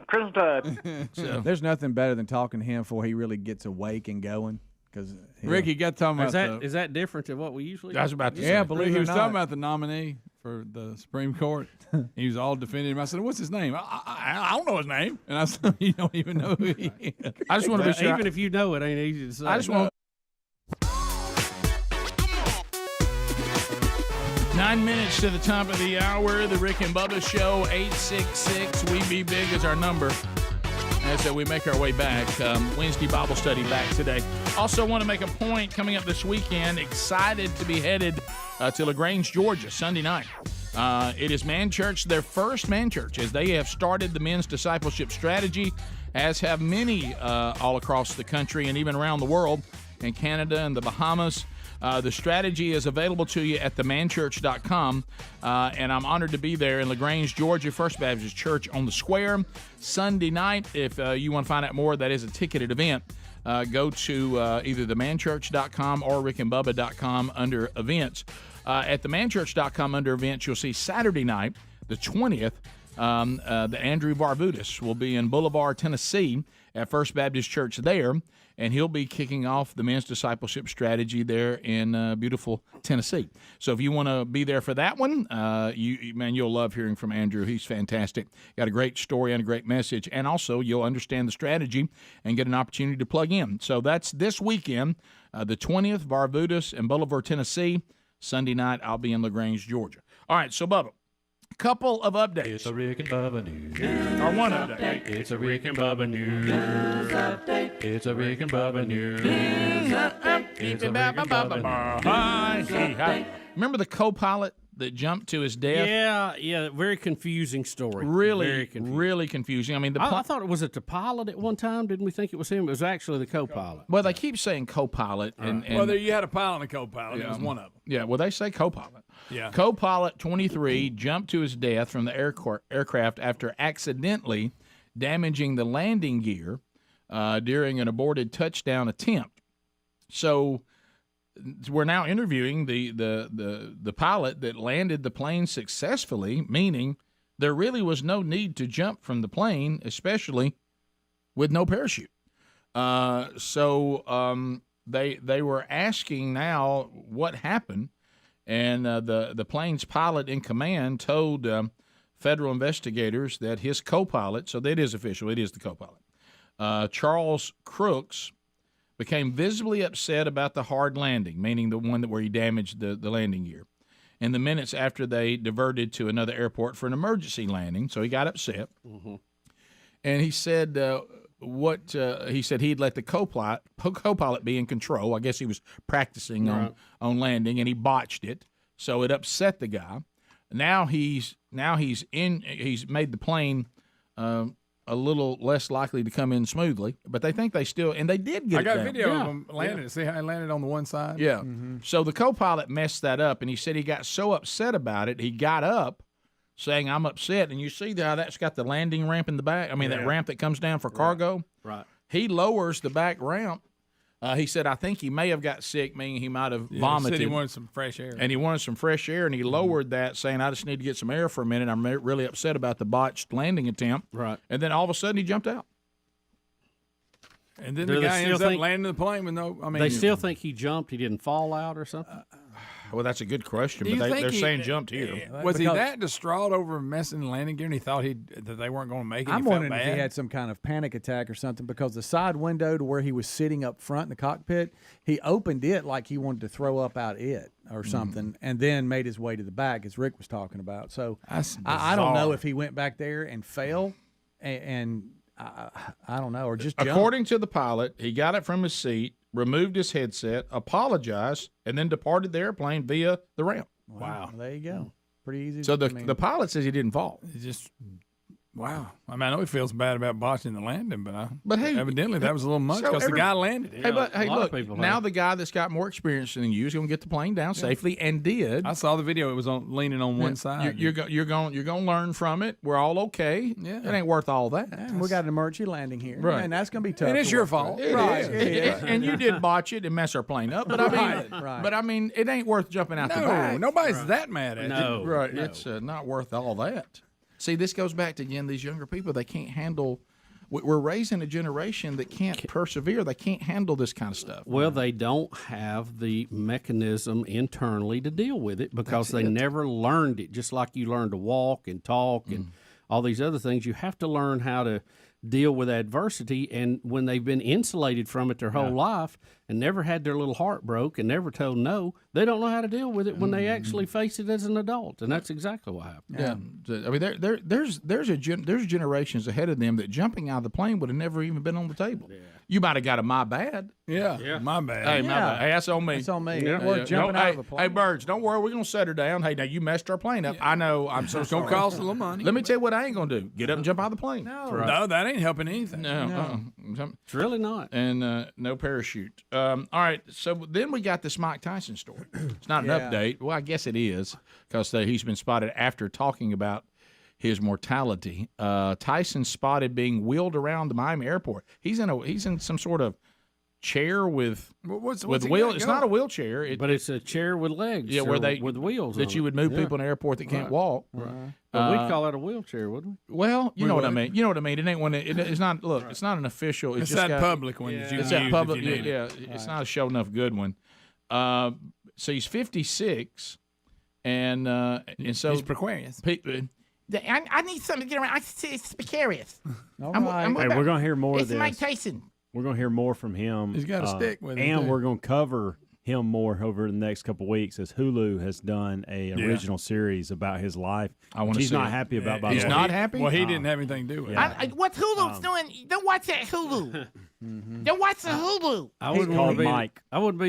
Christmas. So, there's nothing better than talking to him before he really gets awake and going. Because Ricky got talking about is that different than what we usually? I was about to say. Yeah, believe he it or was not. talking about the nominee for the Supreme Court. He was all defending him. I said, "What's his name?" I don't know his name. And I said, "You don't even know who he is." I just want to be sure. Even if you know, it ain't easy to say. I just want. 9 minutes to the top of the hour. The Rick and Bubba Show. 866 We Be Big is our number. As we make our way back, Wednesday Bible study back today. Also want to make a point coming up this weekend. Excited to be headed to LaGrange, Georgia, Sunday night. It is Man Church, their first Man Church, as they have started the men's discipleship strategy, as have many all across the country and even around the world, in Canada and the Bahamas. The strategy is available to you at themanchurch.com, and I'm honored to be there in LaGrange, Georgia, First Baptist Church on the Square, Sunday night. If you want to find out more, that is a ticketed event. Go to either themanchurch.com or rickandbubba.com under events. At themanchurch.com under events, you'll see Saturday night, the 20th, the Andrew Barbudas will be in Boulevard, Tennessee at First Baptist Church there, and he'll be kicking off the men's discipleship strategy there in beautiful Tennessee. So if you want to be there for that one, you'll love hearing from Andrew. He's fantastic. Got a great story and a great message, and also you'll understand the strategy and get an opportunity to plug in. So that's this weekend, the 20th, Barbudas and Boulevard, Tennessee. Sunday night, I'll be in LaGrange, Georgia. All right, so Bubba, couple of updates. It's a Rick and Bubba news. Or one update. It's a Rick and Bubba news. Update. It's a Rick and Bubba news. Update. It's a Rick and Bubba news. Remember the co-pilot that jumped to his death? Yeah, very confusing story. Really confusing. I mean, I thought it was the pilot at one time. Didn't we think it was him? It was actually the co-pilot. Well, they keep saying co-pilot. And well, there you had a pilot and a co-pilot. Yeah. It was one of them. Yeah, well, they say co-pilot. Yeah. Co-pilot 23 jumped to his death from the aircraft after accidentally damaging the landing gear during an aborted touchdown attempt. So we're now interviewing the pilot that landed the plane successfully, meaning there really was no need to jump from the plane, especially with no parachute. So they were asking now what happened, and the plane's pilot in command told federal investigators that his co-pilot, so that is official, it is the co-pilot, Charles Crooks, became visibly upset about the hard landing, meaning the one where he damaged the landing gear, in the minutes after they diverted to another airport for an emergency landing. So he got upset. Mm-hmm. And he said he said he'd let the co-pilot be in control. I guess he was practicing on landing, and he botched it. So it upset the guy. Now he's made the plane a little less likely to come in smoothly, but they think they still, and they did get it down. I got a video of him landing. See how he landed on the one side? Yeah. Mm-hmm. So the co-pilot messed that up, and he said he got so upset about it, he got up saying, "I'm upset." And you see how that's got the landing ramp in the back? I mean, that ramp that comes down for cargo? Right. He lowers the back ramp. He said, I think he may have got sick, meaning he might have vomited. He said he wanted some fresh air. And he wanted some fresh air, and he lowered that, saying, I just need to get some air for a minute. I'm really upset about the botched landing attempt. Right. And then all of a sudden he jumped out. And then the guy ends up landing the plane with no, they still think he jumped, he didn't fall out or something? Well, that's a good question, but they're saying jumped here. Was he that distraught over messing the landing gear and he thought that they weren't going to make it? I'm wondering if he had some kind of panic attack or something, because the side window to where he was sitting up front in the cockpit, he opened it like he wanted to throw up out it or something, and then made his way to the back, as Rick was talking about. So I don't know if he went back there and fell, and I don't know, or just jumped. According to the pilot, he got it from his seat, removed his headset, apologized, and then departed the airplane via the ramp. Wow. Well, there you go. Pretty easy. So the pilot says he didn't fall. He just Wow. I mean, I know he feels bad about botching the landing, but hey, evidently that was a little much because the guy landed it. Hey, look, now the guy that's got more experience than you is going to get the plane down safely, and did. I saw the video. It was leaning on one side. You're going to learn from it. We're all okay. Yeah. It ain't worth all that. And we got an emergency landing here. Right. And that's going to be tough. And it's your fault. Right. And you did botch it and mess our plane up. But I mean, it ain't worth jumping out the back. Nobody's that mad at you. Right. No. It's not worth all that. See, this goes back to, again, these younger people. They can't handle. We're raising a generation that can't persevere. They can't handle this kind of stuff. Well, they don't have the mechanism internally to deal with it because they never learned it. Just like you learn to walk and talk and all these other things, you have to learn how to deal with adversity. And when they've been insulated from it their whole life and never had their little heart broke and never told no, they don't know how to deal with it when they actually face it as an adult. And that's exactly what happened. Yeah. I mean, there's generations ahead of them that jumping out of the plane would have never even been on the table. Yeah. You might have got a my bad. Yeah. My bad. Hey, my bad. Hey, that's on me. That's on me. Yeah. Jumping out of the plane. Hey, Burge, don't worry. We're going to set her down. Hey, now you messed our plane up. I know. I'm so sorry. It's going to cost a little money. Let me tell you what I ain't going to do. Get up and jump out of the plane. No, that ain't helping anything. No. It's really not. And no parachute. All right. So then we got this Mike Tyson story. It's not an update. Well, I guess it is because he's been spotted after talking about his mortality. Tyson spotted being wheeled around the Miami airport. He's in some sort of chair with wheels. It's not a wheelchair, but it's a chair with legs. Yeah, with wheels that you would move people in an airport that can't walk. Right. But we'd call it a wheelchair, wouldn't we? Well, you know what I mean. You know what I mean. It ain't one. It's not. Look, it's not an official. It's that public one. It's that public. Yeah, it's not a show enough good one. So he's 56, and so he's precarious. I need something to get around. It's precarious. All right. Hey, we're going to hear more of this. It's Mike Tyson. We're going to hear more from him. He's got a stick with him. And we're going to cover him more over the next couple of weeks as Hulu has done a original series about his life. He's not happy about. He's not happy? Well, he didn't have anything to do with it. What Hulu's doing? Don't watch that Hulu. Don't watch the Hulu. I wouldn't want to be Mike. I wouldn't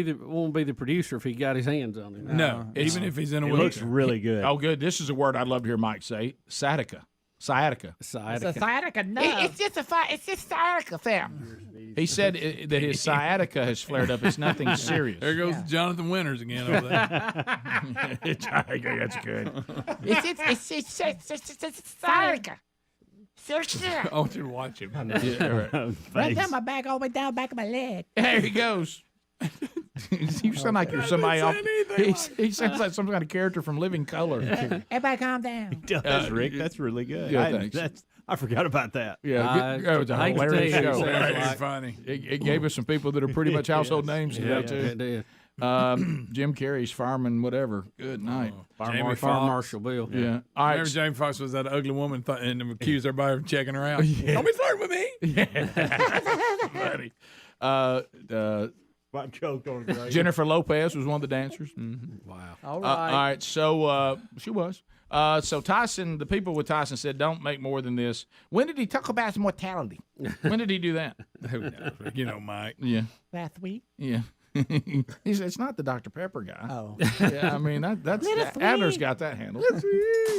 be the producer if he got his hands on him. No, even if he's in a wheelchair. It looks really good. Oh, good. This is a word I'd love to hear Mike say. Sciatica. It's a sciatica. No, it's just sciatica, Sam. He said that his sciatica has flared up. It's nothing serious. There goes Jonathan Winters again over there. That's good. It's sciatica. I want you to watch him. Right down my back, all the way down back of my leg. There he goes. You sound like you're somebody off. He sounds like some kind of character from Living Color. Everybody calm down. He does, Rick. That's really good. Yeah, I forgot about that. Yeah, it was a hilarious show. It's funny. It gave us some people that are pretty much household names today, too. It did. Jim Carrey's fireman, whatever. Good night. Fire Marshal Bill. Yeah. All right. Remember Jamie Foxx was that ugly woman and accused everybody of checking her out. Don't be flirting with me. Yeah. Funny. My joke on it. Jennifer Lopez was one of the dancers. Mm-hmm. Wow. All right. All right. So she was. So Tyson, the people with Tyson said, "Don't make more than this." When did he talk about his mortality? When did he do that? You know, Mike. Yeah. Last week. Yeah. He said, it's not the Dr. Pepper guy. Oh. Yeah, I mean that's Adler's got that handled.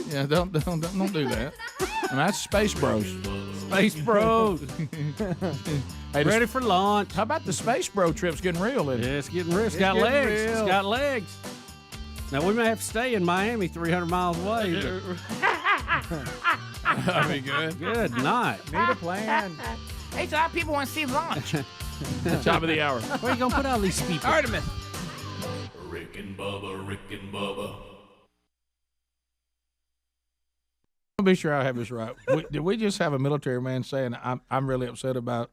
Yeah, don't do that. I mean, that's Space Bros. Space Bros. Hey, ready for launch. How about the Space Bro trip's getting real? Isn't it? Yeah, it's getting real. It's got legs. Real. It's got legs. Now, we may have to stay in Miami 300 miles away. That'd be good. Good night. Need a plan. Hey, so a lot of people want to see launch. Top of the hour. Where you going to put all these people? Artemis. Rick and Bubba. I'll be sure I have this right. Did we just have a military man saying, I'm really upset about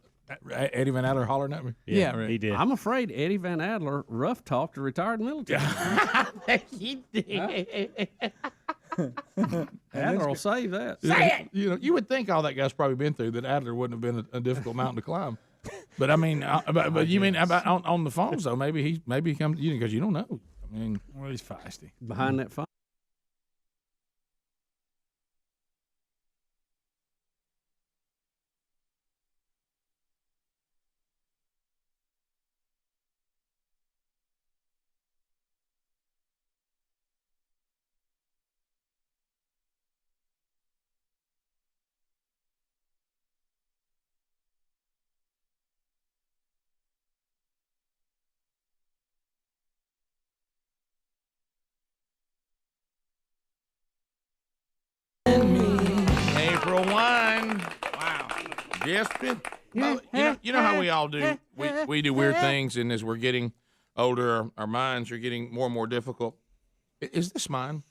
Eddie Van Adler hollering at me? Yeah, he did. I'm afraid Eddie Van Adler rough talked a retired military. He did. Adler will save that. Say it. You would think all that guy's probably been through that Adler wouldn't have been a difficult mountain to climb. But I mean, but you mean about on the phones though? Maybe he comes because you don't know. I mean, well, he's feisty behind that phone. April wine. Wow. Just been. You know how we all do. We do weird things, and as we're getting older, our minds are getting more and more difficult. Is this mine?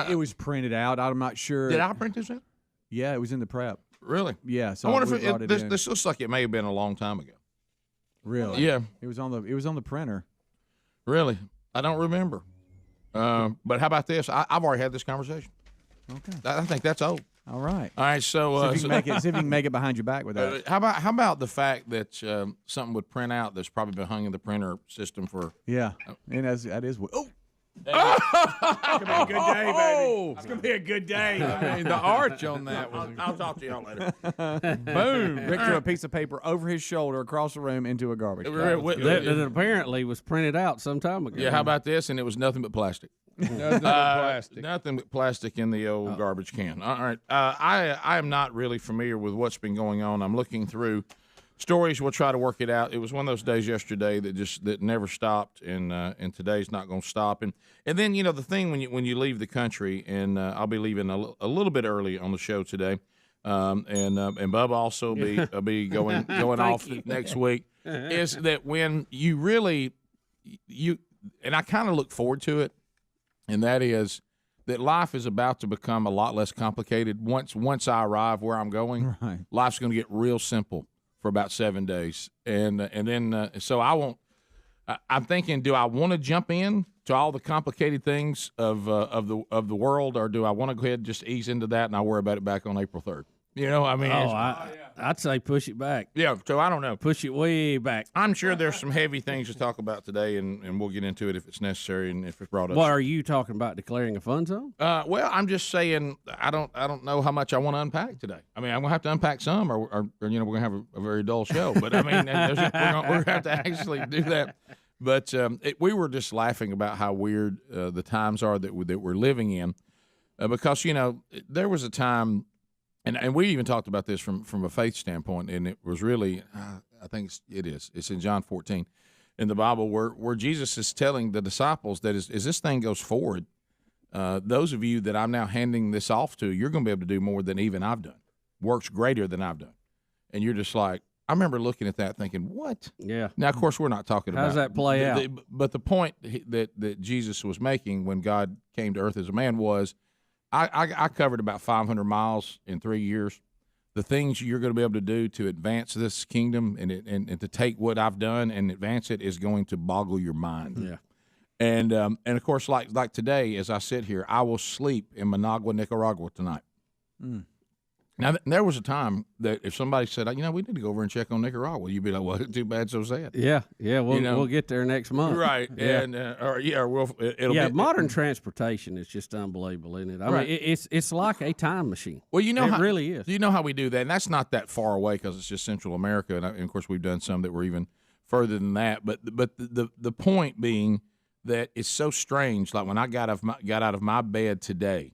It was printed out. I'm not sure. Did I print this out? Yeah, it was in the prep. Really? Yeah. So I wonder if this looks like it may have been a long time ago. Really? Yeah. It was on the printer. Really? I don't remember. But how about this? I've already had this conversation. Okay. I think that's old. All right. All right. So, see if you can make it behind your back with that. How about the fact that something would print out that's probably been hung in the printer system for? Yeah. And that is. Oh. It's gonna be a good day, baby. It's gonna be a good day. I mean, the arch on that was. I'll talk to y'all later. Boom. Rick threw a piece of paper over his shoulder across the room into a garbage can. That apparently was printed out some time ago. Yeah. How about this? And it was nothing but plastic. Nothing but plastic. Nothing but plastic in the old garbage can. All right. I am not really familiar with what's been going on. I'm looking through stories. We'll try to work it out. It was one of those days yesterday that never stopped, and today's not going to stop. And then the thing when you leave the country, and I'll be leaving a little bit early on the show today, and Bubba also be going off next week, is that when you really and I kind of look forward to it. And that is that life is about to become a lot less complicated. Once I arrive where I'm going, right. Life's going to get real simple for about 7 days, and then so I won't. I'm thinking, do I want to jump in to all the complicated things of the world, or do I want to go ahead and just ease into that and I'll worry about it back on April 3rd? I'd say push it back. Yeah, so I don't know. Push it way back. I'm sure there's some heavy things to talk about today, and we'll get into it if it's necessary and if it's brought up. What are you talking about? Declaring a fun zone? Well, I'm just saying I don't know how much I want to unpack today. I mean, I'm gonna have to unpack some, or we're gonna have a very dull show. But I mean, we're gonna have to actually do that. But we were just laughing about how weird the times are that we're living in, because there was a time. And we even talked about this from a faith standpoint, and it was really, I think it's in John 14 in the Bible where Jesus is telling the disciples that as this thing goes forward, those of you that I'm now handing this off to, you're going to be able to do more than even I've done, works greater than I've done. And you're just like, I remember looking at that thinking, what? Yeah. Now, of course, we're not talking about. How does that play out? But the point that Jesus was making when God came to earth as a man was, I covered about 500 miles in 3 years. The things you're going to be able to do to advance this kingdom and to take what I've done and advance it is going to boggle your mind. Yeah. And of course, like today, as I sit here, I will sleep in Managua, Nicaragua tonight. Mm. Now, there was a time that if somebody said, we need to go over and check on Nicaragua, you'd be like, well, too bad, so sad. Yeah, we'll get there next month. Right, yeah. And it'll be modern transportation is just unbelievable, isn't it? I mean, it's like a time machine. Well, it really is. You know how we do that, and that's not that far away because it's just Central America, and of course we've done some that were even further than that. But the point being that it's so strange. Like when I got out of my bed today,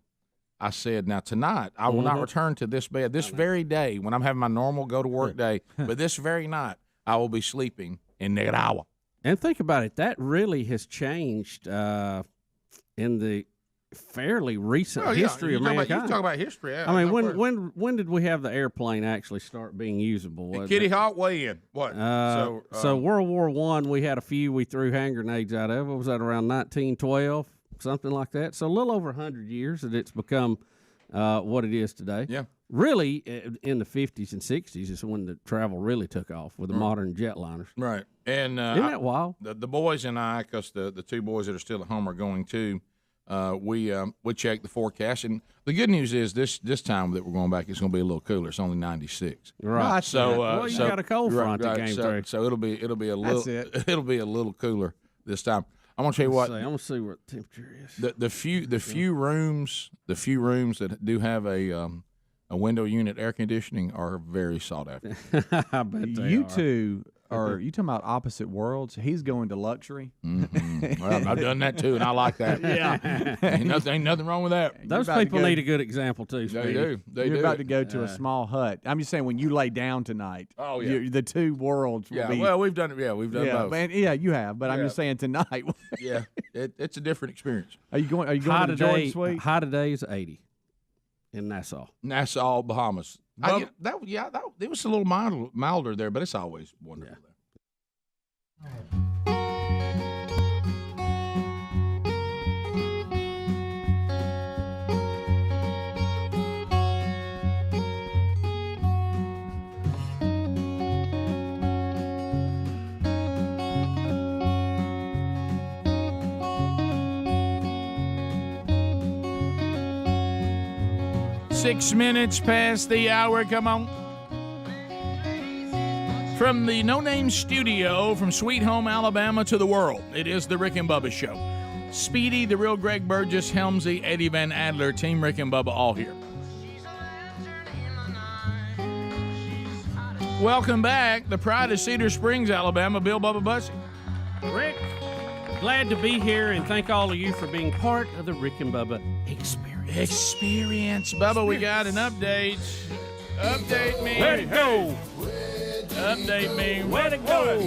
I said, now tonight I will not return to this bed this very day when I'm having my normal go to work day, but this very night I will be sleeping in Nicaragua. And think about it, that really has changed in the fairly recent history of mankind. You talk about history. Yeah, I mean, when did we have the airplane actually start being usable? Kitty Hawk weigh in. What? So World War I, we had a few we threw hand grenades out of. What was that, around 1912? Something like that. So a little over 100 years that it's become what it is today. Yeah. Really, in the 50s and 60s is when the travel really took off with the modern jetliners. Right. And isn't that wild? The boys and I, because the two boys that are still at home are going too, we check the forecast. And the good news is this time that we're going back, it's going to be a little cooler. It's only 96. Right. So you got a cold front that came through. So it'll be a little it'll be a little cooler this time. I'm gonna tell you what. I'm gonna see what the temperature is. The few rooms that do have a window unit air conditioning are very sought after. I bet they you are. two are you talking about opposite worlds? He's going to luxury. Mm-hmm. Well, I've done that too, and I like that. Yeah, ain't nothing wrong with that. Those people need a good example too. They do. You're about to go to a small hut. I'm just saying when you lay down tonight. Oh yeah. The two worlds. Will be, well, we've done it. Yeah, we've done both. Man, you have. But I'm just saying tonight. Yeah, it's a different experience. Are you going to Jordan Suite? High today is 80. in Nassau. Nassau, Bahamas. It was a little milder there, but it's always wonderful there. 6 minutes past the hour. Come on. From the No Name Studio, from Sweet Home, Alabama to the world, it is the Rick and Bubba Show. Speedy, the real Greg Burgess, Helmsy, Eddie Van Adler, Team Rick and Bubba, all here. Welcome back. The pride of Cedar Springs, Alabama, Bill Bubba Bussey. Rick, glad to be here, and thank all of you for being part of the Rick and Bubba experience. Bubba, we got an update. Update me. Where to go? Update me. Where to go?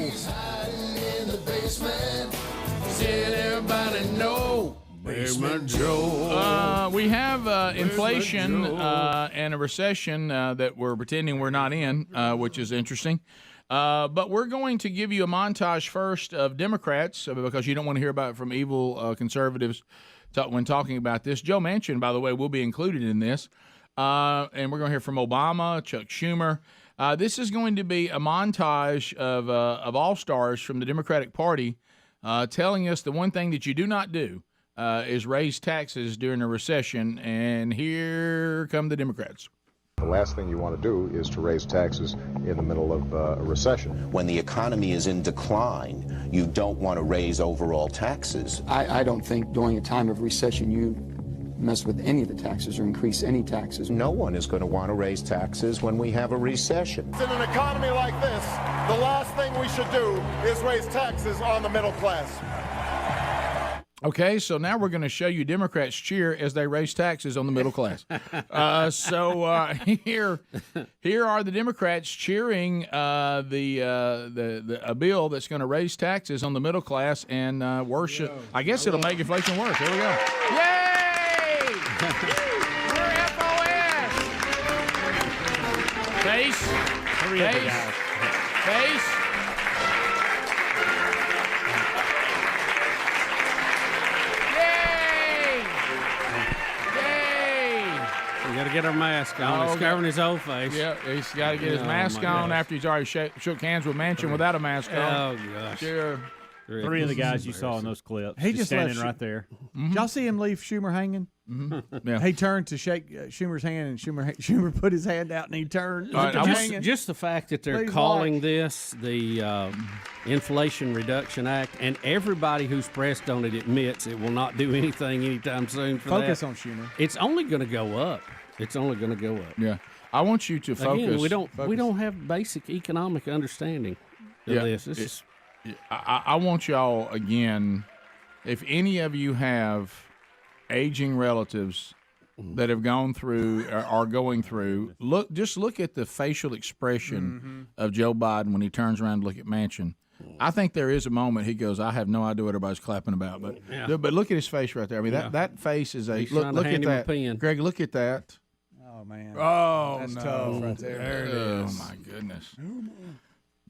Everybody know. Basement Joe. We have inflation and a recession that we're pretending we're not in, which is interesting. But we're going to give you a montage first of Democrats because you don't want to hear about it from evil conservatives when talking about this. Joe Manchin, by the way, will be included in this. And we're going to hear from Obama, Chuck Schumer. This is going to be a montage of all-stars from the Democratic Party telling us the one thing that you do not do is raise taxes during a recession. And here come the Democrats. The last thing you want to do is to raise taxes in the middle of a recession. When the economy is in decline, you don't want to raise overall taxes. I don't think during a time of recession you mess with any of the taxes or increase any taxes. No one is going to want to raise taxes when we have a recession. In an economy like this, the last thing we should do is raise taxes on the middle class. Okay, so now we're going to show you Democrats cheer as they raise taxes on the middle class. Here are the Democrats cheering a bill that's going to raise taxes on the middle class and worship. I guess it'll make inflation worse. Here we go. Yay! We're FOS. Face. Face. Got to get our mask on. He's covering his whole face. Yeah, he's got to get his mask on after he's already shook hands with Manchin without a mask on. Oh, gosh. Sure. Three of the guys you saw in those clips. He just standing left right there. Did y'all see him leave Schumer hanging? Mm-hmm. Yeah. He turned to shake Schumer's hand, and Schumer put his hand out, and he turned. Just the fact that they're calling this the Inflation Reduction Act, and everybody who's pressed on it admits it will not do anything anytime soon for Focus that. on Schumer. It's only going to go up. It's only going to go up. Yeah. I want you to focus. Again, we don't have basic economic understanding of this. I want y'all, again, if any of you have aging relatives that have gone through or are going through, look at the facial expression of Joe Biden when he turns around to look at Manchin. I think there is a moment he goes, I have no idea what everybody's clapping about, but look at his face right there. I mean, that face is a look at that. Greg, look at that. Oh man! Oh, that's no. tough right there. There it is. Oh my goodness.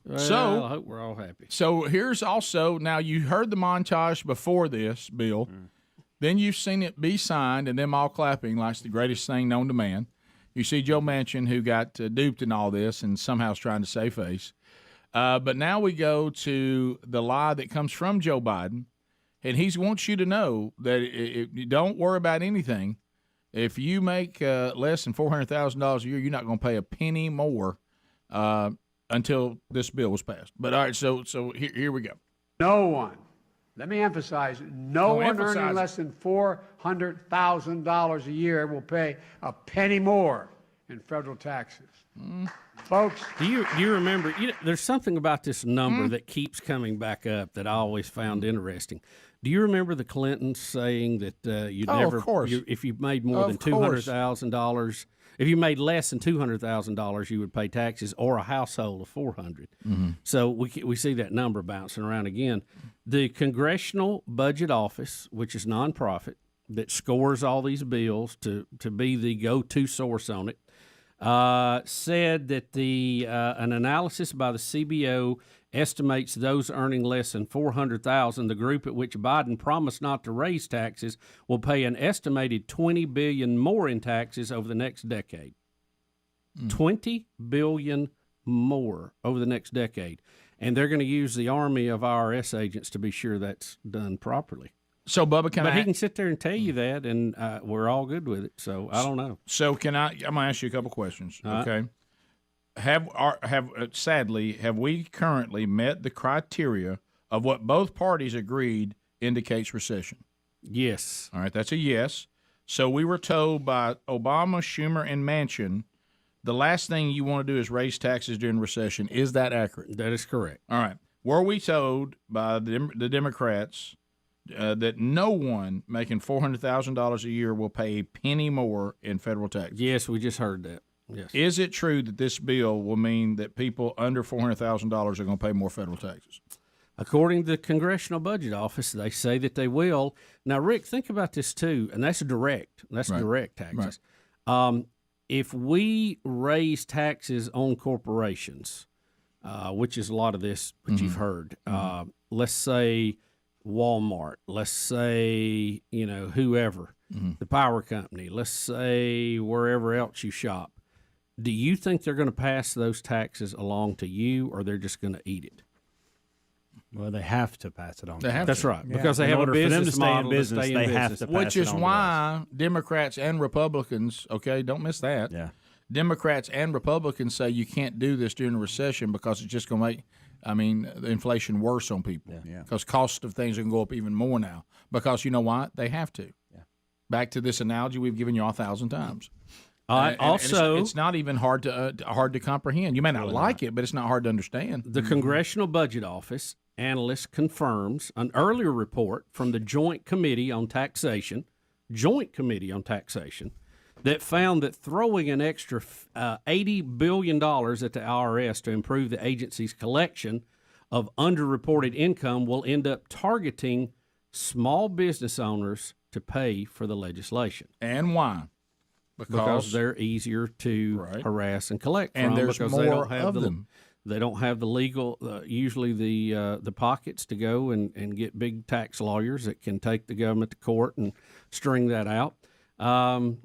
Well, I hope we're all happy. So here's also, now you heard the montage before this, Bill. Then you've seen it be signed and them all clapping like it's the greatest thing known to man. You see Joe Manchin, who got duped in all this and somehow is trying to save face. But now we go to the lie that comes from Joe Biden, and he wants you to know that don't worry about anything. If you make less than $400,000 a year, you're not going to pay a penny more until this bill was passed. But all right, so here we go. No one, let me emphasize, no one earning less than $400,000 a year will pay a penny more in federal taxes. Folks, do you remember? There's something about this number that keeps coming back up that I always found interesting. Do you remember the Clintons saying that you'd never, if you made more than $200,000, if you made less than $200,000, you would pay taxes, or a household of $400,000. So we see that number bouncing around again. The Congressional Budget Office, which is nonprofit, that scores all these bills to be the go-to source on it, said that an analysis by the CBO estimates those earning less than $400,000, the group at which Biden promised not to raise taxes, will pay an estimated $20 billion more in taxes over the next decade. $20 billion more over the next decade. And they're going to use the army of IRS agents to be sure that's done properly. So, Bubba, he can sit there and tell you that, and we're all good with it. So, I don't know. So, I'm going to ask you a couple questions, okay? Sadly, have we currently met the criteria of what both parties agreed indicates recession? Yes. All right, that's a yes. So we were told by Obama, Schumer, and Manchin the last thing you want to do is raise taxes during recession. Is that accurate? That is correct. All right. Were we told by the Democrats that no one making $400,000 a year will pay a penny more in federal taxes? Yes, we just heard that. Yes. Is it true that this bill will mean that people under $400,000 are going to pay more federal taxes? According to the Congressional Budget Office, they say that they will. Now, Rick, think about this too, and that's direct. That's right. Direct taxes. Right. If we raise taxes on corporations, which is a lot of this, which you've heard, let's say Walmart, let's say, whoever, the power company, let's say wherever else you shop, do you think they're going to pass those taxes along to you, or they're just going to eat it? Well, they have to pass it on. That's right, because they have a business model to stay in business. They have to pass which is it on why Democrats and Republicans, okay, don't miss that. Yeah. Democrats and Republicans say you can't do this during a recession because it's just going to make, the inflation worse on people. Yeah. Because cost of things are going to go up even more now. Because you know what? They have to. Yeah. Back to this analogy we've given you 1,000 times. Also, it's not even hard to comprehend. You may not like it, but it's not hard to understand. The Congressional Budget Office analyst confirms an earlier report from the Joint Committee on Taxation, that found that throwing an extra $80 billion at the IRS to improve the agency's collection of underreported income will end up targeting small business owners to pay for the legislation. And why? Because they're easier to harass and collect from. And there's because more they don't have of them. They don't have the legal, usually the pockets to go and get big tax lawyers that can take the government to court and string that out. The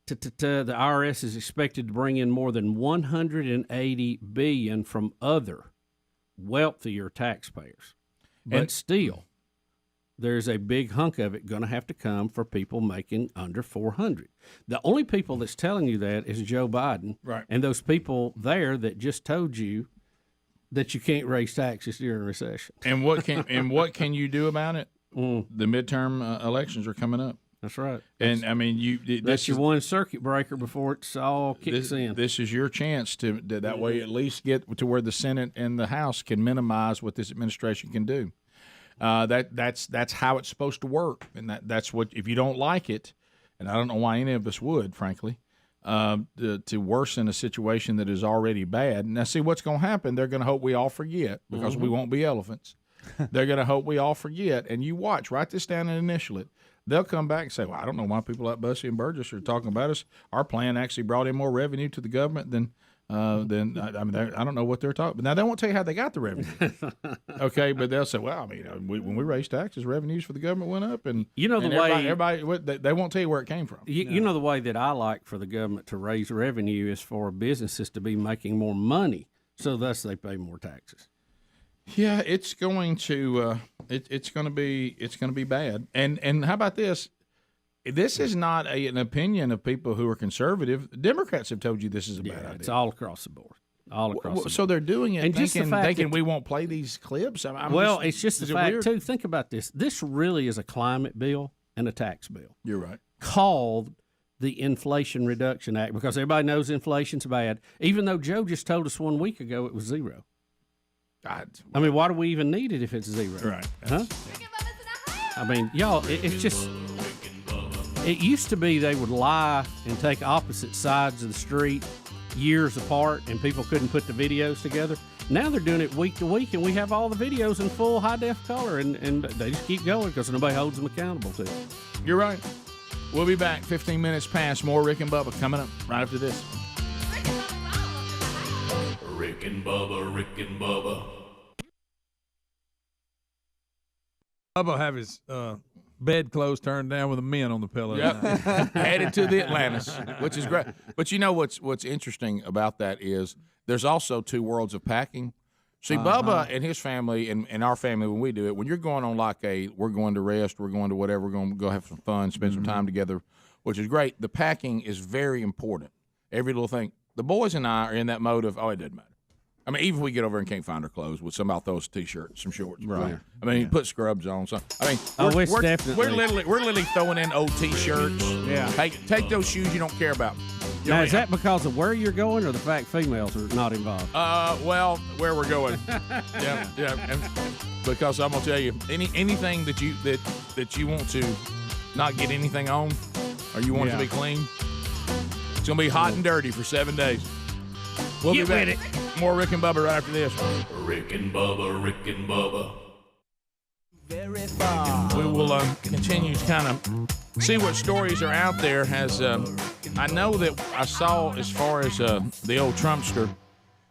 IRS is expected to bring in more than $180 billion from other wealthier taxpayers, but still, there's a big hunk of it going to have to come for people making under $400,000. The only people that's telling you that is Joe Biden, right? And those people there that just told you that you can't raise taxes during a recession. And what can you do about it? The midterm elections are coming up. That's right. And that's your one circuit breaker before it's all kicks in. This is your chance to that way at least get to where the Senate and the House can minimize what this administration can do. That's how it's supposed to work, and that's what, if you don't like it, and I don't know why any of us would, frankly, to worsen a situation that is already bad. Now, see what's going to happen. They're going to hope we all forget because we won't be elephants. They're going to hope we all forget, and you watch. Write this down and initial it. They'll come back and say, "Well, I don't know why people like Bussey and Burgess are talking about us. Our plan actually brought in more revenue to the government than." I don't know what they're talking about. Now, they won't tell you how they got the revenue. Okay, but they'll say, well, when we raised taxes, revenues for the government went up. And everybody they won't tell you where it came from. You know the way that I like for the government to raise revenue is for businesses to be making more money, so thus they pay more taxes. Yeah, it's going to it's going to be bad. And how about this? This is not an opinion of people who are conservative. Democrats have told you this is a bad idea. It's all across the board. So they're doing it, and thinking we won't play these clips. It's just the fact, too. Think about this. This really is a climate bill and a tax bill. You're right. Called the Inflation Reduction Act, because everybody knows inflation's bad, even though Joe just told us 1 week ago it was zero. Why do we even need it if it's zero? Right. Huh? Y'all, it's just... It used to be they would lie and take opposite sides of the street years apart, and people couldn't put the videos together. Now they're doing it week to week, and we have all the videos in full high-def color, and they just keep going because nobody holds them accountable to it. You're right. We'll be back 15 minutes past. More Rick and Bubba coming up right after this. Rick and Bubba, Rick and Bubba. Bubba have his bedclothes turned down with the men on the pillow. Yep. Headed to the Atlantis, which is great. But you know what's interesting about that is there's also two worlds of packing. See, Bubba and his family and our family, when we do it, when you're going on like we're going to rest, we're going to whatever, we're going to go have some fun, spend some time together, which is great. The packing is very important. Every little thing. The boys and I are in that mode of, it doesn't matter. I mean, even if we get over and can't find our clothes, with somebody throw us a T-shirt, some shorts. Right. I mean, put scrubs on. So I mean, definitely. we're literally throwing in old T-shirts. Yeah. Hey, take those shoes you don't care about. Now, is that because of where you're going or the fact females are not involved? Well, where we're going. yeah. And because I'm gonna tell you, anything that you want to not get anything on, or you want it to be clean, it's gonna be hot and dirty for 7 days. We'll be back. More Rick and Bubba right after this. Rick and Bubba, Rick and Bubba. Very far. We will continue to kind of see what stories are out there. I know that I saw, as far as the old Trumpster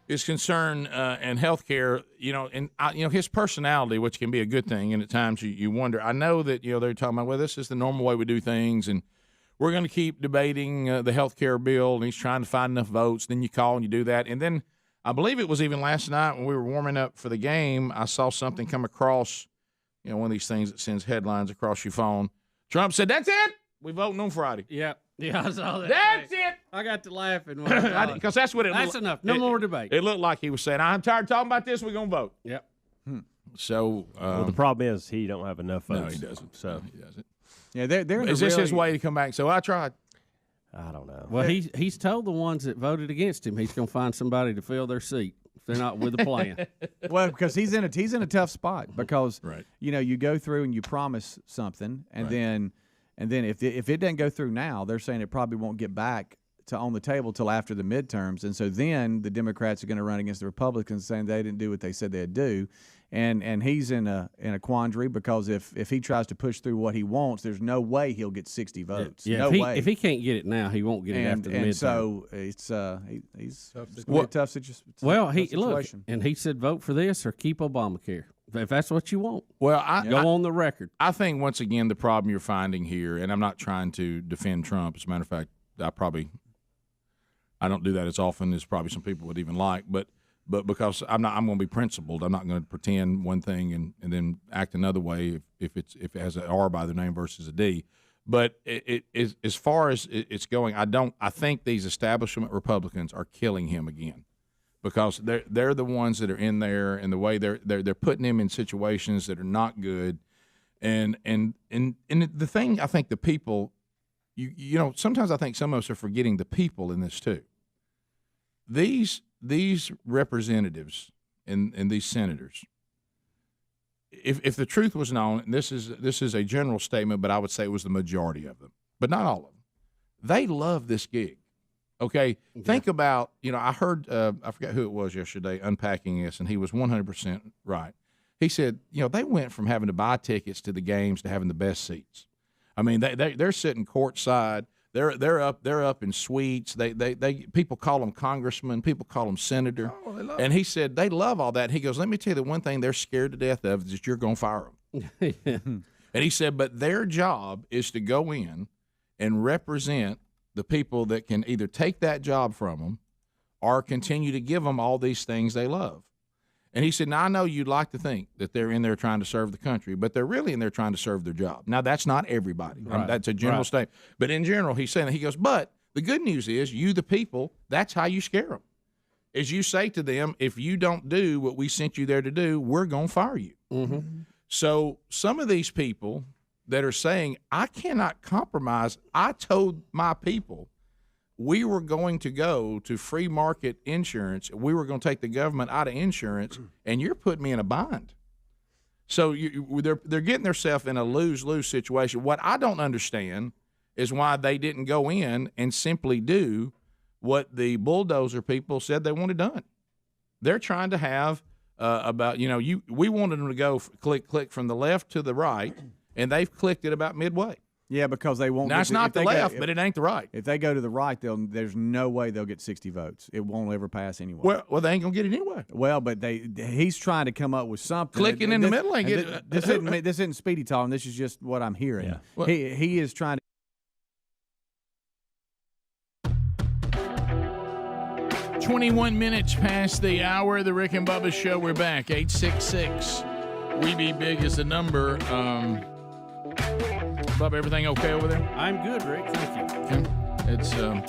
is concerned, and healthcare, and his personality, which can be a good thing, and at times you wonder. I know that they're talking about, well, this is the normal way we do things, and we're going to keep debating the health care bill, and he's trying to find enough votes. Then you call and you do that. And then I believe it was even last night when we were warming up for the game, I saw something come across, one of these things that sends headlines across your phone. Trump said, that's it. We voting on Friday. Yeah, I saw that. That's it. I got to laughing. Because that's what it That's looked enough. No more debate. It looked like he was saying, I'm tired of talking about this. We're going to vote. Yep. So well, the problem is he don't have enough votes. No, he doesn't. So he doesn't. Yeah, they're is this his way to come back and say, I tried? I don't know. Well, he's told the ones that voted against him he's going to find somebody to fill their seat if they're not with the plan. Well, because he's in a tough spot because right. You go through and you promise something and right. then if it doesn't go through now, they're saying it probably won't get back to on the table till after the midterms, and so then the Democrats are going to run against the Republicans saying they didn't do what they said they'd do. And he's in a quandary because if he tries to push through what he wants, there's no way he'll get 60 votes. Yeah, no way. If he can't get it now, he won't get it after the midterm. And so he's in a tough situation. Well, look, and he said vote for this or keep Obamacare if that's what you want. Well, go on the record. I think once again the problem you're finding here, and I'm not trying to defend Trump. As a matter of fact, I don't do that as often as probably some people would even like, but because I'm going to be principled, I'm not going to pretend one thing and then act another way if it has an R by the name versus a D. But it is, as far as it's going, I think these establishment Republicans are killing him again because they're the ones that are in there and the way they're putting him in situations that are not good. And the thing I think the people, sometimes I think some of us are forgetting the people in this too. These representatives and these senators, if the truth was known, and this is a general statement, but I would say it was the majority of them, but not all of them. They love this gig. Okay, think about I heard I forgot who it was yesterday unpacking this, and he was 100% right. He said they went from having to buy tickets to the games to having the best seats. I mean they're sitting courtside. They're up in suites. They people call them congressman. People call them senator. Oh, they love and he said they love all that. He goes, let me tell you the one thing they're scared to death of is that you're going to fire them. And he said, but their job is to go in and represent the people that can either take that job from them or continue to give them all these things they love. And he said, now, I know you'd like to think that they're in there trying to serve the country, but they're really in there trying to serve their job. Now, that's not everybody. Right. That's a general statement. But in general, he's saying, he goes, but the good news is you, the people, that's how you scare them. Is you say to them, if you don't do what we sent you there to do, we're going to fire you. Mm-hmm. So some of these people that are saying, I cannot compromise, I told my people we were going to go to free market insurance. We were going to take the government out of insurance, and you're putting me in a bind. So they're getting themselves in a lose-lose situation. What I don't understand is why they didn't go in and simply do what the bulldozer people said they wanted done. They're trying to have we wanted them to go click from the left to the right, and they've clicked it about midway. Yeah, because they won't. That's not the left, but it ain't the right. If they go to the right, there's no way they'll get 60 votes. It won't ever pass anyway. Well, they ain't gonna get it anyway. Well, but he's trying to come up with something. Clicking in the middle ain't getting. This isn't speedy talking. This is just what I'm hearing. Yeah. Well, he is trying to. 21 minutes past the hour of the Rick and Bubba Show. We're back. 866 We Be Big is the number. Bubba, everything okay over there? I'm good, Rick. Thank you. Okay. It's I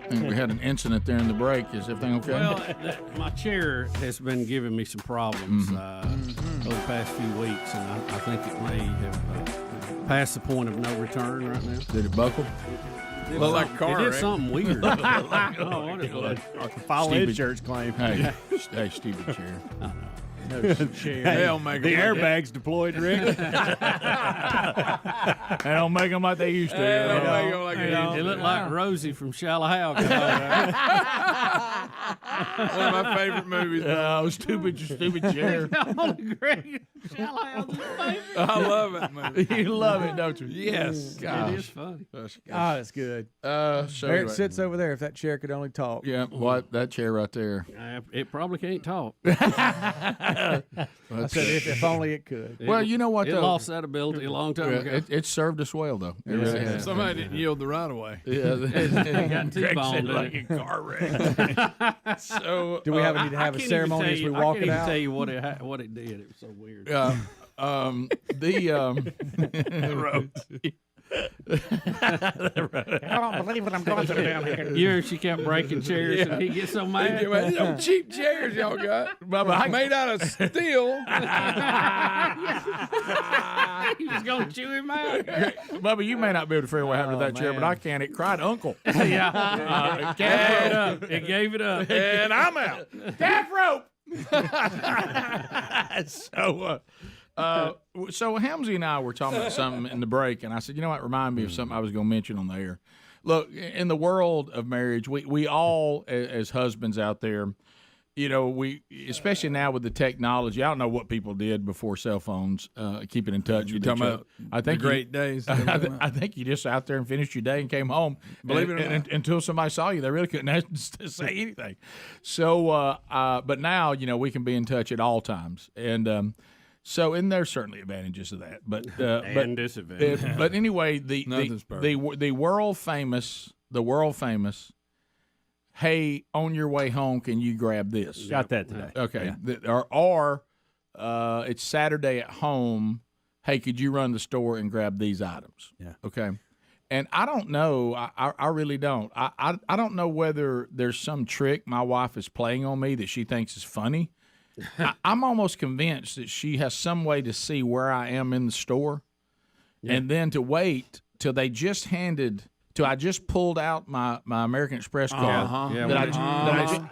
think we had an incident there in the break. Is everything okay? Well, my chair has been giving me some problems over the past few weeks, and I think it may have passed the point of no return right now. Did it buckle? Look like a car It did wreck. something weird. Oh, what it was. File insurance claim. Hey, stupid chair. No chair. They don't make The them like airbag's deployed, Rick. They don't make them like they used to. They don't make them like they used to. It looked like Rosie from Shallow. One of my favorite movies. Oh, stupid chair. I love it, man. You love it, don't you? Yes. It is funny. That's good. So There it sits over there. If that chair could only talk. Yeah, what that chair right there. It probably can't talk. I said if only it could. Well, you know what? It though? lost that ability a long time ago. It served us well, though. It really has. Somebody didn't yield the right of way. Yeah, They got Greg T-boned said in like it. a car wreck. So, Do we need to have a ceremony as we walk it out? I can't even tell you what it did. It was so weird. I don't believe what I'm going through down here. You heard she kept breaking chairs, and he gets so mad. Them cheap chairs y'all got. Made out of steel. He was going to chew him out. Bubba, you may not be able to figure out what happened to that chair, but I can. It cried uncle. Yeah. It gave it up. And I'm out. Calf rope. So Helmsy and I were talking about something in the break, and I said, you know what, remind me of something I was going to mention on the air. Look, in the world of marriage, we all, as husbands out there, you know, we, especially now with the technology, I don't know what people did before cell phones, keeping in touch with each other. I think great days. I think you just out there and finished your day and came home. Believe it or not. Until somebody saw you, they really couldn't say anything. So, but now, you know, we can be in touch at all times. And and there's certainly advantages to that. But and disadvantages. But anyway, the world famous, hey, on your way home, can you grab this? Got that today. Okay. Yeah. Or it's Saturday at home. Hey, could you run the store and grab these items? Yeah. Okay. And I don't know. I really don't. I don't know whether there's some trick my wife is playing on me that she thinks is funny. I'm almost convinced that she has some way to see where I am in the store, and then to wait till I just pulled out my American Express card.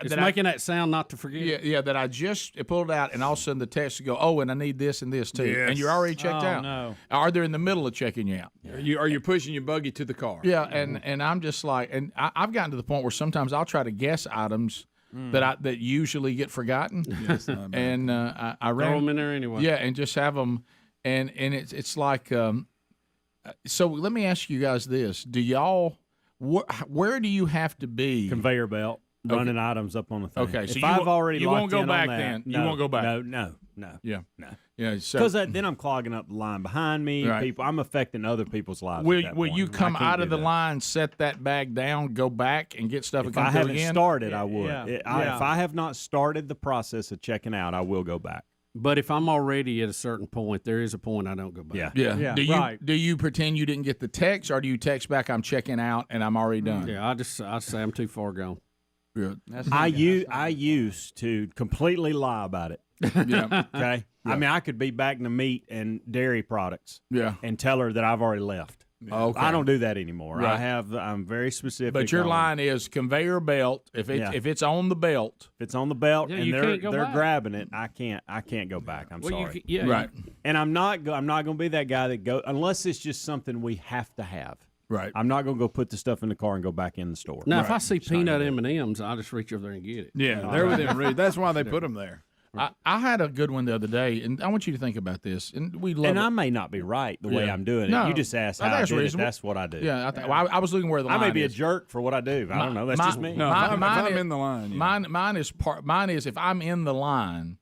It's making that sound not to forget. Yeah, that I just pulled out, and all of a sudden the text would go, oh, and I need this and this too. Yes. And you're already checked out. No. Or they're in the middle of checking you out. Are you pushing your buggy to the car? Yeah, and I'm just like, and I've gotten to the point where sometimes I'll try to guess items that usually get forgotten. Yes, and I throw them in there anyway. Yeah, and just have them, and it's like. So let me ask you guys this: do y'all, where do you have to be? Conveyor belt, running items up on the thing. Okay, so if I've already you won't go back that, then. No, you won't go back. No. Yeah. Because then I'm clogging up the line behind me. Right. People, I'm affecting other people's lives. Will you come out of the line, set that bag down, go back, and get stuff? If I haven't started, I would. If I have not started the process of checking out, I will go back. But if I'm already at a certain point, there is a point I don't go back. Yeah. Do you pretend you didn't get the text, or do you text back, I'm checking out and I'm already done? Yeah, I say I'm too far gone. Yeah. I used to completely lie about it. Yeah. Okay. Yeah. I mean, I could be bagging the meat and dairy products. Yeah. And tell her that I've already left. Yeah. Okay. I don't do that anymore. Right. I'm very specific. But your line is conveyor belt. If it's on the belt, and they're grabbing it, I can't go back. I'm sorry. Right. And I'm not going to be that guy that go unless it's just something we have to have. Right. I'm not going to go put the stuff in the car and go back in the store. Now, if I see peanut M&Ms, I'll just reach over there and get it. Yeah, they're within reach. That's why they put them there. I had a good one the other day, and I want you to think about this. And we love And it. I may not be right the way I'm doing No, it. You just asked I how think I that's did it. reasonable. That's what I do. Yeah, I was looking where the line I may be is. a jerk for what I do. I don't know. That's just me. No, if I'm in the line. Yeah. Mine is if I'm in the line,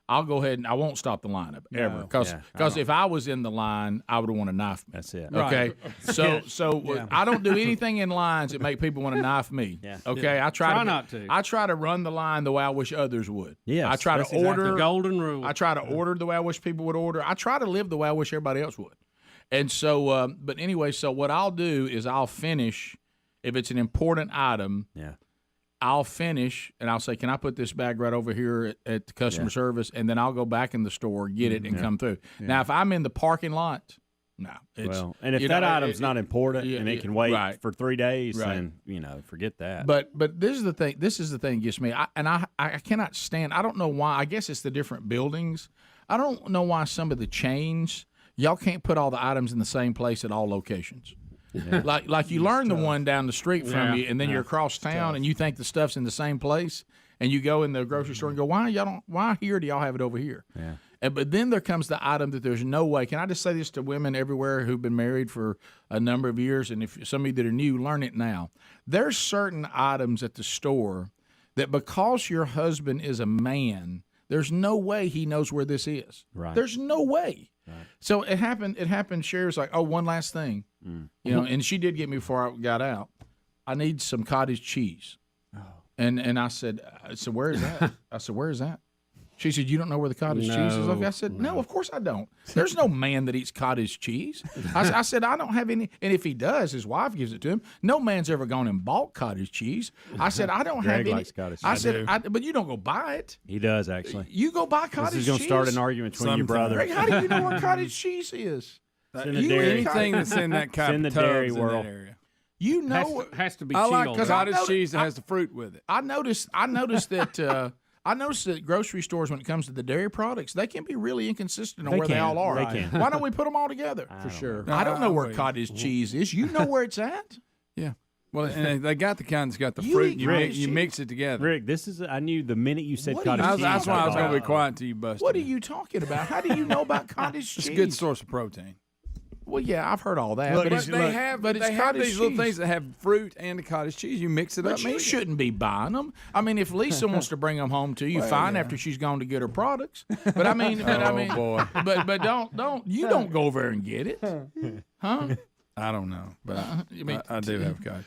I'll go ahead and I won't stop the lineup ever because if I was in the line, I would want to knife me. That's it. Okay, so I don't do anything in lines that make people want to knife me. Yeah. Okay, I Try not to. I try to run the line the way I wish others would. Yes, I try that's to order the golden rule. I try to order the way I wish people would order. I try to live the way I wish everybody else would. And so, but anyway, so what I'll do is I'll finish if it's an important item. Yeah. I'll finish and I'll say, "Can I put this bag right over here at the customer service?" And then I'll go back in the store, get it, and come through. Yeah. Now, if I'm in the parking lot, no. And if that item's not important and it can wait for 3 days, Right. then forget that. But this is the thing. This is the thing that gets me. I cannot stand. I don't know why. I guess it's the different buildings. I don't know why some of the chains y'all can't put all the items in the same place at all locations. Yeah. Like you learn the one down the street from you, and then you're across town, and you think the stuff's in the same place, and you go in the grocery store and go, why here do y'all have it over here? Yeah. But then there comes the item that there's no way. Can I just say this to women everywhere who've been married for a number of years, and if some of you that are new, learn it now. There's certain items at the store that because your husband is a man, there's no way he knows where this is. Right. There's no way. Right. So it happened. Sherry's like, one last thing, and she did get me before I got out. I need some cottage cheese, and I said, where is that? I said, where is that? She said, you don't know where the cottage cheese is? I said, no, of course I don't. There's no man that eats cottage cheese. I said, I don't have any. And if he does, his wife gives it to him. No man's ever gone and bought cottage cheese. I said, I don't have any. Likes cottage cheese. I said, but you don't go buy it. He does, actually. You go buy cottage cheese. This is going to start an argument between your brothers. Greg, how do you know where cottage cheese is? Anything that's in that kind of dairy tubs world. In that area. You know, has to be. I like chilled. cottage cheese that has the fruit with it. I noticed that. I noticed that grocery stores, when it comes to the dairy products, they can be really inconsistent on where they all are. They can. Why don't we put them all together? For sure. I don't know where cottage cheese is. You know where it's at? Yeah. Well, and they got the kind that's got the You fruit. eat You mix it together. Rick, I knew the minute you said cottage cheese. That's why I was going to be quiet until you busted. What are you talking about? How do you know about cottage cheese? It's a good source of protein. Well, yeah, I've heard all that. But it's they have cottage these little cheese. things that have fruit and the cottage cheese. You mix it up. But you shouldn't be buying them. I mean, if Lisa wants to bring them home to you, fine. After she's gone to get her products. But I mean, boy. But don't go over there and get it, huh? I don't know, but I do have cottage.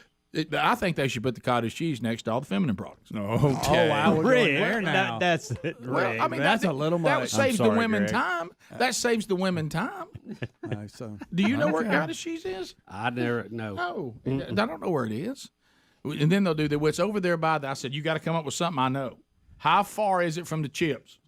I think they should put the cottage cheese next to all the feminine products. Okay. Oh, wow, we're going there Rick, now. that's Well, I mean, that's a little that much. saves sorry, the women Greg. time. That saves the women time. So Do you know where cottage cheese is? I never know. No, I don't know where it is. And then they'll do that. Well, it's over there by the. I said, you got to come up with something I know. How far is it from the chips?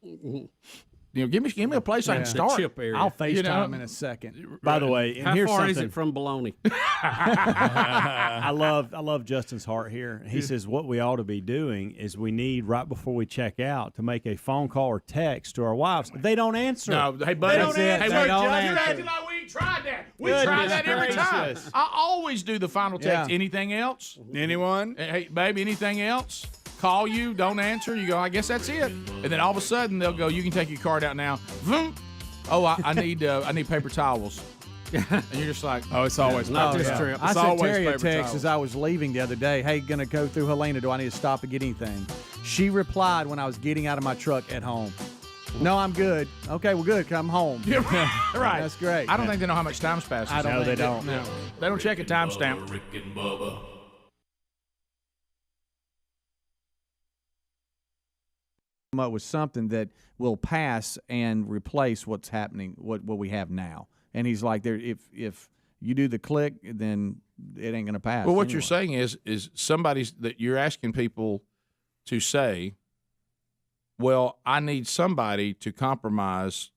Give me a place I can start. Chip area. I'll FaceTime in a second. By the way, and How here's far something. is it from bologna? I love Justin's heart here. He says what we ought to be doing is we need right before we check out to make a phone call or text to our wives. They don't answer. No, hey, buddy. They don't answer. Hey, They don't you're answer. acting like we ain't tried that. We Goodness try that every time. gracious. I always do the final text. Yeah. Anything else? Anyone? Hey, baby, anything else? Call you, don't answer. You go, I guess that's it. And then all of a sudden they'll go, you can take your card out now. Vroom. Oh, I need paper towels. And you're just like, Oh, it's always Not paper this towel. trip. I It's sent always Terry a paper text towels. as I was leaving the other day. Hey, gonna go through Helena. Do I need to stop and get anything? She replied when I was getting out of my truck at home. No, I'm good. Okay, well, good. Come home. right. That's great. I don't think they know how much time's passed. I don't No, think they don't. No, they don't check a timestamp. Rick and Bubba. Come up with something that will pass and replace what's happening, what we have now. And he's like, there, if you do the click, then it ain't going to pass. Well, what anyway. you're saying is somebody's that you're asking people to say, well, I need somebody to compromise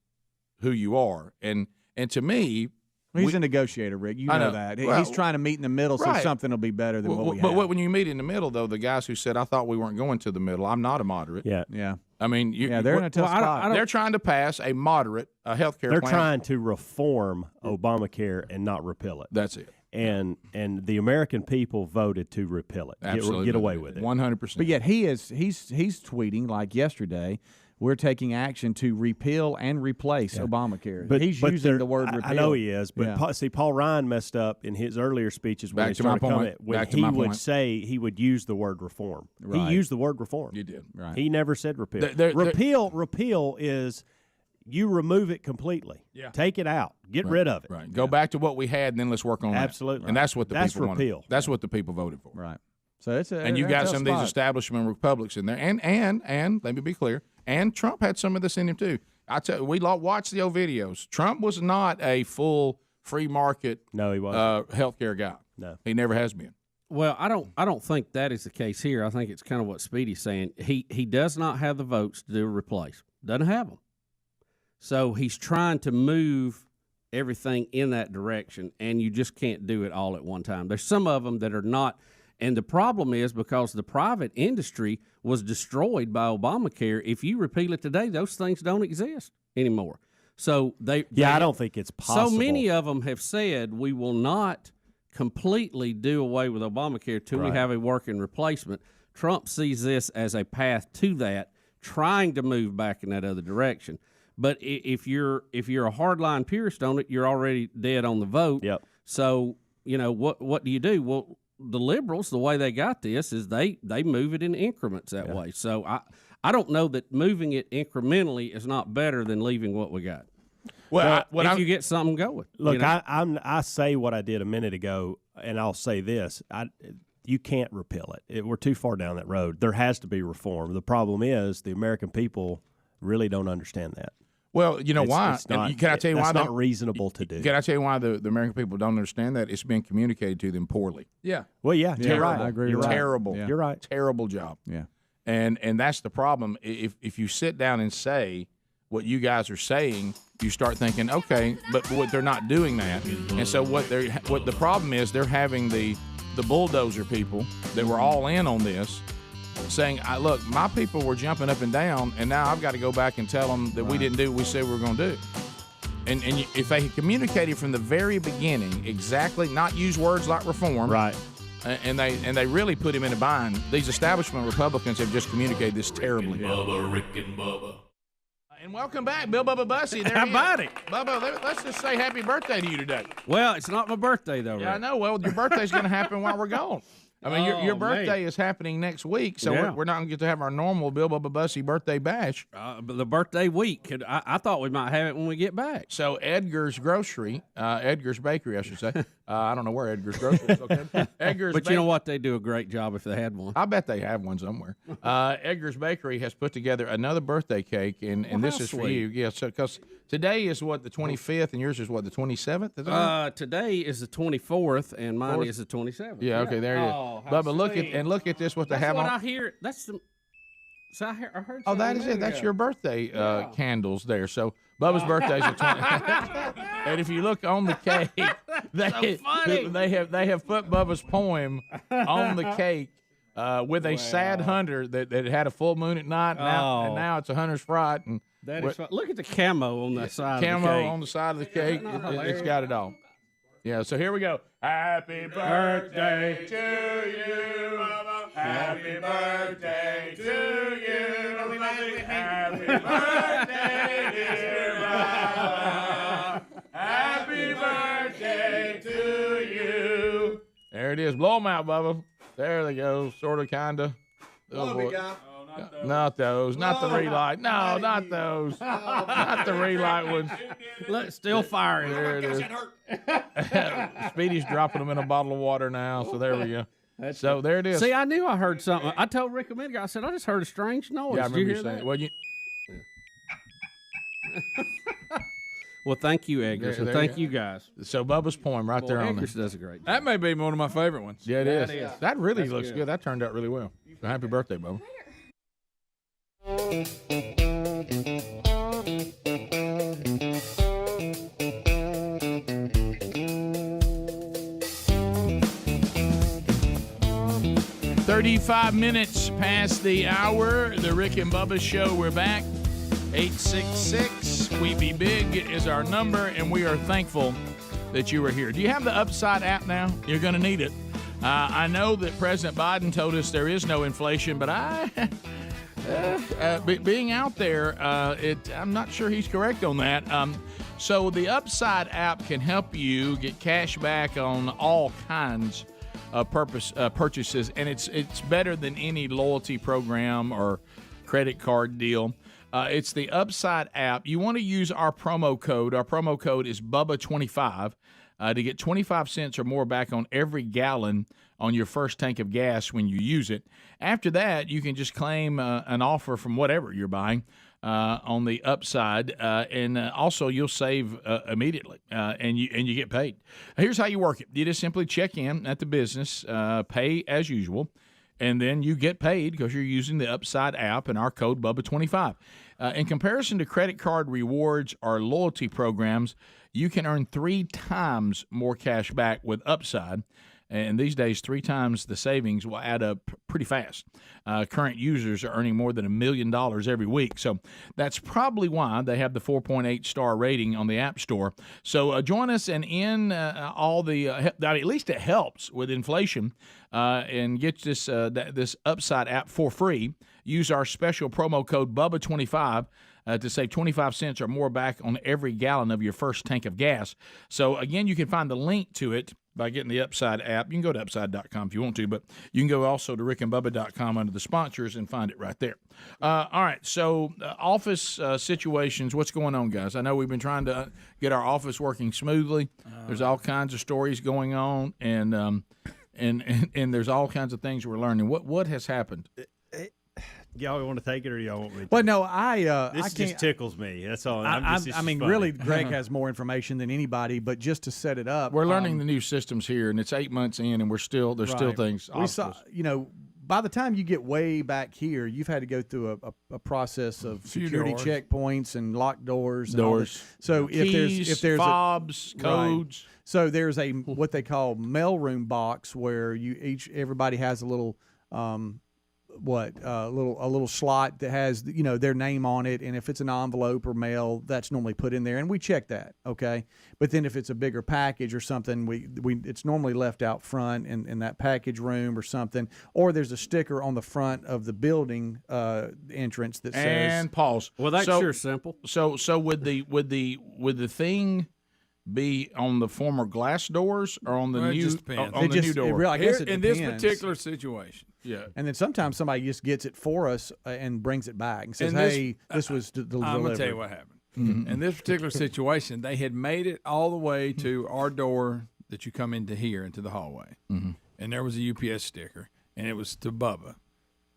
who you are. And to me, He's a negotiator, Rick. You I know know. that. Well, He's trying to meet in the middle so right. something will be better than what we but have. when you meet in the middle, though, the guys who said, I thought we weren't going to the middle, I'm not a moderate. Yeah. Yeah. I mean, they're in a tough spot. They're trying to pass a moderate health care They're plan. trying to reform Obamacare and not repeal it. That's it. And the American people voted to repeal it. Absolutely. Get away with it. 100%. But yet he's tweeting like yesterday we're taking action to repeal and replace Obamacare. But he's using the word repeal. I know he is, but see, Paul Ryan messed up in his earlier speeches when he started coming. When he would say he would use the word reform. Right. He used the word reform. You did. Right. He never said repeal. Repeal is you remove it completely. Yeah. Take it out. Get rid of it. Right. Go back to what we had, and then let's work on Absolutely. that. And that's what the people repeal. wanted. That's what the people voted for. Right. So it's and you got some of these establishment Republicans in there, and let me be clear, and Trump had some of this in him too. I tell you, we watched the old videos. Trump was not a full free market. No, he wasn't. Healthcare guy. No, he never has been. Well, I don't think that is the case here. I think it's kind of what Speedy's saying. He does not have the votes to do a replace. Doesn't have them. So he's trying to move everything in that direction, and you just can't do it all at one time. There's some of them that are not. And the problem is because the private industry was destroyed by Obamacare. If you repeal it today, those things don't exist anymore. So I don't think it's possible. So many of them have said we will not completely do away with Obamacare till we have a working replacement. Trump sees this as a path to that, trying to move back in that other direction. But if you're a hardline purist on it, you're already dead on the vote. Yep. So what do you do? Well, the liberals, the way they got this is they move it in increments that way. So I don't know that moving it incrementally is not better than leaving what we got. Well, if you get something going. Look, I say what I did a minute ago, and I'll say this: you can't repeal it. We're too far down that road. There has to be reform. The problem is the American people really don't understand that. Well, you know why? It's not, can I tell you why? It's not reasonable to do. Can I tell you why the American people don't understand that? It's been communicated to them poorly. Yeah. Well, yeah, you're right. I agree. You're terrible. Right. You're right. Terrible job. Yeah. And that's the problem. If you sit down and say what you guys are saying, you start thinking, okay, but what they're not doing that. And so what the problem is, they're having the bulldozer people that were all in on this saying, look, my people were jumping up and down, and now I've got to go back and tell them that we didn't do what we said we were going to do. And if they had communicated from the very beginning exactly, not use words like reform, right? And they really put him in a bind. These establishment Republicans have just communicated this terribly. Bubba, Rick and Bubba. And welcome back, Bill Bubba Bussy. How about it? Bubba, let's just say happy birthday to you today. Well, it's not my birthday, though, Yeah, I know. Well, your birthday's going to happen while we're gone. I mean, your birthday is happening next week, so we're not going to get to have our normal Bill Bubba Bussy birthday bash. But the birthday week, I thought we might have it when we get back. So Edgar's Bakery, I should say. I don't know where Edgar's Grocery is located. But you know what? They do a great job if they had one. I bet they have one somewhere. Edgar's Bakery has put together another birthday cake, and this is for you. Yeah, so because today is what, the 25th, and yours is what, the 27th? Today is the 24th, and mine is the 27th. Yeah, okay, there it is. Bubba, look at this. What they have on. I hear. That's the. So I heard. Oh, that is it. That's your birthday candles there. So Bubba's birthday is the 20th. And if you look on the cake, they have put Bubba's poem on the cake with a sad hunter that had a full moon at night, and now it's a hunter's fright. And that is fun. Look at the camo on the side. Camo of the cake. on the side of the cake. It's got it all. Yeah. So here we go. Happy birthday to you, Bubba. Happy birthday to you. Happy birthday, dear Bubba. Happy birthday to you. There it is. Blow them out, Bubba. There they go. Sort of, kind of. Oh, boy. Not those. Not the relight. No, not those. Not the relight ones. Look, still firing. There it is. Speedy's dropping them in a bottle of water now, so there we go. So there it is. See, I knew I heard something. I told Rick a minute ago, I said, I just heard a strange noise. Yeah, I remember Did you you saying that? it. Well, Well, thank you, Eggers, and thank you guys. So Bubba's poem right there on Eggers there. does a great job. That may be one of my favorite ones. Yeah, it is. is. That really looks good. That turned out really well. So happy birthday, Bubba. $35 past the hour. The Rick and Bubba Show. We're back. 866 We Be Big is our number, and we are thankful that you are here. Do you have the Upside app now? You're going to need it. I know that President Biden told us there is no inflation, but Being out there, I'm not sure he's correct on that. So the Upside app can help you get cash back on all kinds of purchases, and it's better than any loyalty program or credit card deal. It's the Upside app. You want to use our promo code. Our promo code is Bubba25 to get 25 cents or more back on every gallon on your first tank of gas when you use it. After that, you can just claim an offer from whatever you're buying on the Upside, and also you'll save immediately, and you get paid. Here's how you work it. You just simply check in at the business, pay as usual, and then you get paid because you're using the Upside app and our code Bubba25. In comparison to credit card rewards or loyalty programs, you can earn 3 times more cash back with Upside. And these days, 3 times the savings will add up pretty fast. Current users are earning more than $1 million every week. So that's probably why they have the 4.8-star rating on the App Store. So join us and at least it helps with inflation, and get this Upside app for free. Use our special promo code Bubba25 to save 25 cents or more back on every gallon of your first tank of gas. So, again, you can find the link to it by getting the Upside app. You can go to upside.com if you want to, but you can go also to rickandbubba.com under the sponsors and find it right there. All right, so office situations, what's going on, guys? I know we've been trying to get our office working smoothly. There's all kinds of stories going on, and there's all kinds of things we're learning. What has happened? Y'all want to take it, or y'all want me to? Well, no, This just tickles me. That's all. I mean, really, Greg has more information than anybody, but just to set it up, we're learning the new systems here, and it's 8 months in, and there's still things. We saw, by the time you get way back here, you've had to go through a process of security checkpoints and locked doors. So keys, if there's fobs, codes. Right. So there's what they call mailroom box where everybody has a little. A little slot that has their name on it, and if it's an envelope or mail, that's normally put in there, and we check that, okay. But then if it's a bigger package or something, it's normally left out front in that package room or something, or there's a sticker on the front of the building entrance that says. And pause. Well, that's sure simple. So would the thing be on the former glass doors or on the new? It just depends. On the new door. I guess it in depends. this particular situation. Yeah. And then sometimes somebody just gets it for us and brings it back and says, this was delivered. I'm going to tell you what happened. Mm-hmm. In this particular situation, they had made it all the way to our door that you come into here, into the hallway. Mm-hmm. And there was a UPS sticker, and it was to Bubba.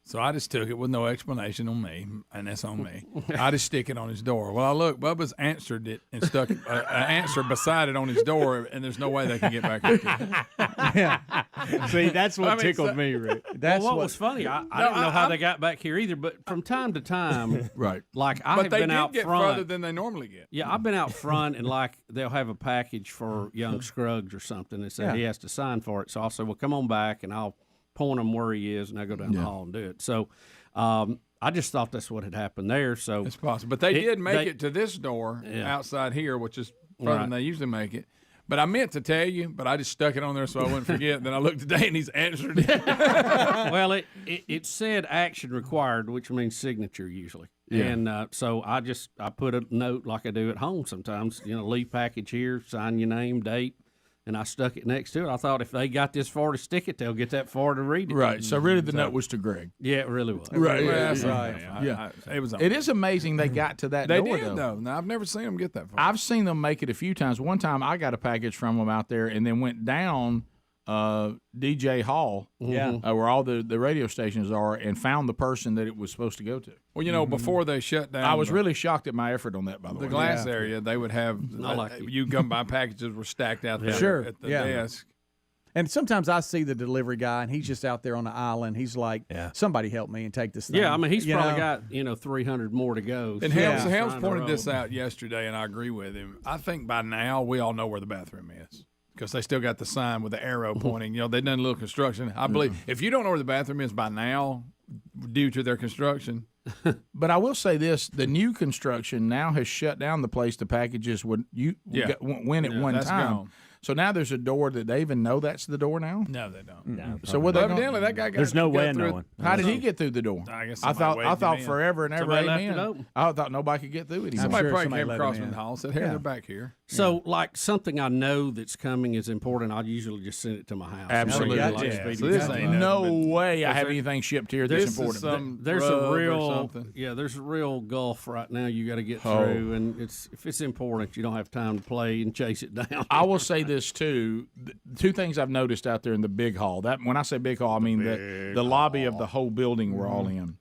So I just took it with no explanation on me, and that's on me. I just stick it on his door. Well, look, Bubba's answered it and stuck an answer beside it on his door, and there's no way they can get back into it. Yeah. See, that's what tickled me, Rick. That's what was funny. I didn't know how they got back here either, but from time to time, right? Like I've been out front. But they did get further than they normally get. Yeah, I've been out front, and like they'll have a package for young Scruggs or something, and say he has to sign for it. So I'll say, well, come on back, and I'll point him where he is, and I go down the hall and do it. So I just thought that's what had happened there. So it's possible, but they did make it to this door outside here, which is further than they usually make it. But I meant to tell you, but I just stuck it on there so I wouldn't forget. Then I looked today, and he's answered it. Well, it said action required, which means signature usually. Yeah. And so I put a note like I do at home sometimes. Leave package here, sign your name, date. And I stuck it next to it. I thought if they got this far to stick it, they'll get that far to read it. Right. So really the note was to Greg. Yeah, it really was. Right. Yeah. It is amazing they got to that door, though. No, I've never seen them get that far. I've seen them make it a few times. One time I got a package from them out there and then went down DJ Hall, where all the radio stations are, and found the person that it was supposed to go to. Well, before they shut down, I was really shocked at my effort on that. By the way, the glass area, they would have you come by, packages were stacked out there at the desk. And sometimes I see the delivery guy, and he's just out there on the island. He's like, somebody help me and take this thing. Yeah, I mean, he's probably got 300 more to go. And Helms pointed this out yesterday, and I agree with him. I think by now we all know where the bathroom is. Because they still got the sign with the arrow pointing. They've done a little construction. I believe if you don't know where the bathroom is by now, due to their construction. But I will say this: the new construction now has shut down the place the packages went at one time. Gone. So now there's a door that they even know that's the door now? No, they don't. No. So what? Evidently, that guy got. There's no way of through. knowing. How did he get through the door? I guess I thought in. forever and ever. Somebody left it Amen. open. I thought nobody could get through it. Somebody probably came across him in the hall and said, "Hey, they're back here." So, like something I know that's coming is important. I'll usually just send it to my house. Absolutely. So this ain't no way I have anything shipped here that's important. There's a real gulf right now you got to get through, and if it's important, you don't have time to play and chase it down. I will say this too: two things I've noticed out there in the big hall. That when I say big hall, I mean the lobby of the whole building we're all in.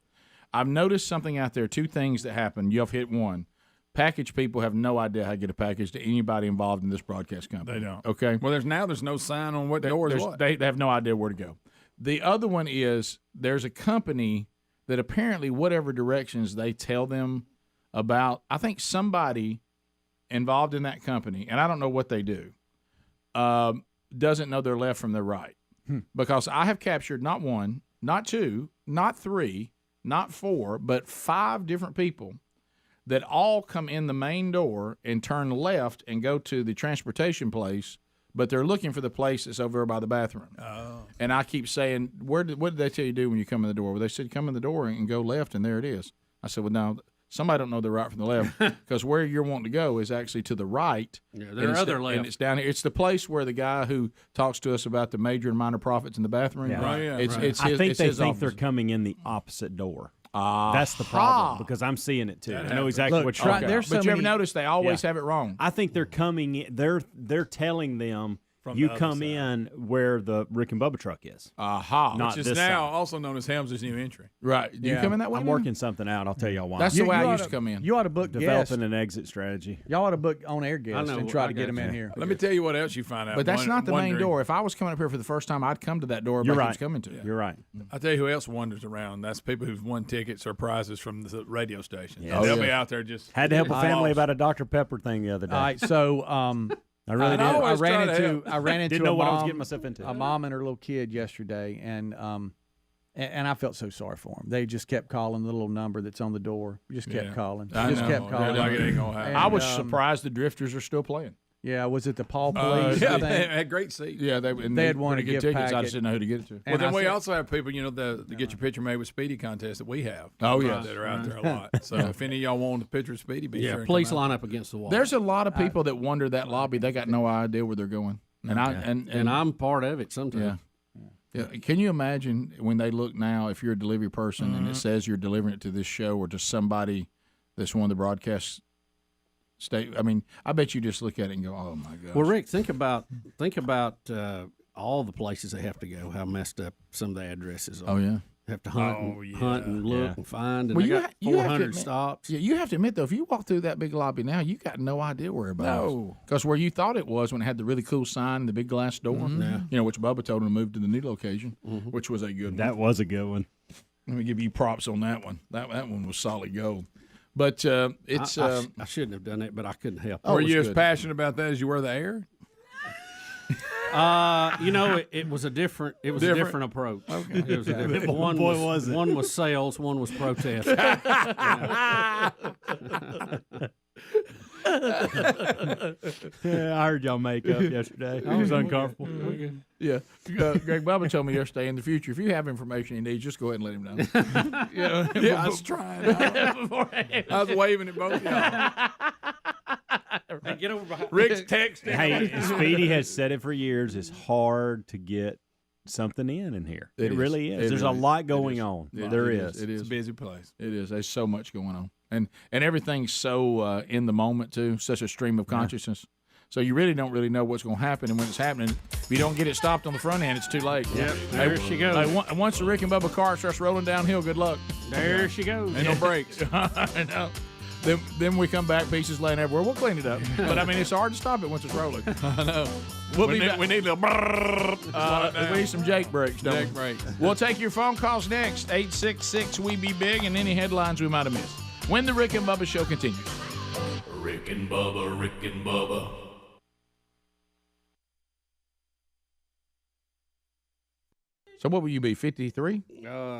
I've noticed something out there. Two things that happen. You've hit one. Package people have no idea how to get a package to anybody involved in this broadcast company. They don't. Okay. Well, there's no sign on what door is what. They have no idea where to go. The other one is there's a company that apparently whatever directions they tell them about, I think somebody involved in that company, and I don't know what they do, doesn't know their left from their right. Because I have captured not one, not two, not three, not four, but 5 different people that all come in the main door and turn left and go to the transportation place, but they're looking for the place that's over there by the bathroom. Oh. And I keep saying, what did they tell you to do when you come in the door? Well, they said, come in the door and go left, and there it is. I said, well, now, somebody don't know the right from the left, because where you're wanting to go is actually to the right. Yeah, there are other left. And it's down here. It's the place where the guy who talks to us about the major and minor profits in the bathroom. Yeah. Right. Yeah, It's right. his, I think it's they his think office. they're coming in the opposite door. That's the problem, because I'm seeing it too. I know exactly what you're talking about. But you ever notice they always have it wrong? I think they're coming in. They're telling them From you the other come side. in where the Rick and Bubba truck is. Aha. Not Which is this now side. also known as Helms' new entry. Right. Do you come in that way? I'm working something out. I'll tell y'all why. That's the way I used to come in. You ought to book guests. Developing an exit strategy. Y'all ought to book on-air guests and try to get them in here. Let me tell you what else you find out. But that's not the main wondering. door. If I was coming up here for the first time, I'd come to that door. You're he right. was coming to. You're right. I'll tell you who else wanders around. That's people who've won tickets or prizes from the radio station. Yeah. They'll be out there just. Had to help a family lost. about a Dr. Pepper thing the other day. All right, so I really did. I always ran try to into Didn't know what I was getting myself into. a mom and her little kid yesterday, and I felt so sorry for them. They just kept calling the little number that's on the door. Just kept calling. I Just know. kept calling. Like it ain't gonna happen. And, I was surprised the Drifters are still playing. Yeah, was it the Paul Police? Yeah, I they think? had great seats. Yeah, they had won a pretty good gift tickets. I packet. just didn't know who to get it to. Well, And then I we said- also have people, the Get Your Picture Made with Speedy contest that we have. Oh, yes. That are out there a lot. So if any of y'all want a picture of Speedy, be sure and please come out. line up against the wall. There's a lot of people that wander that lobby. They got no idea where they're going. And and I'm part of it sometimes. Yeah. Can you imagine when they look now, if you're a delivery person and Mm-hmm. it says you're delivering it to this show or to somebody that's one of the broadcast I mean, I bet you just look at it and go, "Oh my gosh." Well, Rick, think about all the places they have to go. How messed up some of the addresses are. Oh yeah. Have to hunt and look and find. And Well, they got you have to 400 admit- stops. Yeah, you have to admit though, if you walk through that big lobby now, you got no idea where everybody is. Because where you thought it was when it had the really cool sign and the big glass door, which Bubba told him to move to the new location, which was a good one. That was a good one. Let me give you props on that one. That one was solid gold. But it's I shouldn't have done it, but I couldn't help. Were you as passionate about that as you were the air? It was a different. It was a different approach. Okay. It was a different. One was sales. One was protest. I heard y'all make up yesterday. It was uncomfortable. Yeah. Greg Bubba told me yesterday, in the future, if you have information you need, just go ahead and let him know. Yeah, I was trying. I was waving at both of y'all. Hey, get over behind. Rick's texting. Hey, Speedy has said it for years. It's hard to get something in here. It really is. There's a lot going on. There is. It is. It's a busy place. It is. There's so much going on. And everything's so in the moment, too, such a stream of consciousness. So you really don't know what's going to happen. And when it's happening, if you don't get it stopped on the front end, it's too late. Yep, there she goes. Hey, once the Rick and Bubba car starts rolling downhill, good luck. There she goes. Ain't no brakes. I know. Then we come back, pieces laying everywhere. We'll clean it up. But, I mean, it's hard to stop it once it's rolling. I know. We need a little we need some Jake breaks, don't Jake we? breaks. We'll take your phone calls next. 866-WE-BE-BIG and any headlines we might have missed. When the Rick and Bubba Show continues. Rick and Bubba, Rick and Bubba. So what will you be, 53?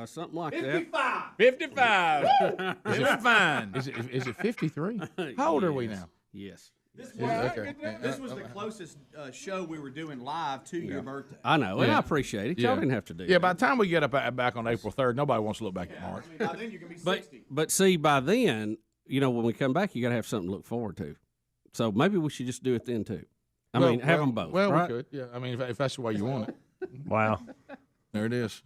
Something like that. 55. Is it fine? Is it 53? How old are we now? Yes. This was the closest show we were doing live to your birthday. I know, and I appreciate it. Y'all didn't have to do Yeah, by the time we get back on April 3rd, nobody wants to look back at March. By then you're going to be 60. But see, by then, when we come back, you got to have something to look forward to. So maybe we should just do it then too. I mean, have them both. Well, right? we could. Yeah, I mean, if that's the way you want it. Wow. There it is.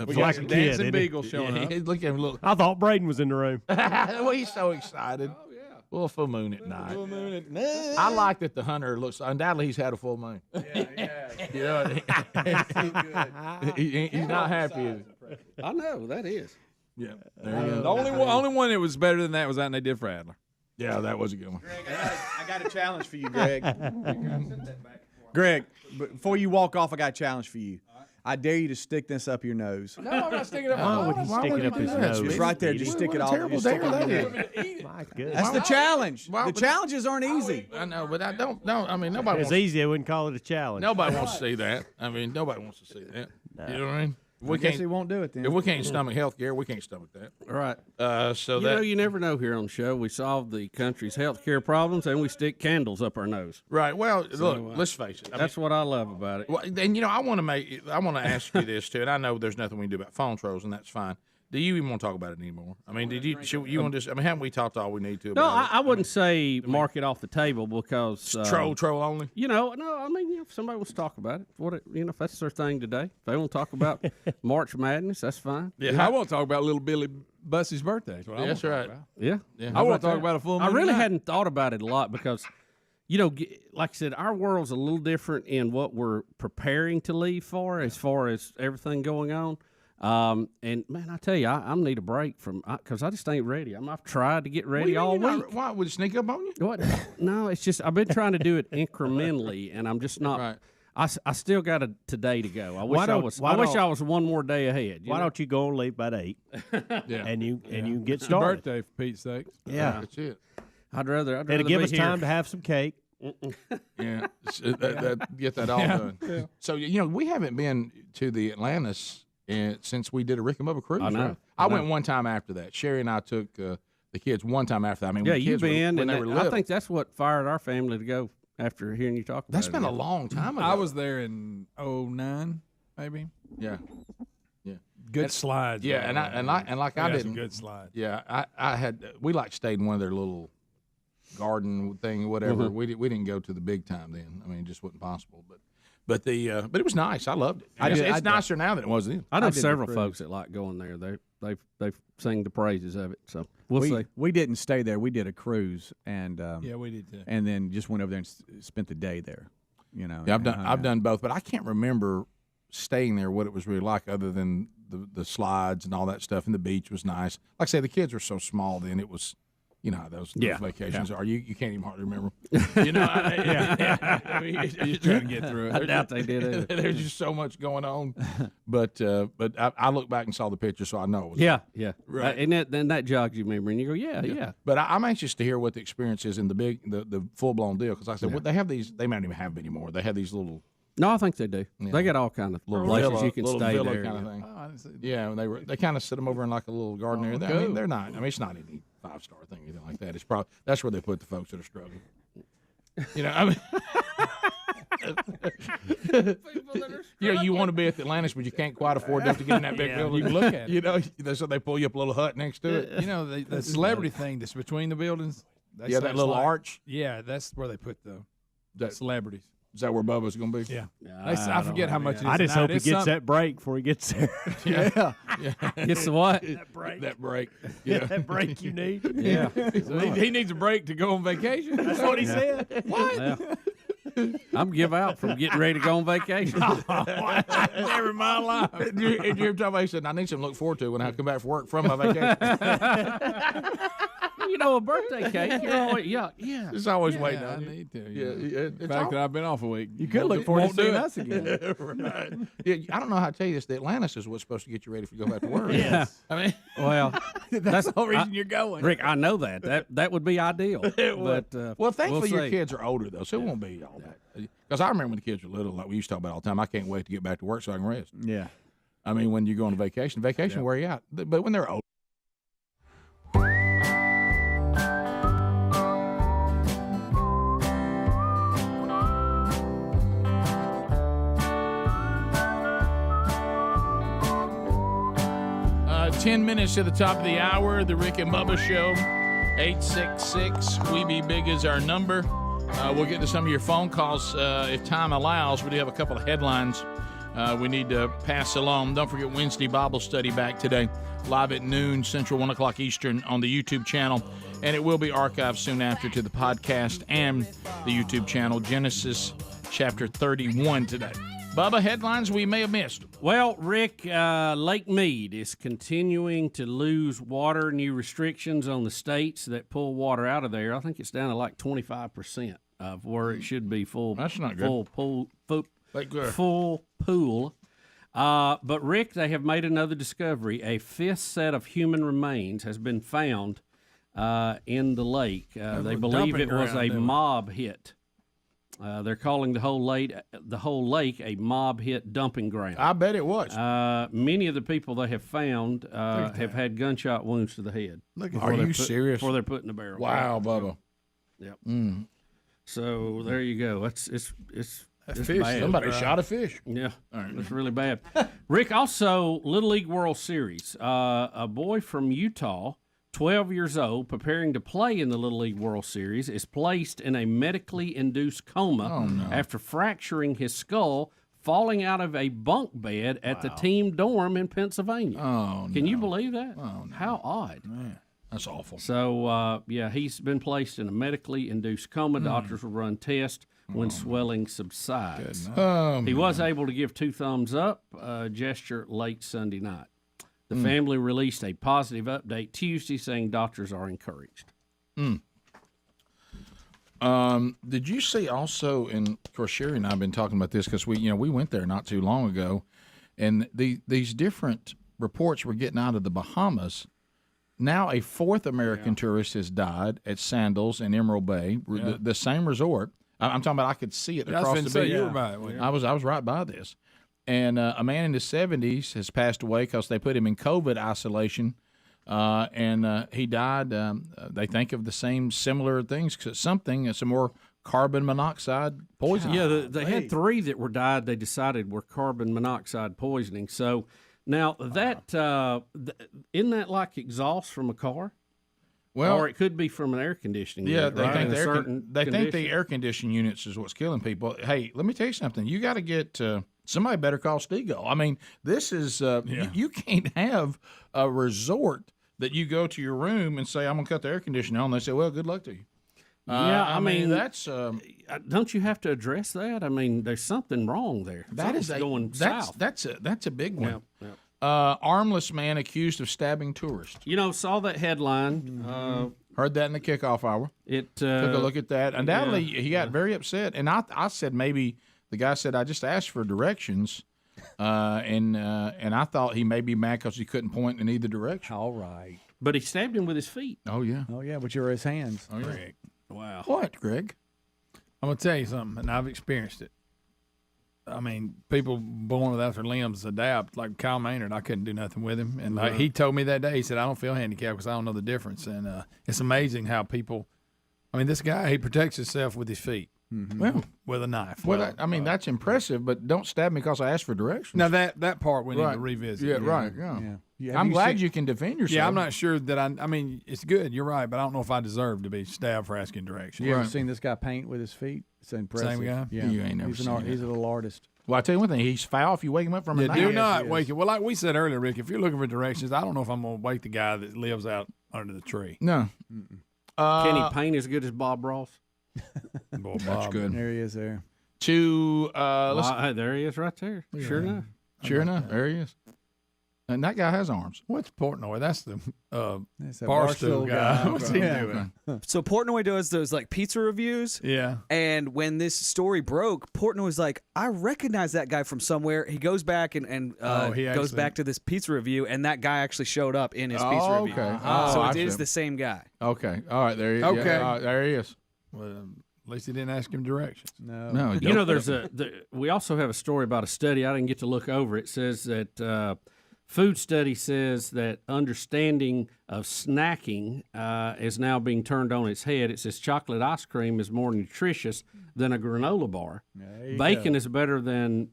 We got some dancing beagle showing up. Look at him. Look. I thought Braden was in the room. Well, he's so excited. Oh, yeah. Well, full moon at night. Full moon at night. I like that the hunter looks. Undoubtedly, he's had a full moon. Yeah. He's not happy. Is he? I know that is. Yeah. The only one that was better than that was that they did for Adler. Yeah, that was a good one. Greg, I got a challenge for you, Greg. Greg, before you walk off, I got a challenge for you. I dare you to stick this up your nose. No, I'm not sticking it up. Why would he stick it up his nose? It's right there. Just stick it all. Terrible dare that is. My goodness. That's the challenge. The challenges aren't easy. I know, but I don't. No, I mean nobody. If it's easy, I wouldn't call it a challenge. Nobody wants to see that. I mean, nobody wants to see that. No. You know what I mean? I guess he won't do it then. If we can't stomach health care, we can't stomach that. All right. So you never know here on the show. We solve the country's health care problems and we stick candles up our nose. Right. Well, look, let's face it. That's what I love about it. Well, and I want to ask you this too, and I know there's nothing we can do about phone trolls, and that's fine. Do you even want to talk about it anymore? I mean, you want to just? I mean, haven't we talked all we need to? No, about I wouldn't say mark it off the table because troll only. No. I mean, if somebody wants to talk about it, if that's their thing today, if they want to talk about March Madness, that's fine. Yeah, I want to talk about little Billy Bussey's birthday. That's right. Yeah. I want to talk about a full moon. I really hadn't thought about it a lot because, like I said, our world's a little different in what we're preparing to leave for as far as everything going on. And man, I tell you, I need a break because I just ain't ready. I've tried to get ready all week. Why would it sneak up on you? What? No, it's just I've been trying to do it incrementally, and I'm just not. Right. I still got a today to go. I wish I was one more day ahead. Why don't you go and leave by 8? Yeah. And you get It's started. your birthday, for Pete's sake. Yeah. That's it. I'd rather It'll give be us here. time to have some cake. Yeah. Get that all done. Yeah. So we haven't been to the Atlantis since we did a Rick and Bubba cruise. I know. Right? I went one time after that. Sherry and I took the kids one time after that. I mean, yeah, when you've been, when they were little. I think that's what fired our family to go after hearing you talk about That's it. been a long time ago. I was there in 2009, maybe. Yeah. Good slides. Yeah, and I didn't. Good slide. Yeah, we stayed in one of their little garden thing, whatever. Mm-hmm. We didn't go to the big time then. I mean, it just wasn't possible. But it was nice. I loved it. It's nicer now than it was then. I know several folks that like going there. They've sing the praises of it. So we'll see. We didn't stay there. We did a cruise, and yeah, we did too. And then just went over there and spent the day there. Yeah, I've done both, but I can't remember staying there what it was really like, other than the slides and all that stuff. And the beach was nice. Like I say, the kids were so small then. It was. You know how those vacations are. You can't even hardly remember. I mean, you're just trying to get through it. I doubt they did it. There's just so much going on. But I look back and saw the picture, so I know. It was yeah. Right. And then that jogs your memory, and you go, yeah. But I'm anxious to hear what the experience is in the full blown deal, because like I said, they have these. They might not even have them anymore. They have these little. No, I think they do. Yeah. They got all kind of little places you can stay there. Kind of thing. Yeah, they kind of sit them over in like a little garden area. I mean, they're not. I mean, it's not any 5-star thing, anything like that. It's probably that's where they put the folks that are struggling. I mean, you want to be at the Atlantis, but you can't quite afford just to get in that big building. You can look at it. So they pull you up a little hut next to it. The celebrity thing that's between the buildings. That little arch. Yeah, that's where they put the celebrities. Is that where Bubba's going to be? Yeah. I forget how much it is. I just hope he gets that break before he gets there. Yeah. Gets the what? That break. Yeah. That break you need. Yeah. He needs a break to go on vacation. That's what he said. What? Yeah. I'm give out from getting ready to go on vacation. Never in my life. Did you ever tell me? He said, I need something to look forward to when I come back from work from my vacation. A birthday cake. You're always, yeah. It's always waiting I on you. need to. The fact that I've been off a week. You could look forward to seeing us again. Right. Yeah, I don't know how to tell you this. The Atlantis is what's supposed to get you ready if you go back to work. Yeah. I mean, well, that's the whole reason you're going. Rick, I know that would be ideal. But thankfully your kids are older though, so it won't be all that. Because I remember when the kids were little, like we used to talk about all the time. I can't wait to get back to work so I can rest. Yeah. I mean, when you go on vacation wear you out. But when they're older. 10 minutes to the top of the hour, the Rick and Bubba Show. 866-WE-BE-BIG is our number. We'll get to some of your phone calls if time allows. We do have a couple of headlines we need to pass along. Don't forget Wednesday Bible study back today, live at noon Central, 1 o'clock Eastern on the YouTube channel. And it will be archived soon after to the podcast and the YouTube channel. Genesis chapter 31 today. Bubba, headlines we may have missed. Well, Rick, Lake Mead is continuing to lose water. New restrictions on the states that pull water out of there. I think it's down to like 25% of where it should be full. That's not good. Full pool. But, Rick, they have made another discovery. A fifth set of human remains has been found in the lake. They believe it was a mob hit. They're calling the whole lake a mob hit dumping ground. I bet it was. Many of the people they have found have had gunshot wounds to the head. Are you serious? Before they're put in the barrel. Wow, Bubba. Yep. So there you go. It's fish. bad. Somebody shot a fish. Yeah, it's really bad. Rick, also Little League World Series. A boy from Utah, 12 years old, preparing to play in the Little League World Series, is placed in a medically induced coma after fracturing his skull, falling out of a bunk bed at the team dorm in Pennsylvania. Can you believe that? How odd. Man, that's awful. So, he's been placed in a medically induced coma. Doctors will run tests when swelling subsides. He was able to give 2 thumbs up gesture late Sunday night. The family released a positive update Tuesday saying doctors are encouraged. Did you see also, and of course Sherry and I have been talking about this because we went there not too long ago, and these different reports we're getting out of the Bahamas. Now a 4th American tourist has died at Sandals in Emerald Bay, the same resort. I'm talking about I could see it across the bay. You were by it. I was right by this. And a man in his 70s has passed away because they put him in COVID isolation, and he died. They think of the same similar things, some more carbon monoxide poisoning. Yeah, they had 3 that were died. They decided were carbon monoxide poisoning. So now that isn't that like exhaust from a car? Well, or it could be from an air conditioning unit. They think think the air conditioning units is what's killing people. Hey, let me tell you something. You got to get somebody better call Stego. I mean, this is you can't have a resort that you go to your room and say, I'm going to cut the air conditioning on. They say, well, good luck to you. I mean that's don't you have to address that? I mean, there's something wrong there. Something's going south. That's a big one. Yep. Armless man accused of stabbing tourist. Saw that headline. Heard that in the kickoff hour. Took a look at that. Undoubtedly, he got very upset. And I said maybe the guy said I just asked for directions, and I thought he may be mad because he couldn't point in either direction. All right, but he stabbed him with his feet. Oh yeah, which are his hands. Oh yeah. Greg. Wow. What, Greg? I'm gonna tell you something, and I've experienced it. I mean, people born without their limbs adapt. Like Kyle Maynard, I couldn't do nothing with him. And he told me that day, he said, I don't feel handicapped because I don't know the difference. And it's amazing how people – I mean, this guy, he protects himself with his feet. Well, with a knife. Well, that's impressive, but don't stab me because I asked for directions. Now, that part we need to revisit. Yeah, right. Yeah. I'm glad you can defend yourself. Yeah, I'm not sure that I mean, it's good. You're right, but I don't know if I deserve to be stabbed for asking directions. You ever seen this guy paint with his feet? It's impressive. Same guy? Yeah. You ain't never seen He's a little artist. Well, I tell you one thing, he's foul if you wake him up from a night. Do not wake him. Well, like we said earlier, Rick, if you're looking for directions, I don't know if I'm going to wake the guy that lives out under the tree. No. Can he paint as good as Bob Ross? Boy, That's good. There he is there. There he is right there. Yeah. Sure enough. There he is. And that guy has arms. What's Portnoy? That's the Barstool guy. What's he doing? So Portnoy does those like pizza reviews. Yeah. And when this story broke, Portnoy was like, I recognize that guy from somewhere. He goes back and goes back to this pizza review, and that guy actually showed up in his pizza review. Okay. So it is the same guy. Okay. All right. There he is. Okay. Yeah, there he is. Well, at least he didn't ask him directions. No. There's we also have a story about a study. I didn't get to look over. It says that food study says that understanding of snacking is now being turned on its head. It says chocolate ice cream is more nutritious than a granola bar. Bacon is better than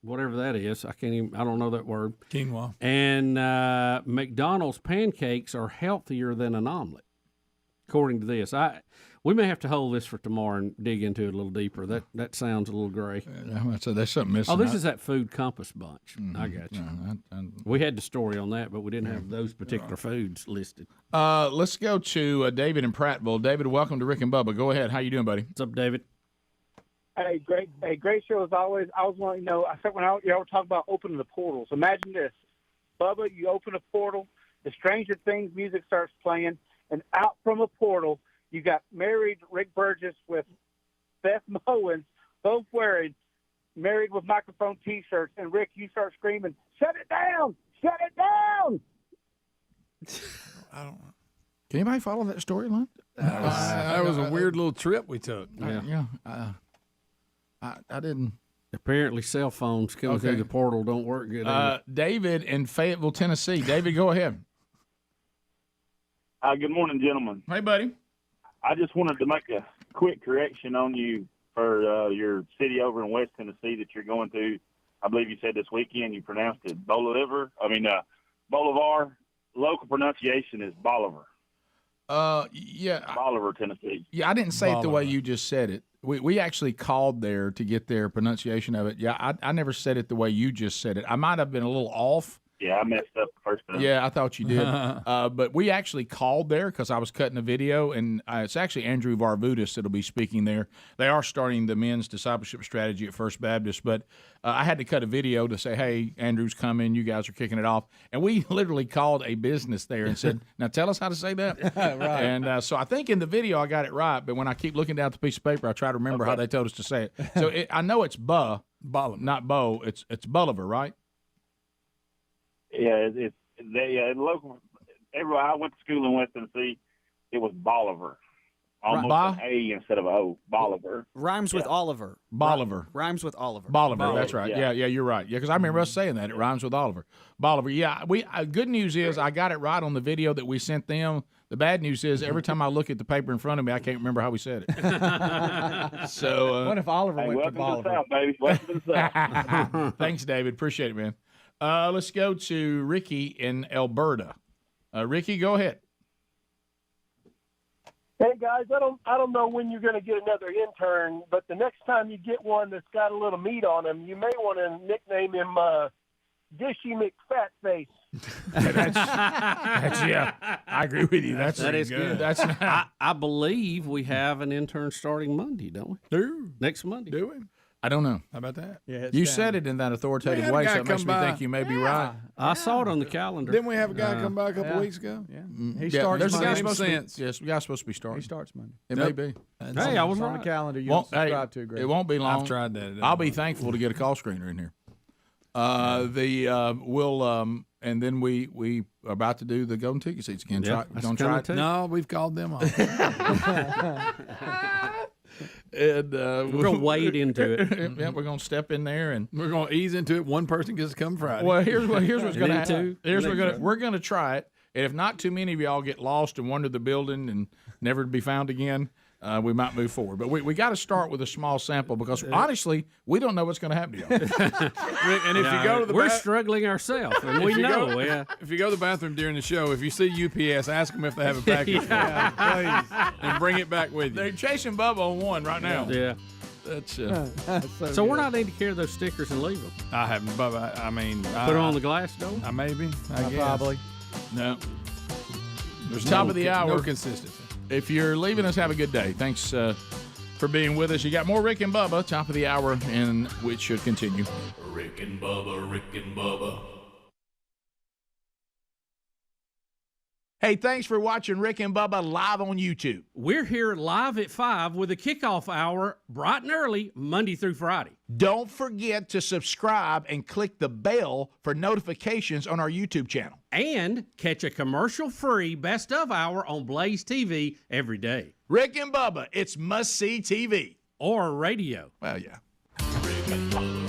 whatever that is. I don't know that word. Quinoa. And McDonald's pancakes are healthier than an omelet, according to this. We may have to hold this for tomorrow and dig into it a little deeper. That sounds a little gray. So there's something missing. Oh, this is that Food Compass bunch. I got you. We had the story on that, but we didn't have those particular foods listed. Let's go to David in Prattville. David, welcome to Rick and Bubba. Go ahead. How you doing, buddy? What's up, David? Hey, great show as always. I was wanting to know, I said when y'all were talking about opening the portals, imagine this. Bubba, you open a portal, the Stranger Things music starts playing, and out from a portal, you got married Rick Burgess with Beth Mowens, both wearing married with microphone T-shirts, and Rick, you start screaming, "Shut it down! Shut it down!" I don't know. Can anybody follow that storyline? That was a weird little trip we took. I didn't. Apparently, cell phones coming through the portal don't work good. David in Fayetteville, Tennessee. David, go ahead. Good morning, gentlemen. Hey, buddy. I just wanted to make a quick correction on you for your city over in West Tennessee that you're going to. I believe you said this weekend you pronounced it Bolivar. Local pronunciation is Bolivar. Bolivar, Tennessee. Yeah, I didn't say it the way you just said it. We actually called there to get their pronunciation of it. Yeah, I never said it the way you just said it. I might have been a little off. Yeah, I messed up the first time. Yeah, I thought you did. But we actually called there because I was cutting a video, and it's actually Andrew Varvutis that'll be speaking there. They are starting the men's discipleship strategy at First Baptist, but I had to cut a video to say, hey, Andrew's coming, you guys are kicking it off. And we literally called a business there and said, now tell us how to say that. Right. And so I think in the video I got it right, but when I keep looking down at the piece of paper, I try to remember how they told us to say it. So I know it's Bolivar, not Bo. It's Bolivar, right? Yeah, local. Everybody, I went to school in West Tennessee. It was Bolivar, almost an A instead of a O. Bolivar rhymes with Oliver. Bolivar rhymes with Oliver. Bolivar. That's right. Yeah, you're right. Yeah, because I remember us saying that it rhymes with Oliver. Bolivar. Yeah. Good news is I got it right on the video that we sent them. The bad news is every time I look at the paper in front of me, I can't remember how we said it. So what if Oliver went to Welcome Bolivar? to the South, baby. Welcome to the South. Thanks, David. Appreciate it, man. Let's go to Ricky in Alberta. Ricky, go ahead. Hey guys, I don't know when you're going to get another intern, but the next time you get one that's got a little meat on him, you may want to nickname him Dishy McFatface. Yeah, I agree with you. That is good. That's I believe we have an intern starting Monday, don't we? Next Monday. Do we? I don't know. How about that? Yeah, you said it in that authoritative way, so it makes me think you may be right. I saw it on the calendar. Didn't we have a guy come by a couple weeks ago? Yeah. He starts There's Monday. a guy supposed to be, yes, the guy's supposed to be starting. He starts Monday. It may be. Hey, I was on right. the calendar. You subscribe to, Greg. It won't be long. I've tried that. I'll be thankful to get a call screener in here. And then we are about to do the golden ticket seats again. Don't try it. No, we've called them off. And we're going to wade into it. Yeah, we're going to step in there and we're going to ease into it. One person gets to come Friday. Well, here's what's going to happen. We're going to try it. And if not too many of y'all get lost and wander the building and never to be found again, we might move forward. But we got to start with a small sample because honestly, we don't know what's going to happen to y'all. And if you go to the we're struggling ourselves, and we know. If you go to the bathroom during the show, if you see UPS, ask them if they have a package for you, please, and bring it back with you. They're chasing Bubba on one right now. Yeah. That's so we're not need to carry those stickers and leave them. I haven't, Bubba. I mean, put it on the glass door. Maybe. I guess. Probably. No. There's top of the hour. No consistency. If you're leaving us, have a good day. Thanks for being with us. You got more Rick and Bubba, top of the hour, and which should continue. Rick and Bubba, Rick and Bubba. Hey, thanks for watching Rick and Bubba live on YouTube. We're here live at 5 with a kickoff hour, bright and early, Monday through Friday. Don't forget to subscribe and click the bell for notifications on our YouTube channel. And catch a commercial-free Best of Hour on Blaze TV every day. Rick and Bubba, it's must-see TV. Or radio. Well, yeah. Rick and Bubba.